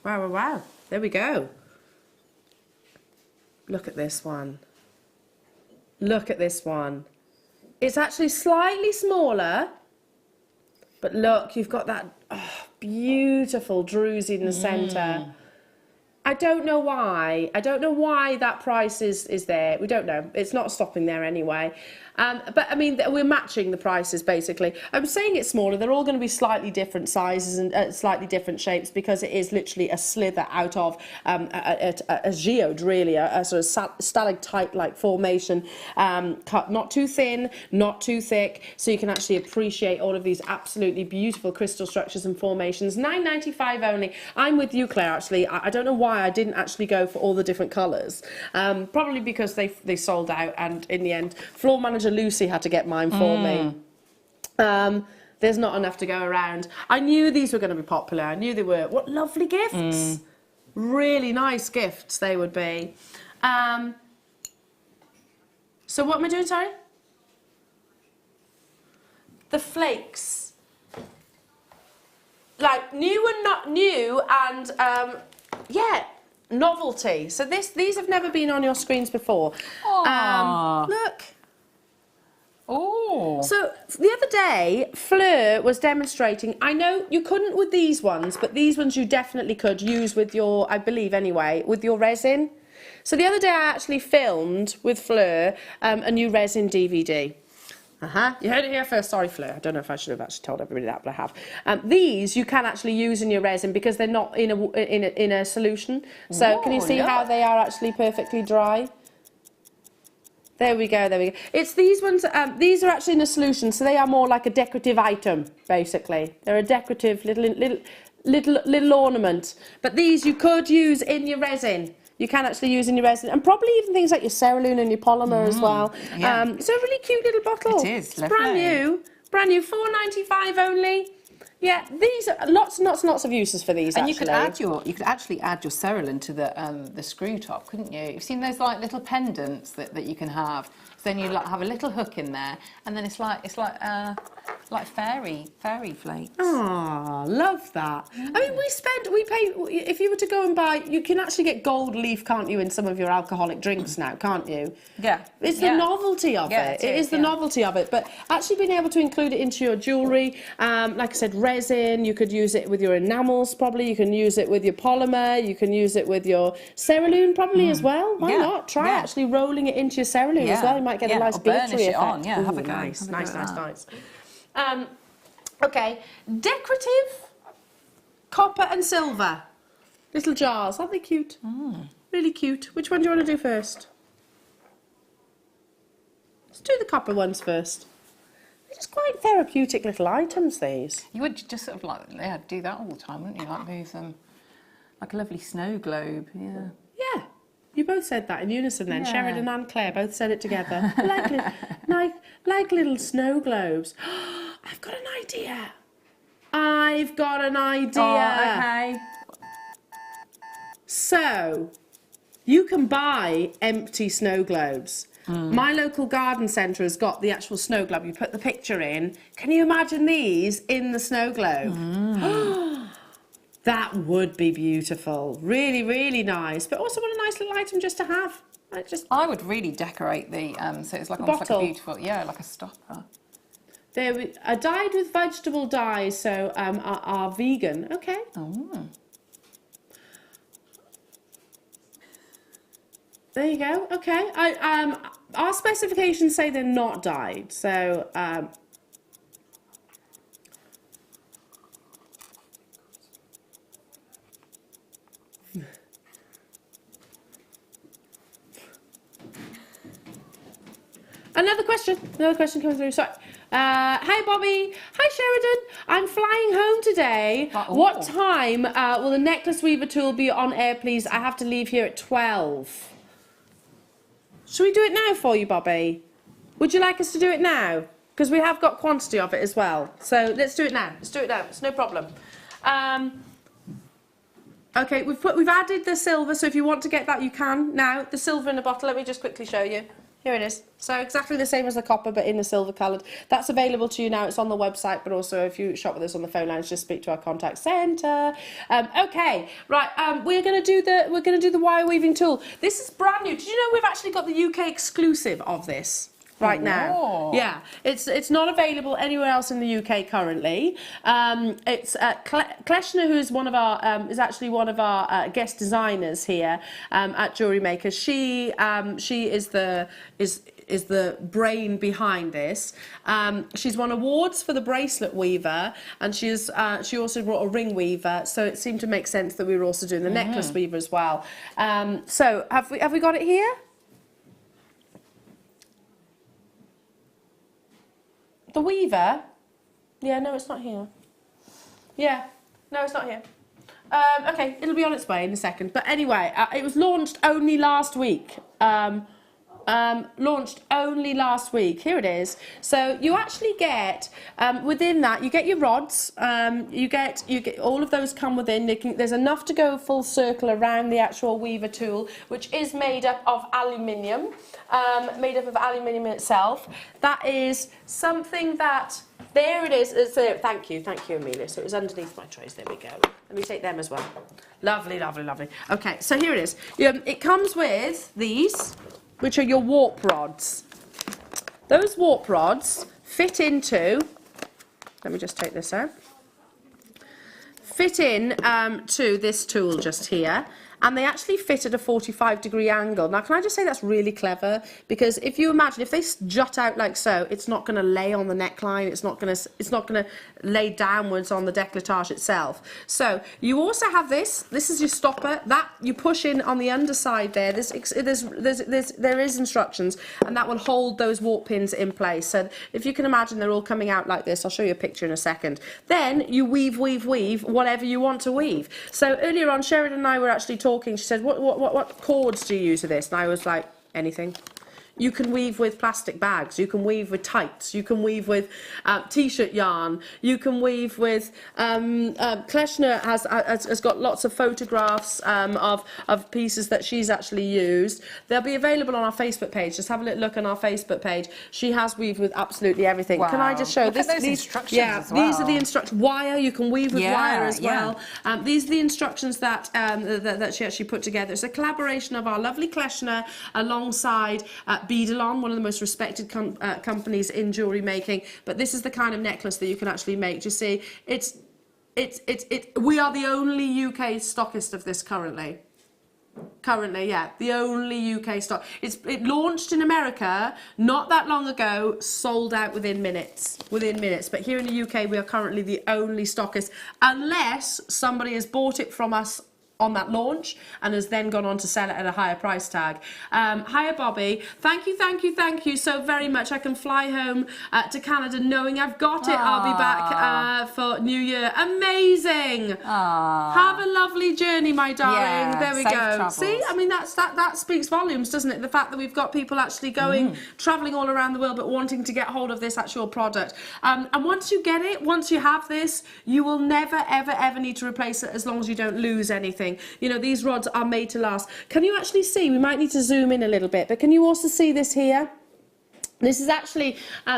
There we go. Look at this one. Look at this one. It's actually slightly smaller, but look, you've got that beautiful druzy in the centre. I don't know why. I don't know why that price is there. We don't know. It's not stopping there anyway. But I mean, we're matching the prices basically. I'm saying it's smaller. They're all going to be slightly different sizes and slightly different shapes because it is literally a slither out of a geode, really, a sort of stalactite-like formation, cut not too thin, not too thick, so you can actually appreciate all of these absolutely beautiful crystal structures and formations. $9.95 only. I'm with you, Claire, actually. I don't know why I didn't actually go for all the different colours. Probably because they sold out, and in the end, floor manager Lucy had to get mine for me. There's not enough to go around. I knew these were going to be popular. I knew they were. What lovely gifts. Really nice gifts they would be. So what am I doing, sorry? The flakes. Like new and not new, and yeah, novelty. So these have never been on your screens before. Look. Oh. So the other day, Fleur was demonstrating. I know you couldn't with these ones, but these ones you definitely could use with your, I believe anyway, with your resin. So the other day I actually filmed with Fleur a new resin DVD. You heard it here first. Sorry, Fleur. I don't know if I should have actually told everybody that, but I have. These you can actually use in your resin because they're not in a solution. So can you see how they are actually perfectly dry? There we go, there we go. It's these ones, these are actually in a solution, so they are more like a decorative item, basically. They're a decorative little ornament. But these you could use in your resin. You can actually use in your resin, and probably even things like your Cerulean and your polymer as well. Yeah. It's a really cute little bottle. It is, it's brand new, $4.95 only. Yeah, these are lots and lots and lots of uses for these. And actually. you could actually add your cerulean to the screw top, couldn't you? You've seen those like little pendants that you can have. So then you like have a little hook in there, and then it's like fairy flakes. Oh, love that. I mean, we pay. If you were to go and buy, you can actually get gold leaf, can't you, in some of your alcoholic drinks now, can't you? Yeah. It's the novelty of it. It is the novelty of it. But actually being able to include it into your jewellery, like I said, resin, you could use it with your enamels probably, you can use it with your polymer, you can use it with your cerulean probably as well. Why not? Try actually rolling it into your cerulean as well. You might get a nice glittery effect. On. Yeah, have a go. Nice. Okay, decorative copper and silver. Little jars, aren't they cute? Really cute. Which one do you want to do first? Let's do the copper ones first. They're just quite therapeutic little items, these. You would just sort of like, yeah, do that all the time, wouldn't you? Like move them, like a lovely snow globe, yeah. Yeah. You both said that in unison then. Yeah. Sheridan and Claire both said it together. like little snow globes. I've got an idea. I've got an idea. Oh, okay. So, you can buy empty snow globes. My local garden centre has got the actual snow globe. You put the picture in. Can you imagine these in the snow globe? That would be beautiful. Really, really nice. But also what a nice little item just to have. I would really decorate the, so it's like almost like bottle. a beautiful, yeah, like a stopper. They're dyed with vegetable dyes, so are vegan. Okay. Oh. There you go. Okay. Our specifications say they're not dyed, so Another question coming through. Sorry. Hi Bobby. Hi Sheridan. I'm flying home today. What time will the necklace weaver tool be on air, please? I have to leave here at 12. Should we do it now for you, Bobby? Would you like us to do it now? Because we have got quantity of it as well. So let's do it now. Let's do it now. It's no problem. Okay, we've added the silver, so if you want to get that, you can now. The silver in a bottle. Let me just quickly show you. Here it is. So exactly the same as the copper, but in a silver coloured. That's available to you now. It's on the website, but also if you shop with us on the phone lines, just speak to our contact centre. Okay, right. We're going to do the wire weaving tool. This is brand new. Did you know we've actually got the UK exclusive of this? Right now, yeah, it's not available anywhere else in the UK currently. It's Kleshner, who is one of our actually one of our guest designers here at Jewellery Maker. She is the brain behind this. She's won awards for the bracelet weaver, and she also brought a ring weaver. So it seemed to make sense that we were also doing the necklace weaver as well. So have we got it here? The weaver? Yeah, no, it's not here. Yeah, no, it's not here. Okay, it'll be on its way in a second. But anyway, it was launched only last week. Launched only last week. Here it is. So you actually get within that, you get your rods. You get all of those come within. There's enough to go full circle around the actual weaver tool, which is made up of aluminium. Made up of aluminium itself. That is something that, there it is. Thank you, Amelia. So it was underneath my trays. There we go. Let me take them as well. Lovely, lovely, lovely. Okay, so here it is. It comes with these, which are your warp rods. Those warp rods fit into, let me just take this out, fit in to this tool just here. And they actually fit at a 45-degree angle. Now, can I just say that's really clever? Because if you imagine, if they jut out like so, it's not going to lay on the neckline. It's not going to lay downwards on the décolletage itself. So you also have this. This is your stopper. That you push in on the underside there. There is instructions, and that will hold those warp pins in place. So if you can imagine, they're all coming out like this. I'll show you a picture in a second. Then you weave whatever you want to weave. So earlier on, Sheridan and I were actually talking. She said, what cords do you use for this? And I was like, anything. You can weave with plastic bags. You can weave with tights. You can weave with t-shirt yarn. You can weave with Kleshner has got lots of photographs of pieces that she's actually used. They'll be available on our Facebook page. Just have a little look on our Facebook page. She has weaved with absolutely everything. Wow. Can I just show this? These instructions as well. These are the instructions. Wire. You can weave with wire as well. These are the instructions that that she actually put together. It's a collaboration of our lovely Kleshner alongside Beadalon, one of the most respected companies in jewellery making. But this is the kind of necklace that you can actually make. You see, we are the only UK stockist of this currently. Yeah, the only UK stock. It launched in America not that long ago, sold out within minutes. But here in the UK, we are currently the only stockist, unless somebody has bought it from us on that launch and has then gone on to sell it at a higher price tag. Hiya Bobby, thank you so very much. I can fly home to Canada knowing I've got it. I'll be back for New Year. Amazing. Have a lovely journey, my darling. There we go. Travels. See, I mean that speaks volumes, doesn't it? The fact that we've got people actually going, traveling all around the world, but wanting to get hold of this actual product. And once you get it, once you have this, you will never, ever need to replace it as long as you don't lose anything. You know, these rods are made to last. Can you actually see? We might need to zoom in a little bit, but can you also see this here? This is actually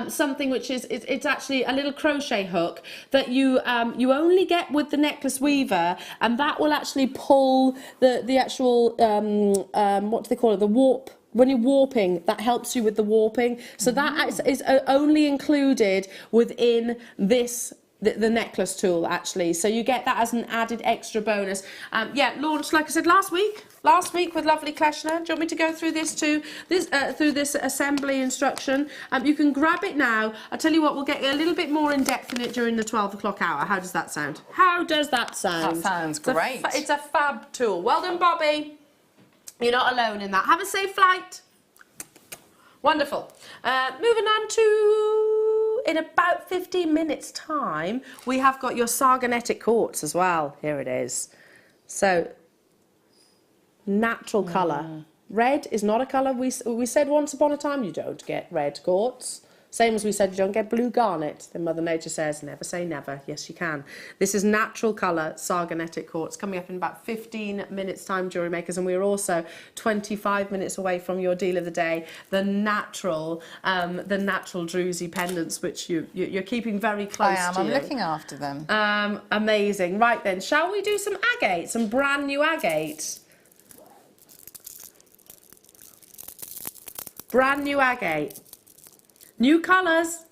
something which is, it's actually a little crochet hook that you only get with the necklace weaver, and that will actually pull the actual, what do they call it, the warp. When you're warping, that helps you with the warping. So that is only included within this, the necklace tool, actually. So you get that as an added extra bonus. Yeah, launched, like I said, last week with lovely Kleshner. Do you want me to go through this too? Through this assembly instruction. You can grab it now. I'll tell you what, we'll get a little bit more in depth in it during the 12 o'clock hour. How does that sound? How does that sound? That sounds great. It's a fab tool. Well done, Bobby. You're not alone in that. Have a safe flight. Wonderful. Moving on to, in about 15 minutes time, we have got your Sargonetic quartz as well. Here it is. So, natural colour. Red is not a colour. We said once upon a time you don't get red quartz. Same as we said you don't get blue garnet. Then Mother Nature says never say never. Yes, you can. This is natural colour Sargonetic quartz, coming up in about 15 minutes time, Jewellery Makers, and we're also 25 minutes away from your deal of the day, the natural druzy pendants, which you're keeping very close to. I'm looking after them. Amazing. Right then, shall we do some agate, some brand new agate? Brand new agate. New colours.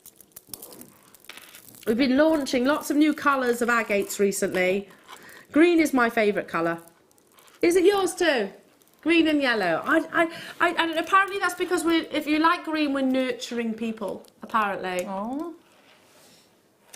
We've been launching lots of new colours of agates recently. Green is my favourite colour. Is it yours too? Green and yellow. And apparently that's because if you like green, we're nurturing people, apparently. Oh.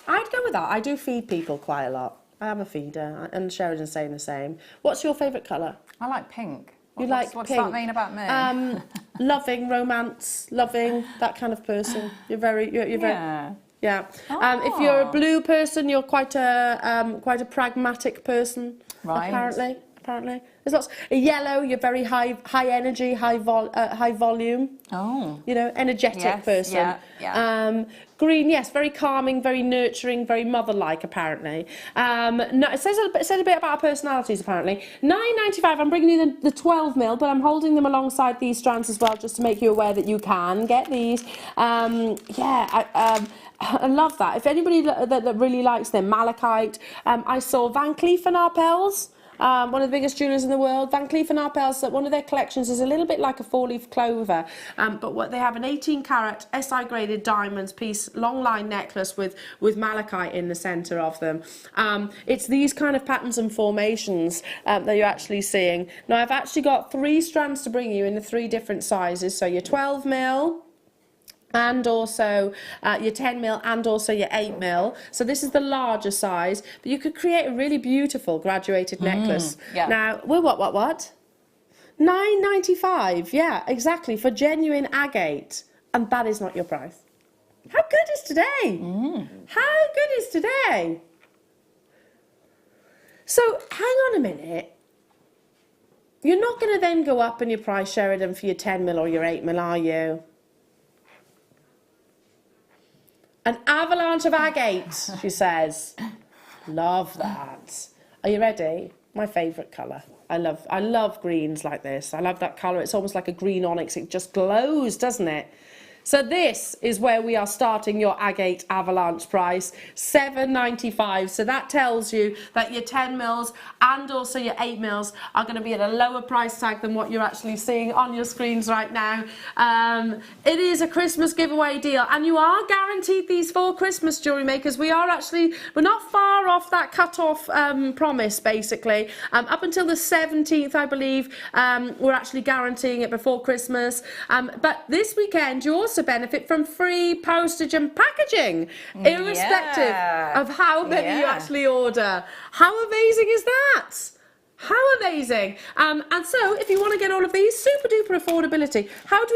I'd go with that. I do feed people quite a lot. I am a feeder, and Sheridan's saying the same. What's your favourite colour? I like pink. What does that mean about me? Loving, romance, loving, that kind of person. You're very. Yeah. If you're a blue person, you're quite a pragmatic person. Right. Apparently. There's lots. Yellow, you're very high energy, high volume. Oh. You know, energetic person. Yeah. Green, yes, very calming, very nurturing, very mother-like, apparently. No, it said a bit about our personalities, apparently. $9.95, I'm bringing you the 12 mil, but I'm holding them alongside these strands as well, just to make you aware that you can get these. I love that. If anybody that really likes them, malachite. I saw Van Cleef & Arpels. One of the biggest jewellers in the world. Van Cleef & Arpels, one of their collections is a little bit like a four-leaf clover, but what they have an 18-carat SI graded diamonds piece, long line necklace with malachite in the centre of them. It's these kind of patterns and formations that you're actually seeing. Now I've actually got 3 strands to bring you in the 3 different sizes, so your 12 mil, and also your 10 mil and also your 8 mil. So this is the larger size, but you could create a really beautiful graduated necklace. Yeah. Now, well, what? $9.95, yeah, exactly, for genuine agate. And that is not your price. How good is today? How good is today? So, hang on a minute. You're not going to then go up in your price, Sheridan, for your 10 mil or your 8 mil, are you? An avalanche of agates, she says. Love that. Are you ready? My favourite colour. I love greens like this. I love that colour. It's almost like a green onyx. It just glows, doesn't it? So this is where we are starting your agate avalanche price, $7.95. So that tells you that your 10 mils and also your 8 mils are going to be at a lower price tag than what you're actually seeing on your screens right now. It is a Christmas giveaway deal, and you are guaranteed these for Christmas, Jewellery Makers. We're not far off that cut-off promise, basically. Up until the 17th, I believe, we're actually guaranteeing it before Christmas. But this weekend, you also benefit from free postage and packaging, irrespective of how many you actually order. How amazing is that? How amazing! And so, if you want to get all of these, super duper affordability. How do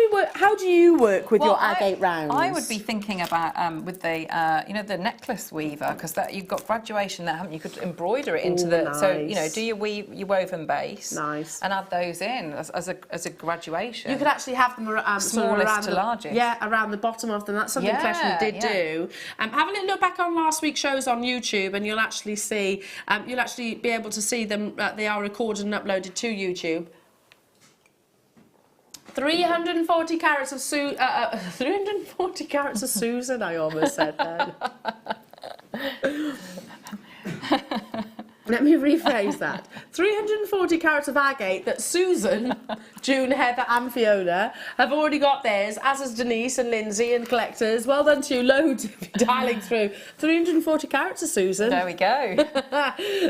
you work with your agate rounds? I would be thinking about with the you know, the necklace weaver, because that you've got graduation there, haven't you? You could embroider it into the so you know, do your woven base, and add those in as a graduation. You could actually have them smallest sort of around to largest. Yeah, around the bottom of them. That's something Kleshman did do. Have a little look back on last week's shows on YouTube, and you'll actually see you'll actually be able to see them. They are recorded and uploaded to YouTube. 340 carats of 340 carats of Susan, I almost said that. Let me rephrase that. 340 carats of agate that Susan, June, Heather and Fiona have already got theirs, as has Denise and Lindsay and collectors. Well done to you, loads of you dialing through. 340 carats of Susan. There we go.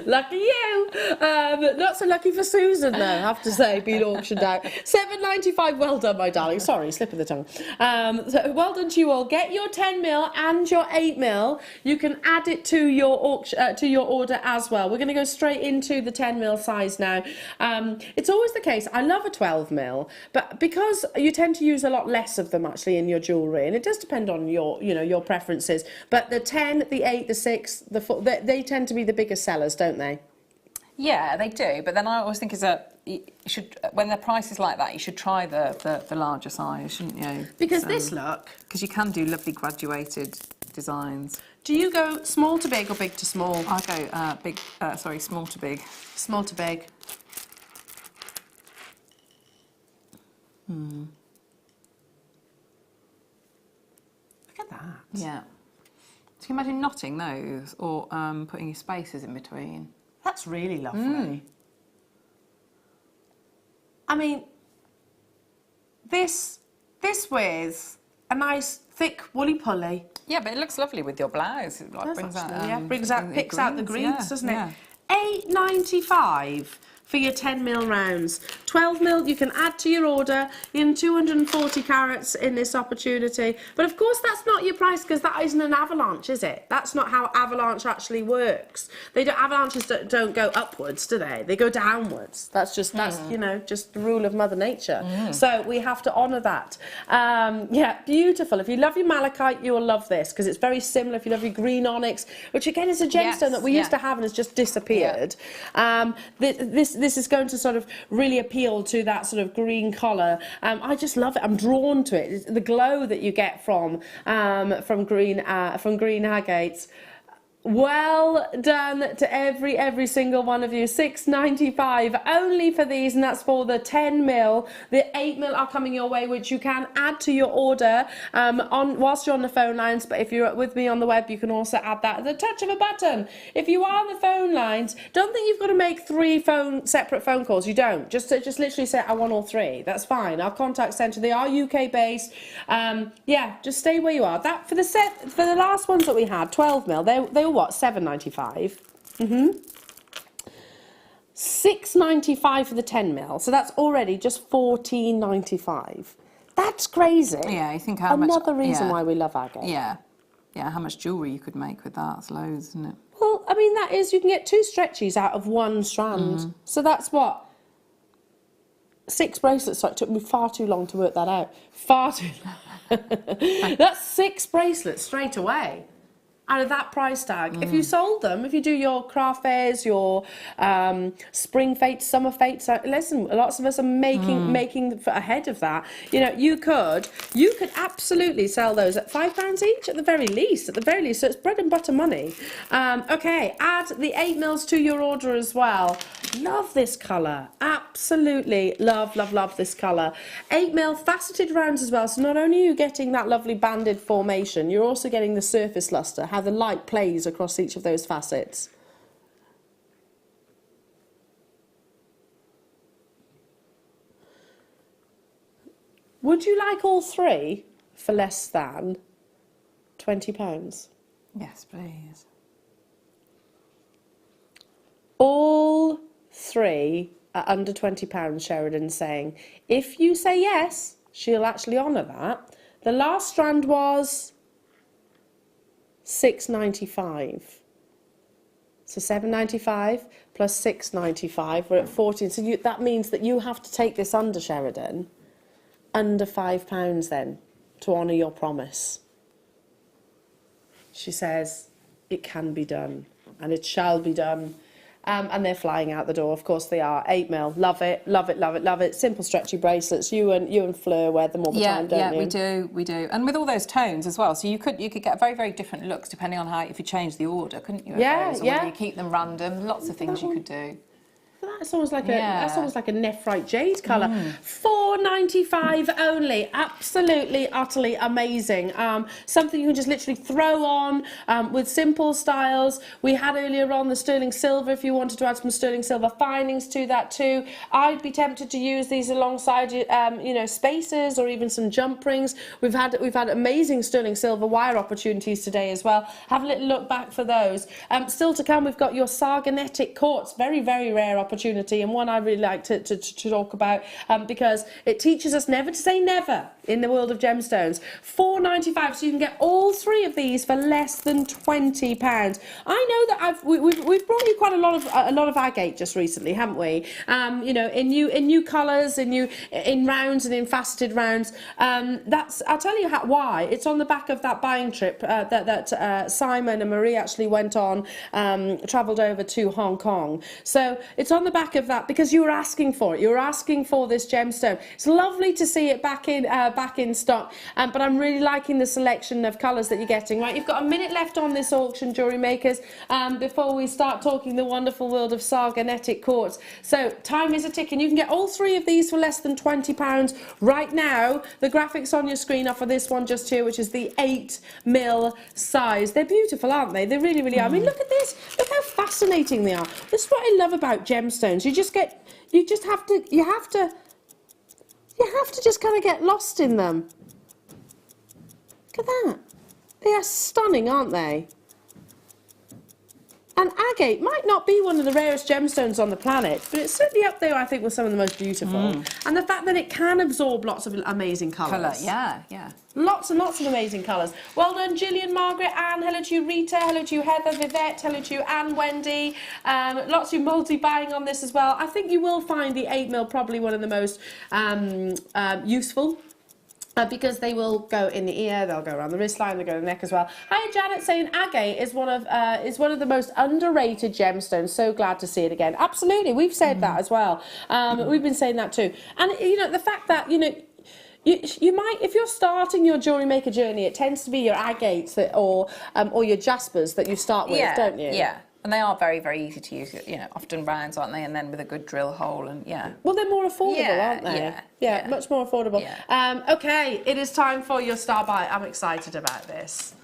Lucky you. Not so lucky for Susan, though, I have to say, being auctioned out. $7.95, well done, my darling. Sorry, slip of the tongue. So well done to you all. Get your 10mm and your 8mm. You can add it to your auction, to your order as well. We're going to go straight into the 10mm size now. It's always the case. I love a 12mm, but because you tend to use a lot less of them actually in your jewellery, and it does depend on your, you know, your preferences. But the 10, the 8, the 6, the 4, they tend to be the biggest sellers, don't they? Yeah, they do. But then I always think is that you should, when the price is like that, you should try the larger size, shouldn't you? Because this look, because you can do lovely graduated designs. Do you go small to big or big to small? I go small to big. Small to big. Look at that. Yeah. So can you imagine knotting those or putting your spaces in between? That's really lovely. I mean, this with a nice thick woolly pulley. Yeah, but it looks lovely with your blouse. It like picks out the greens, doesn't it? Yeah. $8.95 for your 10mm rounds. 12mm you can add to your order in 240 carats in this opportunity. But of course that's not your price, because that isn't an avalanche, is it? That's not how avalanche actually works. Avalanches don't go upwards, do they? They go downwards. That's you know, just the rule of Mother Nature. So we have to honour that. Yeah, beautiful. If you love your malachite, you will love this, because it's very similar. If you love your green onyx, which again is a gemstone that we used to have and has just disappeared. This is going to sort of really appeal to that sort of green colour. I just love it. I'm drawn to it. It's the glow that you get from green agates. Well done to every single one of you. $6.95 only for these, and that's for the 10mm. The 8mm are coming your way, which you can add to your order whilst you're on the phone lines. But if you're with me on the web, you can also add that at the touch of a button. If you are on the phone lines, don't think you've got to make 3 separate phone calls. You don't. Just literally say I want all 3. That's fine. Our contact centre, they are UK based. Yeah, just stay where you are. That for the last ones that we had, 12mm. They were what, $7.95? $6.95 for the 10mm. So that's already just $14.95. That's crazy. Yeah, you think how much. Another reason why we love agate. Yeah, yeah. How much jewellery you could make with that? It's loads, isn't it? Well, I mean, that is, you can get 2 stretchies out of 1 strand. So that's what, 6 bracelets. So it took me far too long to work that out. Far too long. That's 6 bracelets straight away out of that price tag. If you sold them, if you do your craft fairs, your spring fates, summer fates, listen, lots of us are making ahead of that. You know, you could absolutely sell those at £5 each at the very least. So it's bread and butter money. Okay, add the 8mm to your order as well. Love this colour. Absolutely love this colour. 8mm faceted rounds as well. So not only are you getting that lovely banded formation, you're also getting the surface lustre, how the light plays across each of those facets. Would you like all 3 for less than £20? Yes, please. All 3 are under £20, Sheridan's saying. If you say yes, she'll actually honour that. The last strand was $6.95. So $7.95 plus £6.95. We're at 14. So that means that you have to take this under, Sheridan, under £5 then, to honour your promise. She says, it can be done, and it shall be done. And they're flying out the door. Of course they are. 8mm. Love it, love it, love it, love it. Simple stretchy bracelets. You and Fleur wear them all the time, don't you? Yeah, we do. And with all those tones as well. So you could get very, very different looks depending on if you change the order, couldn't you? Yeah, or whether you keep them random. Lots of things you could do. That's almost like a nephrite jade colour. £4.95 only. Absolutely, utterly amazing. Something you can just literally throw on with simple styles. We had earlier on the sterling silver. If you wanted to add some sterling silver finings to that too, I'd be tempted to use these alongside spacers or even some jump rings. We've had amazing sterling silver wire opportunities today as well. Have a little look back for those. Still to come, we've got your Sargonetic quartz. Very, very rare opportunity, and one I really like to talk about because it teaches us never to say never in the world of gemstones. £4.95, so you can get all three of these for less than £20. I know that we've brought you quite a lot of agate just recently, haven't we? In new colours, in rounds and in faceted rounds. I'll tell you why. It's on the back of that buying trip that Simon and Marie actually went on, travelled over to Hong Kong. So it's on the back of that because you were asking for it. You were asking for this gemstone. It's lovely to see it back in stock, but I'm really liking the selection of colours that you're getting. Right, you've got a minute left on this auction, jewellery makers, before we start talking the wonderful world of Sargonetic quartz. So time is a ticking. You can get all three of these for less than £20 right now. The graphics on your screen are for this one just here, which is the 8mm size. They're beautiful, aren't they? They really, really are. I mean, look at this. Look how fascinating they are. This is what I love about gemstones. You have to just kind of get lost in them. Look at that. They are stunning, aren't they? And agate might not be one of the rarest gemstones on the planet, but it's certainly up there, I think, with some of the most beautiful. And the fact that it can absorb lots of amazing colours. Yeah. Lots and lots of amazing colours. Well done, Gillian, Margaret, Anne. Hello to you, Rita. Hello to you, Heather, Vivette. Hello to you, Anne, Wendy. Lots of you multi-buying on this as well. I think you will find the 8mm probably one of the most useful. Because they will go in the ear, they'll go around the wrist line, they'll go in the neck as well. Hi, Janet, saying agate is one of the most underrated gemstones. So glad to see it again. Absolutely, we've said that as well. We've been saying that too. And the fact that you might, if you're starting your jewellery maker journey, it tends to be your agates or your jaspers that you start with, don't you? Yeah. And they are very, very easy to use, often rounds, aren't they? And then with a good drill hole and, Well, they're more affordable, aren't they? Yeah, much more affordable. Yeah. Okay, it is time for your star buy. I'm excited about this.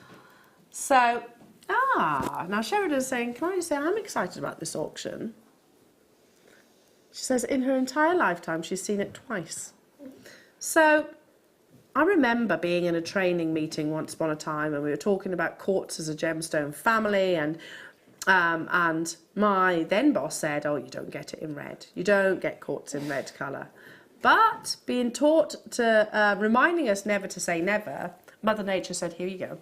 So, now Sheridan's saying, can I just say I'm excited about this auction? She says in her entire lifetime she's seen it twice. So, I remember being in a training meeting once upon a time and we were talking about quartz as a gemstone family and my then boss said, oh, you don't get it in red. You don't get quartz in red colour. But being taught to, reminding us never to say never, Mother Nature said, here you go.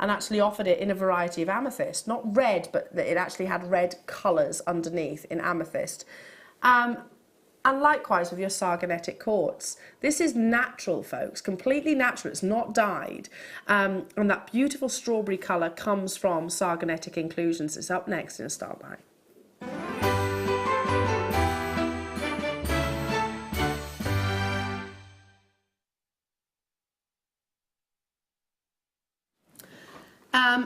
And actually offered it in a variety of amethyst. Not red, but it actually had red colours underneath in amethyst. And likewise with your Sargonetic quartz. This is natural, folks, completely natural. It's not dyed. And that beautiful strawberry colour comes from Sargonetic inclusions. It's up next in a star buy.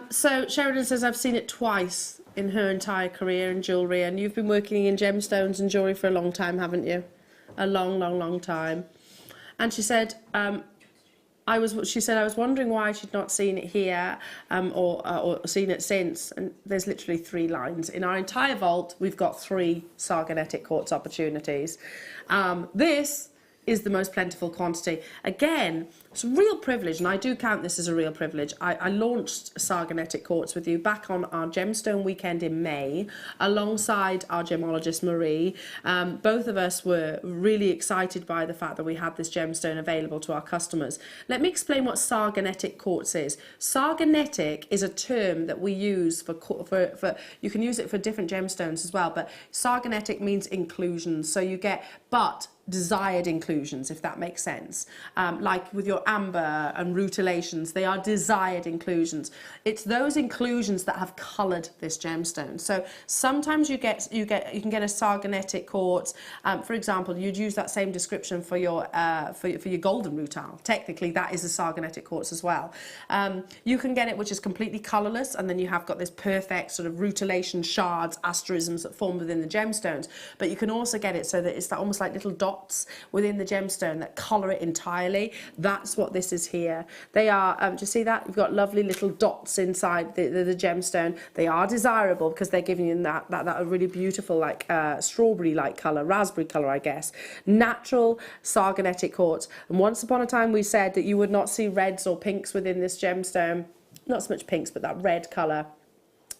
So Sheridan says, I've seen it twice in her entire career in jewellery, and you've been working in gemstones and jewellery for a long time, haven't you? A long, long, long time. And she said, I was wondering why she'd not seen it here or seen it since. And there's literally 3 lines. In our entire vault, we've got 3 Sargonetic quartz opportunities. This is the most plentiful quantity. Again, it's a real privilege, and I do count this as a real privilege. I launched Sargonetic Quartz with you back on our gemstone weekend in May, alongside our gemologist Marie. Both of us were really excited by the fact that we had this gemstone available to our customers. Let me explain what Sargonetic Quartz is. Sargonetic is a term that we use for you can use it for different gemstones as well, but Sargonetic means inclusions, so you get desired inclusions, if that makes sense. Like with your amber and rutilations, they are desired inclusions. It's those inclusions that have coloured this gemstone. So sometimes you can get a Sargonetic quartz. For example, you'd use that same description for your golden rutile. Technically, that is a Sargonetic quartz as well. You can get it which is completely colourless, and then you have got this perfect sort of rutilation shards, asterisms that form within the gemstones. But you can also get it so that it's almost like little dots within the gemstone that colour it entirely. That's what this is here. They are, do you see that? You've got lovely little dots inside the gemstone. They are desirable because they're giving you that really beautiful, like strawberry-like colour, raspberry colour, I guess. Natural Sargonetic quartz. And once upon a time we said that you would not see reds or pinks within this gemstone. Not so much pinks, but that red colour.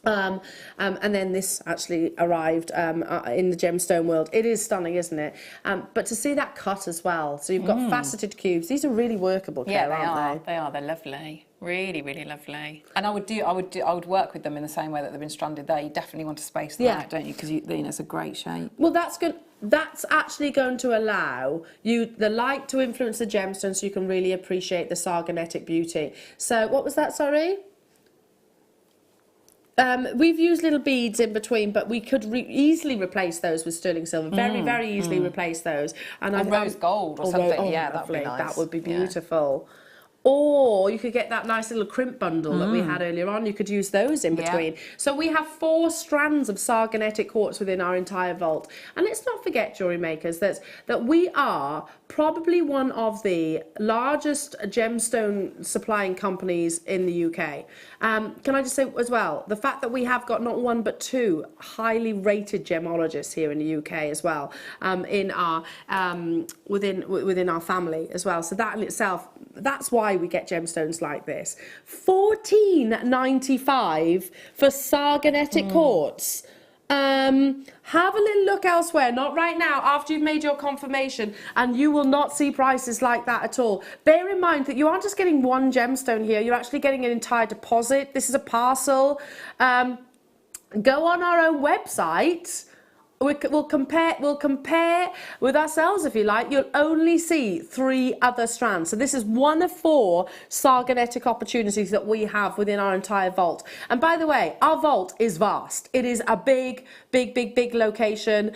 And then this actually arrived in the gemstone world. It is stunning, isn't it? But to see that cut as well. So you've got faceted cubes. These are really workable, Claire, aren't they? They are. They're lovely. Really, really lovely. And I would work with them in the same way that they've been stranded there. You definitely want to space them out, don't you? Because it's a great shape. Well, that's good. That's actually going to allow the light to influence the gemstone, so you can really appreciate the Sargonetic beauty. So what was that? Sorry. We've used little beads in between, but we could easily replace those with sterling silver. Very, very easily replace those. And rose gold or something. Yeah, that would be nice. That would be beautiful. Or you could get that nice little crimp bundle that we had earlier on. You could use those in between. Yeah. So we have 4 strands of Sargonetic quartz within our entire vault. And let's not forget, jewellery makers, that we are probably one of the largest gemstone supplying companies in the UK. Can I just say as well, the fact that we have got not 1 but 2 highly rated gemologists here in the UK as well, in our within our family as well. So that in itself, that's why we get gemstones like this. £14.95 for Sargonetic quartz. Have a little look elsewhere, not right now, after you've made your confirmation, and you will not see prices like that at all. Bear in mind that you aren't just getting 1 gemstone here, you're actually getting an entire deposit. This is a parcel. Go on our own website. We'll compare with ourselves, if you like. You'll only see 3 other strands. So this is one of 4 Sargonetic opportunities that we have within our entire vault. And by the way, our vault is vast. It is a big location.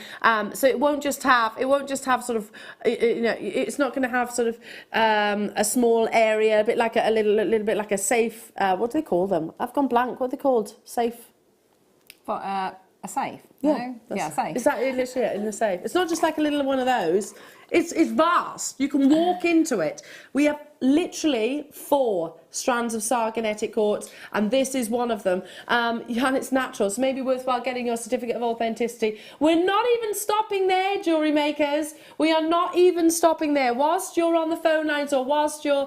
So it won't just have sort of, it's not going to have sort of a small area, a bit like a little bit like a safe. What do they call them? I've gone blank. What are they called? Safe. For a safe. Yeah, no? Yeah, safe. Is that literally it, in the safe? It's not just like a little one of those. It's vast. You can walk into it. We have literally 4 strands of Sargonetic quartz, and this is one of them. And it's natural, so maybe worthwhile getting your certificate of authenticity. We're not even stopping there, jewellery makers. We are not even stopping there. Whilst you're on the phone lines or whilst you're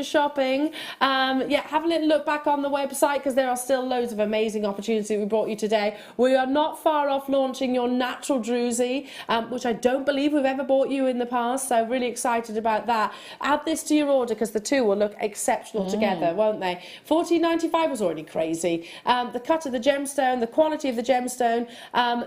shopping, have a little look back on the website, because there are still loads of amazing opportunities we brought you today. We are not far off launching your natural druzy, which I don't believe we've ever bought you in the past, so really excited about that. Add this to your order, because the 2 will look exceptional together, won't they? £14.95 was already crazy. The cut of the gemstone, the quality of the gemstone,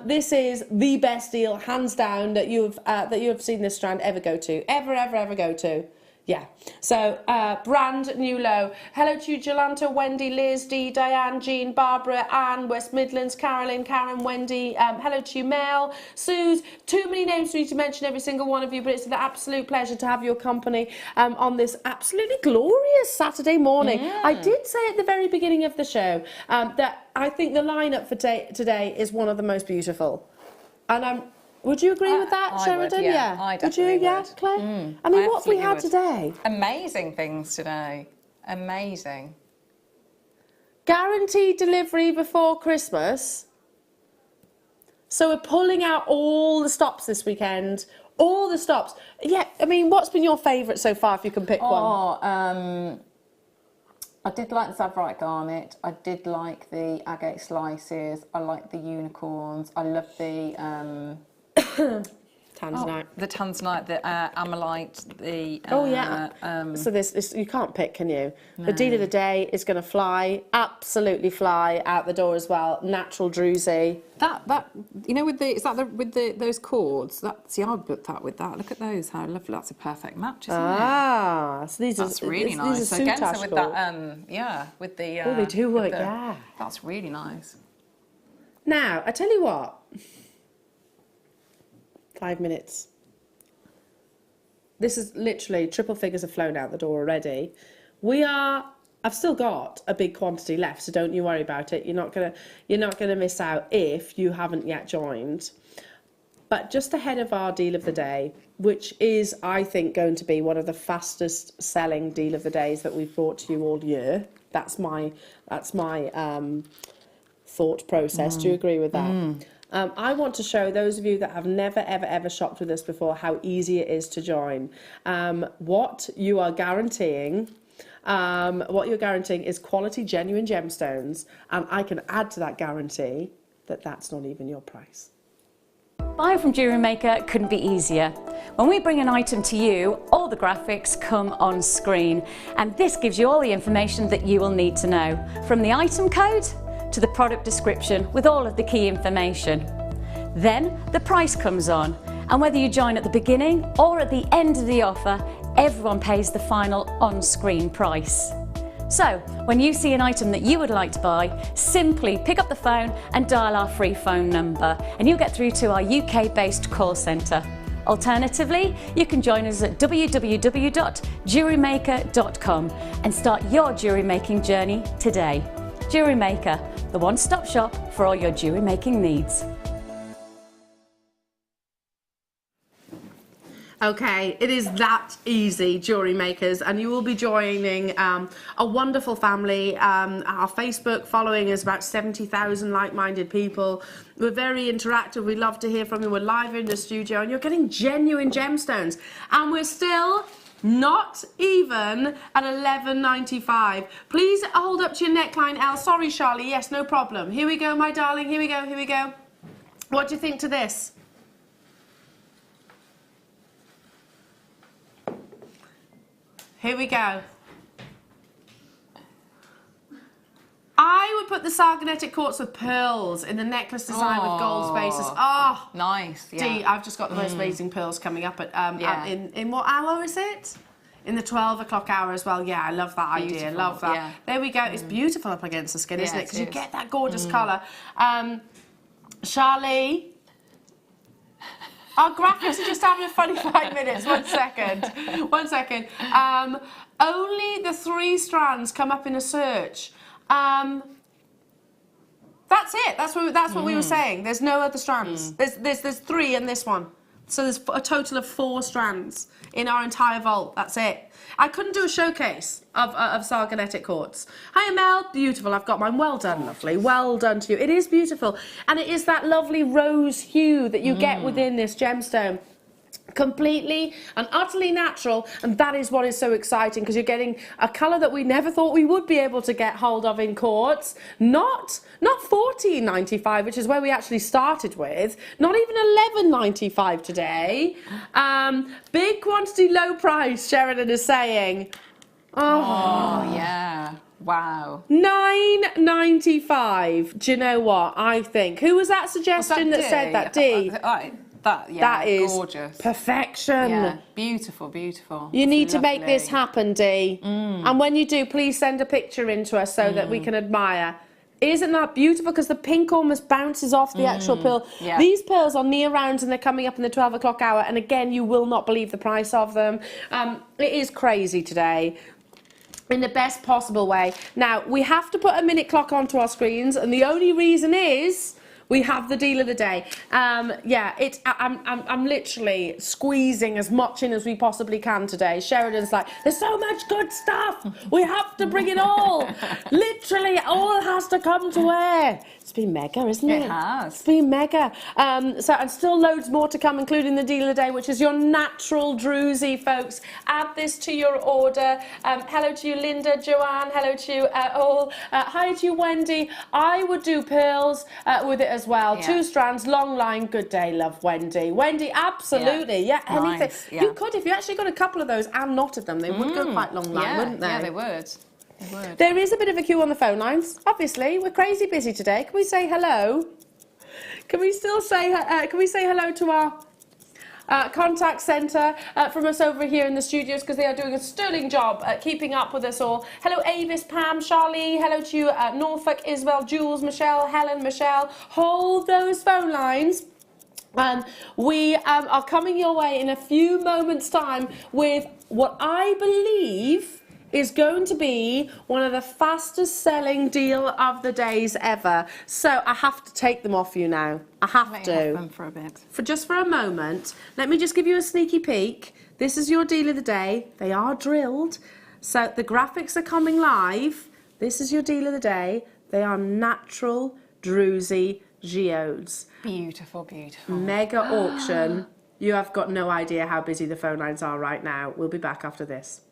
this is the best deal, hands down, that you have seen this strand ever go to. Ever go to. Yeah, so brand new low. Hello to you, Jolanta, Wendy, Liz, Dee, Diane, Jean, Barbara, Anne, West Midlands, Carolyn, Karen, Wendy. Hello to you, Mel, Suze. Too many names for me to mention every single one of you, but it's an absolute pleasure to have your company on this absolutely glorious Saturday morning. I did say at the very beginning of the show that I think the lineup for today is one of the most beautiful. And would you agree with that, Sheridan? Would, yeah. I definitely would. Yeah, Claire? I mean, what have we had today? Amazing things today. Amazing. Guaranteed delivery before Christmas. So we're pulling out all the stops this weekend. All the stops. Yeah, I mean, what's been your favourite so far, if you can pick one? I did like the Zavarite garnet. I did like the agate slices. I like the unicorns. I love the Tanzanite. the tanzanite, the amalite, the So this you can't pick, can you? No. The deal of the day is going to fly, absolutely fly out the door as well. Natural druzy. That you know, with those cords. See, I put that with that. Look at those, how lovely. That's a perfect match, isn't it? So that's really nice. These are so again, so with that, with the they do work. That's really nice. Now I tell you what. 5 minutes. This is literally triple figures have flown out the door already. I've still got a big quantity left, so don't you worry about it. You're not gonna miss out if you haven't yet joined. But just ahead of our deal of the day, which is, I think, going to be one of the fastest selling deal of the days that we've brought to you all year. That's my thought process. Do you agree with that? I want to show those of you that have never, ever, ever shopped with us before how easy it is to join. What you're guaranteeing is quality, genuine gemstones, and I can add to that guarantee that that's not even your price. Buying from Jewellery Maker couldn't be easier. When we bring an item to you, all the graphics come on screen, and this gives you all the information that you will need to know, from the item code to the product description with all of the key information. Then the price comes on, and whether you join at the beginning or at the end of the offer, everyone pays the final on-screen price. So when you see an item that you would like to buy, simply pick up the phone and dial our free phone number, and you'll get through to our UK-based call centre. Alternatively, you can join us at www.jewellerymaker.com and start your jewellery making journey today. Jewellery Maker, the one-stop shop for all your jewellery making needs. Okay, it is that easy, Jewellery Makers, and you will be joining a wonderful family. Our Facebook following is about 70,000 like-minded people. We're very interactive. We love to hear from you. We're live in the studio, and you're getting genuine gemstones. And we're still not even at $11.95. Please hold up to your neckline, Elle. Sorry, Charlie. Yes, no problem. Here we go, my darling. Here we go. Here we go. What do you think to this? Here we go. I would put the Sargonetic quartz with pearls in the necklace design with gold spaces. Oh, nice. Yeah. Dee, I've just got the most amazing pearls coming up at in what hour is it? In the 12 o'clock hour as well. Yeah, I love that idea. Love that. Yeah. There we go. It's beautiful up against the skin, isn't it? Because you get that gorgeous colour. Charlie. Our graphics are just having a funny 5 minutes. 1 second. 1 second. Only the 3 strands come up in a search. That's it. That's what we were saying. There's no other strands. There's 3 in this one. So there's a total of 4 strands in our entire vault. That's it. I couldn't do a showcase of Sargonetic quartz. Hi, Mel. Beautiful. I've got mine. Well done, lovely. Well done to you. It is beautiful. And it is that lovely rose hue that you get within this gemstone. Completely and utterly natural, and that is what is so exciting, because you're getting a colour that we never thought we would be able to get hold of in quartz. Not $14.95, which is where we actually started with. Not even $11.95 today. Big quantity, low price. Sheridan is saying. Oh yeah. Wow. $9.95. Do you know what I think? Who was that suggestion that said that? Dee. That is gorgeous. Perfection. Yeah, beautiful, beautiful. You need to make this happen, Dee. And when you do, please send a picture in to us so that we can admire. Isn't that beautiful? Because the pink almost bounces off the actual pearl. Yeah. These pearls are near rounds and they're coming up in the 12 o'clock hour. And again, you will not believe the price of them. It is crazy today. In the best possible way. Now, we have to put a minute clock onto our screens, and the only reason is we have the deal of the day. Yeah, I'm literally squeezing as much in as we possibly can today. Sheridan's like, there's so much good stuff. We have to bring it all. Literally, it all has to come to air. It's It's been mega, isn't it? It has. It's been mega. And still loads more to come, including the deal of the day, which is your natural druzy, folks. Add this to your order. Hello to you, Linda, Joanne. Hello to you all. Hi to you, Wendy. I would do pearls with it as well. Yeah. 2 strands, long line. Good day, love, Wendy. Wendy, absolutely. Yeah, anything. Nice, yeah. You could, if you actually got a couple of those and not of them, they would go quite long line, wouldn't they? Yeah, they would. They would. There is a bit of a queue on the phone lines. Obviously, we're crazy busy today. Can we say hello? Can we still say hello to our contact centre from us over here in the studios, because they are doing a sterling job at keeping up with us all. Hello, Avis, Pam, Charlie. Hello to you, Norfolk, Isabel, Jules, Michelle, Helen, Michelle. Hold those phone lines. We are coming your way in a few moments' time with what I believe is going to be one of the fastest selling deal of the days ever. So I have to take them off you now. I have to. Have them for a bit. Just for a moment. Let me just give you a sneaky peek. This is your deal of the day. They are drilled. So the graphics are coming live. This is your deal of the day. They are natural druzy geodes. Beautiful, beautiful. Mega auction. You have got no idea how busy the phone lines are right now. We'll be back after this.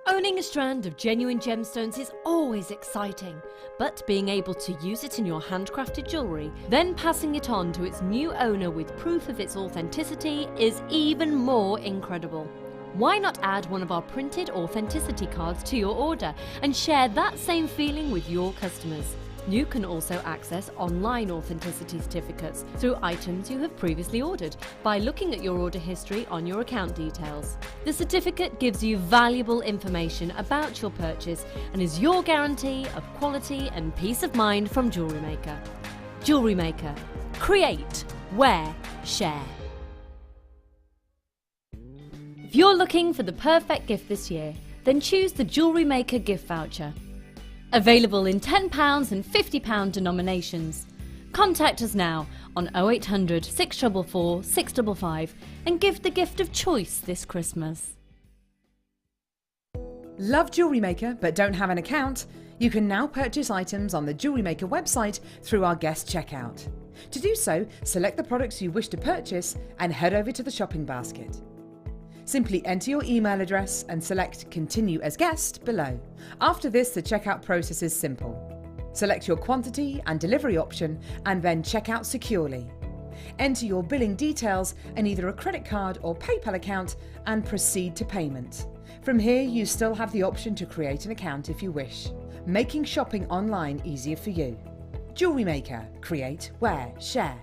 Owning a strand of genuine gemstones is always exciting, but being able to use it in your handcrafted jewellery, then passing it on to its new owner with proof of its authenticity is even more incredible. Why not add one of our printed authenticity cards to your order and share that same feeling with your customers? You can also access online authenticity certificates through items you have previously ordered by looking at your order history on your account details. The certificate gives you valuable information about your purchase and is your guarantee of quality and peace of mind from Jewellery Maker. Jewellery Maker. Create, wear, share. If you're looking for the perfect gift this year, then choose the Jewellery Maker gift voucher. Available in £10 and £50 denominations. Contact us now on 0800 644 655 and give the gift of choice this Christmas. Love Jewellery Maker but don't have an account? You can now purchase items on the Jewellery Maker website through our guest checkout. To do so, select the products you wish to purchase and head over to the shopping basket. Simply enter your email address and select Continue as Guest below. After this, the checkout process is simple. Select your quantity and delivery option and then check out securely. Enter your billing details and either a credit card or PayPal account and proceed to payment. From here, you still have the option to create an account if you wish, making shopping online easier for you. Jewellery Maker. Create, wear, share.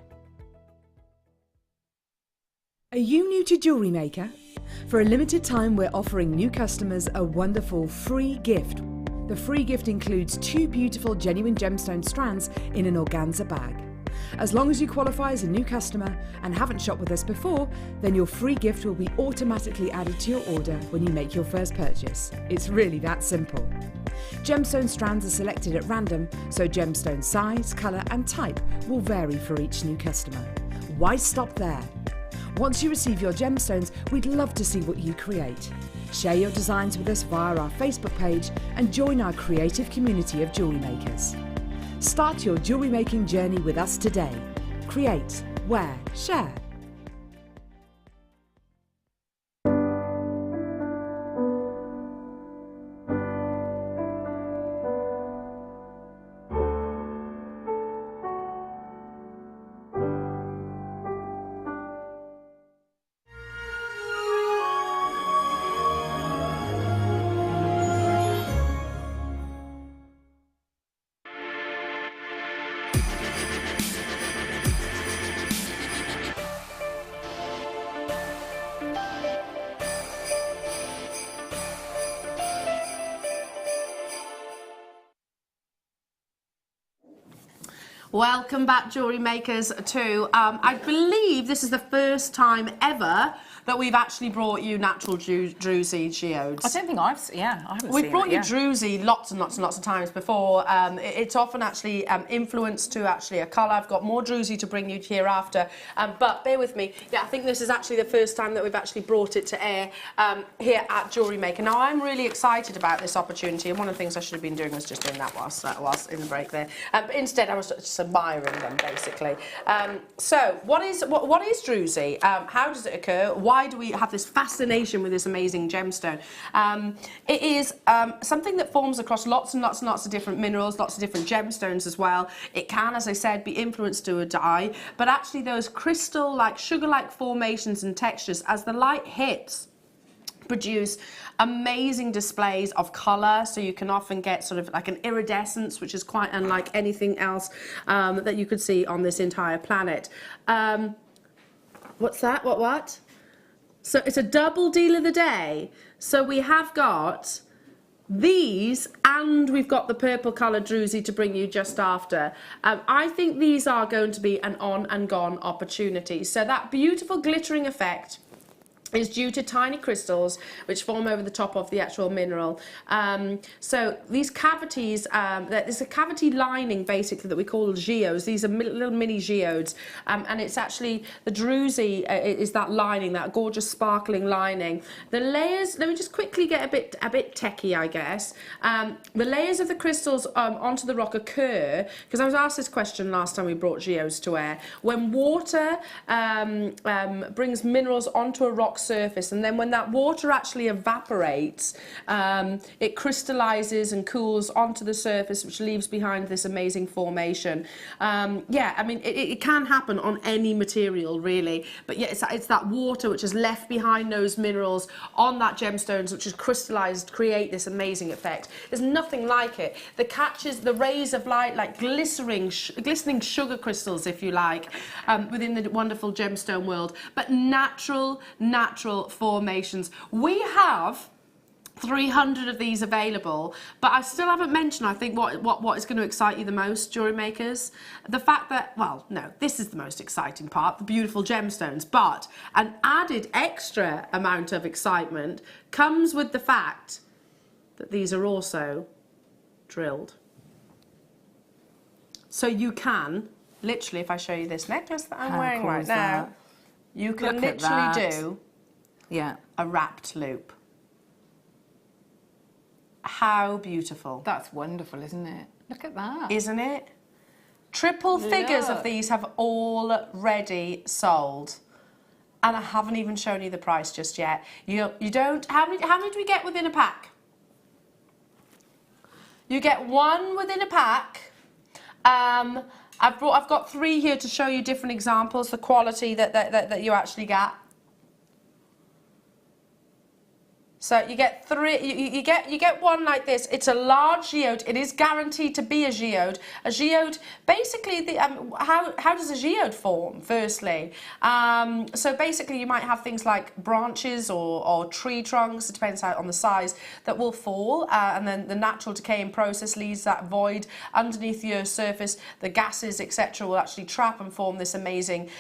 Are you new to Jewellery Maker? For a limited time, we're offering new customers a wonderful free gift. The free gift includes 2 beautiful genuine gemstone strands in an organza bag. As long as you qualify as a new customer and haven't shopped with us before, then your free gift will be automatically added to your order when you make your first purchase. It's really that simple. Gemstone strands are selected at random, so gemstone size, colour and type will vary for each new customer. Why stop there? Once you receive your gemstones, we'd love to see what you create. Share your designs with us via our Facebook page and join our creative community of jewellery makers. Start your jewellery making journey with us today. Create, wear, share. Welcome back, jewellery makers, to I believe this is the first time ever that we've actually brought you natural druzy geodes. I don't think I haven't seen We've brought it, you druzy lots and lots and lots of times before. It's often actually influenced to actually a colour. I've got more druzy to bring you hereafter, but bear with me. Yeah, I think this is actually the first time that we've actually brought it to air here at Jewellery Maker. Now, I'm really excited about this opportunity, and one of the things I should have been doing was just doing that whilst in the break there. But instead, I was just admiring them, basically. So, what is druzy? How does it occur? Why do we have this fascination with this amazing gemstone? It is something that forms across lots and lots and lots of different minerals, lots of different gemstones as well. It can, as I said, be influenced to a dye, but actually those crystal-like, sugar-like formations and textures, as the light hits, produce amazing displays of colour. So you can often get sort of like an iridescence, which is quite unlike anything else that you could see on this entire planet. What's that? What? So it's a double deal of the day. So we have got these, and we've got the purple coloured druzy to bring you just after. I think these are going to be an on and gone opportunity. So that beautiful glittering effect is due to tiny crystals which form over the top of the actual mineral. So these cavities, there's a cavity lining basically that we call geodes. These are little mini geodes, and it's actually the druzy is that lining, that gorgeous sparkling lining. The layers, let me just quickly get a bit techie, I guess. The layers of the crystals onto the rock occur, because I was asked this question last time we brought geodes to air, when water brings minerals onto a rock surface, and then when that water actually evaporates, it crystallizes and cools onto the surface, which leaves behind this amazing formation. Yeah, I mean, it can happen on any material really, but yeah, it's that water which has left behind those minerals on that gemstones, which is crystallized, create this amazing effect. There's nothing like it. The catches the rays of light like glistening sugar crystals, if you like, within the wonderful gemstone world, but natural formations. We have 300 of these available, but I still haven't mentioned, I think, what is going to excite you the most, jewellery makers. The fact that, well, no, this is the most exciting part, the beautiful gemstones, but an added extra amount of excitement comes with the fact that these are also drilled. So you can, literally, if I show you this necklace that I'm wearing right now, you can literally do a wrapped loop. How beautiful. That's wonderful, isn't it? Look at that. Isn't it? Triple figures of these have already sold. And I haven't even shown you the price just yet. You don't, how many do we get within a pack? You get one within a pack. I've got 3 here to show you different examples, the quality that you actually get. So you get 3. You get one like this. It's a large geode. It is guaranteed to be a geode. A geode, basically, how does a geode form? Firstly, so basically, you might have things like branches or tree trunks. It depends on the size that will fall, and then the natural decaying process leaves that void underneath the Earth's surface. The gases, etc., will actually trap and form this amazing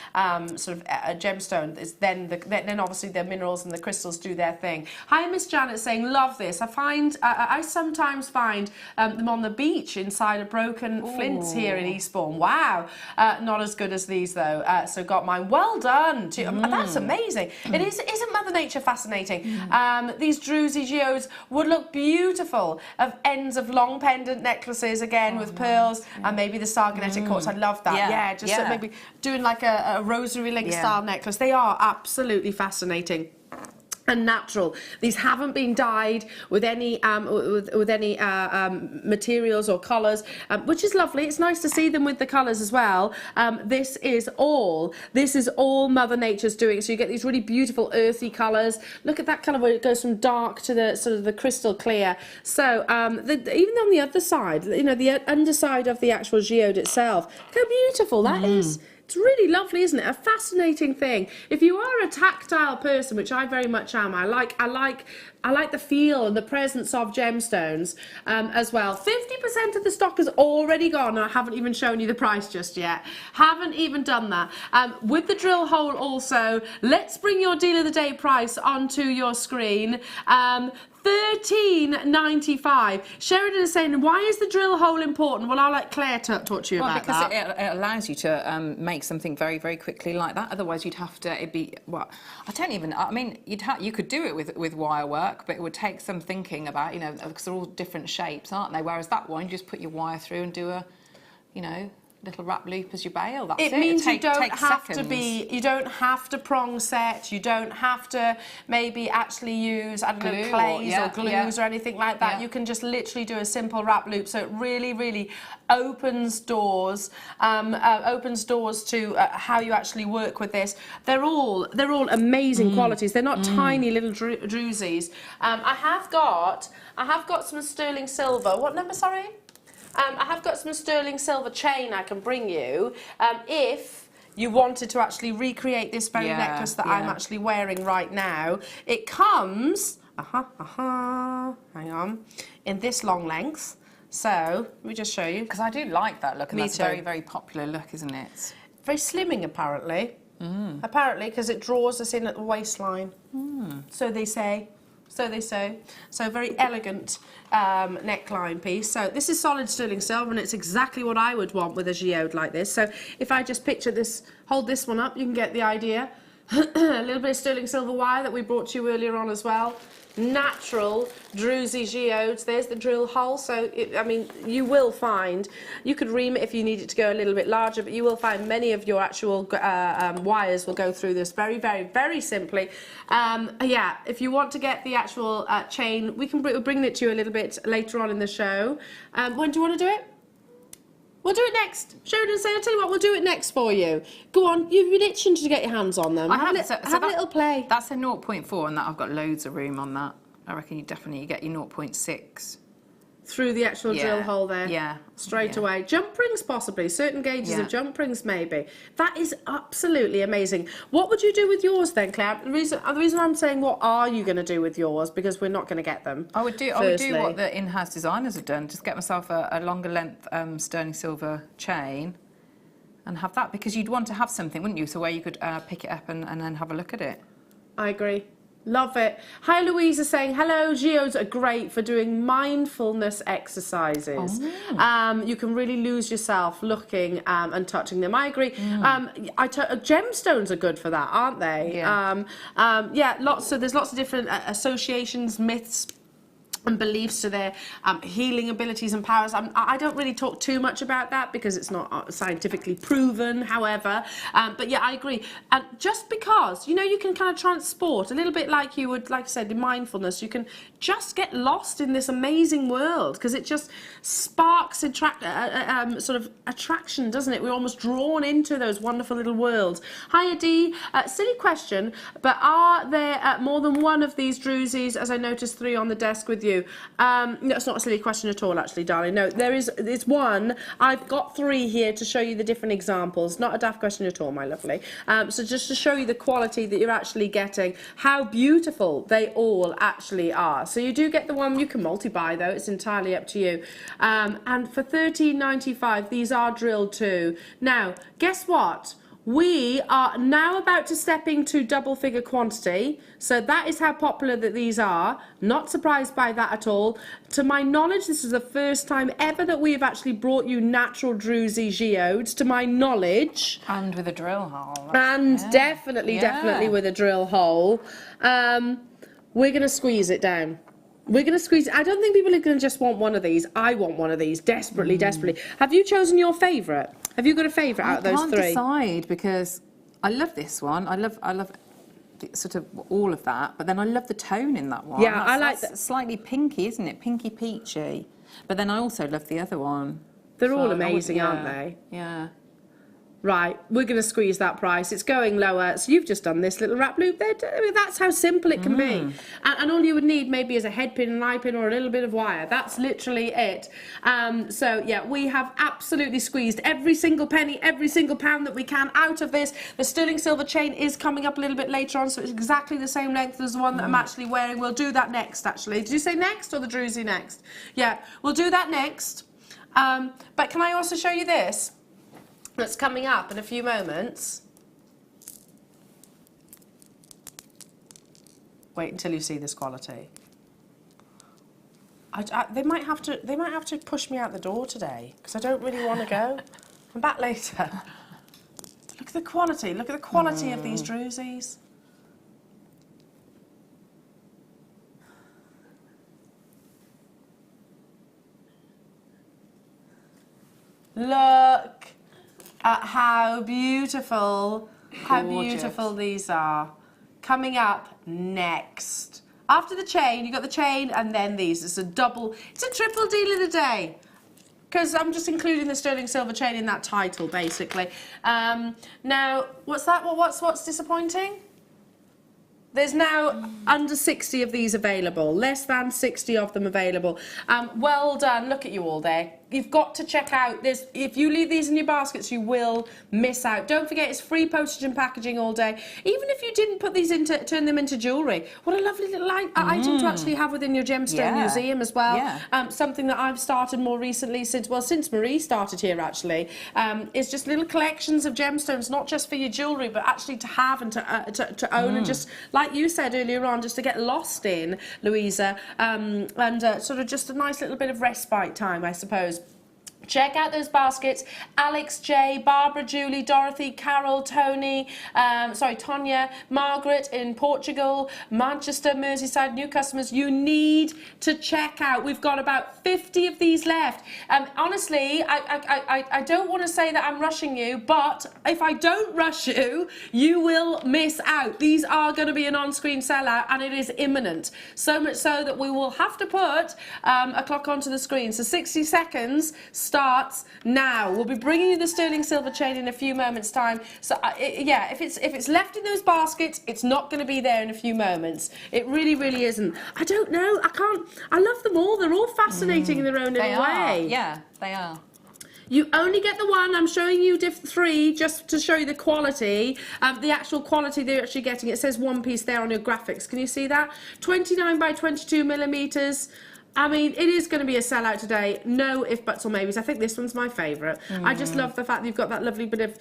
sort of gemstone. Then obviously the minerals and the crystals do their thing. Hi, Miss Janet saying, love this. I sometimes find them on the beach inside of broken flints here in Eastbourne. Wow. Not as good as these though. So got mine. Well done. That's amazing. Isn't Mother Nature fascinating? These druzy geodes would look beautiful of ends of long pendant necklaces again with pearls and maybe the sargonetic quartz. I love that. So maybe doing like a rosary link style necklace. They are absolutely fascinating and natural. These haven't been dyed with any materials or colours, which is lovely. It's nice to see them with the colours as well. This is all Mother Nature's doing. So you get these really beautiful earthy colours. Look at that colour where it goes from dark to the sort of the crystal clear. So even on the other side, you know, the underside of the actual geode itself, look how beautiful that is. It's really lovely, isn't it? A fascinating thing. If you are a tactile person, which I very much am, I like the feel and the presence of gemstones as well. 50% of the stock is already gone, and I haven't even shown you the price just yet. Haven't even done that. With the drill hole also, let's bring your deal of the day price onto your screen. $13.95. Sheridan is saying, why is the drill hole important? Well, I'll let Claire talk to you about that. Because it allows you to make something very, very quickly like that. Otherwise, you'd have to, it'd be, well, I mean, you could do it with wire work, but it would take some thinking about, you know, because they're all different shapes, aren't they? Whereas that one, you just put your wire through and do a, you know, little wrap loop as you bail. That's it. It means you don't have seconds. to be, you don't have to prong set, you don't have to maybe actually use, I don't know, clays or glues or anything like that. You can just literally do a simple wrap loop. So it really, really opens doors, to how you actually work with this. They're all amazing qualities. They're not tiny little drusies. I have got some sterling silver. What number? Sorry. I have got some sterling silver chain I can bring you if you wanted to actually recreate this very necklace that I'm actually wearing right now. It comes, hang on, in this long length. So, let me just show you. Because I do like that look, and that's a very, very popular look, isn't it? Very slimming, apparently. Apparently, because it draws us in at the waistline. So they say. So they say. So very elegant neckline piece. So this is solid sterling silver, and it's exactly what I would want with a geode like this. So if I just picture this, hold this one up, you can get the idea. A little bit of sterling silver wire that we brought to you earlier on as well. Natural druzy geodes. There's the drill hole. So I mean, you will find, you could ream it if you need it to go a little bit larger, but you will find many of your actual wires will go through this very, very, very simply. Yeah, if you want to get the actual chain, we'll bring it to you a little bit later on in the show. When do you want to do it? We'll do it next. Sheridan said, I'll tell you what, we'll do it next for you. Go on, you've been itching to get your hands on them. Have a little play. That's a 0.4, and that I've got loads of room on that. I reckon you definitely get your 0.6. Through the actual drill hole there? Yeah. Straight away. Jump rings possibly, certain gauges of jump rings maybe. That is absolutely amazing. What would you do with yours then, Claire? The reason I'm saying what are you going to do with yours, because we're not going to get them. I would do what the in-house designers have done, just get myself a longer length sterling silver chain and have that, because you'd want to have something, wouldn't you, so where you could pick it up and then have a look at it. I agree. Love it. Hi, Louisa saying, hello, geodes are great for doing mindfulness exercises. You can really lose yourself looking and touching them. I agree. Gemstones are good for that, aren't they? Yeah. So there's lots of different associations, myths, and beliefs to their healing abilities and powers. I don't really talk too much about that because it's not scientifically proven, however. But yeah, I agree. And just because, you know, you can kind of transport, a little bit like you would, like I said, in mindfulness, you can just get lost in this amazing world because it just sparks sort of attraction, doesn't it? We're almost drawn into those wonderful little worlds. Hi, Adi. Silly question, but are there more than one of these drusies, as I noticed 3 on the desk with you? No, it's not a silly question at all, actually, darling. No, it's one. I've got 3 here to show you the different examples. Not a daft question at all, my lovely. So just to show you the quality that you're actually getting, how beautiful they all actually are. So you do get the one, you can multi-buy though, it's entirely up to you. And for $13.95, these are drilled too. Now, guess what? We are now about to step into double-figure quantity, so that is how popular that these are. Not surprised by that at all. To my knowledge, this is the first time ever that we have actually brought you natural druzy geodes, to my knowledge. And with a drill hole. And definitely with a drill hole. We're going to squeeze it down. We're going to squeeze it. I don't think people are going to just want one of these. I want one of these, desperately, desperately. Have you chosen your favourite? Have you got a favourite out of those 3? I can't decide because I love this one. I love sort of all of that, but then I love the tone in that one. Yeah, I like that. Slightly pinky, isn't it? Pinky peachy. But then I also love the other one. They're all amazing, aren't they? Yeah. right, we're going to squeeze that price. It's going lower. So you've just done this little wrap loop there. I mean, that's how simple it can be. And all you would need maybe is a head pin, an eye pin, or a little bit of wire. That's literally it. So yeah, we have absolutely squeezed every single penny, every single pound that we can out of this. The sterling silver chain is coming up a little bit later on, so it's exactly the same length as the one that I'm actually wearing. We'll do that next, actually. Did you say next or the druzy next? Yeah, we'll do that next. But can I also show you this? That's coming up in a few moments. Wait until you see this quality. They might have to push me out the door today because I don't really want to go. I'm back later. Look at the quality. Look at the quality of these druzies. Look at how beautiful these are. Coming up next. After the chain, you got the chain and then these. It's a triple deal of the day. Because I'm just including the sterling silver chain in that title, basically. Now, what's that? What's disappointing? There's now under 60 of these available, less than 60 of them available. Well done, look at you all there. You've got to check out this. If you leave these in your baskets, you will miss out. Don't forget, it's free postage and packaging all day. Even if you didn't put these turn them into jewellery, what a lovely little item to actually have within your gemstone museum as well. Yeah. Something that I've started more recently since Marie started here actually, is just little collections of gemstones, not just for your jewellery, but actually to have and to own and just, like you said earlier on, just to get lost in, Louisa, and sort of just a nice little bit of respite time, I suppose. Check out those baskets. Alex J, Barbara, Julie, Dorothy, Carol, Tony, Tonya, Margaret in Portugal, Manchester, Merseyside, new customers. You need to check out. We've got about 50 of these left. Honestly, I don't want to say that I'm rushing you, but if I don't rush you, you will miss out. These are going to be an on-screen sellout, and it is imminent. So much so that we will have to put a clock onto the screen. So 60 seconds starts now. We'll be bringing you the sterling silver chain in a few moments' time. So yeah, if it's left in those baskets, it's not going to be there in a few moments. It really, really isn't. I don't know. I love them all. They're all fascinating in their own little way. Yeah, they are. You only get the one. I'm showing you three just to show you the quality, the actual quality they're actually getting. It says one piece there on your graphics. Can you see that? 29 by 22 millimeters. I mean, it is going to be a sellout today. No if, buts or maybes. I think this one's my favourite. I just love the fact that you've got that lovely bit of,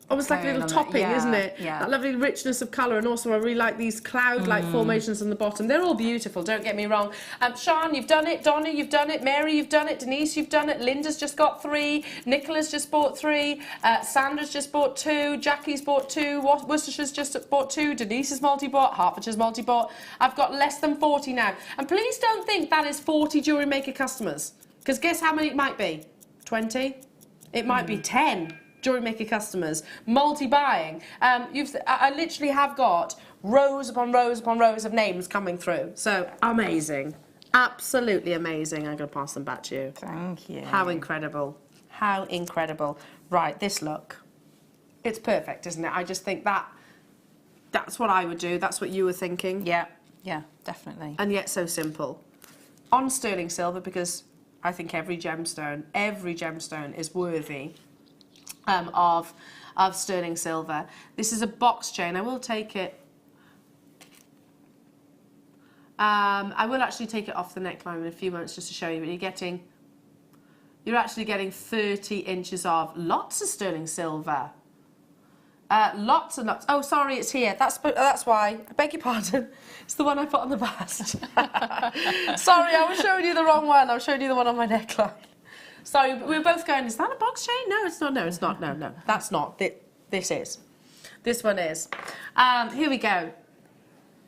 almost like a little topping, isn't it? Yeah. That lovely richness of colour, and also I really like these cloud-like formations on the bottom. They're all beautiful, don't get me wrong. Sean, you've done it. Donna, you've done it. Mary, you've done it. Denise, you've done it. Linda's just got 3. Nicola's just bought 3. Sandra's just bought 2. Jackie's bought 2. Worcestershire's just bought 2. Denise's multi-bought. Hertfordshire's multi-bought. I've got less than 40 now. And please don't think that is 40 Jewellery Maker customers, because guess how many it might be? 20? It might be 10. Jewellery Maker customers, multi-buying. I literally have got rows upon rows upon rows of names coming through. So amazing, absolutely amazing. I'm going to pass them back to you. Thank you. How incredible, how incredible. Right, this look, it's perfect, isn't it? I just think that's what I would do. That's what you were thinking. Yeah, yeah, definitely. And yet so simple. On sterling silver, because I think every gemstone is worthy of sterling silver. This is a box chain. I will take it. I will actually take it off the neckline in a few moments just to show you. But you're actually getting 30 inches of lots of sterling silver. Lots and lots. Oh, sorry, it's here. That's why. I beg your pardon. It's the one I put on the bust. Sorry, I was showing you the wrong one. I was showing you the one on my neckline. Sorry, we were both going, is that a box chain? No, it's not. No, it's not. No, no, that's not. This is. This one is. Here we go.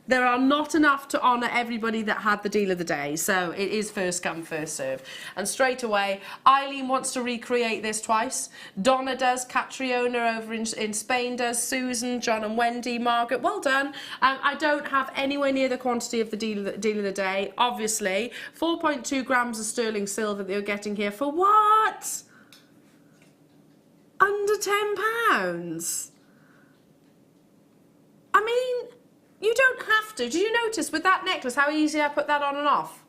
There are not enough to honour everybody that had the deal of the day, so it is first come, first serve. And straight away, Eileen wants to recreate this twice. Donna does, Catriona over in Spain does, Susan, John and Wendy, Margaret, well done. I don't have anywhere near the quantity of the deal of the day, obviously. 4.2 grams of sterling silver that you're getting here for what? Under £10. £9. I mean, you don't have to. Did you notice with that necklace how easy I put that on and off?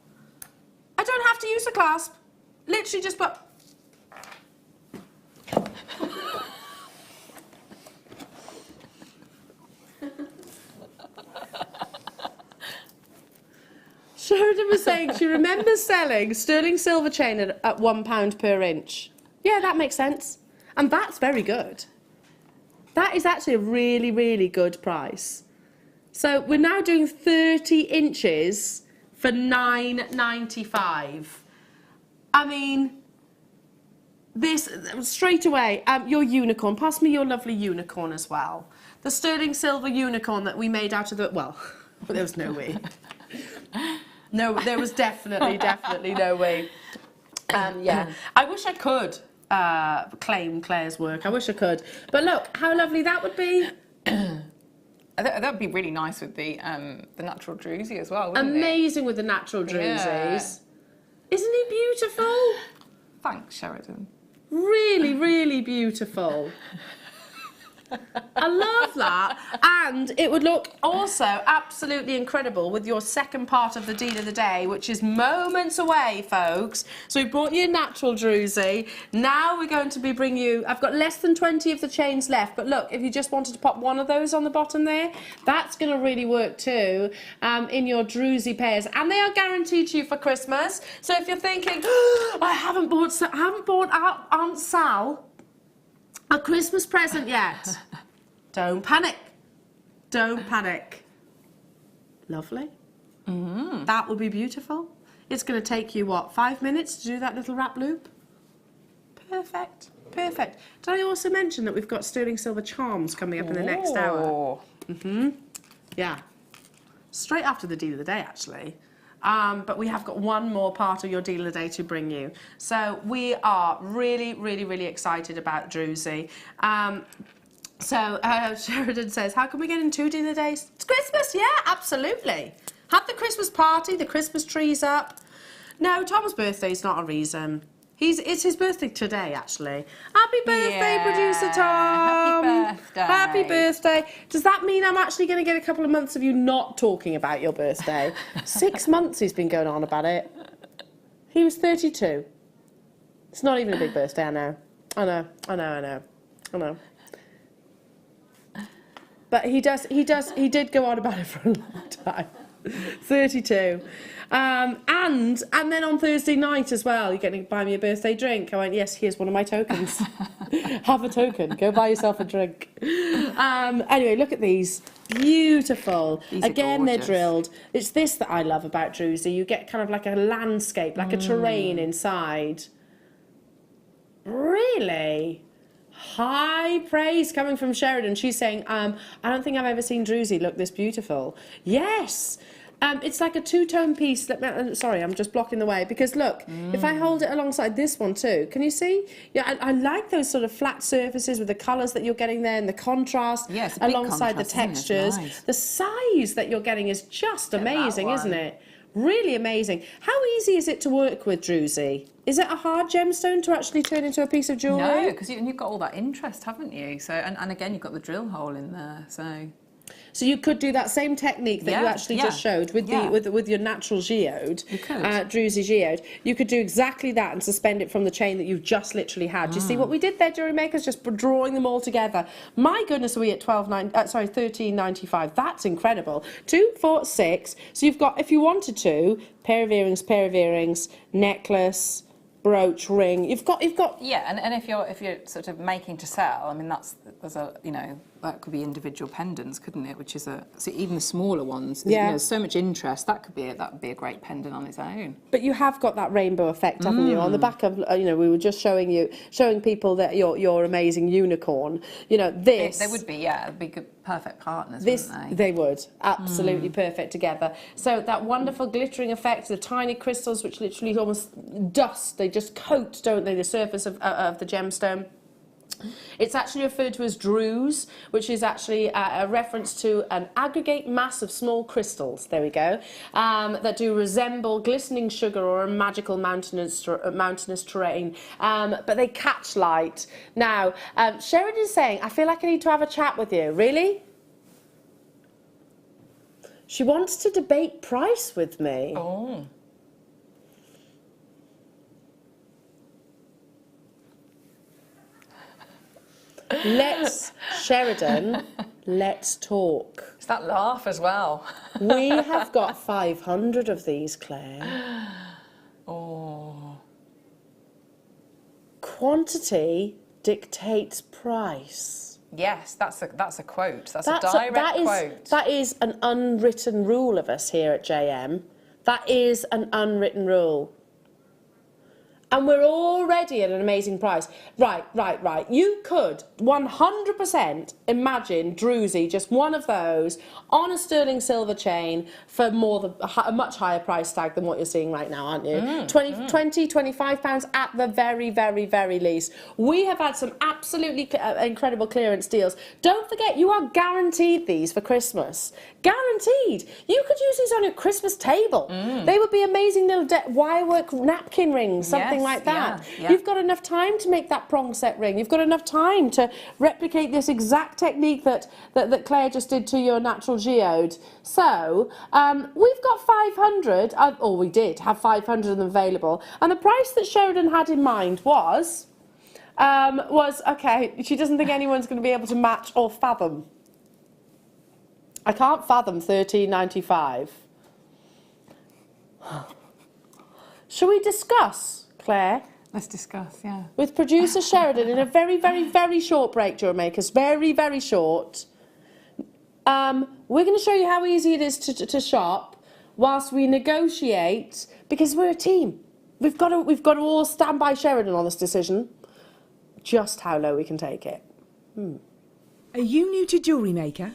I don't have to use a clasp. Literally just put... Sheridan was saying she remembers selling sterling silver chain at £1 per inch. Yeah, that makes sense. And that's very good. That is actually a really, really good price. So we're now doing 30 inches for £9.95. I mean, this, straight away, your unicorn. Pass me your lovely unicorn as well. The sterling silver unicorn that we made out of the, well, there was no way. No, there was definitely no way. Yeah, I wish I could claim Claire's work. I wish I could. But look, how lovely that would be. That would be really nice with the natural druzy as well, wouldn't Amazing with the natural drusies. Yeah. Isn't he beautiful? Thanks, Sheridan. Really, really beautiful. I love that. And it would look also absolutely incredible with your second part of the deal of the day, which is moments away, folks. So we brought you a natural druzy. Now we're going to be bringing you, I've got less than 20 of the chains left, but look, if you just wanted to pop one of those on the bottom there, that's going to really work too in your druzy pairs. And they are guaranteed to you for Christmas. So if you're thinking, oh, I haven't bought Aunt Sal a Christmas present yet. Don't panic. Don't panic. Lovely. That will be beautiful. It's going to take you, what, 5 minutes to do that little wrap loop? Perfect. Perfect. Did I also mention that we've got sterling silver charms coming up in the next hour? Yeah. Straight after the deal of the day, actually. But we have got one more part of your deal of the day to bring you. So we are really, really, really excited about druzy. Sheridan says, how can we get in 2 deal of the days? It's Christmas, yeah, absolutely. Have the Christmas party, the Christmas trees up. No, Tom's birthday's not a reason. It's his birthday today, actually. Happy birthday, Producer Tom. Happy birthday. Happy birthday. Does that mean I'm actually going to get a couple of months of you not talking about your birthday? 6 months he's been going on about it. He was 32. It's not even a big birthday, I know. I know. But he did go on about it for a long time. 32. And then on Thursday night as well, you're going to buy me a birthday drink. I went, yes, here's one of my tokens. Have a token. Go buy yourself a drink. Anyway, look at these. Beautiful. These Again, they're gorgeous. drilled. It's this that I love about druzy. You get kind of like a landscape, like a terrain inside. Really? High praise coming from Sheridan. She's saying, I don't think I've ever seen druzy look this beautiful. Yes. It's like a two-tone piece. Sorry, I'm just blocking the way. Because look, if I hold it alongside this one too, can you see? Yeah, I like those sort of flat surfaces with the colours that you're getting there and the contrast alongside the textures. Nice. The size that you're getting is just amazing, isn't it? Really amazing. How easy is it to work with druzy? Is it a hard gemstone to actually turn into a piece of jewellery? No, because you've got all that interest, haven't you? So, and again, you've got the drill hole in there, so... So you could do that same technique that you actually just showed with with your natural geode, druzy geode. You could do exactly that and suspend it from the chain that you've just literally had. Do you see what we did there, Jewellery Makers? Just drawing them all together. My goodness, are we at $13.95? That's incredible. 2, 4, 6. So you've got, if you wanted to, pair of earrings, necklace, brooch, ring. You've got. Yeah, and if you're sort of making to sell, I mean there's a that could be individual pendants, couldn't it? Which is so even the smaller ones. There's so much interest. That would be a great pendant on its own. But you have got that rainbow effect, haven't you? On the back of we were just showing people that your amazing unicorn. This. They would be they'd be good, perfect partners. Wouldn't they would absolutely perfect together. So that wonderful glittering effect, the tiny crystals which literally almost dust. They just coat, don't they, the surface of the gemstone. It's actually referred to as druze, which is actually a reference to an aggregate mass of small crystals, there we go, that do resemble glistening sugar or a magical mountainous terrain, but they catch light. Now, Sheridan is saying, I feel like I need to have a chat with you. Really? She wants to debate price with me. Oh. Sheridan, let's talk. It's that laugh as well. We have got 500 of these, Claire. Oh. Quantity dictates price. Yes, that's a quote. That's a direct quote. That is an unwritten rule of us here at JM. That is an unwritten rule. And we're already at an amazing price. Right. You could 100% imagine druzy, just one of those, on a sterling silver chain for a much higher price tag than what you're seeing right now, aren't you? 20, 25 pounds at the very, very, very least. We have had some absolutely incredible clearance deals. Don't forget, you are guaranteed these for Christmas. Guaranteed. You could use these on your Christmas table. They would be amazing little wirework napkin rings, something like that. Yeah. You've got enough time to make that prong set ring. You've got enough time to replicate this exact technique that Claire just did to your natural geode. So we've got 500, or we did have 500 of them available, and the price that Sheridan had in mind was okay, she doesn't think anyone's going to be able to match or fathom. I can't fathom £13.95. Shall we discuss, Claire? Let's discuss, yeah. With producer Sheridan in a very, very, very short break, Jewellery Makers. Very, very short. We're going to show you how easy it is to shop whilst we negotiate, because we're a team. We've got to all stand by Sheridan on this decision. Just how low we can take it. Are you new to Jewellery Maker?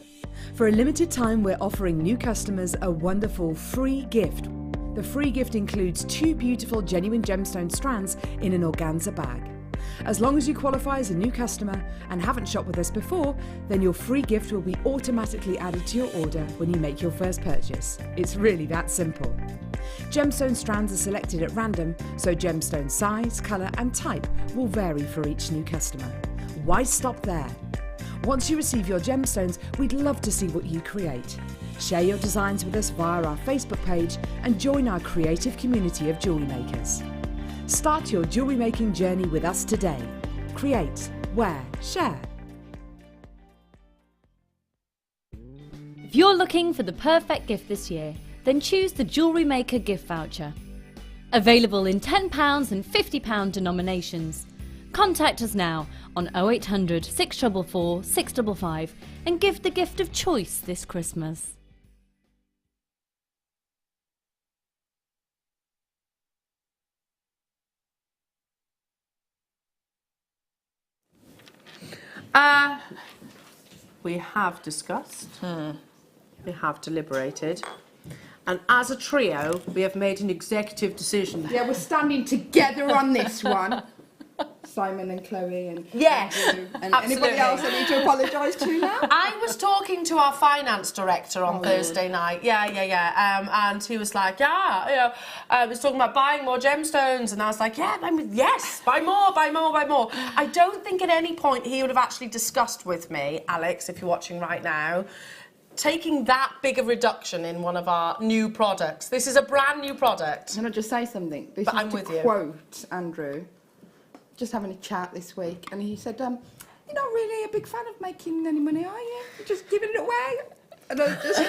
For a limited time, we're offering new customers a wonderful free gift. The free gift includes 2 beautiful genuine gemstone strands in an organza bag. As long as you qualify as a new customer and haven't shopped with us before, then your free gift will be automatically added to your order when you make your first purchase. It's really that simple. Gemstone strands are selected at random, so gemstone size, colour and type will vary for each new customer. Why stop there? Once you receive your gemstones, we'd love to see what you create. Share your designs with us via our Facebook page and join our creative community of jewellery makers. Start your jewellery making journey with us today. Create, wear, share. If you're looking for the perfect gift this year, then choose the Jewellery Maker gift voucher. Available in £10 and £50 denominations. Contact us now on 0800 644 655 and give the gift of choice this Christmas. We have discussed, we have deliberated, and as a trio, we have made an executive decision. Yeah, we're standing together on this one. Simon and Chloe and Andrew and anybody else I need to apologise to now? I was talking to our finance director on Thursday night. And he was like, I was talking about buying more gemstones, and I was like, yes, buy more. I don't think at any point he would have actually discussed with me, Alex, if you're watching right now, taking that big a reduction in one of our new products. This is a brand new product. Can I just say something? This But is I'm to with you. quote Andrew. Just having a chat this week, and he said, "You're not really a big fan of making any money, are you? You're just giving it away." And I just,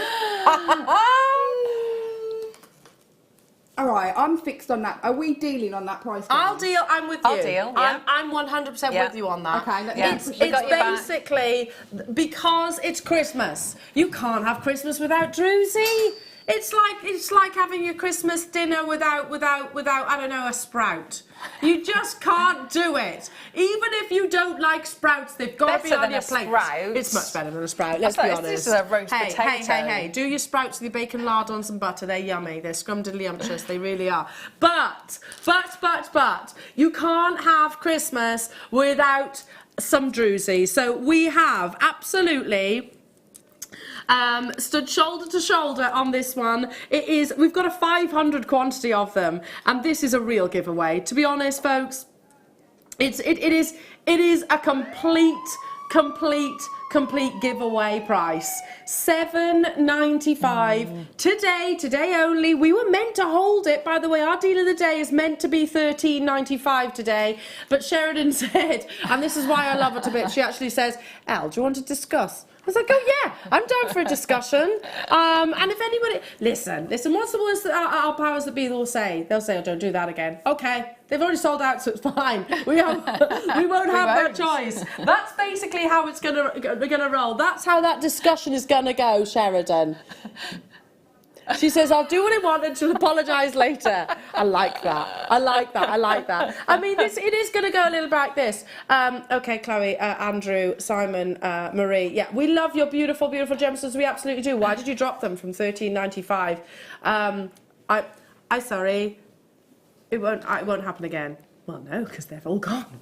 all right, I'm fixed on that. Are we dealing on that price? I'll deal. I'm with you. I'll deal, yeah. I'm 100% with you on that. Okay, It's basically because it's Christmas. You can't have Christmas without druzy. It's like having your Christmas dinner without I don't know, a sprout. You just can't do it. Even if you don't like sprouts, they've got to be on your plate. Sprout. It's much better than a sprout, let's be honest. This is a roast potato. Hey, do your sprouts with your bacon, lard on some butter. They're yummy. They're scrumdiddlyumptious. They really are. But, you can't have Christmas without some druzy. So we have absolutely stood shoulder to shoulder on this one. We've got a 500 quantity of them, and this is a real giveaway. To be honest, folks, it is a complete giveaway price. $7.95 today only. We were meant to hold it, by the way. Our deal of the day is meant to be $13.95 today, but Sheridan said, and this is why I love it a bit, she actually says, "Elle, do you want to discuss?" I was like, oh yeah, I'm down for a discussion. And if anybody, listen, what's the worst that our powers that be will say? They'll say, oh, don't do that again. Okay, they've already sold out, so it's fine. We won't have that choice. That's basically how it's gonna roll. That's how that discussion is gonna go, Sheridan. She says, I'll do what I want and she'll apologise later. I like that. I like that. I mean, it is going to go a little bit like this. Okay, Chloe, Andrew, Simon, Marie. Yeah, we love your beautiful, beautiful gemstones. We absolutely do. Why did you drop them from $13.95? Sorry. It won't happen again. Well, no, because they've all gone.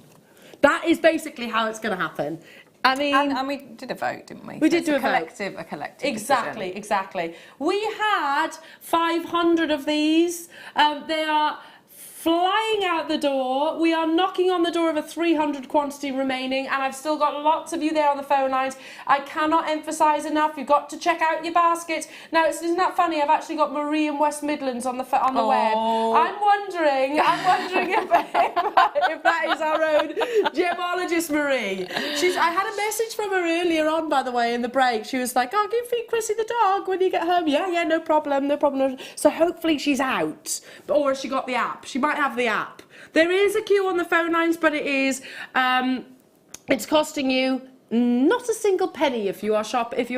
That is basically how it's going to happen. I mean, and we did a vote, didn't we? We did do a collective decision. Exactly. We had 500 of these. They are flying out the door. We are knocking on the door of a 300 quantity remaining, and I've still got lots of you there on the phone lines. I cannot emphasise enough, you've got to check out your basket. Now, isn't that funny? I've actually got Marie in West Midlands on the web. I'm wondering if that is our own gemologist Marie. I had a message from her earlier on, by the way, in the break. She was like, oh, give feed Chrissy the dog when you get home. Yeah, no problem. So hopefully she's out, or has she got the app? She might have the app. There is a queue on the phone lines, but it's costing you not a single penny if you are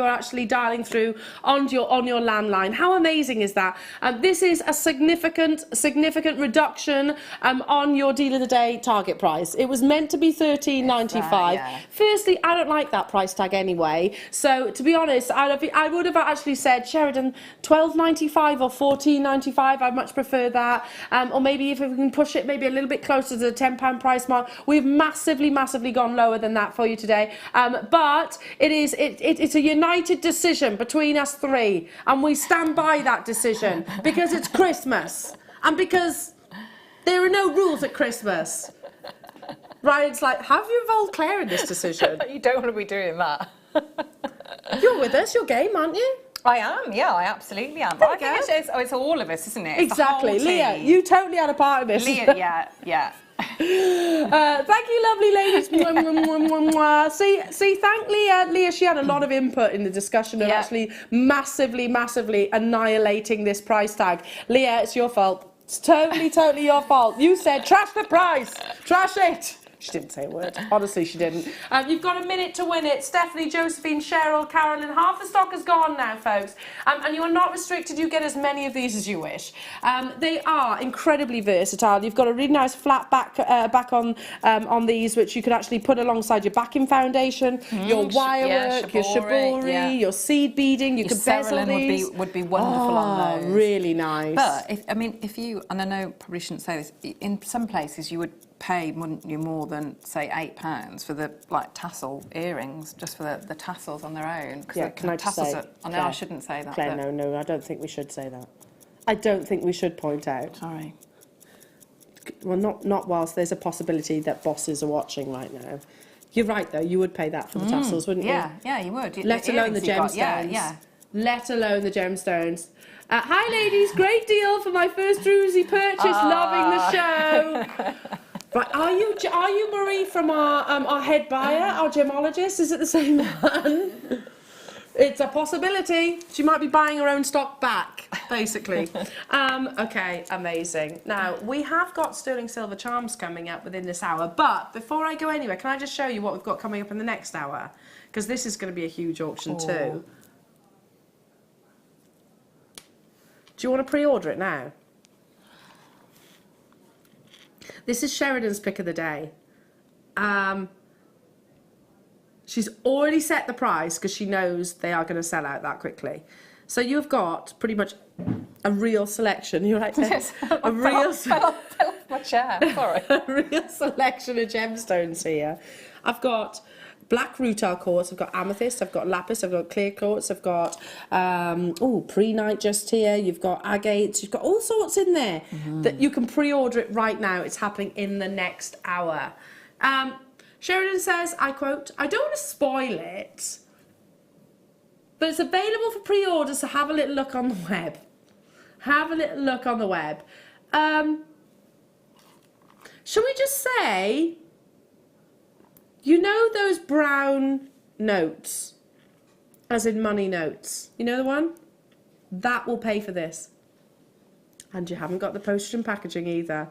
actually dialing through on your landline. How amazing is that? This is a significant reduction on your deal of the day target price. It was meant to be $13.95. Yeah. Firstly, I don't like that price tag anyway. So to be honest, I would have actually said, Sheridan, $12.95 or $14.95. I much prefer that. Or maybe if we can push it maybe a little bit closer to the £10 price mark. We've massively gone lower than that for you today. But it's a united decision between us three, and we stand by that decision because it's Christmas and because there are no rules at Christmas. Right? It's like, have you involved Claire in this decision? You don't want to be doing that. You're with us, you're game, aren't you? I am, yeah, I absolutely am. I think it's all of us, isn't it? It's exactly. The whole Leah, team. you totally had a part of this. Leah, yeah. Thank you, lovely ladies. See, thank Leah. Leah, she had a lot of input in the discussion of actually massively annihilating this price tag. Leah, it's your fault. It's totally your fault. You said trash the price. Trash it. She didn't say a word. Honestly, she didn't. You've got a minute to win it. Stephanie, Josephine, Cheryl, Carolyn. Half the stock is gone now, folks. And you are not restricted. You get as many of these as you wish. They are incredibly versatile. You've got a really nice flat back on these, which you could actually put alongside your backing foundation, your wire work, your shibori, your seed beading. You could bezel these. Would be wonderful on those. Really nice. But if you, and I know probably shouldn't say this, in some places you would pay, wouldn't you, more than say £8 for the tassel earrings, just for the tassels on their own? Yeah, can I just say? I know I shouldn't say that. Claire, no, I don't think we should say that. I don't think we should point out. Sorry. Well, not whilst there's a possibility that bosses are watching right now. You're right, though. You would pay that for the tassels, wouldn't you? Yeah, you would. Let alone the gemstones. Yeah. Let alone the gemstones. Hi, ladies. Great deal for my first druzy purchase. Loving the show. Right, are you Marie from our head buyer, our gemologist? Is it the same one? It's a possibility. She might be buying her own stock back, basically. Okay, amazing. Now, we have got sterling silver charms coming up within this hour, but before I go anywhere, can I just show you what we've got coming up in the next hour? Because this is going to be a huge auction too. Do you want to pre-order it now? This is Sheridan's pick of the day. She's already set the price because she knows they are going to sell out that quickly. So you've got pretty much a real selection. You're like, Yes, a real fell off my chair. Sorry. a real selection of gemstones here. I've got black rutile quartz, I've got amethyst, I've got lapis, I've got clear quartz, I've got pre-night just here, you've got agates, you've got all sorts in there that you can pre-order it right now. It's happening in the next hour. Sheridan says, I quote, I don't want to spoil it, but it's available for pre-order, so have a little look on the web. Have a little look on the web. Shall we just say, you know those brown notes, as in money notes, you know the one? That will pay for this. And you haven't got the postage and packaging either.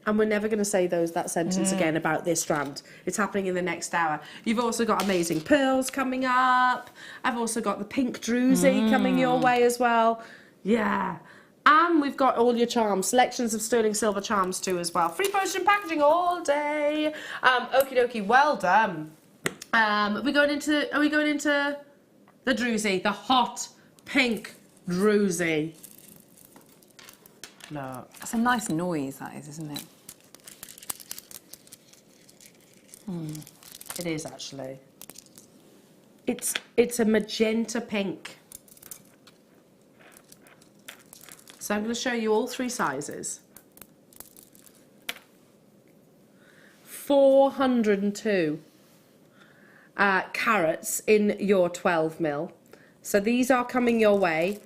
And we're never going to say that sentence again about this strand. It's happening in the next hour. You've also got amazing pearls coming up. I've also got the pink druzy coming your way as well. Yeah. And we've got all your charms, selections of sterling silver charms too as well. Free postage and packaging all day. Okie dokie, well done. Are we going into the druzy, the hot pink druzy? No. That's a nice noise, that is, isn't it? It is actually. It's a magenta pink. So I'm going to show you all three sizes. 402 carats in your 12 mil. So these are coming your way.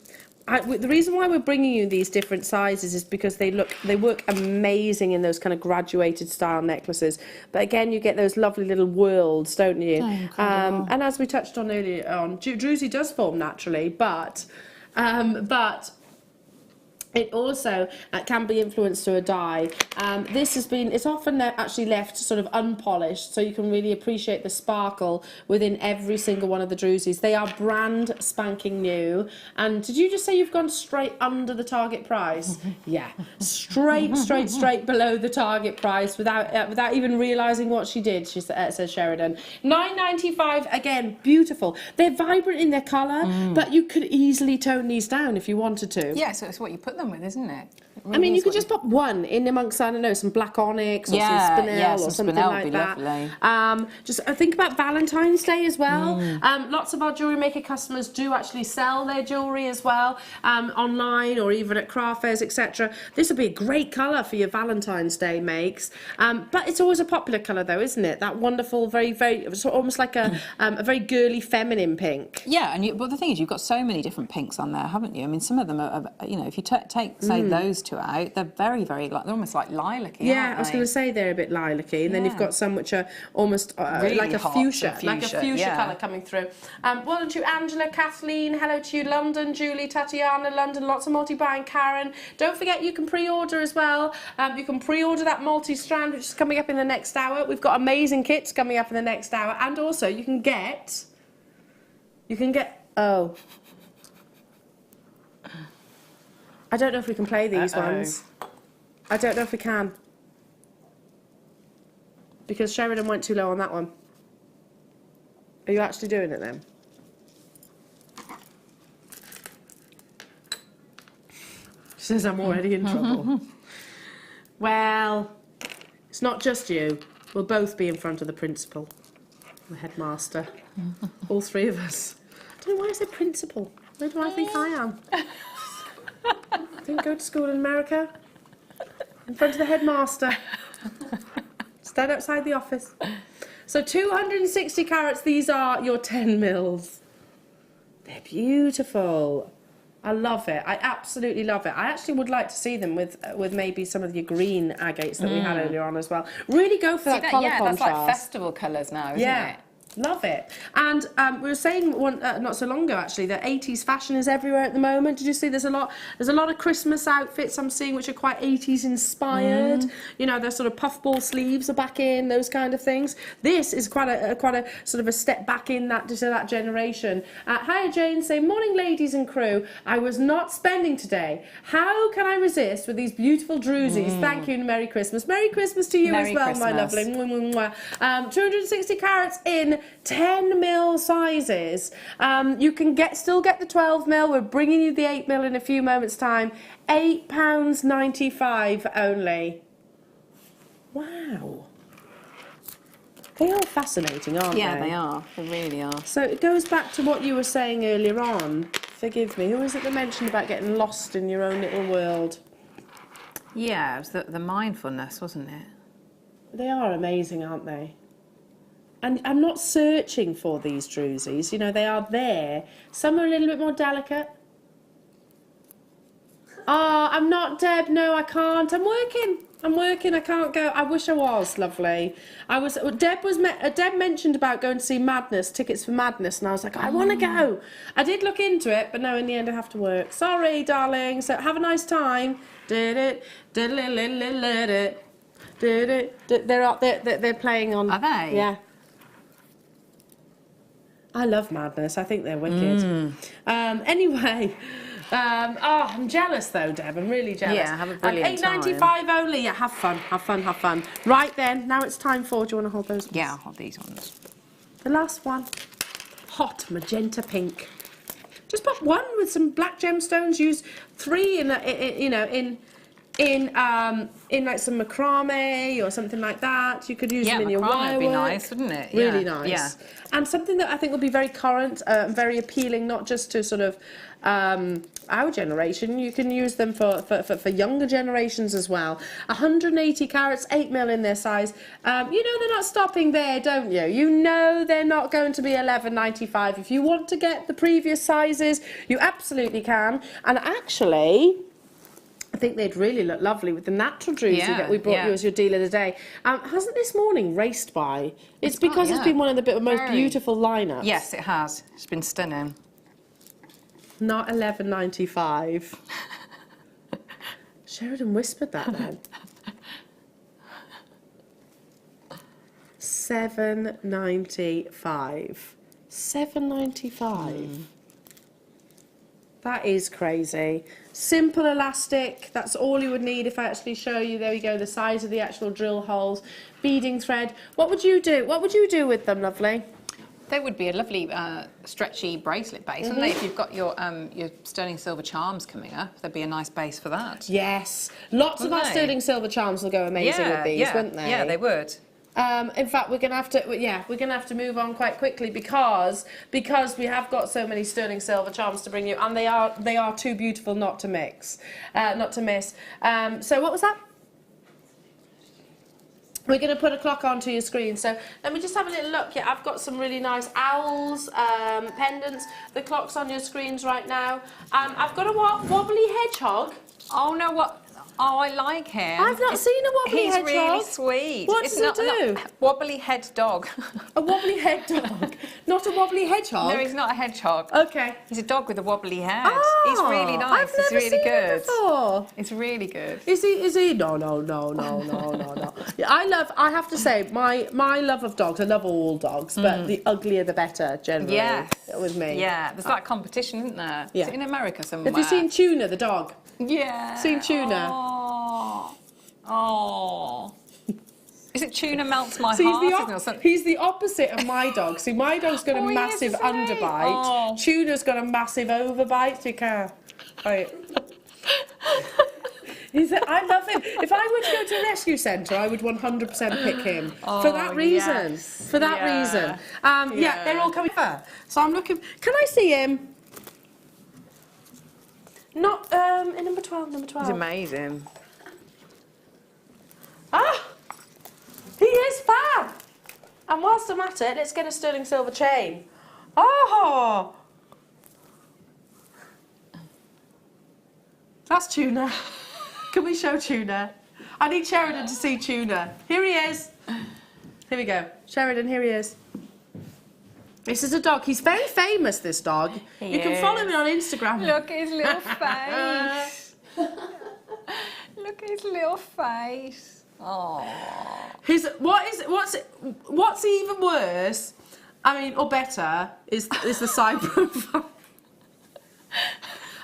The reason why we're bringing you these different sizes is because they work amazing in those kind of graduated style necklaces. But again, you get those lovely little whorls, don't you? And as we touched on earlier on, druzy does form naturally, but it also can be influenced to a dye. It's often actually left sort of unpolished, so you can really appreciate the sparkle within every single one of the druzies. They are brand spanking new. And did you just say you've gone straight under the target price? Yeah, straight below the target price without even realising what she did, says Sheridan. $9.95, again, beautiful. They're vibrant in their colour, but you could easily tone these down if you wanted to. Yeah, so it's what you put them with, isn't it? I mean, you could just pop one in amongst, I don't know, some black onyx or some spinel or something like that. Lovely. Just think about Valentine's Day as well. Lots of our Jewellery Maker customers do actually sell their jewellery as well, online or even at craft fairs, etc. This would be a great colour for your Valentine's Day makes. But it's always a popular colour though, isn't it? That wonderful, very, very, almost like a very girly feminine pink. Yeah, but the thing is, you've got so many different pinks on there, haven't you? I mean, some of them are, if you take, say, those two out, they're very, very, they're almost like lilac-y, yeah, I was going to say they're a bit lilac-y, and then you've got some which are almost really like a fuchsia yeah. colour coming through. Well done to you, Angela, Kathleen, hello to you, London, Julie, Tatiana, London, lots of multi-buying, Karen. Don't forget you can pre-order as well. You can pre-order that multi-strand, which is coming up in the next hour. We've got amazing kits coming up in the next hour, and also you can get, oh, I don't know if we can play these ones. I don't know if we can. Because Sheridan went too low on that one. Are you actually doing it then? She says I'm already in trouble. Well, it's not just you. We'll both be in front of the principal, the headmaster. All three of us. I don't know why I said principal. Where do I think I am? Didn't go to school in America. In front of the headmaster. Stand outside the office. So 260 carats, these are your 10 mils. They're beautiful. I love it. I absolutely love it. I actually would like to see them with maybe some of your green agates that we had earlier on as well. Really go for that colour contrast. Yeah, that's like festival colours now, isn't it? Love it. And we were saying not so long ago actually that 80s fashion is everywhere at the moment. Did you see there's a lot of Christmas outfits I'm seeing which are quite 80s inspired. You know, their sort of puffball sleeves are back in, those kind of things. This is quite a sort of a step back in that generation. Hi Jane, say morning ladies and crew. I was not spending today. How can I resist with these beautiful drusies? Thank you and Merry Christmas. Merry Christmas to you Merry as well, Christmas. my lovely. 260 carats in 10mm sizes. You can still get the 12mm. We're bringing you the 8mm in a few moments' time. £8.95 only. Wow. They are fascinating, aren't they? Yeah, they are. They really are. So it goes back to what you were saying earlier on. Forgive me. Who was it that mentioned about getting lost in your own little world? Yeah, it was the mindfulness, wasn't it? They are amazing, aren't they? And I'm not searching for these drusies. You know, they are there. Some are a little bit more delicate. Oh, I'm not, Deb. No, I can't. I'm working. I can't go. I wish I was, lovely. Deb mentioned about going to see Madness, tickets for Madness, and I was like, I want to go. I did look into it, but no, in the end I have to work. Sorry, darling. So have a nice time. They're playing on. Are they? Yeah. I love Madness. I think they're wicked. Anyway. I'm jealous though, Deb. I'm really jealous. Yeah, have a brilliant time. £8.95 only. Yeah, have fun. Right then, now it's time for. Do you want to hold those? Yeah, I'll hold these ones. The last one, hot magenta pink. Just pop one with some black gemstones. Use 3 in like some macrame or something like that. You could use them in your wire would be work. nice, wouldn't it? Really Yeah. nice. Yeah. And something that I think will be very current, very appealing, not just to sort of our generation. You can use them for younger generations as well. 180 carats, 8mm in their size. You know they're not stopping there, don't you? You know they're not going to be £11.95. If you want to get the previous sizes, you absolutely can. And actually, I think they'd really look lovely with the natural druzy that we brought you as your deal of the day. Hasn't this morning raced by? It's because it's been one of the most beautiful lineups. Yes, it has. It's been stunning. Not £11.95. Sheridan whispered that then. £7.95. £7.95. That is crazy. Simple elastic, that's all you would need if I actually show you. There we go, the size of the actual drill holes. Beading thread. What would you do? What would you do with them, lovely? They would be a lovely stretchy bracelet base, wouldn't they? If you've got your sterling silver charms coming up, they'd be a nice base for that. Yes. Lots of our sterling silver charms will go amazing with these, wouldn't they? Yeah, they would. In fact, we're gonna have to move on quite quickly because we have got so many sterling silver charms to bring you, and they are too beautiful not to miss. So what was that? We're going to put a clock onto your screen. So let me just have a little look. Yeah, I've got some really nice owls, pendants. The clock's on your screens right now. I've got a wobbly hedgehog. Oh no, what? Oh, I like him. I've not seen a wobbly hedgehog. He's really sweet. What does he do? Wobbly head dog. A wobbly head dog, not a wobbly hedgehog. No, he's not a hedgehog. Okay. He's a dog with a wobbly head. Oh, he's really nice. I've never really seen good. Him before. It's really good. Is he? No. Yeah, I have to say, my love of dogs. I love all dogs, but the uglier the better, generally. Yes. With me. Yeah. There's that competition, isn't there? Yeah. Is it in America somewhere? Have you seen Tuna, the dog? Yeah. Seen Tuna? Oh. Is it Tuna melts my heart? Or something? He's the opposite of my dog. See, my dog's got a massive underbite. Oh. Tuna's got a massive overbite. You can't. Right. I love him. If I were to go to a rescue centre, I would 100% pick him. For that reason. Yes. For that reason. Yeah, they're all coming over. So I'm looking. Can I see him? Not in number 12. He's amazing. Ah! He is fab! And whilst I'm at it, let's get a sterling silver chain. Oh! That's Tuna. Can we show Tuna? I need Sheridan to see Tuna. Here he is. Here we go. Sheridan, here he is. This is a dog. He's very famous, this dog. You can follow him on Instagram. Look at his little face. Look at his little face. Oh. What's even worse, I mean, or better, is the side profile.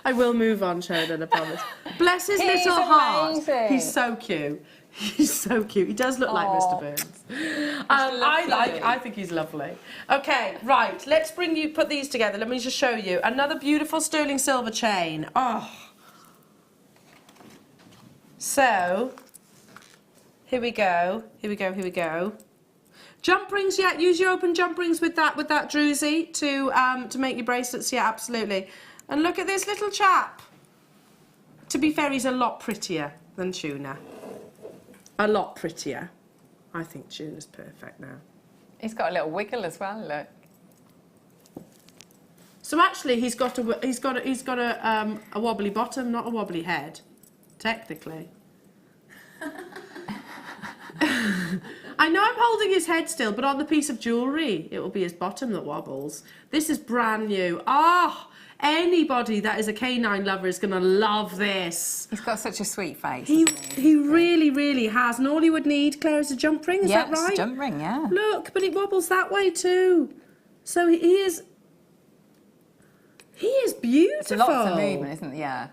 I will move on, Sheridan, I promise. Bless his little heart. He's so cute. He's so cute. He does look like Mr. Burns. I think he's lovely. Okay, right. Let's put these together. Let me just show you another beautiful sterling silver chain. Oh. So, here we go. Here we go. Here we go. Jump rings, yeah. Use your open jump rings with that druzy to make your bracelets. Yeah, absolutely. And look at this little chap. To be fair, he's a lot prettier than Tuna. A lot prettier. I think Tuna's perfect now. He's got a little wiggle as well, look. So actually, he's got a wobbly bottom, not a wobbly head, technically. I know I'm holding his head still, but on the piece of jewellery, it will be his bottom that wobbles. This is brand new. Ah! Anybody that is a canine lover is going to love this. He's got such a sweet face. He really, really has. And all he would need, Claire, is a jump ring. Is that right? Yes, jump ring, yeah. Look, but it wobbles that way too. So he is beautiful. It's lots of movement, isn't it? Yeah.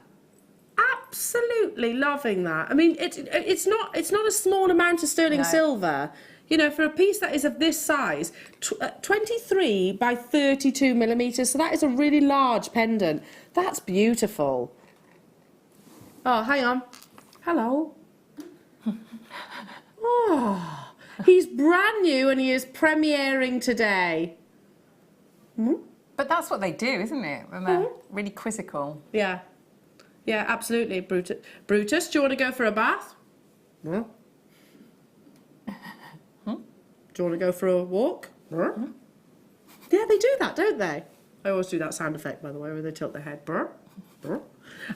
Absolutely loving that. I mean, it's not a small amount of sterling silver. You know, for a piece that is of this size, 23 by 32 millimetres, so that is a really large pendant. That's beautiful. Oh, hang on. Hello. Oh, he's brand new and he is premiering today. But that's what they do, isn't it? When they're really quizzical. Yeah. Yeah, absolutely. Brutus, do you want to go for a bath? No. Do you want to go for a walk? Yeah, they do that, don't they? I always do that sound effect, by the way, where they tilt their head.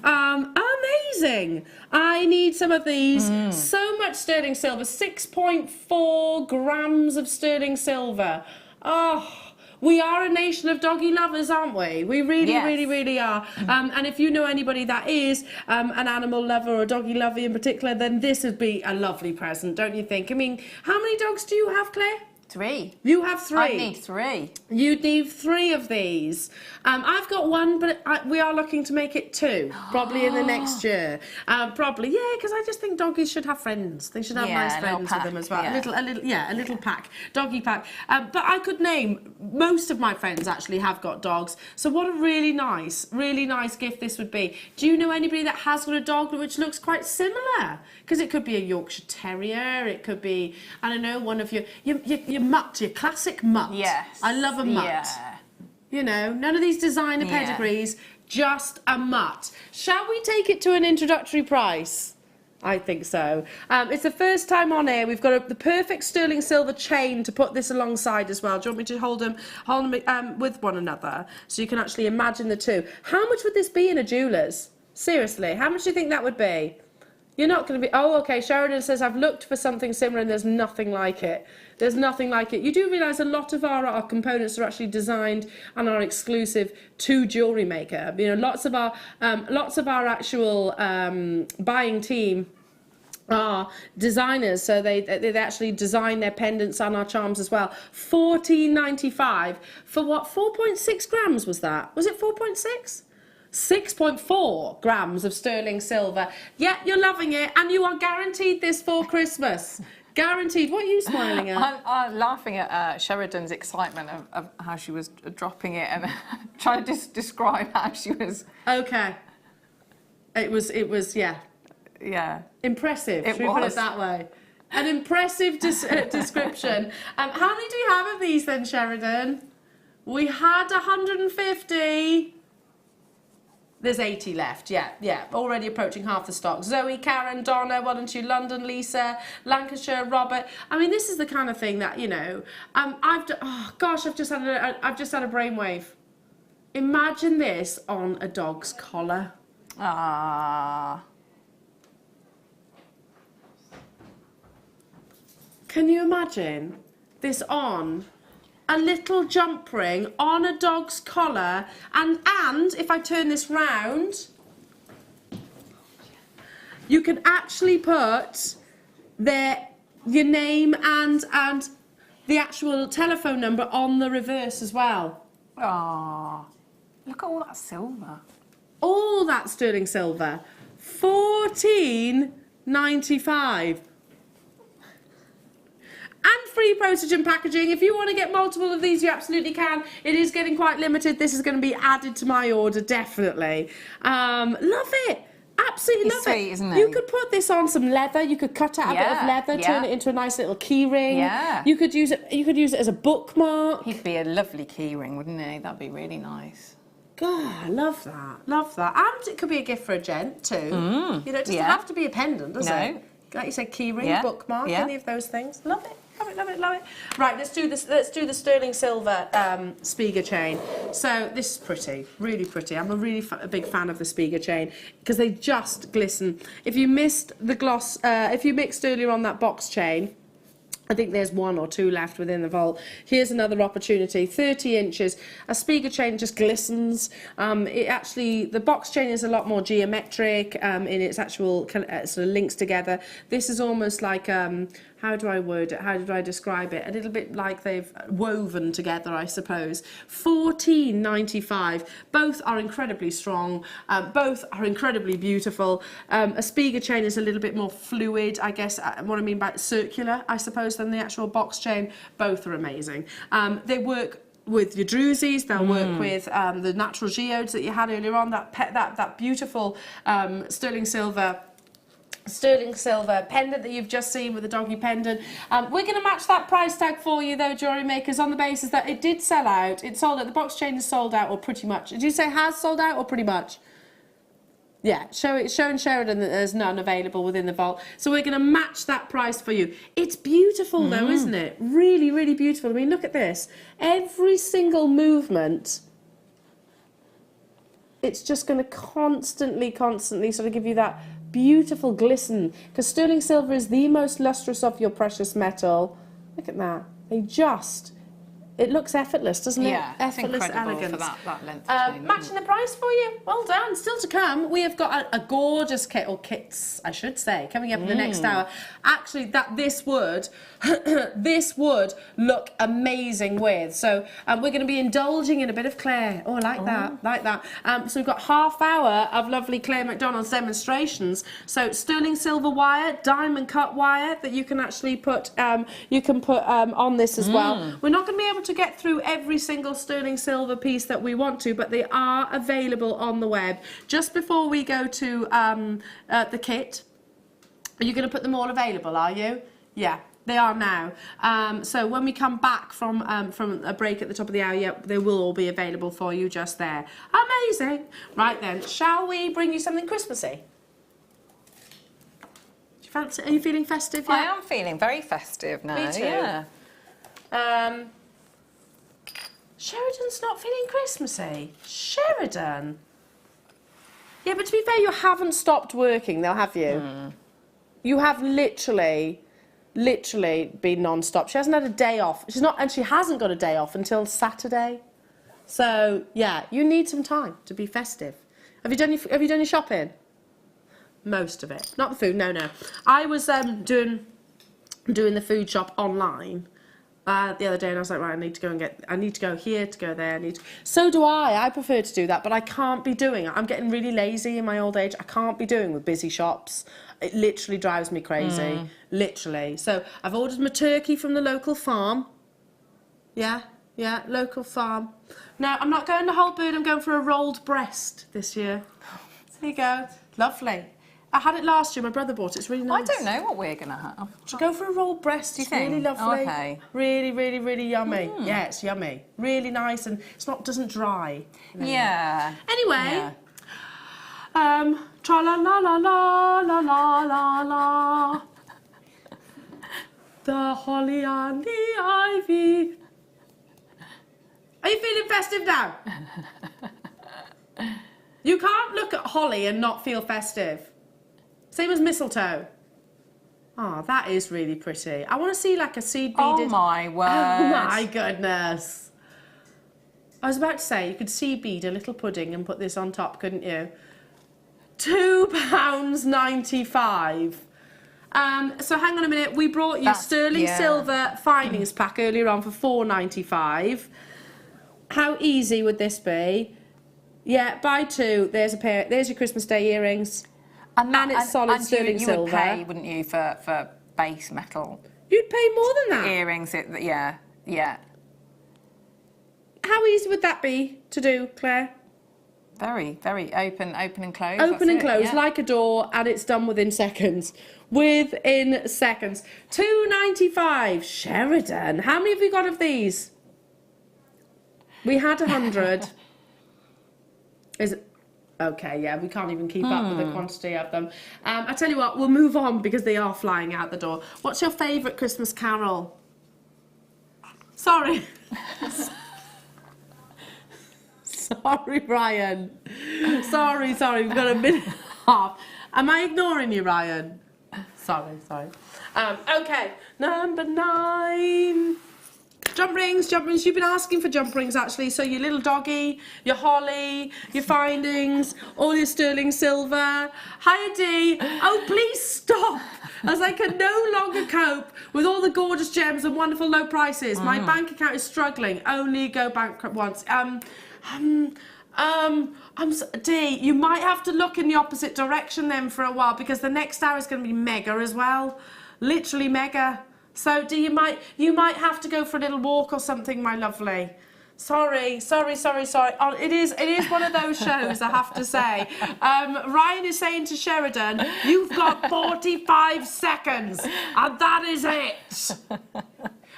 Amazing! I need some of these. So much sterling silver. 6.4 grams of sterling silver. Oh, we are a nation of doggy lovers, aren't we? We really, really, really are. And if you know anybody that is an animal lover or a doggy lover in particular, then this would be a lovely present, don't you think? I mean, how many dogs do you have, Claire? 3. You have 3. I need 3. You'd need 3 of these. I've got 1, but we are looking to make it 2, probably in the next year. Probably, yeah, because I just think doggies should have friends. They should have nice friends with them as well. Yeah. A little pack, doggy pack. But I could name most of my friends actually have got dogs. So what a really nice gift this would be. Do you know anybody that has got a dog which looks quite similar? Because it could be a Yorkshire Terrier. It could be, I don't know, one of your mutt, your classic mutt. Yes. I love a mutt. Yeah. You know, none of these designer pedigrees, just a mutt. Shall we take it to an introductory price? I think so. It's the first time on air. We've got the perfect sterling silver chain to put this alongside as well. Do you want me to hold them with one another so you can actually imagine the two? How much would this be in a jeweller's? Seriously, how much do you think that would be? You're not going to be... Oh, OK, Sheridan says, I've looked for something similar and there's nothing like it. There's nothing like it. You do realise a lot of our components are actually designed and are exclusive to Jewellery Maker. You know, lots of our actual buying team are designers, so they actually design their pendants and our charms as well. $14.95 for what? 4.6 grams was that? Was it 4.6? 6.4 grams of sterling silver. Yeah, you're loving it, and you are guaranteed this for Christmas. Guaranteed. What are you smiling at? I'm laughing at Sheridan's excitement of how she was dropping it and trying to describe how she was. Okay. It was, yeah. Yeah. Impressive. Should we put it that way? An impressive description. How many do you have of these then, Sheridan? We had 150. There's 80 left, yeah. Already approaching half the stock. Zoe, Karen, Donna, why don't you? London, Lisa, Lancashire, Robert. I mean, this is the kind of thing that, you know, I've just had a brainwave. Imagine this on a dog's collar. Ah. Can you imagine this on a little jump ring on a dog's collar, and if I turn this round, you can actually put your name and the actual telephone number on the reverse as well. Oh, look at all that silver. All that sterling silver. $14.95. And free postage and packaging. If you want to get multiple of these, you absolutely can. It is getting quite limited. This is going to be added to my order, definitely. Love it. Absolutely love sweet, it. Isn't it? You could put this on some leather. You could cut out a bit of leather, turn it into a nice little key ring. Yeah. You could use it. You could use it as a bookmark. He'd be a lovely key ring, wouldn't he? That'd be really nice. God, I love that. Love that. And it could be a gift for a gent too. You know, it doesn't have to be a pendant, does it? Like you said, key ring, bookmark, any of those things. Love it. Love it, love it, love it. Right, let's do this. Let's do the sterling silver Spiga chain. So this is pretty, really pretty. I'm a big fan of the Spiga chain because they just glisten. If you missed the gloss, if you mixed earlier on that box chain, I think there's 1 or 2 left within the vault. Here's another opportunity, 30 inches. A Spiga chain just glistens. The box chain is a lot more geometric in its actual sort of links together. This is almost like, how do I word it? How did I describe it? A little bit like they've woven together, I suppose. $14.95. Both are incredibly strong. Both are incredibly beautiful. A Spiga chain is a little bit more fluid, I guess. What I mean by circular, I suppose, than the actual box chain. Both are amazing. They work with your drusies, they'll work with the natural geodes that you had earlier on. That beautiful sterling silver pendant that you've just seen with the doggy pendant. We're going to match that price tag for you though, Jewellery Makers, on the basis that it did sell out. It sold out. The box chain is sold out, or pretty much. Did you say has sold out or pretty much? Yeah, show and Sheridan that there's none available within the vault. So we're going to match that price for you. It's beautiful though, isn't it? Really, really beautiful. I mean, look at this. Every single movement, it's just going to constantly sort of give you that beautiful glisten, because sterling silver is the most lustrous of your precious metal. Look at that. It looks effortless, doesn't it? Yeah, effortless it's incredible elegance. for that length. Matching the price for you. Well done. Still to come, we have got a gorgeous kit, or kits, I should say, coming up in the next hour. Actually, this would look amazing with. So we're going to be indulging in a bit of Claire. Oh, I like that. So we've got half hour of lovely Claire McDonald's demonstrations. So sterling silver wire, diamond cut wire that you can actually put on this as well. We're not going to be able to get through every single sterling silver piece that we want to, but they are available on the web. Just before we go to the kit, are you going to put them all available, are you? Yeah, they are now. So when we come back from a break at the top of the hour, they will all be available for you just there. Amazing. Right then, shall we bring you something Christmassy? Do you fancy? Are you feeling festive yet? I am feeling very festive now. Me too. Yeah. Sheridan's not feeling Christmassy. Sheridan. Yeah, but to be fair, you haven't stopped working, though, have you? You have literally been non-stop. She hasn't had a day off. She hasn't got a day off until Saturday. So yeah, you need some time to be festive. Have you done your shopping? Most of it, not the food. No. I was doing the food shop online the other day, and I was like, right, I need to go here, to go there. So do I. I prefer to do that, but I can't be doing it. I'm getting really lazy in my old age. I can't be doing with busy shops. It literally drives me crazy. Literally. So I've ordered my turkey from the local farm. Yeah, local farm. Now, I'm not going to whole bird. I'm going for a rolled breast this year. There you go. Lovely. I had it last year. My brother bought it. It's really nice. I don't know what we're going to have. Should go for a rolled breast. Do you It's think? really lovely. Okay. Really, really, really yummy. Yeah, it's yummy. Really nice, and doesn't dry. Yeah. Anyway, tra la la la la la la la la. The holly and the ivy. Are you feeling festive now? You can't look at holly and not feel festive. Same as mistletoe. Oh, that is really pretty. I want to see like a seed Oh beaded. my word. Oh my goodness. I was about to say, you could seed bead a little pudding and put this on top, couldn't you? £2.95. So hang on a minute, we brought you sterling silver findings pack earlier on for £4.95. How easy would this be? Yeah, buy two, there's a pair, there's your Christmas Day earrings. And it's solid sterling silver. You would pay, wouldn't you, for base metal? You'd pay more than that. Earrings, yeah. How easy would that be to do, Claire? Very, very open and close. Open and close, like a door, and it's done within seconds. Within seconds. £2.95, Sheridan. How many have we got of these? We had 100. Is it? Okay, yeah, we can't even keep up with the quantity of them. I tell you what, we'll move on because they are flying out the door. What's your favourite Christmas carol? Sorry. Sorry, Ryan. Sorry, we've got a minute and a half. Am I ignoring you, Ryan? Sorry. Okay, number 9. Jump rings, you've been asking for jump rings actually, so your little doggy, your holly, your findings, all your sterling silver. Hi Dee, oh please stop, as I can no longer cope with all the gorgeous gems and wonderful low prices. My bank account is struggling, only go bankrupt once. Dee, you might have to look in the opposite direction then for a while, because the next hour is going to be mega as well, literally mega. So, Dee, you might have to go for a little walk or something, my lovely. Sorry. Oh, it is one of those shows, I have to say. Ryan is saying to Sheridan, you've got 45 seconds, and that is it.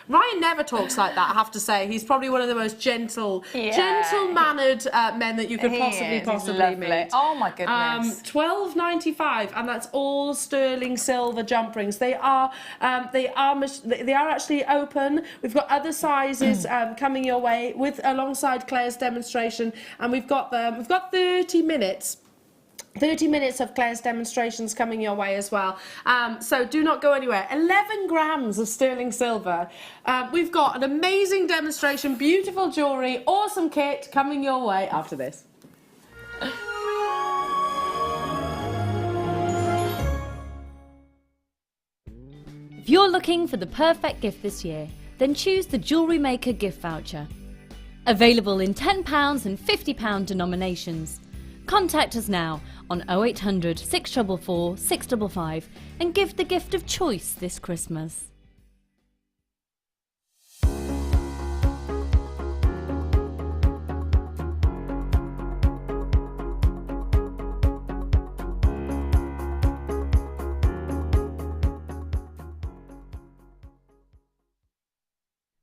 Ryan never talks like that, I have to say. He's probably one of the most gentle-mannered men that you could possibly meet. Oh my goodness. £12.95, and that's all sterling silver jump rings. They are actually open. We've got other sizes coming your way alongside Claire's demonstration, and we've got 30 minutes. 30 minutes of Claire's demonstrations coming your way as well. So do not go anywhere. 11 grams of sterling silver. We've got an amazing demonstration, beautiful jewellery, awesome kit coming your way after this. If you're looking for the perfect gift this year, then choose the Jewellery Maker gift voucher. Available in £10 and £50 denominations. Contact us now on 0800 644 655 and give the gift of choice this Christmas.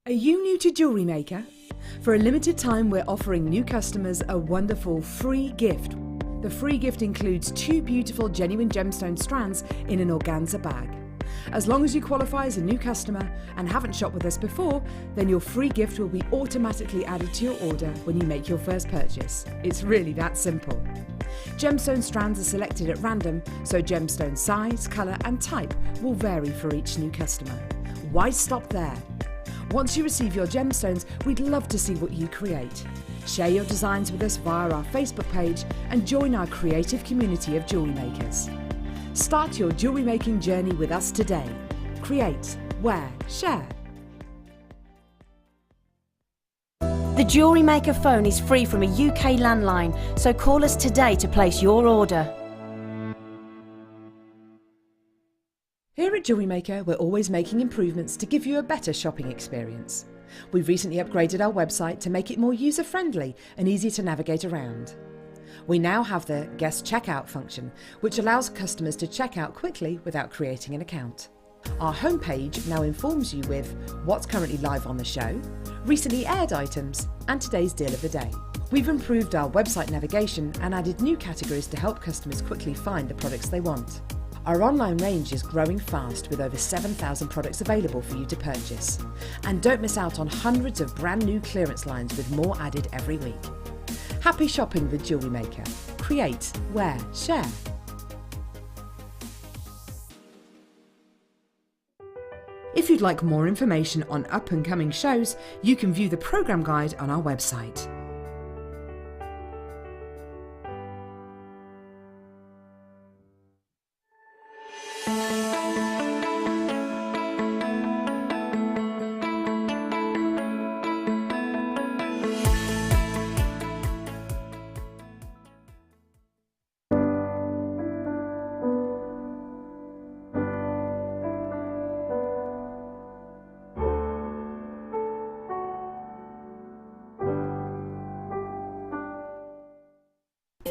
Are you new to Jewellery Maker? For a limited time, we're offering new customers a wonderful free gift. The free gift includes 2 beautiful genuine gemstone strands in an organza bag. As long as you qualify as a new customer and haven't shopped with us before, then your free gift will be automatically added to your order when you make your first purchase. It's really that simple. Gemstone strands are selected at random, so gemstone size, colour and type will vary for each new customer. Why stop there? Once you receive your gemstones, we'd love to see what you create. Share your designs with us via our Facebook page and join our creative community of jewellery makers. Start your jewellery making journey with us today. Create, wear, share. The Jewellery Maker phone is free from a UK landline, so call us today to place your order. Here at Jewellery Maker, we're always making improvements to give you a better shopping experience. We've recently upgraded our website to make it more user-friendly and easy to navigate around. We now have the guest checkout function, which allows customers to check out quickly without creating an account. Our homepage now informs you with what's currently live on the show, recently aired items, and today's deal of the day. We've improved our website navigation and added new categories to help customers quickly find the products they want. Our online range is growing fast with over 7,000 products available for you to purchase. And don't miss out on hundreds of brand new clearance lines with more added every week. Happy shopping with Jewellery Maker. Create, wear, share. If you'd like more information on up-and-coming shows, you can view the programme guide on our website.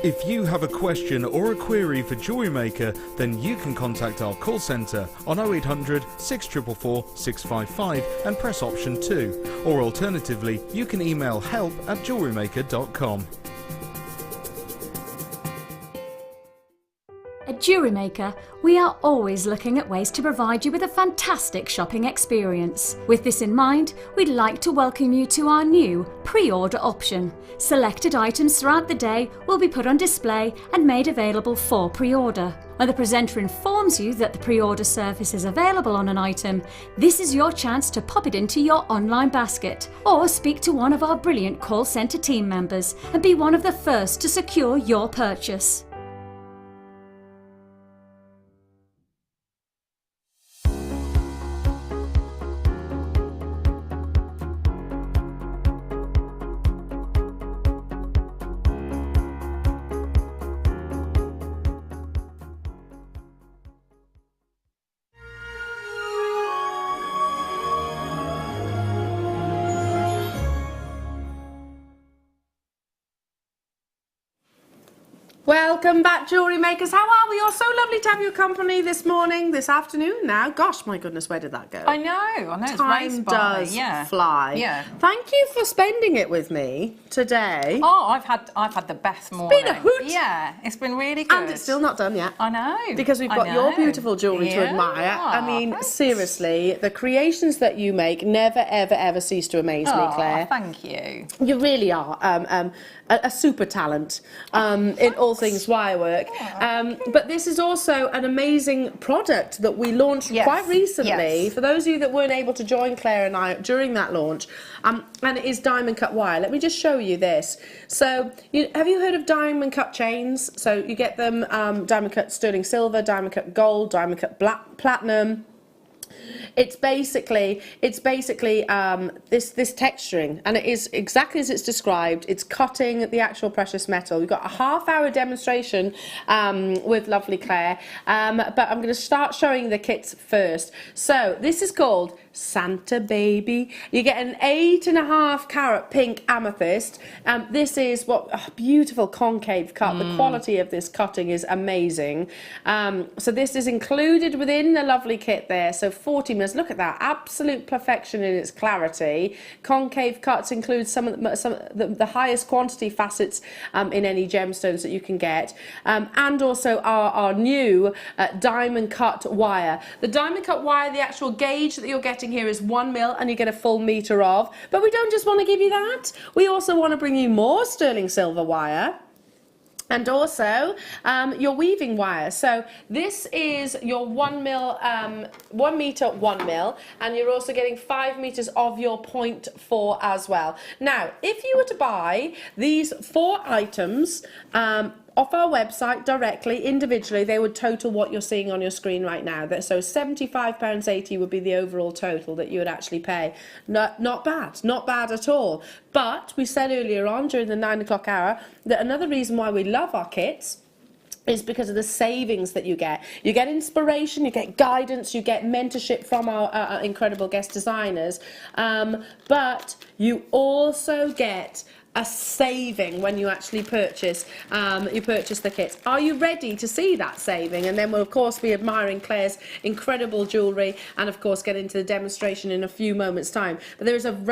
If you have a question or a query for Jewellery Maker, then you can contact our call centre on 0800 644 655 and press option 2. Or alternatively, you can email help@jewellerymaker.com. At Jewellery Maker, we are always looking at ways to provide you with a fantastic shopping experience. With this in mind, we'd like to welcome you to our new pre-order option. Selected items throughout the day will be put on display and made available for pre-order. When the presenter informs you that the pre-order service is available on an item, this is your chance to pop it into your online basket or speak to one of our brilliant call centre team members and be one of the first to secure your purchase. Welcome back, Jewellery Makers. How are we? You're so lovely to have your company this morning, this afternoon now. Gosh, my goodness, where did that go? I know. It's Time raced by. does fly. Yeah. Thank you for spending it with me today. Oh, I've had the best morning. been a hoot. Yeah, it's been really good. And it's still not done yet. I know. Because we've got your beautiful jewellery to admire. I mean, thanks. seriously, the creations that you make never, ever, ever cease to amaze me, Claire. Thank you. You really are a super talent in all things wire work. But this is also an amazing product that we launched quite recently. Yes. For those of you that weren't able to join Claire and I during that launch, and it is diamond cut wire. Let me just show you this. So, have you heard of diamond cut chains? So you get them diamond cut sterling silver, diamond cut gold, diamond cut platinum. It's basically this texturing, and it is exactly as it's described. It's cutting the actual precious metal. We've got a half-hour demonstration with lovely Claire, but I'm going to start showing the kits first. So this is called Santa Baby. You get an 8.5 carat pink amethyst. This is a beautiful concave cut. The quality of this cutting is amazing. So this is included within the lovely kit there. So 40 mils. Look at that, absolute perfection in its clarity. Concave cuts include some of the highest quantity facets in any gemstones that you can get, and also our new diamond cut wire. The diamond cut wire, the actual gauge that you're getting here is 1 mil, and you get a full metre of. But we don't just want to give you that. We also want to bring you more sterling silver wire. And also your weaving wire. So this is your 1 mil, 1 metre, 1 mil, and you're also getting 5 metres of your 0.4 as well. Now, if you were to buy these 4 items off our website directly, individually, they would total what you're seeing on your screen right now. So £75.80 would be the overall total that you would actually pay. Not bad at all. But we said earlier on during the 9 o'clock hour that another reason why we love our kits is because of the savings that you get. You get inspiration, you get guidance, you get mentorship from our incredible guest designers, but you also get a saving when you actually purchase the kits. Are you ready to see that saving? And then we'll of course be admiring Claire's incredible jewellery, and of course get into the demonstration in a few moments time. But I've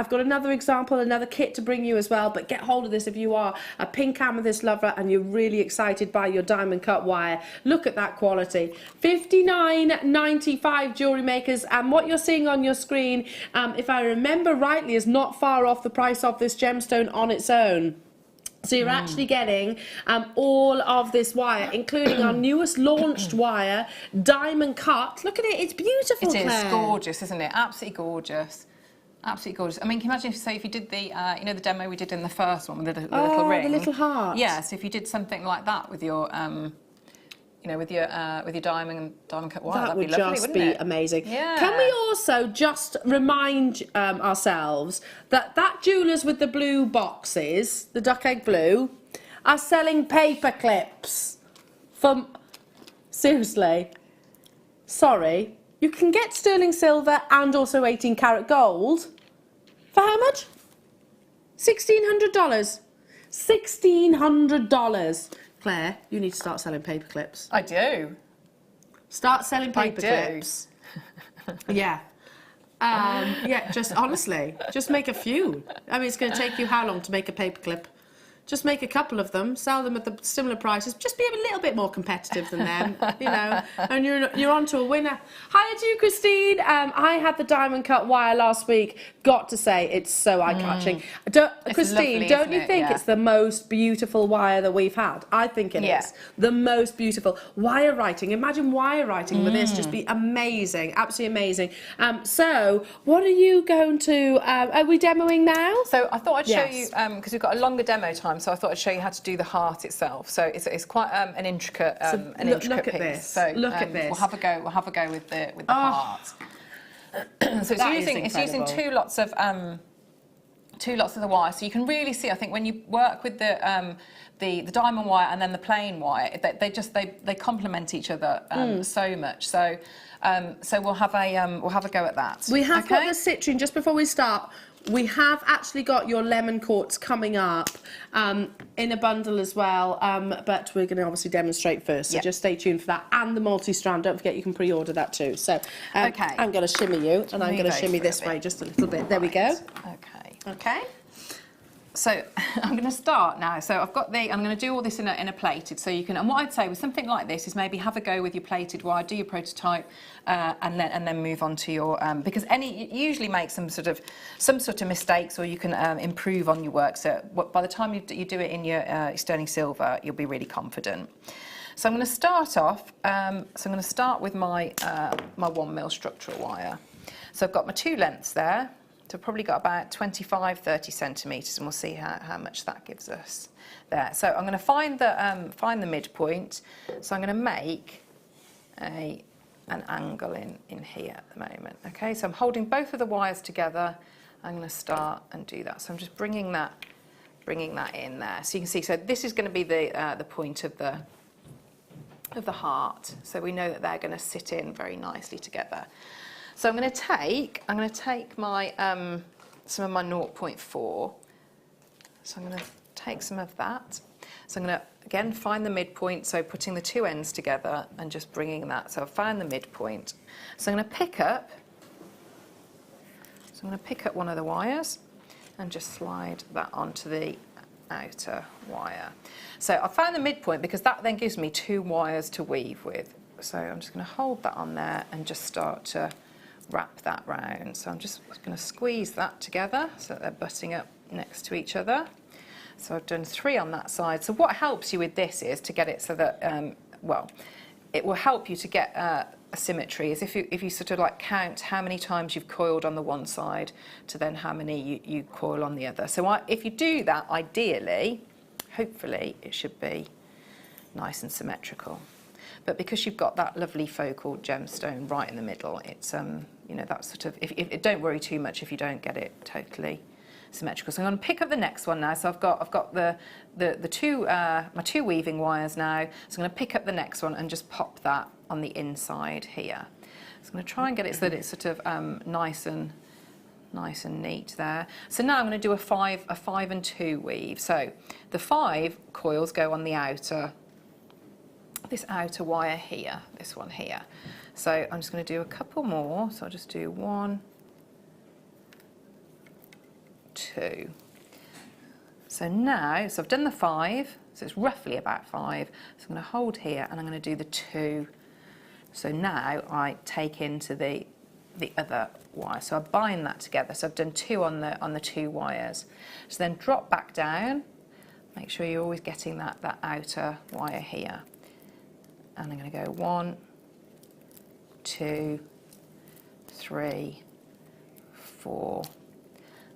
got another example, another kit to bring you as well. But get hold of this if you are a pink amethyst lover and you're really excited by your diamond cut wire. Look at that quality. $59.95, Jewellery Makers, and what you're seeing on your screen, if I remember rightly, is not far off the price of this gemstone on its own. So you're actually getting all of this wire, including our newest launched wire, diamond cut. Look at it, it's beautiful, It Claire. is gorgeous, isn't it? Absolutely gorgeous. Absolutely gorgeous. I mean, can you imagine if you did the, you know, the demo we did in the first one with the little ring? The little heart. Yeah, so if you did something like that with your, you know, with your diamond cut wire, That that'd would be lovely, just wouldn't be it? amazing. Yeah. Can we also just remind ourselves that jewellers with the blue boxes, the duck egg blue, are selling paper clips from... Seriously. Sorry. You can get sterling silver and also 18 karat gold. For how much? $1,600. $1,600. Claire, you need to start selling paper clips. I do. Start selling paper do. clips. Yeah. Yeah, just honestly, just make a few. I mean, it's going to take you how long to make a paper clip? Just make a couple of them, sell them at the similar prices. Just be a little bit more competitive than them, you know. And you're on to a winner. Hiya to you, Christine. I had the diamond cut wire last week. Got to say, it's so eye-catching. Christine, lovely, don't you isn't it? think Yeah. it's the most beautiful wire that we've had? I think it is. The most beautiful. Wire writing. Imagine wire writing with this. Just be amazing. Absolutely amazing. So, what are you going to... are we demoing now? So I thought I'd show you, Yes. because we've got a longer demo time, so I thought I'd show you how to do the heart itself. So it's quite an intricate look piece. at this. So Look at this. We'll have a go with the heart. So That is it's using incredible. two lots of the wire. So you can really see, I think, when you work with the diamond wire and then the plain wire, they complement each other so much. So we'll have a go at that. We have got the citrine, just before we start, we have actually got your lemon quartz coming up in a bundle as well, but we're going to obviously demonstrate first, so just stay tuned for that. And the multi-strand, don't forget you can pre-order that too. So Okay. I'm going to shimmy you, and I'm Move going to shimmy over a this bit. way just a little bit. There we go. Okay. Okay. So I'm going to start now. So I'm going to do all this in a plated, so you can. And what I'd say with something like this is maybe have a go with your plated wire, do your prototype, and then move on to your because you usually make some sort of mistakes, or you can improve on your work. So by the time you do it in your sterling silver, you'll be really confident. So I'm going to start off. So I'm going to start with my my 1mm structural wire. So I've got my two lengths there. So I've probably got about 25-30 centimetres, and we'll see how much that gives us there. So I'm going to find the midpoint. So I'm going to make an angle in here at the moment. Okay, so I'm holding both of the wires together. I'm going to start and do that. So I'm just bringing that in there. So you can see. So this is going to be the point of the heart. So we know that they're going to sit in very nicely together. So I'm going to take my some of my 0.4. So I'm going to take some of that. So I'm going to again find the midpoint. So putting the two ends together and just bringing that. So I've found the midpoint. So I'm going to pick up. So I'm going to pick up one of the wires and just slide that onto the outer wire. So I found the midpoint because that then gives me two wires to weave with. So I'm just going to hold that on there and just start to wrap that round. So I'm just going to squeeze that together so that they're butting up next to each other. So I've done 3 on that side. So what helps you with this is to get it so that, it will help you to get a symmetry. Is if you sort of like count how many times you've coiled on the one side to then how many you coil on the other. So if you do that, ideally, hopefully, it should be nice and symmetrical. But because you've got that lovely focal gemstone right in the middle, it's you know, that sort of. If don't worry too much if you don't get it totally symmetrical. So I'm going to pick up the next one now. So I've got the two my two weaving wires now. So I'm going to pick up the next one and just pop that on the inside here. So I'm going to try and get it so that it's sort of nice and neat there. So now I'm going to do a 5 and 2 weave. So the 5 coils go on the outer. This outer wire here, this one here. So I'm just going to do a couple more. So I'll just do 1, 2. So now, so I've done the 5, so it's roughly about 5. So I'm going to hold here and I'm going to do the 2. So now I take into the other wire. So I bind that together. So I've done 2 on the 2 wires. So then drop back down Make sure you're always getting that outer wire here. And I'm going to go 1, 2, 3, 4,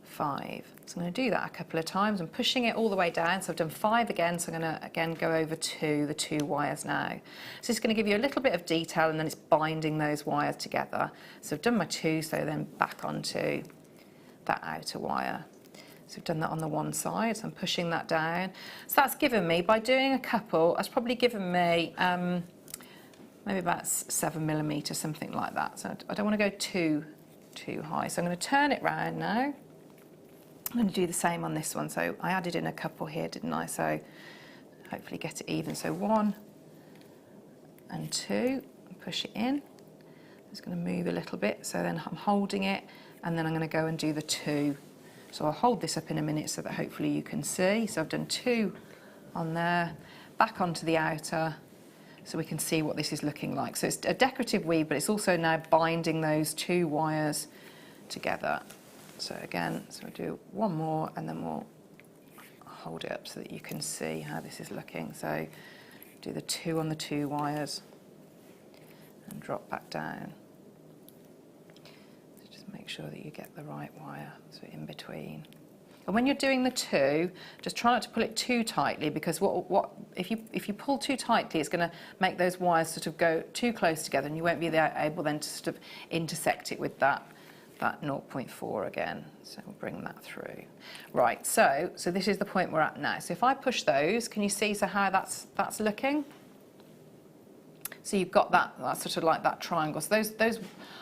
5. So I'm going to do that a couple of times. I'm pushing it all the way down. So I've done 5 again. So I'm going to again go over to the 2 wires now. So it's going to give you a little bit of detail, and then it's binding those wires together. So I've done my 2, so then back onto that outer wire. So we've done that on the one side, so I'm pushing that down. So that's given me, by doing a couple, that's probably given me maybe about 7mm, something like that. So I don't want to go too high. So I'm going to turn it round now. I'm going to do the same on this one. So I added in a couple here, didn't I? So hopefully get it even. So 1 and 2, push it in. It's going to move a little bit. So then I'm holding it, and then I'm going to go and do the 2. So I'll hold this up in a minute so that hopefully you can see. So I've done 2 on there, back onto the outer, so we can see what this is looking like. So it's a decorative weave, but it's also now binding those 2 wires together. So again, so we'll do 1 more, and then we'll hold it up so that you can see how this is looking. So do the 2 on the 2 wires and drop back down. So just make sure that you get the right wire, so in between. And when you're doing the 2, just try not to pull it too tightly, because if you pull too tightly, it's going to make those wires sort of go too close together, and you won't be able then to sort of intersect it with that 0.4 again. So we'll bring that through. Right, so this is the point we're at now. So if I push those, can you see how that's looking? So you've got that sort of like that triangle. So those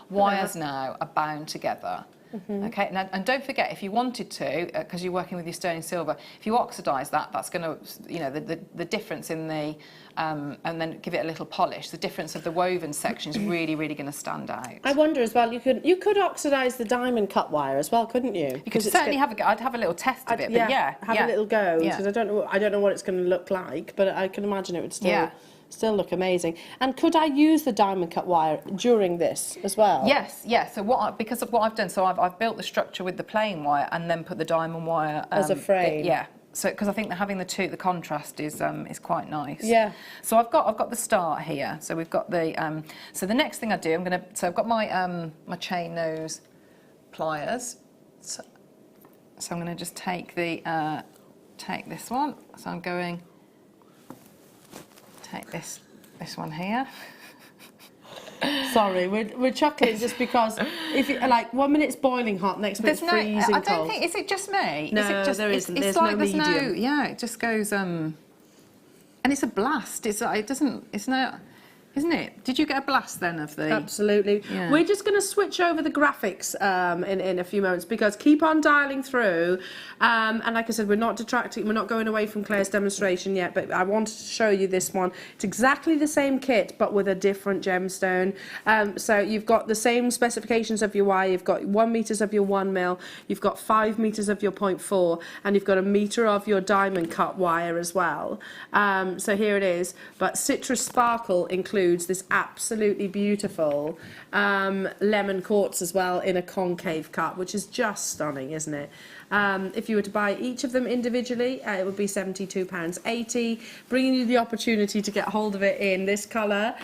wires now are bound together. Okay, and don't forget, if you wanted to, because you're working with your sterling silver, if you oxidise that, that's going to, you know, the difference in the, and then give it a little polish, the difference of the woven section is really, really going to stand out. I wonder as well, you could oxidise the diamond cut wire as well, couldn't you? You could certainly have a go. I'd have a little test of it, but have a little go, because I don't know what it's going to look like, but I can imagine it would still look amazing. And could I use the diamond cut wire during this as well? Yes, yes. So because of what I've done, so I've built the structure with the plain wire and then put the diamond wire as a frame. Yeah. So because I think that having the contrast is quite nice. Yeah. So I've got the start here. So we've got the so the next thing I do, I've got my my chain nose pliers. So I'm going to just take this one. So I'm going. Take this one here. Sorry, we're chuckling just because if you, like 1 minute's boiling hot, next minute's freezing cold. I don't think, is it just me? No, is it just, there isn't. It's there's like no medium. yeah, it just goes and it's a blast. It's not. Isn't it? Did you get a blast then of the... Absolutely. Yeah. We're just going to switch over the graphics in a few moments, because keep on dialing through. And like I said, we're not detracting, we're not going away from Claire's demonstration yet, but I wanted to show you this one. It's exactly the same kit, but with a different gemstone. So you've got the same specifications of your wire. You've got 1 metre of your 1 mil, you've got 5 metres of your 0.4, and you've got 1 metre of your diamond cut wire as well. So here it is. But Citrus Sparkle includes this absolutely beautiful lemon quartz as well in a concave cut, which is just stunning, isn't it? If you were to buy each of them individually, it would be £72.80, bringing you the opportunity to get hold of it in this colour.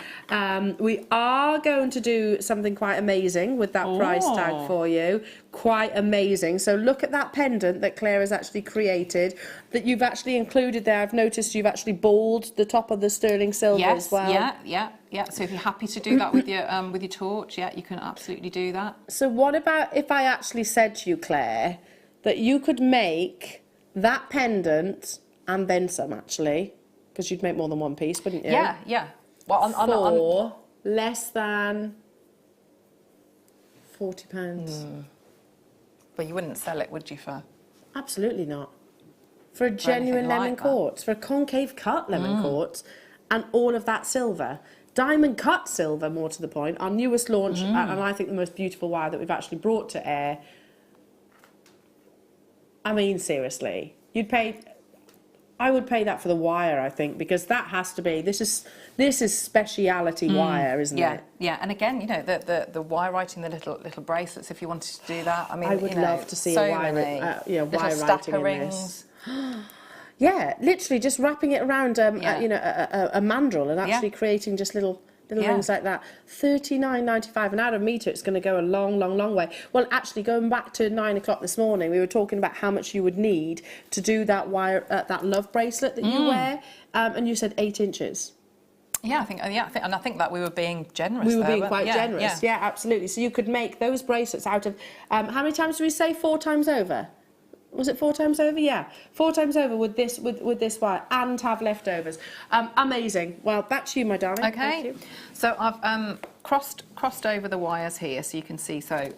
We are going to do something quite amazing with that price tag for you. Quite amazing. So look at that pendant that Claire has actually created, that you've actually included there. I've noticed you've actually balled the top of the sterling silver as well. Yeah. So if you're happy to do that with your torch, you can absolutely do that. So what about if I actually said to you, Claire, that you could make that pendant and then some, actually, because you'd make more than one piece, wouldn't you? Yeah. Well, for less than £40. But you wouldn't sell it, would you, for? Absolutely not. For a genuine lemon quartz, for a concave cut lemon quartz, and all of that silver. Diamond cut silver, more to the point, our newest launch, and I think the most beautiful wire that we've actually brought to air. I mean, seriously, I would pay that for the wire, I think, because that has to be, this is speciality wire, isn't it? Yeah, and again, you know, the wire writing, the little bracelets, if you wanted to do that. I mean, I would love to see so a wire, many wire little writing stacker in rings. this. Yeah, literally just wrapping it around, you know, a mandrel and actually creating just little rings like that. $39.95, and out of meter, it's going to go a long, long, long way. Well, actually, going back to 9 o'clock this morning, we were talking about how much you would need to do that wire, that love bracelet that you wear, and you said 8 inches. Yeah, I think, and I think that we were being generous. We were there, being quite generous. Yeah, absolutely. So you could make those bracelets out of how many times do we say? 4 times over. Was it 4 times over? Yeah, 4 times over with this wire, and have leftovers. Amazing. Well, back to you, my darling. Okay. Thank you. So I've crossed over the wires here, so you can see. So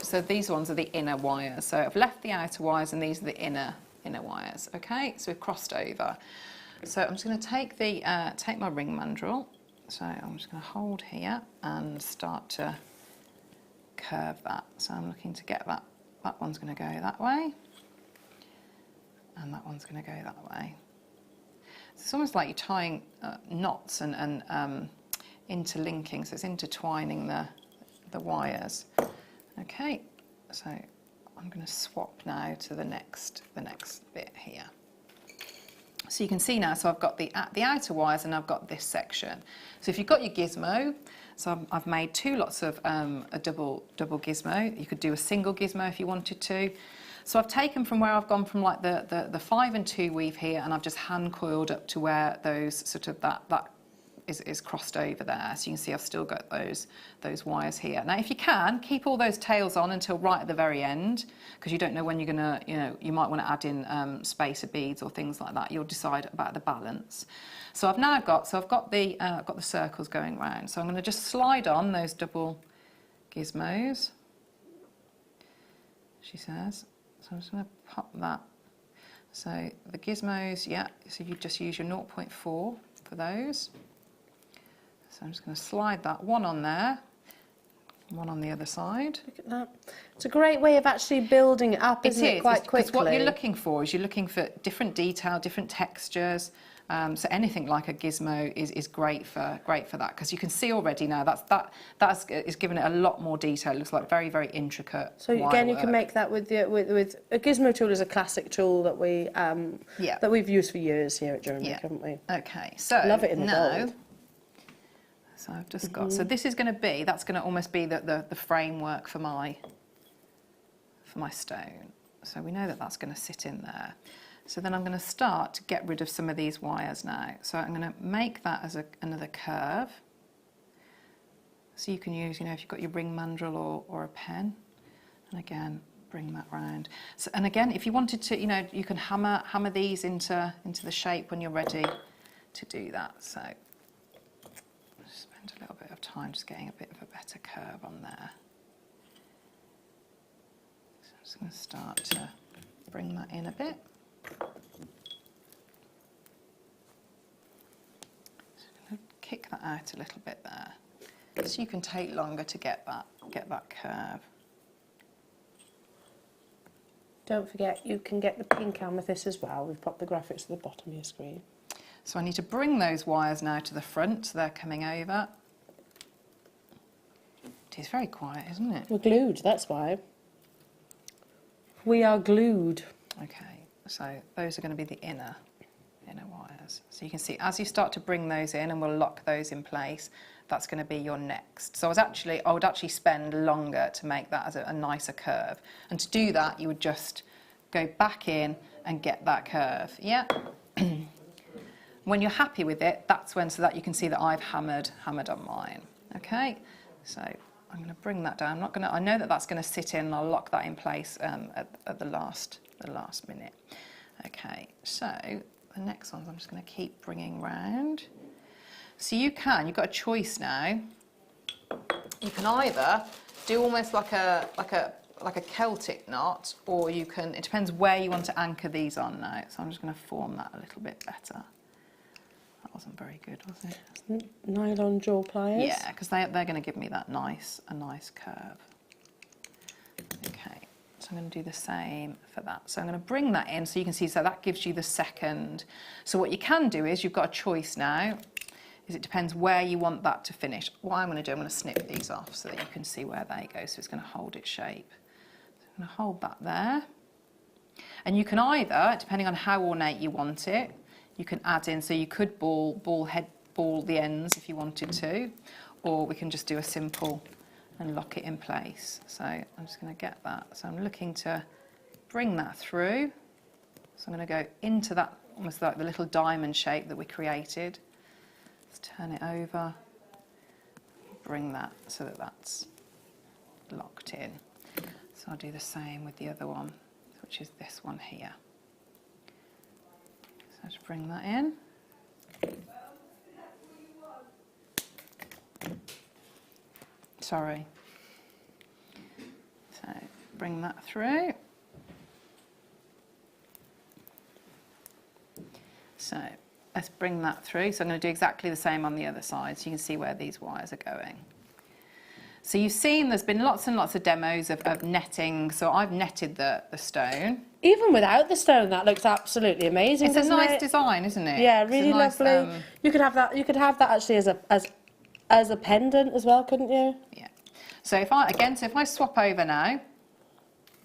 so these ones are the inner wires. So I've left the outer wires, and these are the inner wires. Okay. So we've crossed over. So I'm just going to take take my ring mandrel. So I'm just going to hold here and start to curve that. So I'm looking to get that. That one's going to go that way. And that one's going to go that way. So it's almost like you're tying knots and interlinking, so it's intertwining the wires. Okay, so I'm going to swap now to the next bit here. So you can see now, so I've got the outer wires and I've got this section. So if you've got your gizmo, so I've made 2 lots of a double gizmo. You could do a single gizmo if you wanted to. So I've taken from where I've gone from like the 5 and 2 weave here, and I've just hand coiled up to where those sort of that is crossed over there. So you can see I've still got those wires here. Now, if you can, keep all those tails on until right at the very end, because you don't know when you're gonna, you might want to add in spacer beads or things like that. You'll decide about the balance. So I've now got the circles going round. So I'm going to just slide on those double gizmos. She says. So I'm just going to pop that. So the gizmos, yeah. So you just use your 0.4 for those. So I'm just going to slide that one on there, one on the other side. Look at that. It's a great way of actually building it up, isn't it, quite quickly? Because what you're looking for is you're looking for different detail, different textures. So anything like a gizmo is great for that, because you can see already now that is giving it a lot more detail. It looks like very, very intricate. So again, you can make that with a gizmo tool is a classic tool that we've used for years here at JewelleryMaker, haven't we? Okay, so love it in the gold. So I've just got, so this is going to be, that's going to almost be the framework for my stone. So we know that that's going to sit in there. So then I'm going to start to get rid of some of these wires now. So I'm going to make that as another curve. So you can use, if you've got your ring mandrel or a pen, and again, bring that round. So, and again, if you wanted to, you can hammer these into the shape when you're ready to do that. So spend a little bit of time just getting a bit of a better curve on there. So I'm just going to start to bring that in a bit. Kick that out a little bit there, so you can take longer to get that curve. Don't forget, you can get the pink amethyst as well. We've popped the graphics at the bottom of your screen. So I need to bring those wires now to the front, so they're coming over. It is very quiet, isn't it? We're glued, that's why. We are glued. Okay, so those are going to be the inner wires. So you can see as you start to bring those in, and we'll lock those in place, that's going to be your next. So I would actually spend longer to make that as a nicer curve. And to do that, you would just go back in and get that curve. Yeah. When you're happy with it, that's when, so that you can see that I've hammered on mine. Okay. So I'm going to bring that down. I know that that's going to sit in, and I'll lock that in place at the last minute. Okay. So the next ones I'm just going to keep bringing round. So you've got a choice now. You can either do almost like a Celtic knot, or you can, it depends where you want to anchor these on now. So I'm just going to form that a little bit better. That wasn't very good, was it? Nylon jaw pliers? Yeah, because they're going to give me that nice curve. Okay. So I'm going to do the same for that. So I'm going to bring that in so you can see, so that gives you the second. So what you can do is, you've got a choice now, is it depends where you want that to finish. What I'm going to do, I'm going to snip these off so that you can see where they go, so it's going to hold its shape. So I'm going to hold that there. And you can either, depending on how ornate you want it, you can add in, so you could ball the ends if you wanted to, or we can just do a simple and lock it in place. So I'm just going to get that. So I'm looking to bring that through. So I'm going to go into that, almost like the little diamond shape that we created. Let's turn it over, bring that so that that's locked in. So I'll do the same with the other one, which is this one here. So just bring that in. Sorry. So bring that through. So let's bring that through. So I'm going to do exactly the same on the other side, so you can see where these wires are going. So you've seen there's been lots and lots of demos of netting. So I've netted the stone. Even without the stone, that looks absolutely amazing. It's a nice design, isn't it? Yeah, really nice, lovely. You could have that. You could have that actually as a pendant as well, couldn't you? Yeah. So if I swap over now,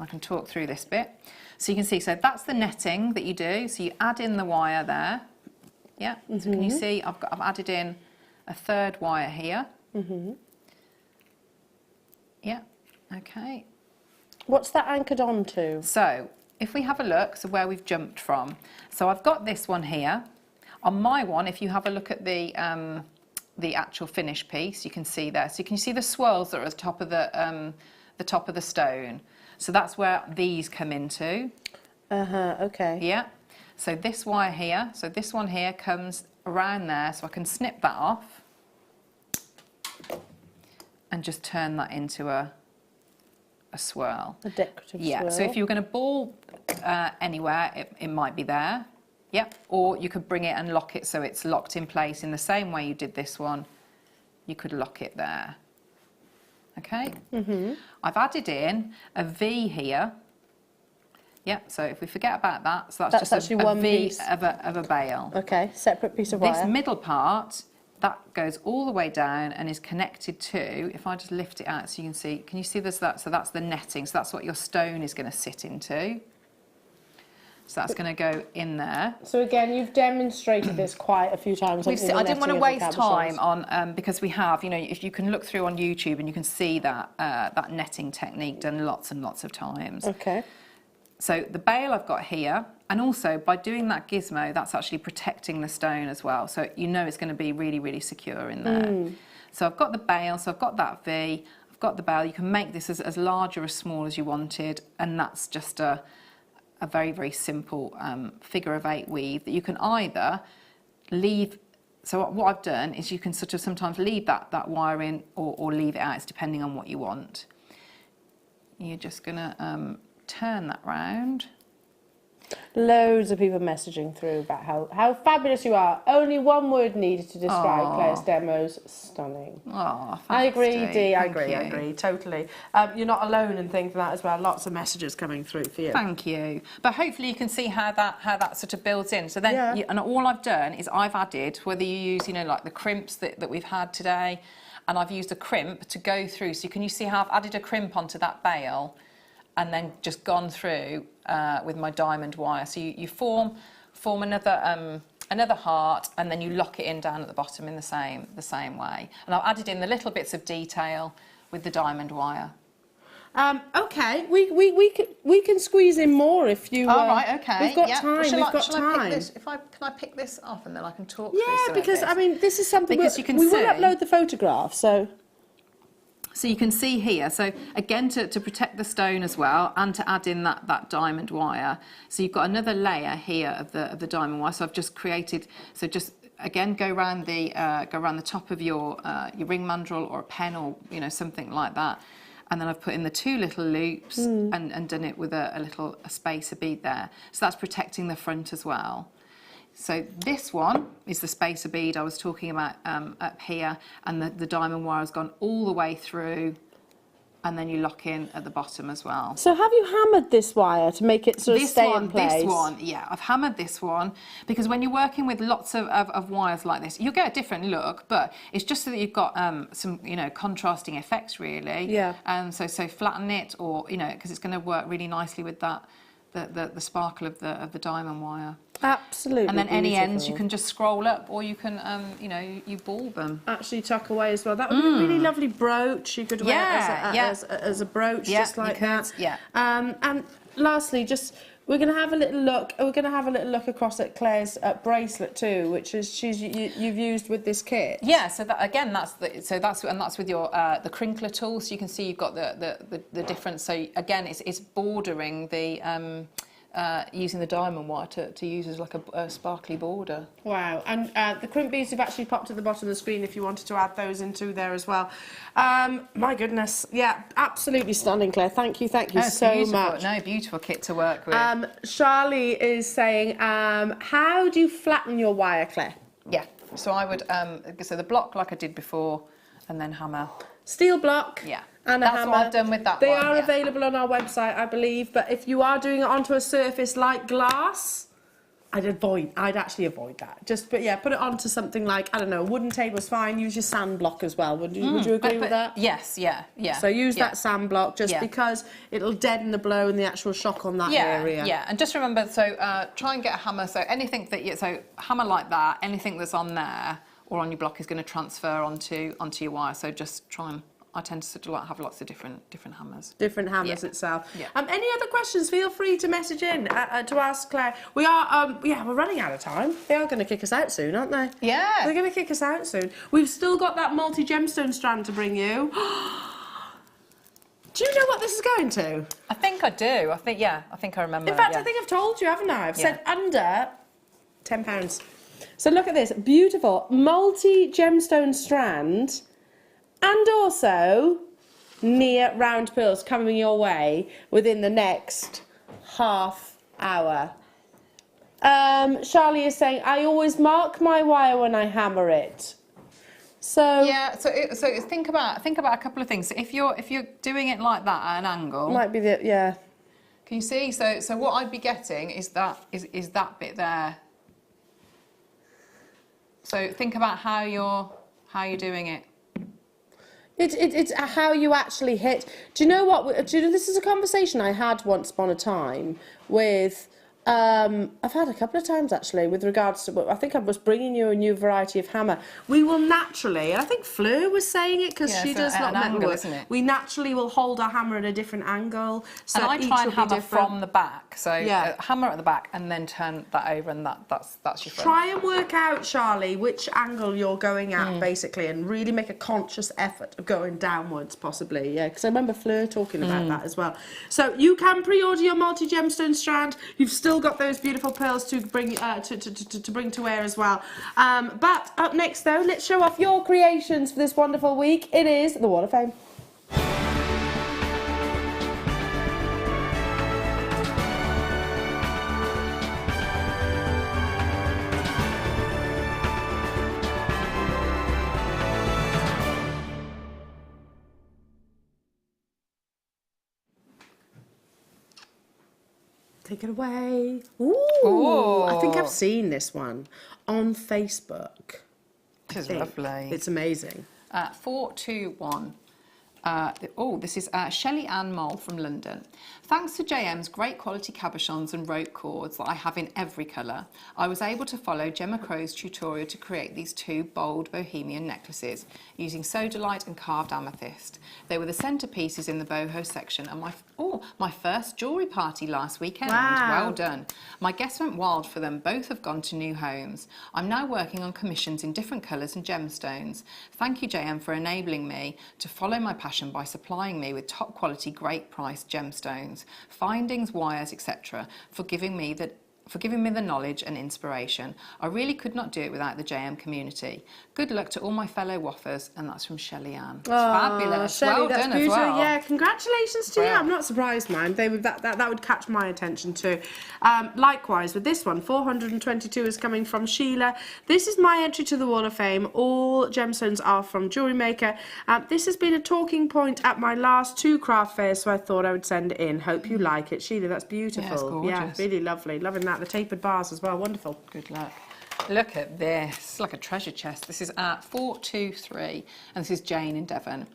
I can talk through this bit. So you can see, so that's the netting that you do. So you add in the wire there. Yeah. So can you see I've added in a third wire here. Yeah. Okay. What's that anchored onto? So if we have a look, so where we've jumped from. So I've got this one here. On my one, if you have a look at the actual finish piece, you can see there. So can you see the swirls that are at the top of the stone? So that's where these come into. Okay. Yeah. So this wire here, so this one here comes around there, so I can snip that off and just turn that into a swirl. A decorative swirl. Yeah. So if you were going to ball anywhere, it might be there. Yep, or you could bring it and lock it so it's locked in place in the same way you did this one. You could lock it there. Okay? I've added in a V here. Yep, so if we forget about that, so that's just a one V piece of a bail. Okay, separate piece of wire. This middle part, that goes all the way down and is connected to, if I just lift it out so you can see, can you see this? So that's the netting, so that's what your stone is going to sit into. So that's going to go in there. So again, you've demonstrated this quite a few times. I didn't want to waste time on because we have, you know, if you can look through on YouTube and you can see that that netting technique done lots and lots of times. Okay. So the bail I've got here, and also by doing that gizmo, that's actually protecting the stone as well. So you know it's going to be really, really secure in there. So I've got the bail, so I've got that V, I've got the bail. You can make this as large or as small as you wanted, and that's just a very, very simple figure of 8 weave that you can either leave. So what I've done is you can sort of sometimes leave that wire in or leave it out. It's depending on what you want. You're just going to turn that round. Loads of people messaging through about how fabulous you are. Only one word needed to describe Claire's demos. Stunning. Oh, I agree, Dee. I Thank agree, you. totally. You're not alone in thinking that as well. Lots of messages coming through for you. Thank you. But hopefully you can see how that sort of builds in. So then, and all I've done is I've added, whether you use, you know, like the crimps that we've had today, and I've used a crimp to go through. So can you see how I've added a crimp onto that bail, and then just gone through with my diamond wire. So you form another heart, and then you lock it in down at the bottom in the same way. And I've added in the little bits of detail with the diamond wire. Okay, we can squeeze in more if you. Oh, right, okay. We've got time. Well, we've got time. I pick this, can I pick this off and then I can talk through some Yeah, of because this? I mean, this is something Because you can we see. will upload the photograph. So you can see here, so again to protect the stone as well, and to add in that diamond wire. So you've got another layer here of the diamond wire. So I've just created, so just again go around the top of your ring mandrel or a pen, or you know, something like that. And then I've put in the 2 little loops and done it with a little spacer bead there. So that's protecting the front as well. So this one is the spacer bead I was talking about up here, and the diamond wire has gone all the way through, and then you lock in at the bottom as well. So have you hammered this wire to make it sort of stay in place? This one, yeah, I've hammered this one, because when you're working with lots of wires like this, you'll get a different look, but it's just so that you've got some, you know, contrasting effects really. Yeah. So flatten it, or, you know, because it's going to work really nicely with that the sparkle of the diamond wire. Absolutely. And then any ends you beautiful. can just scroll up, or you can, you know, you ball them. Actually tuck away as well. That would be a really lovely brooch. You could wear as a brooch, just like that. Yeah. And lastly, just we're going to have a little look. We're going to have a little look across at Claire's bracelet too, which is you've used with this kit. Yeah. So that again, that's with your the crinkler tool. So you can see you've got the difference. So again, it's bordering the. Using the diamond wire to use as like a sparkly border. Wow, and the crimp beads have actually popped at the bottom of the screen if you wanted to add those into there as well. My goodness, yeah, absolutely stunning, Claire. Thank you so much. No, beautiful kit to work with. Charlie is saying, how do you flatten your wire, Claire? Yeah, so I would, so the block like I did before, and then hammer. Steel block. Yeah. And a That's hammer. what I've done with that They one. are available on our website, I believe, but if you are doing it onto a surface like glass, I'd actually avoid that. But yeah, put it onto something like, I don't know, a wooden table's fine. Use your sand block as well. Would you agree with that? Yes, yeah. So use that sand block just because it'll deaden the blow and the actual shock on that area. Yeah, and just remember, so try and get a hammer. So anything so hammer like that, anything that's on there or on your block is going to transfer onto your wire. So just try and. I tend to sort of like have lots of different hammers. Different hammers itself. Yeah. Any other questions? Feel free to message in to ask Claire. We are, we're running out of time. They are going to kick us out soon, aren't they? Yeah. They're going to kick us out soon. We've still got that multi-gemstone strand to bring you. Do you know what this is going to? I think I do. I think I remember. In fact, I think I've told you, haven't I? I've said under £10. So look at this beautiful multi-gemstone strand. And also, near round pearls coming your way within the next half hour. Charlie is saying, I always mark my wire when I hammer it. So yeah, so think about a couple of things. So if you're doing it like that at an angle, might be the Can you see? So what I'd be getting is that bit there. So think about how you're doing it. It's how you actually hit. Do you know what? This is a conversation I had once upon a time with. I've had a couple of times actually with regards to. I think I was bringing you a new variety of hammer. We will naturally, and I think Fleur was saying it because she does not metalwork. Isn't it? We naturally will hold our hammer at a different angle. So and I try and hammer from the back. So hammer at the back and then turn that over, and that's your front. Try and work out, Charlie, which angle you're going at basically, and really make a conscious effort of going downwards, possibly. Yeah, because I remember Fleur talking about that as well. So you can pre-order your multi-gemstone strand. You've still got those beautiful pearls to bring to bring to wear as well. But up next, though, let's show off your creations for this wonderful week. It is the Wall of Fame. Take it away. Ooh, I think I've seen this one on Facebook. It is lovely. It's amazing. 421. This is Shelley Ann Mole from London. Thanks to JM's great quality cabochons and rope cords that I have in every colour, I was able to follow Gemma Crow's tutorial to create these two bold bohemian necklaces using sodalite and carved amethyst. They were the centrepieces in the boho section and my first jewellery party last weekend. Wow. Well done. My guests went wild for them. Both have gone to new homes. I'm now working on commissions in different colours and gemstones. Thank you, JM, for enabling me to follow my passion by supplying me with top quality, great priced gemstones, findings, wires, etc., for giving me the knowledge and inspiration. I really could not do it without the JM community. Good luck to all my fellow waffers, and that's from Shelley Ann. It's fabulous. Shelley, well that's done beautiful. as well. Yeah, congratulations to you. I'm not surprised, man. That would catch my attention too. Likewise with this one, 422 is coming from Sheila. This is my entry to the Wall of Fame. All gemstones are from Jewellery Maker. This has been a talking point at my last 2 craft fairs, so I thought I would send it in. Hope you like it, Sheila. That's beautiful. Yeah, it's gorgeous. Yeah, really lovely. Loving that. The tapered bars as well. Wonderful. Good luck. Look at this. It's like a treasure chest. This is at 423, and this is Jane in Devon.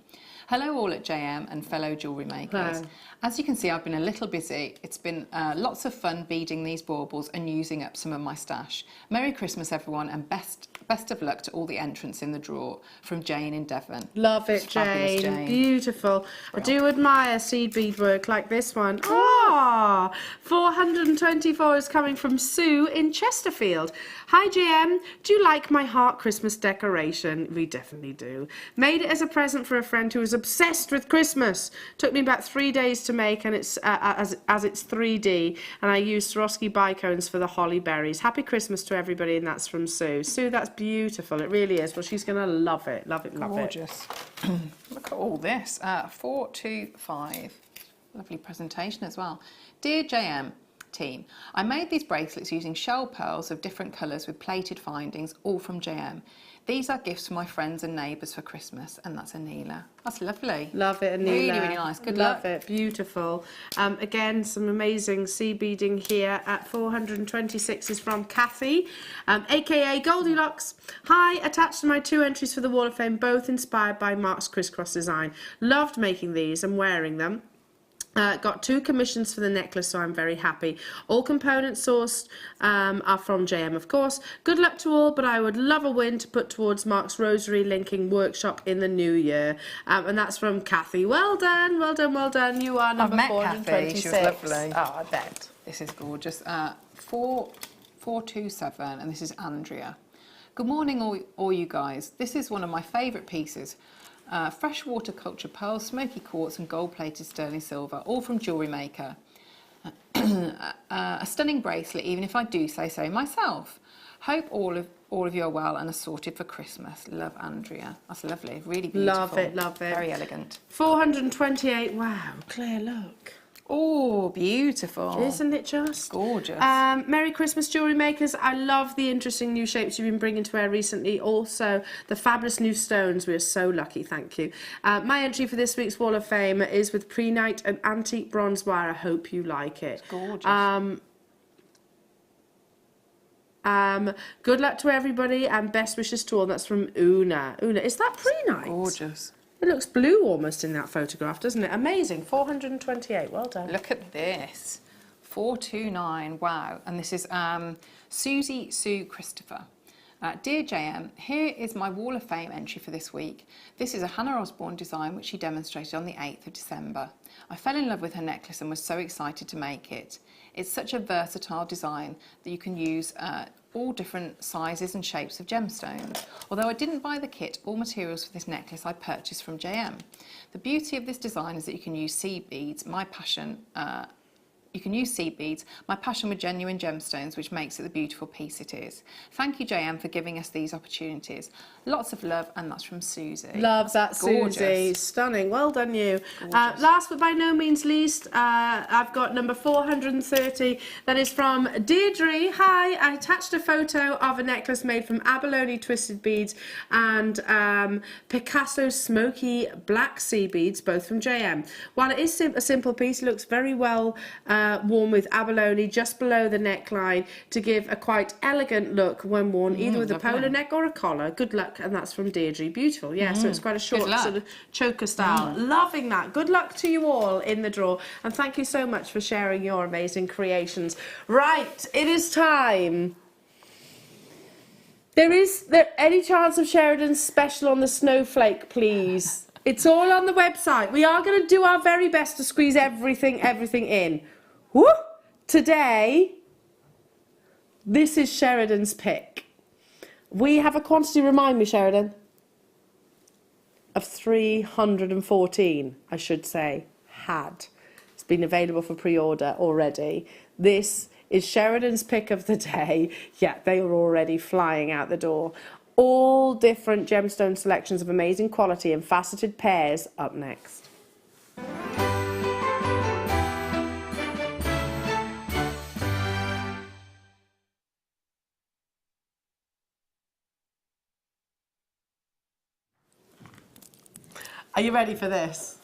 Hello all at JM and fellow jewellery makers. Hello. As you can see, I've been a little busy. It's been lots of fun beading these baubles and using up some of my stash. Merry Christmas everyone, and best of luck to all the entrants in the draw. From Jane in Devon. Love it, Fabulous, Jane. Beautiful. I do admire seed bead work like this one. Ah, 424 is coming from Sue in Chesterfield. Hi, JM. Do you like my heart Christmas decoration? We definitely do. Made it as a present for a friend who was obsessed with Christmas. Took me about 3 days to make, and it's as it's 3D, and I used Swarovski bicones for the holly berries. Happy Christmas to everybody, and that's from Sue. Sue, that's beautiful. It really is. Well, she's going to love it. Love it, love it. Gorgeous. Look at all this. 425. Lovely presentation as well. Dear JM team, I made these bracelets using shell pearls of different colours with plated findings, all from JM. These are gifts for my friends and neighbours for Christmas, and that's Anila. That's lovely. Love it, Anila. Really, really nice. Good luck. Love it. Beautiful. Again, some amazing sea beading here at 426 is from Kathy, aka Goldilocks. Hi, attached to my 2 entries for the Wall of Fame, both inspired by Mark's crisscross design. Loved making these and wearing them. Got 2 commissions for the necklace, so I'm very happy. All components sourced are from JM, of course. Good luck to all, but I would love a win to put towards Mark's rosary linking workshop in the new year. And that's from Kathy. Well done, well done, well done. You are number 426. She was lovely. Oh, I bet. This is gorgeous. 427, and this is Andrea. Good morning, all you guys. This is one of my favourite pieces. Freshwater culture pearls, smoky quartz and gold-plated sterling silver, all from Jewellery Maker. A stunning bracelet, even if I do say so myself. Hope all of you are well and are sorted for Christmas. Love, Andrea. That's lovely. Really beautiful. Love it, love it. Very elegant. 428. Wow, Claire, look. Oh, beautiful. Isn't it just? Gorgeous. Merry Christmas, Jewellery Makers. I love the interesting new shapes you've been bringing to wear recently. Also, the fabulous new stones. We are so lucky, thank you. My entry for this week's Wall of Fame is with Pre-Night and Antique Bronze Wire. I hope you like it. It's gorgeous. Good luck to everybody and best wishes to all. That's from Una. Una, is that Pre-Night? Gorgeous. It looks blue almost in that photograph, doesn't it? Amazing. 428. Well done. Look at this. 429. Wow. And this is Susie Sue Christopher. Dear JM, here is my Wall of Fame entry for this week. This is a Hannah Osborne design which she demonstrated on the 8th of December. I fell in love with her necklace and was so excited to make it. It's such a versatile design that you can use all different sizes and shapes of gemstones. Although I didn't buy the kit, all materials for this necklace I purchased from JM. The beauty of this design is that you can use seed beads, my passion with genuine gemstones, which makes it the beautiful piece it is. Thank you, JM, for giving us these opportunities. Lots of love, and that's from Susie. Love that, Gorgeous. Susie. Stunning. Well done, you. Last but by no means least, I've got number 430. That is from Deirdre. Hi, I attached a photo of a necklace made from abalone twisted beads and Picasso smoky black sea beads, both from JM. While it is a simple piece, it looks very well worn with abalone just below the neckline to give a quite elegant look when worn, either with a polo neck or a collar. Good luck, and that's from Deirdre. Beautiful, yeah, so it's quite a short sort of choker style. Loving that. Good luck to you all in the draw, and thank you so much for sharing your amazing creations. Right, it is time. Is there any chance of Sheridan's special on the snowflake, please? It's all on the website. We are going to do our very best to squeeze everything in. Woo! Today, this is Sheridan's pick. We have a quantity, remind me, Sheridan, of 314, I should say, had. It's been available for pre-order already. This is Sheridan's pick of the day. Yeah, they are already flying out the door. All different gemstone selections of amazing quality and faceted pairs up next. Are you ready for this?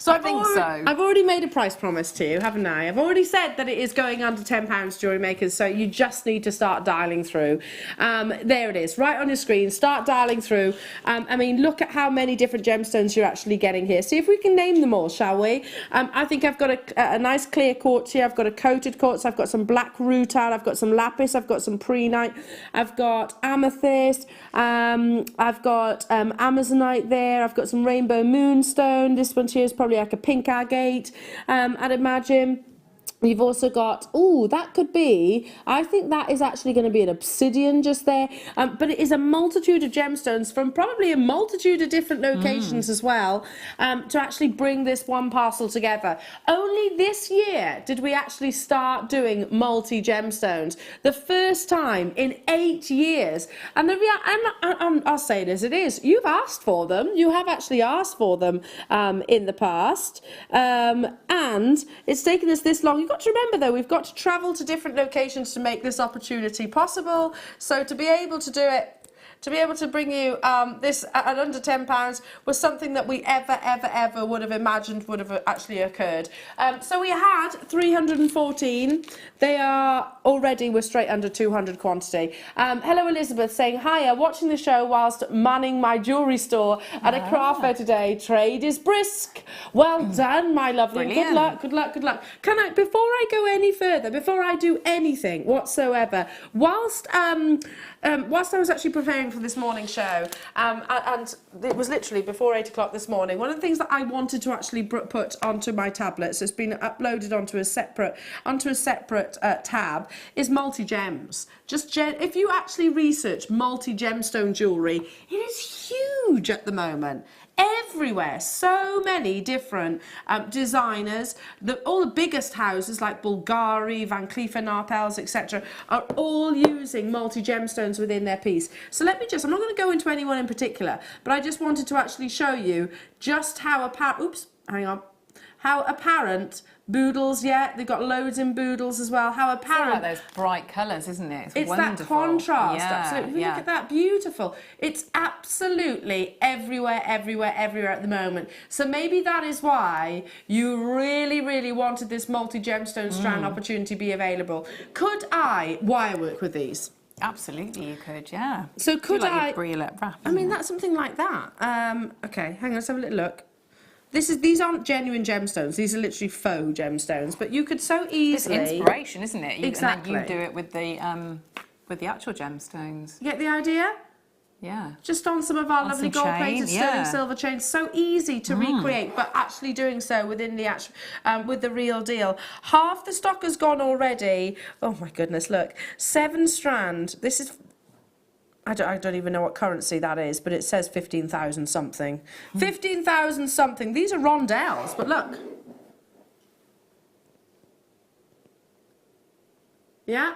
So I've already made a price promise to you, haven't I? I've already said that it is going under £10, Jewellery Makers, so you just need to start dialing through. There it is, right on your screen. Start dialing through. I mean, look at how many different gemstones you're actually getting here. See if we can name them all, shall we? I think I've got a nice clear quartz here. I've got a coated quartz. I've got some black rutile. I've got some lapis. I've got some prehnite. I've got amethyst. I've got amazonite there. I've got some rainbow moonstone. This one here is probably like a pink agate, I'd imagine. You've also got, that could be, I think that is actually going to be an obsidian just there. But it is a multitude of gemstones from probably a multitude of different locations as well, to actually bring this one parcel together. Only this year did we actually start doing multi-gemstones. The first time in 8 years. And I'll say it as it is. You've asked for them. You have actually asked for them in the past. And it's taken us this long. You've got to remember though, we've got to travel to different locations to make this opportunity possible. So to be able to do it, to be able to bring you this at under £10 was something that we ever would have imagined would have actually occurred. So we had 314. They are already, we're straight under 200 quantity. Hello Elizabeth saying, hiya, watching the show whilst manning my jewellery store at a craft fair today. Trade is brisk. Well done, my lovely. Brilliant. Good luck, good luck, good luck. Can I, before I go any further, before I do anything whatsoever, whilst I was actually preparing for this morning show, and it was literally before 8 o'clock this morning, one of the things that I wanted to actually put onto my tablet, so it's been uploaded onto a separate tab, is multi-gems. If you actually research multi-gemstone jewellery, it is huge at the moment. Everywhere, so many different designers. All the biggest houses like Bulgari, Van Cleef & Arpels, etc., are all using multi-gemstones within their piece. So I'm not going to go into anyone in particular, but I just wanted to actually show you just how apparent Boodles, they've got loads in Boodles as well. How apparent. It's like those bright colours, isn't it? It's wonderful. that contrast. Yeah, Absolutely. Look at that. Beautiful. It's absolutely everywhere at the moment. So maybe that is why you really wanted this multi-gemstone strand opportunity to be available. Could I wire work with these? Absolutely, you could, yeah. So could like your wrap, I mean, that's something like that. Okay, hang on, let's have a little look. These aren't genuine gemstones. These are literally faux gemstones. But you could so easily. It's inspiration, isn't it? Exactly. And then you do it with the actual gemstones. You get the idea? Yeah. Just on some of our lovely gold-plated sterling silver chains. So easy to recreate, but actually doing so within the actual, with the real deal. Half the stock has gone already. Oh my goodness! Look, 7 strand. This is. I don't even know what currency that is, but it says 15,000 something. 15,000 something. These are rondelles, but look. Yeah,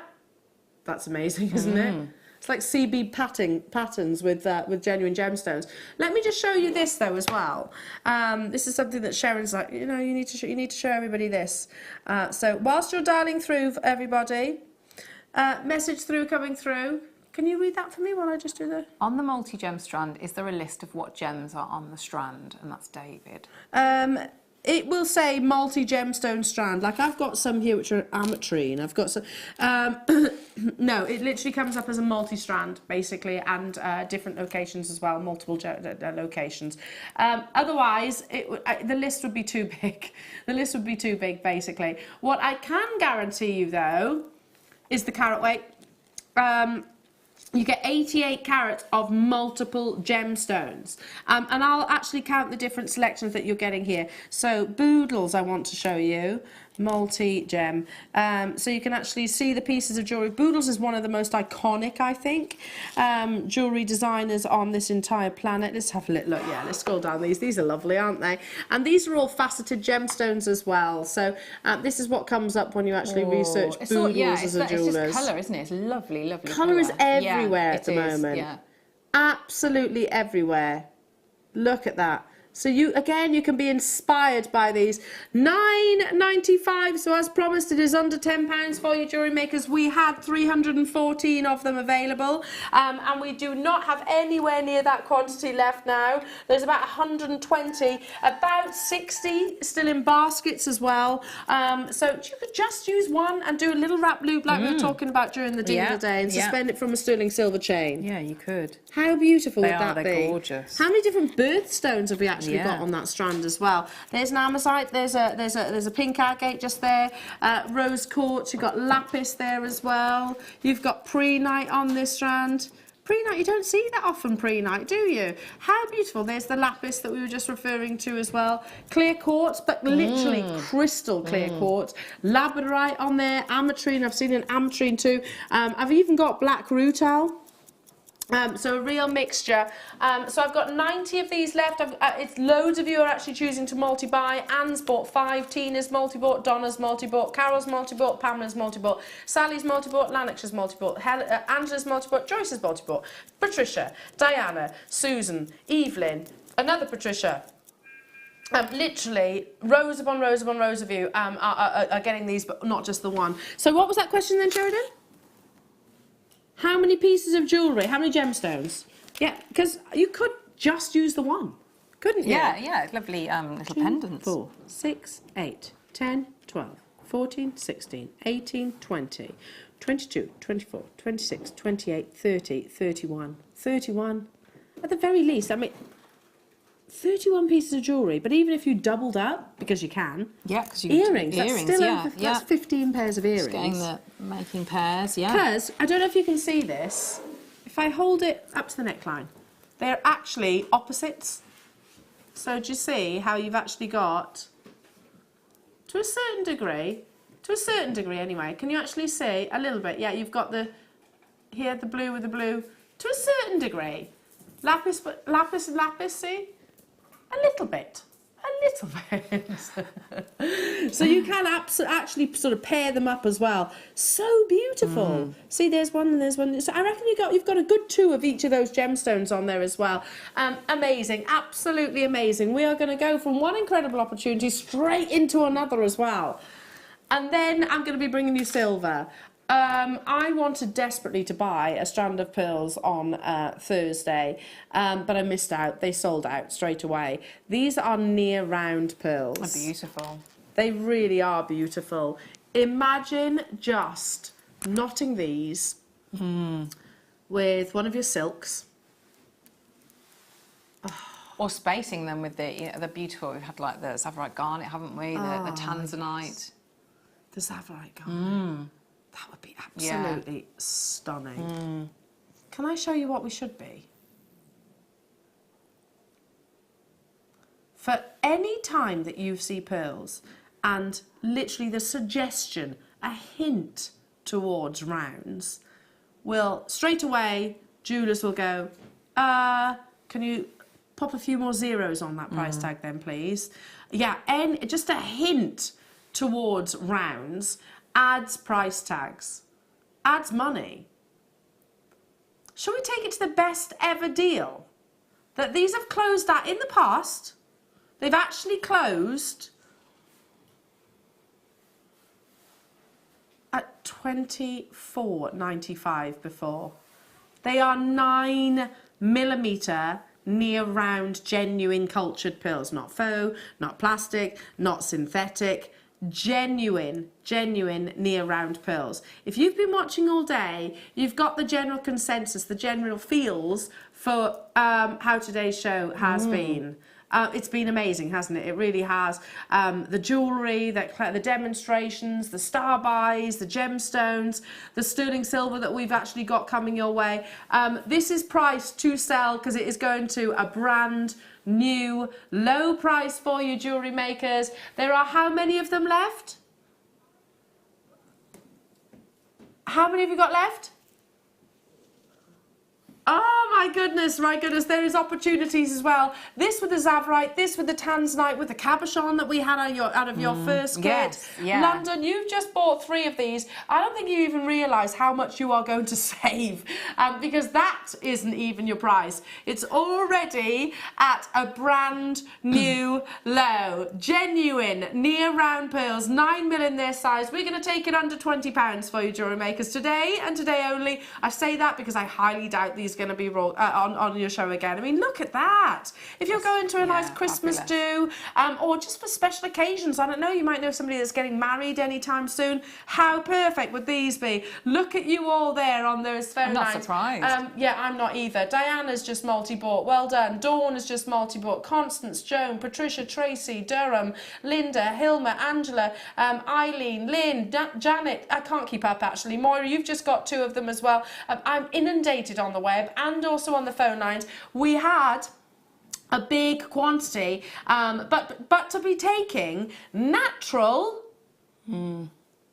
that's amazing, isn't it? It's like CB patterns with genuine gemstones. Let me just show you this though as well. This is something that Sharon's like, you need to show everybody this. So whilst you're dialing through, everybody, message coming through. Can you read that for me while I just do the... On the multi-gem strand, is there a list of what gems are on the strand? And that's David. It will say multi-gemstone strand. Like I've got some here which are ametrine. I've got some... no, it literally comes up as a multi-strand, basically, and different locations as well, multiple locations. Otherwise, the list would be too big. The list would be too big, basically. What I can guarantee you, though, is the carat weight. You get 88 carats of multiple gemstones. And I'll actually count the different selections that you're getting here. So Boodles I want to show you. Multi-gem. So you can actually see the pieces of jewellery. Boodles is one of the most iconic, I think, jewellery designers on this entire planet. Let's have a little look. Yeah, let's scroll down these. These are lovely, aren't they? And these are all faceted gemstones as well. So this is what comes up when you actually research Boodles as a jeweller. It's just colour, isn't it? It's lovely, lovely colour is everywhere at the moment. Yeah. Absolutely everywhere. Look at that. So you can be inspired by these. £9.95. So as promised, it is under £10 for you, jewellery makers. We had 314 of them available, and we do not have anywhere near that quantity left now. There's about 120, about 60 still in baskets as well. So you could just use one and do a little wrap loop like we were talking about during the dingle day, and suspend it from a sterling silver chain. Yeah, you could. How beautiful would that be? They're gorgeous. How many different birthstones have we actually got on that strand as well? There's an amazite, there's a pink agate just there, rose quartz, you've got lapis there as well. You've got prehnite on this strand. Prehnite, you don't see that often, prehnite, do you? How beautiful. There's the lapis that we were just referring to as well. Clear quartz, but literally crystal clear quartz. Labradorite on there, ametrine, I've seen an ametrine too. I've even got black rutile. So a real mixture. So I've got 90 of these left. It's loads of you are actually choosing to multi-buy. Anne's bought 5, Tina's multi-bought, Donna's multi-bought, Carol's multi-bought, Pamela's multi-bought, Sally's multi-bought, Lanix's multi-bought, Angela's multi-bought, Joyce's multi-bought, Patricia, Diana, Susan, Evelyn, another Patricia. Literally, rows upon rows upon rows of you are getting these, but not just the one. So what was that question then, Sheridan? How many pieces of jewellery? How many gemstones? Yeah, because you could just use the one, couldn't you? Yeah, lovely little pendants. 4, 6, 8, 10, 12, 14, 16, 18, 20, 22, 24, 26, 28, 30, 31, 31. At the very least, I mean, 31 pieces of jewellery, but even if you doubled up, because you can, because earrings, that's still that's 15 pairs of earrings. Just making pairs, Because, I don't know if you can see this, if I hold it up to the neckline, they're actually opposites. So do you see how you've actually got, to a certain degree anyway, can you actually see a little bit? Yeah, you've got here the blue with the blue, to a certain degree. Lapis and lapis, see? A little bit. So you can actually sort of pair them up as well. So beautiful. See, there's one and there's one. So I reckon you've got a good 2 of each of those gemstones on there as well. Amazing, absolutely amazing. We are going to go from one incredible opportunity straight into another as well. And then I'm going to be bringing you silver. I wanted desperately to buy a strand of pearls on Thursday, but I missed out. They sold out straight away. These are near round pearls. They're beautiful. They really are beautiful. Imagine just knotting these with one of your silks. Or spacing them with the beautiful. We've had like the Zavarite garnet, haven't we? The Tanzanite. The Zavarite garnet. That would be absolutely stunning. Can I show you what we should be? For any time that you see pearls and literally the suggestion, a hint towards rounds, will straight away, jewellers will go, can you pop a few more zeros on that price tag then, please? Yeah, just a hint towards rounds adds price tags, adds money. Shall we take it to the best ever deal that these have closed at in the past? They've actually closed at $24.95 before. They are 9mm near round genuine cultured pearls, not faux, not plastic, not synthetic. Genuine near round pearls. If you've been watching all day, you've got the general consensus, the general feels for how today's show has been. It's been amazing, hasn't it? It really has. The jewellery, the demonstrations, the star buys, the gemstones, the sterling silver that we've actually got coming your way. This is priced to sell because it is going to a brand new low price for you, jewellery makers. There are how many of them left? How many have you got left? Oh my goodness, there is opportunities as well. This with the Zavarite, this with the Tanzanite, with the cabochon that we had out of your first kit. Yes, yeah. London, you've just bought 3 of these. I don't think you even realise how much you are going to save because that isn't even your price. It's already at a brand new low. Genuine, near round pearls, 9mm in their size. We're going to take it under £20 for you, jewellery makers, today and today only. I say that because I highly doubt these are going to be on your show again. I mean, look at that. If you're going to a nice Christmas do, or just for special occasions, I don't know, you might know somebody that's getting married anytime soon. How perfect would these be? Look at you all there on those phone lines. I'm not surprised. Yeah, I'm not either. Diana's just multi-bought. Well done. Dawn has just multi-bought. Constance, Joan, Patricia, Tracy, Durham, Linda, Hilma, Angela, Eileen, Lynn, Janet. I can't keep up, actually. Moira, you've just got 2 of them as well. I'm inundated on the web and also on the phone lines. We had a big quantity, but to be taking natural 9mm,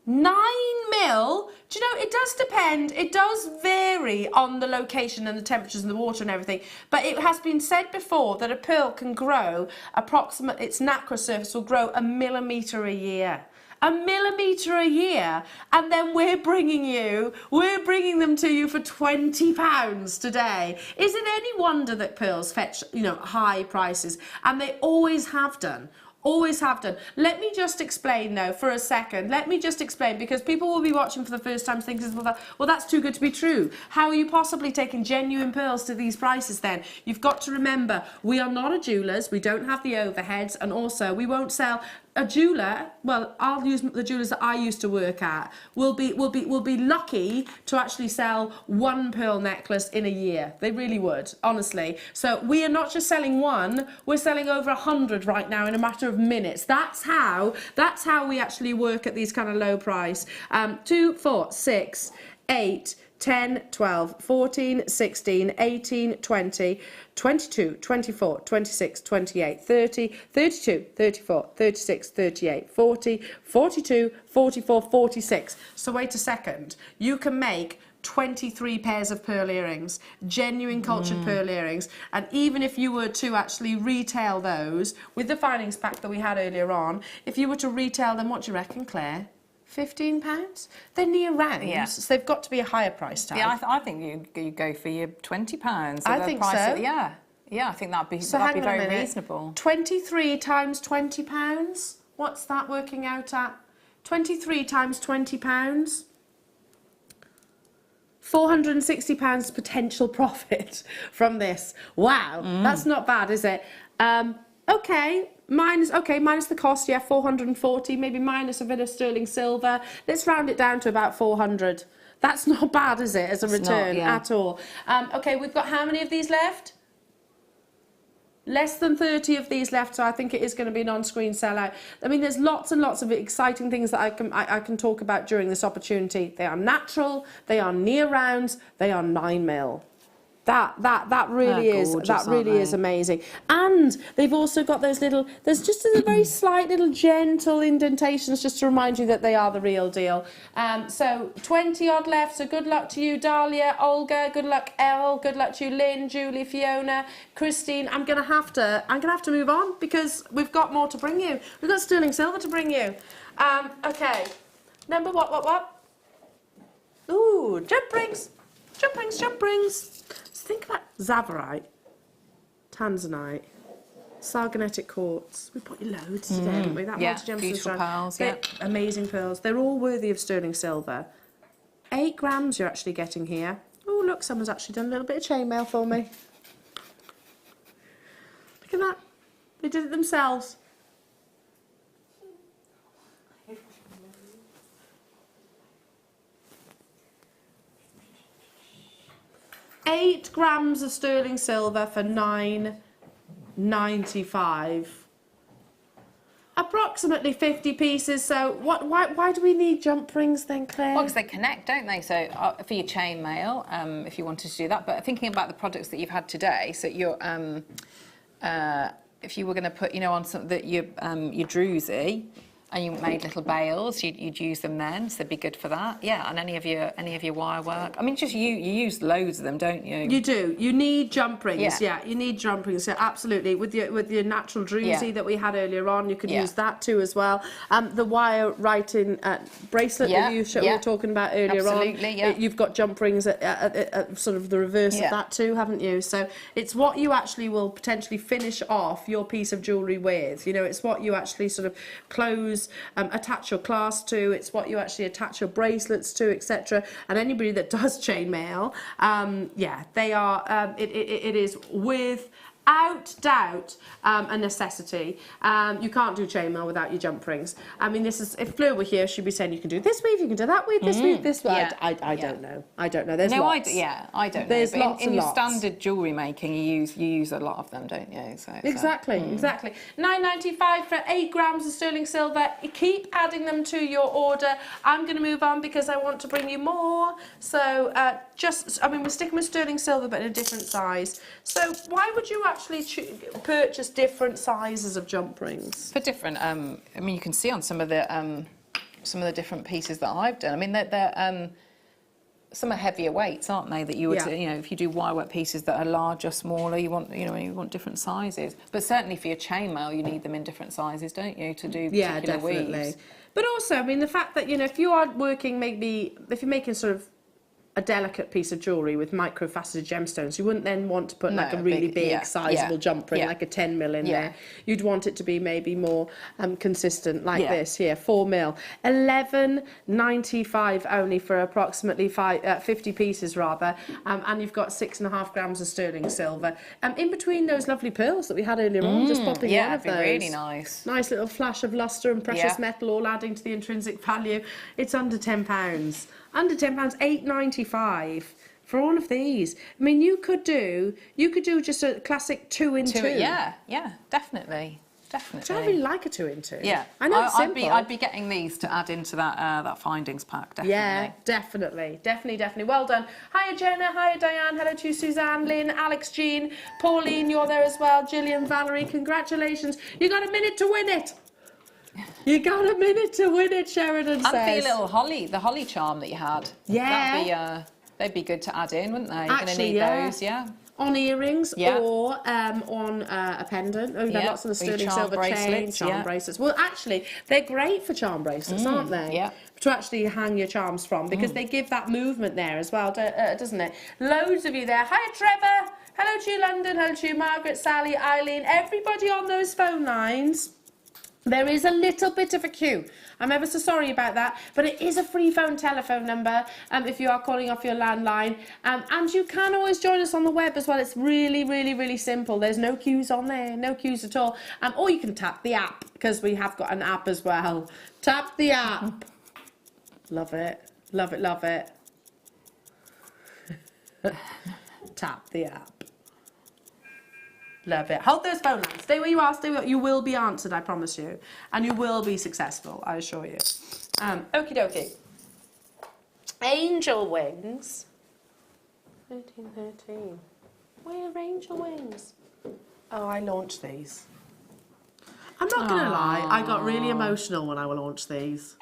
do you know, it does depend, it does vary on the location and the temperatures and the water and everything, but it has been said before that a pearl can grow its nacre surface will grow 1 millimetre a year. 1 millimetre a year, and then we're bringing them to you for £20 today. Is it any wonder that pearls fetch, you know, high prices? And they always have done. Always have done. Let me just explain though for a second. Let me just explain, because people will be watching for the first time thinking, well, that's too good to be true. How are you possibly taking genuine pearls to these prices then? You've got to remember, we are not a jewellers, we don't have the overheads, and also we won't sell. A jeweller, well, I'll use the jewellers that I used to work at, will be lucky to actually sell 1 pearl necklace in a year. They really would, honestly. So we are not just selling 1, we're selling over 100 right now in a matter of minutes. That's how we actually work at these kind of low price. 2, 4, 6, 8, 10, 12, 14, 16, 18, 20, 22, 24, 26, 28, 30, 32, 34, 36, 38, 40, 42, 44, 46. So wait a second. You can make 23 pairs of pearl earrings, genuine cultured pearl earrings, and even if you were to actually retail those with the findings pack that we had earlier on, if you were to retail them, what do you reckon, Claire? £15? They're near rounds, so they've got to be a higher price tag. Yeah, I think you go for your £20. I think so. Yeah, I think that'd be very reasonable. 23 times £20. What's that working out at? 23 times £20. £460 potential profit from this. Wow, that's not bad, is it? Okay. Minus the cost, yeah, 440, maybe minus a bit of sterling silver. Let's round it down to about 400. That's not bad, is it, as a return at all? Okay, we've got how many of these left? Less than 30 of these left, so I think it is going to be an on-screen sellout. I mean, there's lots and lots of exciting things that I can talk about during this opportunity. They are natural, they are near rounds, they are 9mm. That really is amazing. And they've also got those little, there's just a very slight little gentle indentations just to remind you that they are the real deal. So 20 odd left, so good luck to you, Dahlia, Olga, good luck, Elle, good luck to you, Lynn, Julie, Fiona, Christine. I'm gonna have to move on because we've got more to bring you. We've got sterling silver to bring you. Okay. Number what? Ooh, jump rings. Think about Zavarite, Tanzanite, Sargonetic quartz. We bought you loads today, didn't we? That beautiful pearls, amazing pearls. They're all worthy of sterling silver. 8 grams you're actually getting here. Oh, look, someone's actually done a little bit of chainmail for me. Look at that. They did it themselves. £8 grams of sterling silver for £9.95. Approximately 50 pieces. So why do we need jump rings then, Claire? Well, because they connect, don't they? So for your chain mail, if you wanted to do that. But thinking about the products that you've had today, so you're if you were going to put, on something that your druzy, and you made little bails, you'd use them then, so they'd be good for that. Yeah, and any of your wire work. I mean, just you use loads of them, don't you? You do. You need jump rings. Yeah, you need jump rings. Yeah, absolutely. With your natural druzy that we had earlier on, you could use that too as well. The wire writing bracelet that you were talking about earlier on. Yeah. You've got jump rings at sort of the reverse of that too, haven't you? So it's what you actually will potentially finish off your piece of jewellery with. You know, it's what you actually sort of close, attach your clasp to. It's what you actually attach your bracelets to, etc. And anybody that does chainmail, they are. It is without doubt a necessity. You can't do chainmail without your jump rings. I mean, this is, if Fleur were here, she'd be saying you can do this weave, you can do that weave, this weave, this way. I don't know. I don't know. There's lots. I don't know. There's but lots in and your lots. standard jewellery making, you use a lot of them, don't you? So Exactly. £9.95 for 8 grams of sterling silver. Keep adding them to your order. I'm going to move on because I want to bring you more. So we're sticking with sterling silver, but in a different size. So why would you actually purchase different sizes of jump rings? For different, I mean, you can see on some of the different pieces that I've done. I mean, they're some are heavier weights, aren't they? That you would, if you do wire work pieces that are larger, smaller, you want different sizes. But certainly for your chainmail, you need them in different sizes, don't you, to do particular weaves? But also, I mean, the fact that if you are working, if you're making sort of a delicate piece of jewellery with micro-faceted gemstones, you wouldn't then want to put like a really big, sizable jump ring, like a 10 mil in there. You'd want it to be maybe more consistent, like this here, 4 mil. $11.95 only for approximately 50 pieces, rather. And you've got 6.5 grams of sterling silver. In between those lovely pearls that we had earlier on, just popping one of those. Yeah, really nice. Nice little flash of lustre and precious metal, all adding to the intrinsic value. It's under £10. Under £10, $8.95 for all of these. I mean, you could do just a classic 2 in 2. Yeah, definitely. Which I really like a 2 in 2. Yeah, I know it's simple. I'd be getting these to add into that findings pack. Definitely. Yeah, definitely. Well done. Hiya Jenna, hiya Diane, hello to you, Suzanne, Lynn, Alex, Jean, Pauline, you're there as well. Gillian, Valerie, congratulations. You got a minute to win it. You got a minute to win it, Sheridan says. And the little holly charm that you had. Yeah. They'd be good to add in, wouldn't they? You're going to need those, on earrings or on a pendant. Oh, they've lots of the sterling silver chain, charm bracelets. Well, actually, they're great for charm bracelets, aren't they? Yeah. To actually hang your charms from, because they give that movement there as well, doesn't it? Loads of you there. Hiya, Trevor. Hello to you, London. Hello to you, Margaret, Sally, Eileen. Everybody on those phone lines. There is a little bit of a queue. I'm ever so sorry about that, but it is a free telephone number if you are calling off your landline. And you can always join us on the web as well. It's really, really, really simple. There's no queues on there, no queues at all. Or you can tap the app, because we have got an app as well. Tap the app. Love it. Love it, love it. Tap the app. Love it. Hold those phone lines. Stay where you are. Stay where you will be answered, I promise you. And you will be successful, I assure you. Okie dokie. Angel wings. 1313. Where are angel wings? Oh, I launched these. I'm not going to lie. I got really emotional when I launched these.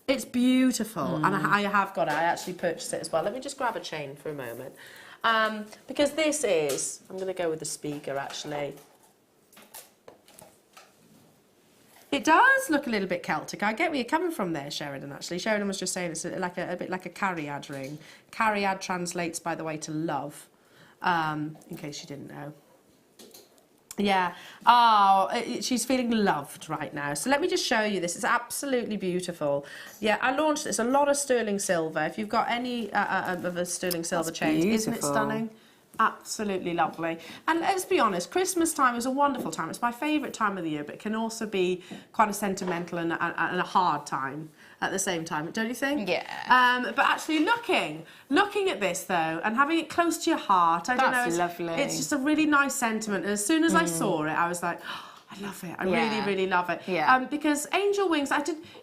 It's beautiful. And I have got it. I actually purchased it as well. Let me just grab a chain for a moment. Because this is, I'm going to go with the speaker actually. It does look a little bit Celtic. I get where you're coming from there, Sheridan, actually. Sheridan was just saying it's like a bit like a Cariad ring. Cariad translates, by the way, to love, in case you didn't know. Yeah. Oh, she's feeling loved right now. So let me just show you this. It's absolutely beautiful. Yeah, I launched this. A lot of sterling silver. If you've got any of a sterling silver chain, isn't it stunning? Absolutely lovely. And let's be honest, Christmas time is a wonderful time. It's my favourite time of the year, but it can also be quite a sentimental and a hard time at the same time, don't you think? Yeah. But actually looking at this though, and having it close to your heart, I don't know. That's lovely. It's just a really nice sentiment. And as soon as I saw it, I was like, I love it. I really, really love it. Yeah. Because angel wings,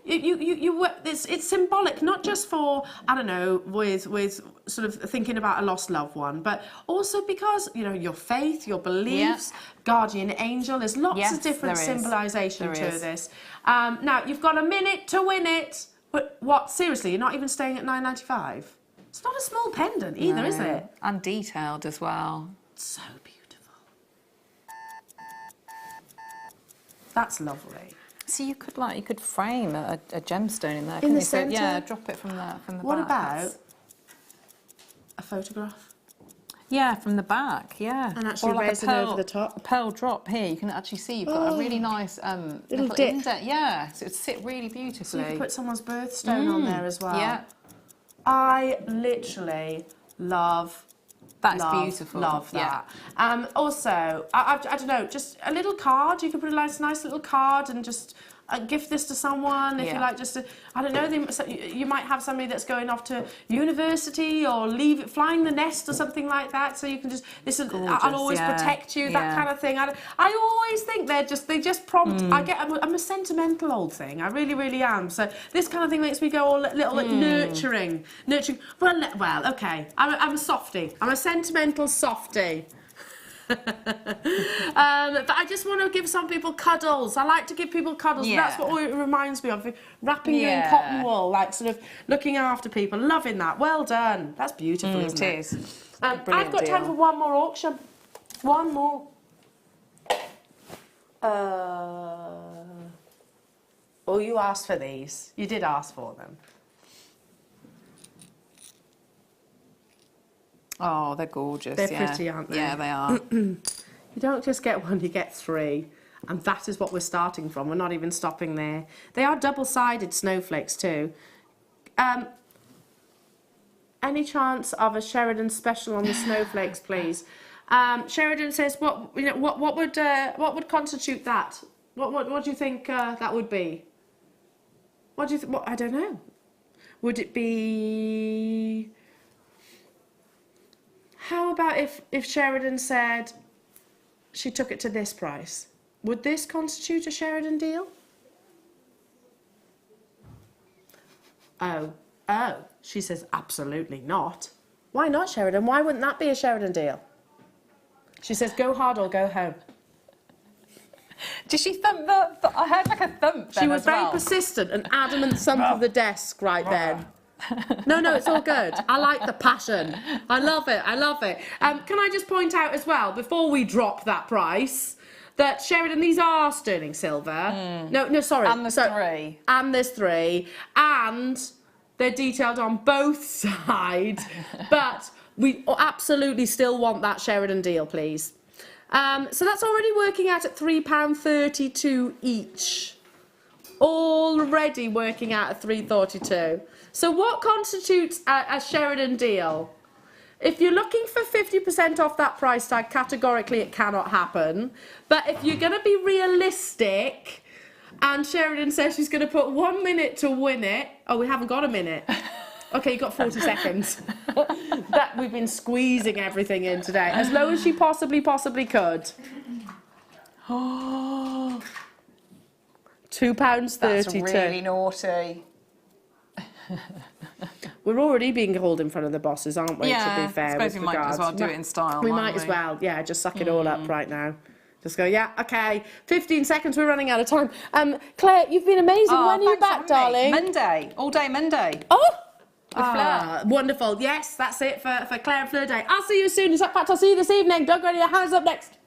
it's symbolic, not just for, I don't know, with sort of thinking about a lost loved one, but also because, you know, your faith, your beliefs, guardian angel, there's lots of different symbolisation to this. Now, you've got a minute to win it. But what, seriously, you're not even staying at $9.95? It's not a small pendant either, is it? And detailed as well. So beautiful. That's lovely. So you could frame a gemstone in there. In the centre? Yeah, drop it from the back. What about a photograph? Yeah, from the back, yeah. And actually raising over the top. A pearl drop here, you can actually see you've got a really nice little dip. indent. Yeah, so it would sit really beautifully. So you could put someone's birthstone on there as well. Yeah. I literally love beautiful. Love that. Yeah. Also, I don't know, just a little card. You could put a nice little card and just gift this to someone. If you like, just I don't know. You might have somebody that's going off to university or flying the nest or something like that. So you can just I'll always protect you. That kind of thing. I always think they just prompt. I'm a sentimental old thing. I really, really am. So this kind of thing makes me go all little like nurturing. Well, okay. I'm a softie. I'm a sentimental softie. But I just want to give some people cuddles. I like to give people cuddles. Yeah. That's what it reminds me of. Wrapping you in cotton wool, like sort of looking after people. Loving that. Well done. That's beautiful, isn't it? It is. I've got time for one more auction. One more. Oh, you asked for these. You did ask for them. Oh, they're gorgeous. They're pretty, aren't they? Yeah, they are. You don't just get one, you get three. And that is what we're starting from. We're not even stopping there. They are double-sided snowflakes too. Any chance of a Sheridan special on the snowflakes, please? Sheridan says, what would constitute that? What do you think that would be? What do you think? I don't know. Would it be? How about if Sheridan said she took it to this price? Would this constitute a Sheridan deal? Oh, she says absolutely not. Why not, Sheridan? Why wouldn't that be a Sheridan deal? She says go hard or go home. Did she thump I heard like a thump then. She was very persistent, an adamant thump of the desk right then. No, it's all good. I like the passion. I love it. Can I just point out as well, before we drop that price, that Sheridan, these are sterling silver. No, sorry. And there's three. And there's three. And they're detailed on both sides. But we absolutely still want that Sheridan deal, please. So that's already working out at £3.32 each. Already working out at £3.32. So what constitutes a Sheridan deal? If you're looking for 50% off that price tag, categorically it cannot happen. But if you're going to be realistic, and Sheridan says she's going to put 1 minute to win it. Oh, we haven't got a minute. Okay, you've got 40 seconds. That we've been squeezing everything in today, as low as she possibly could. Oh, £2.32. That's really naughty. We're already being called in front of the bosses, aren't we, to be fair? I suppose we might as well do it in style. We might as well, yeah, just suck it all up right now. Just go, yeah, okay, 15 seconds, we're running out of time. Claire, you've been amazing. When are you back, darling? Monday, all day Monday. Oh! Fleur. Wonderful. Yes, that's it for Claire and Fleur Day. I'll see you soon. In fact, I'll see you this evening. Don't go anywhere. Hands up next.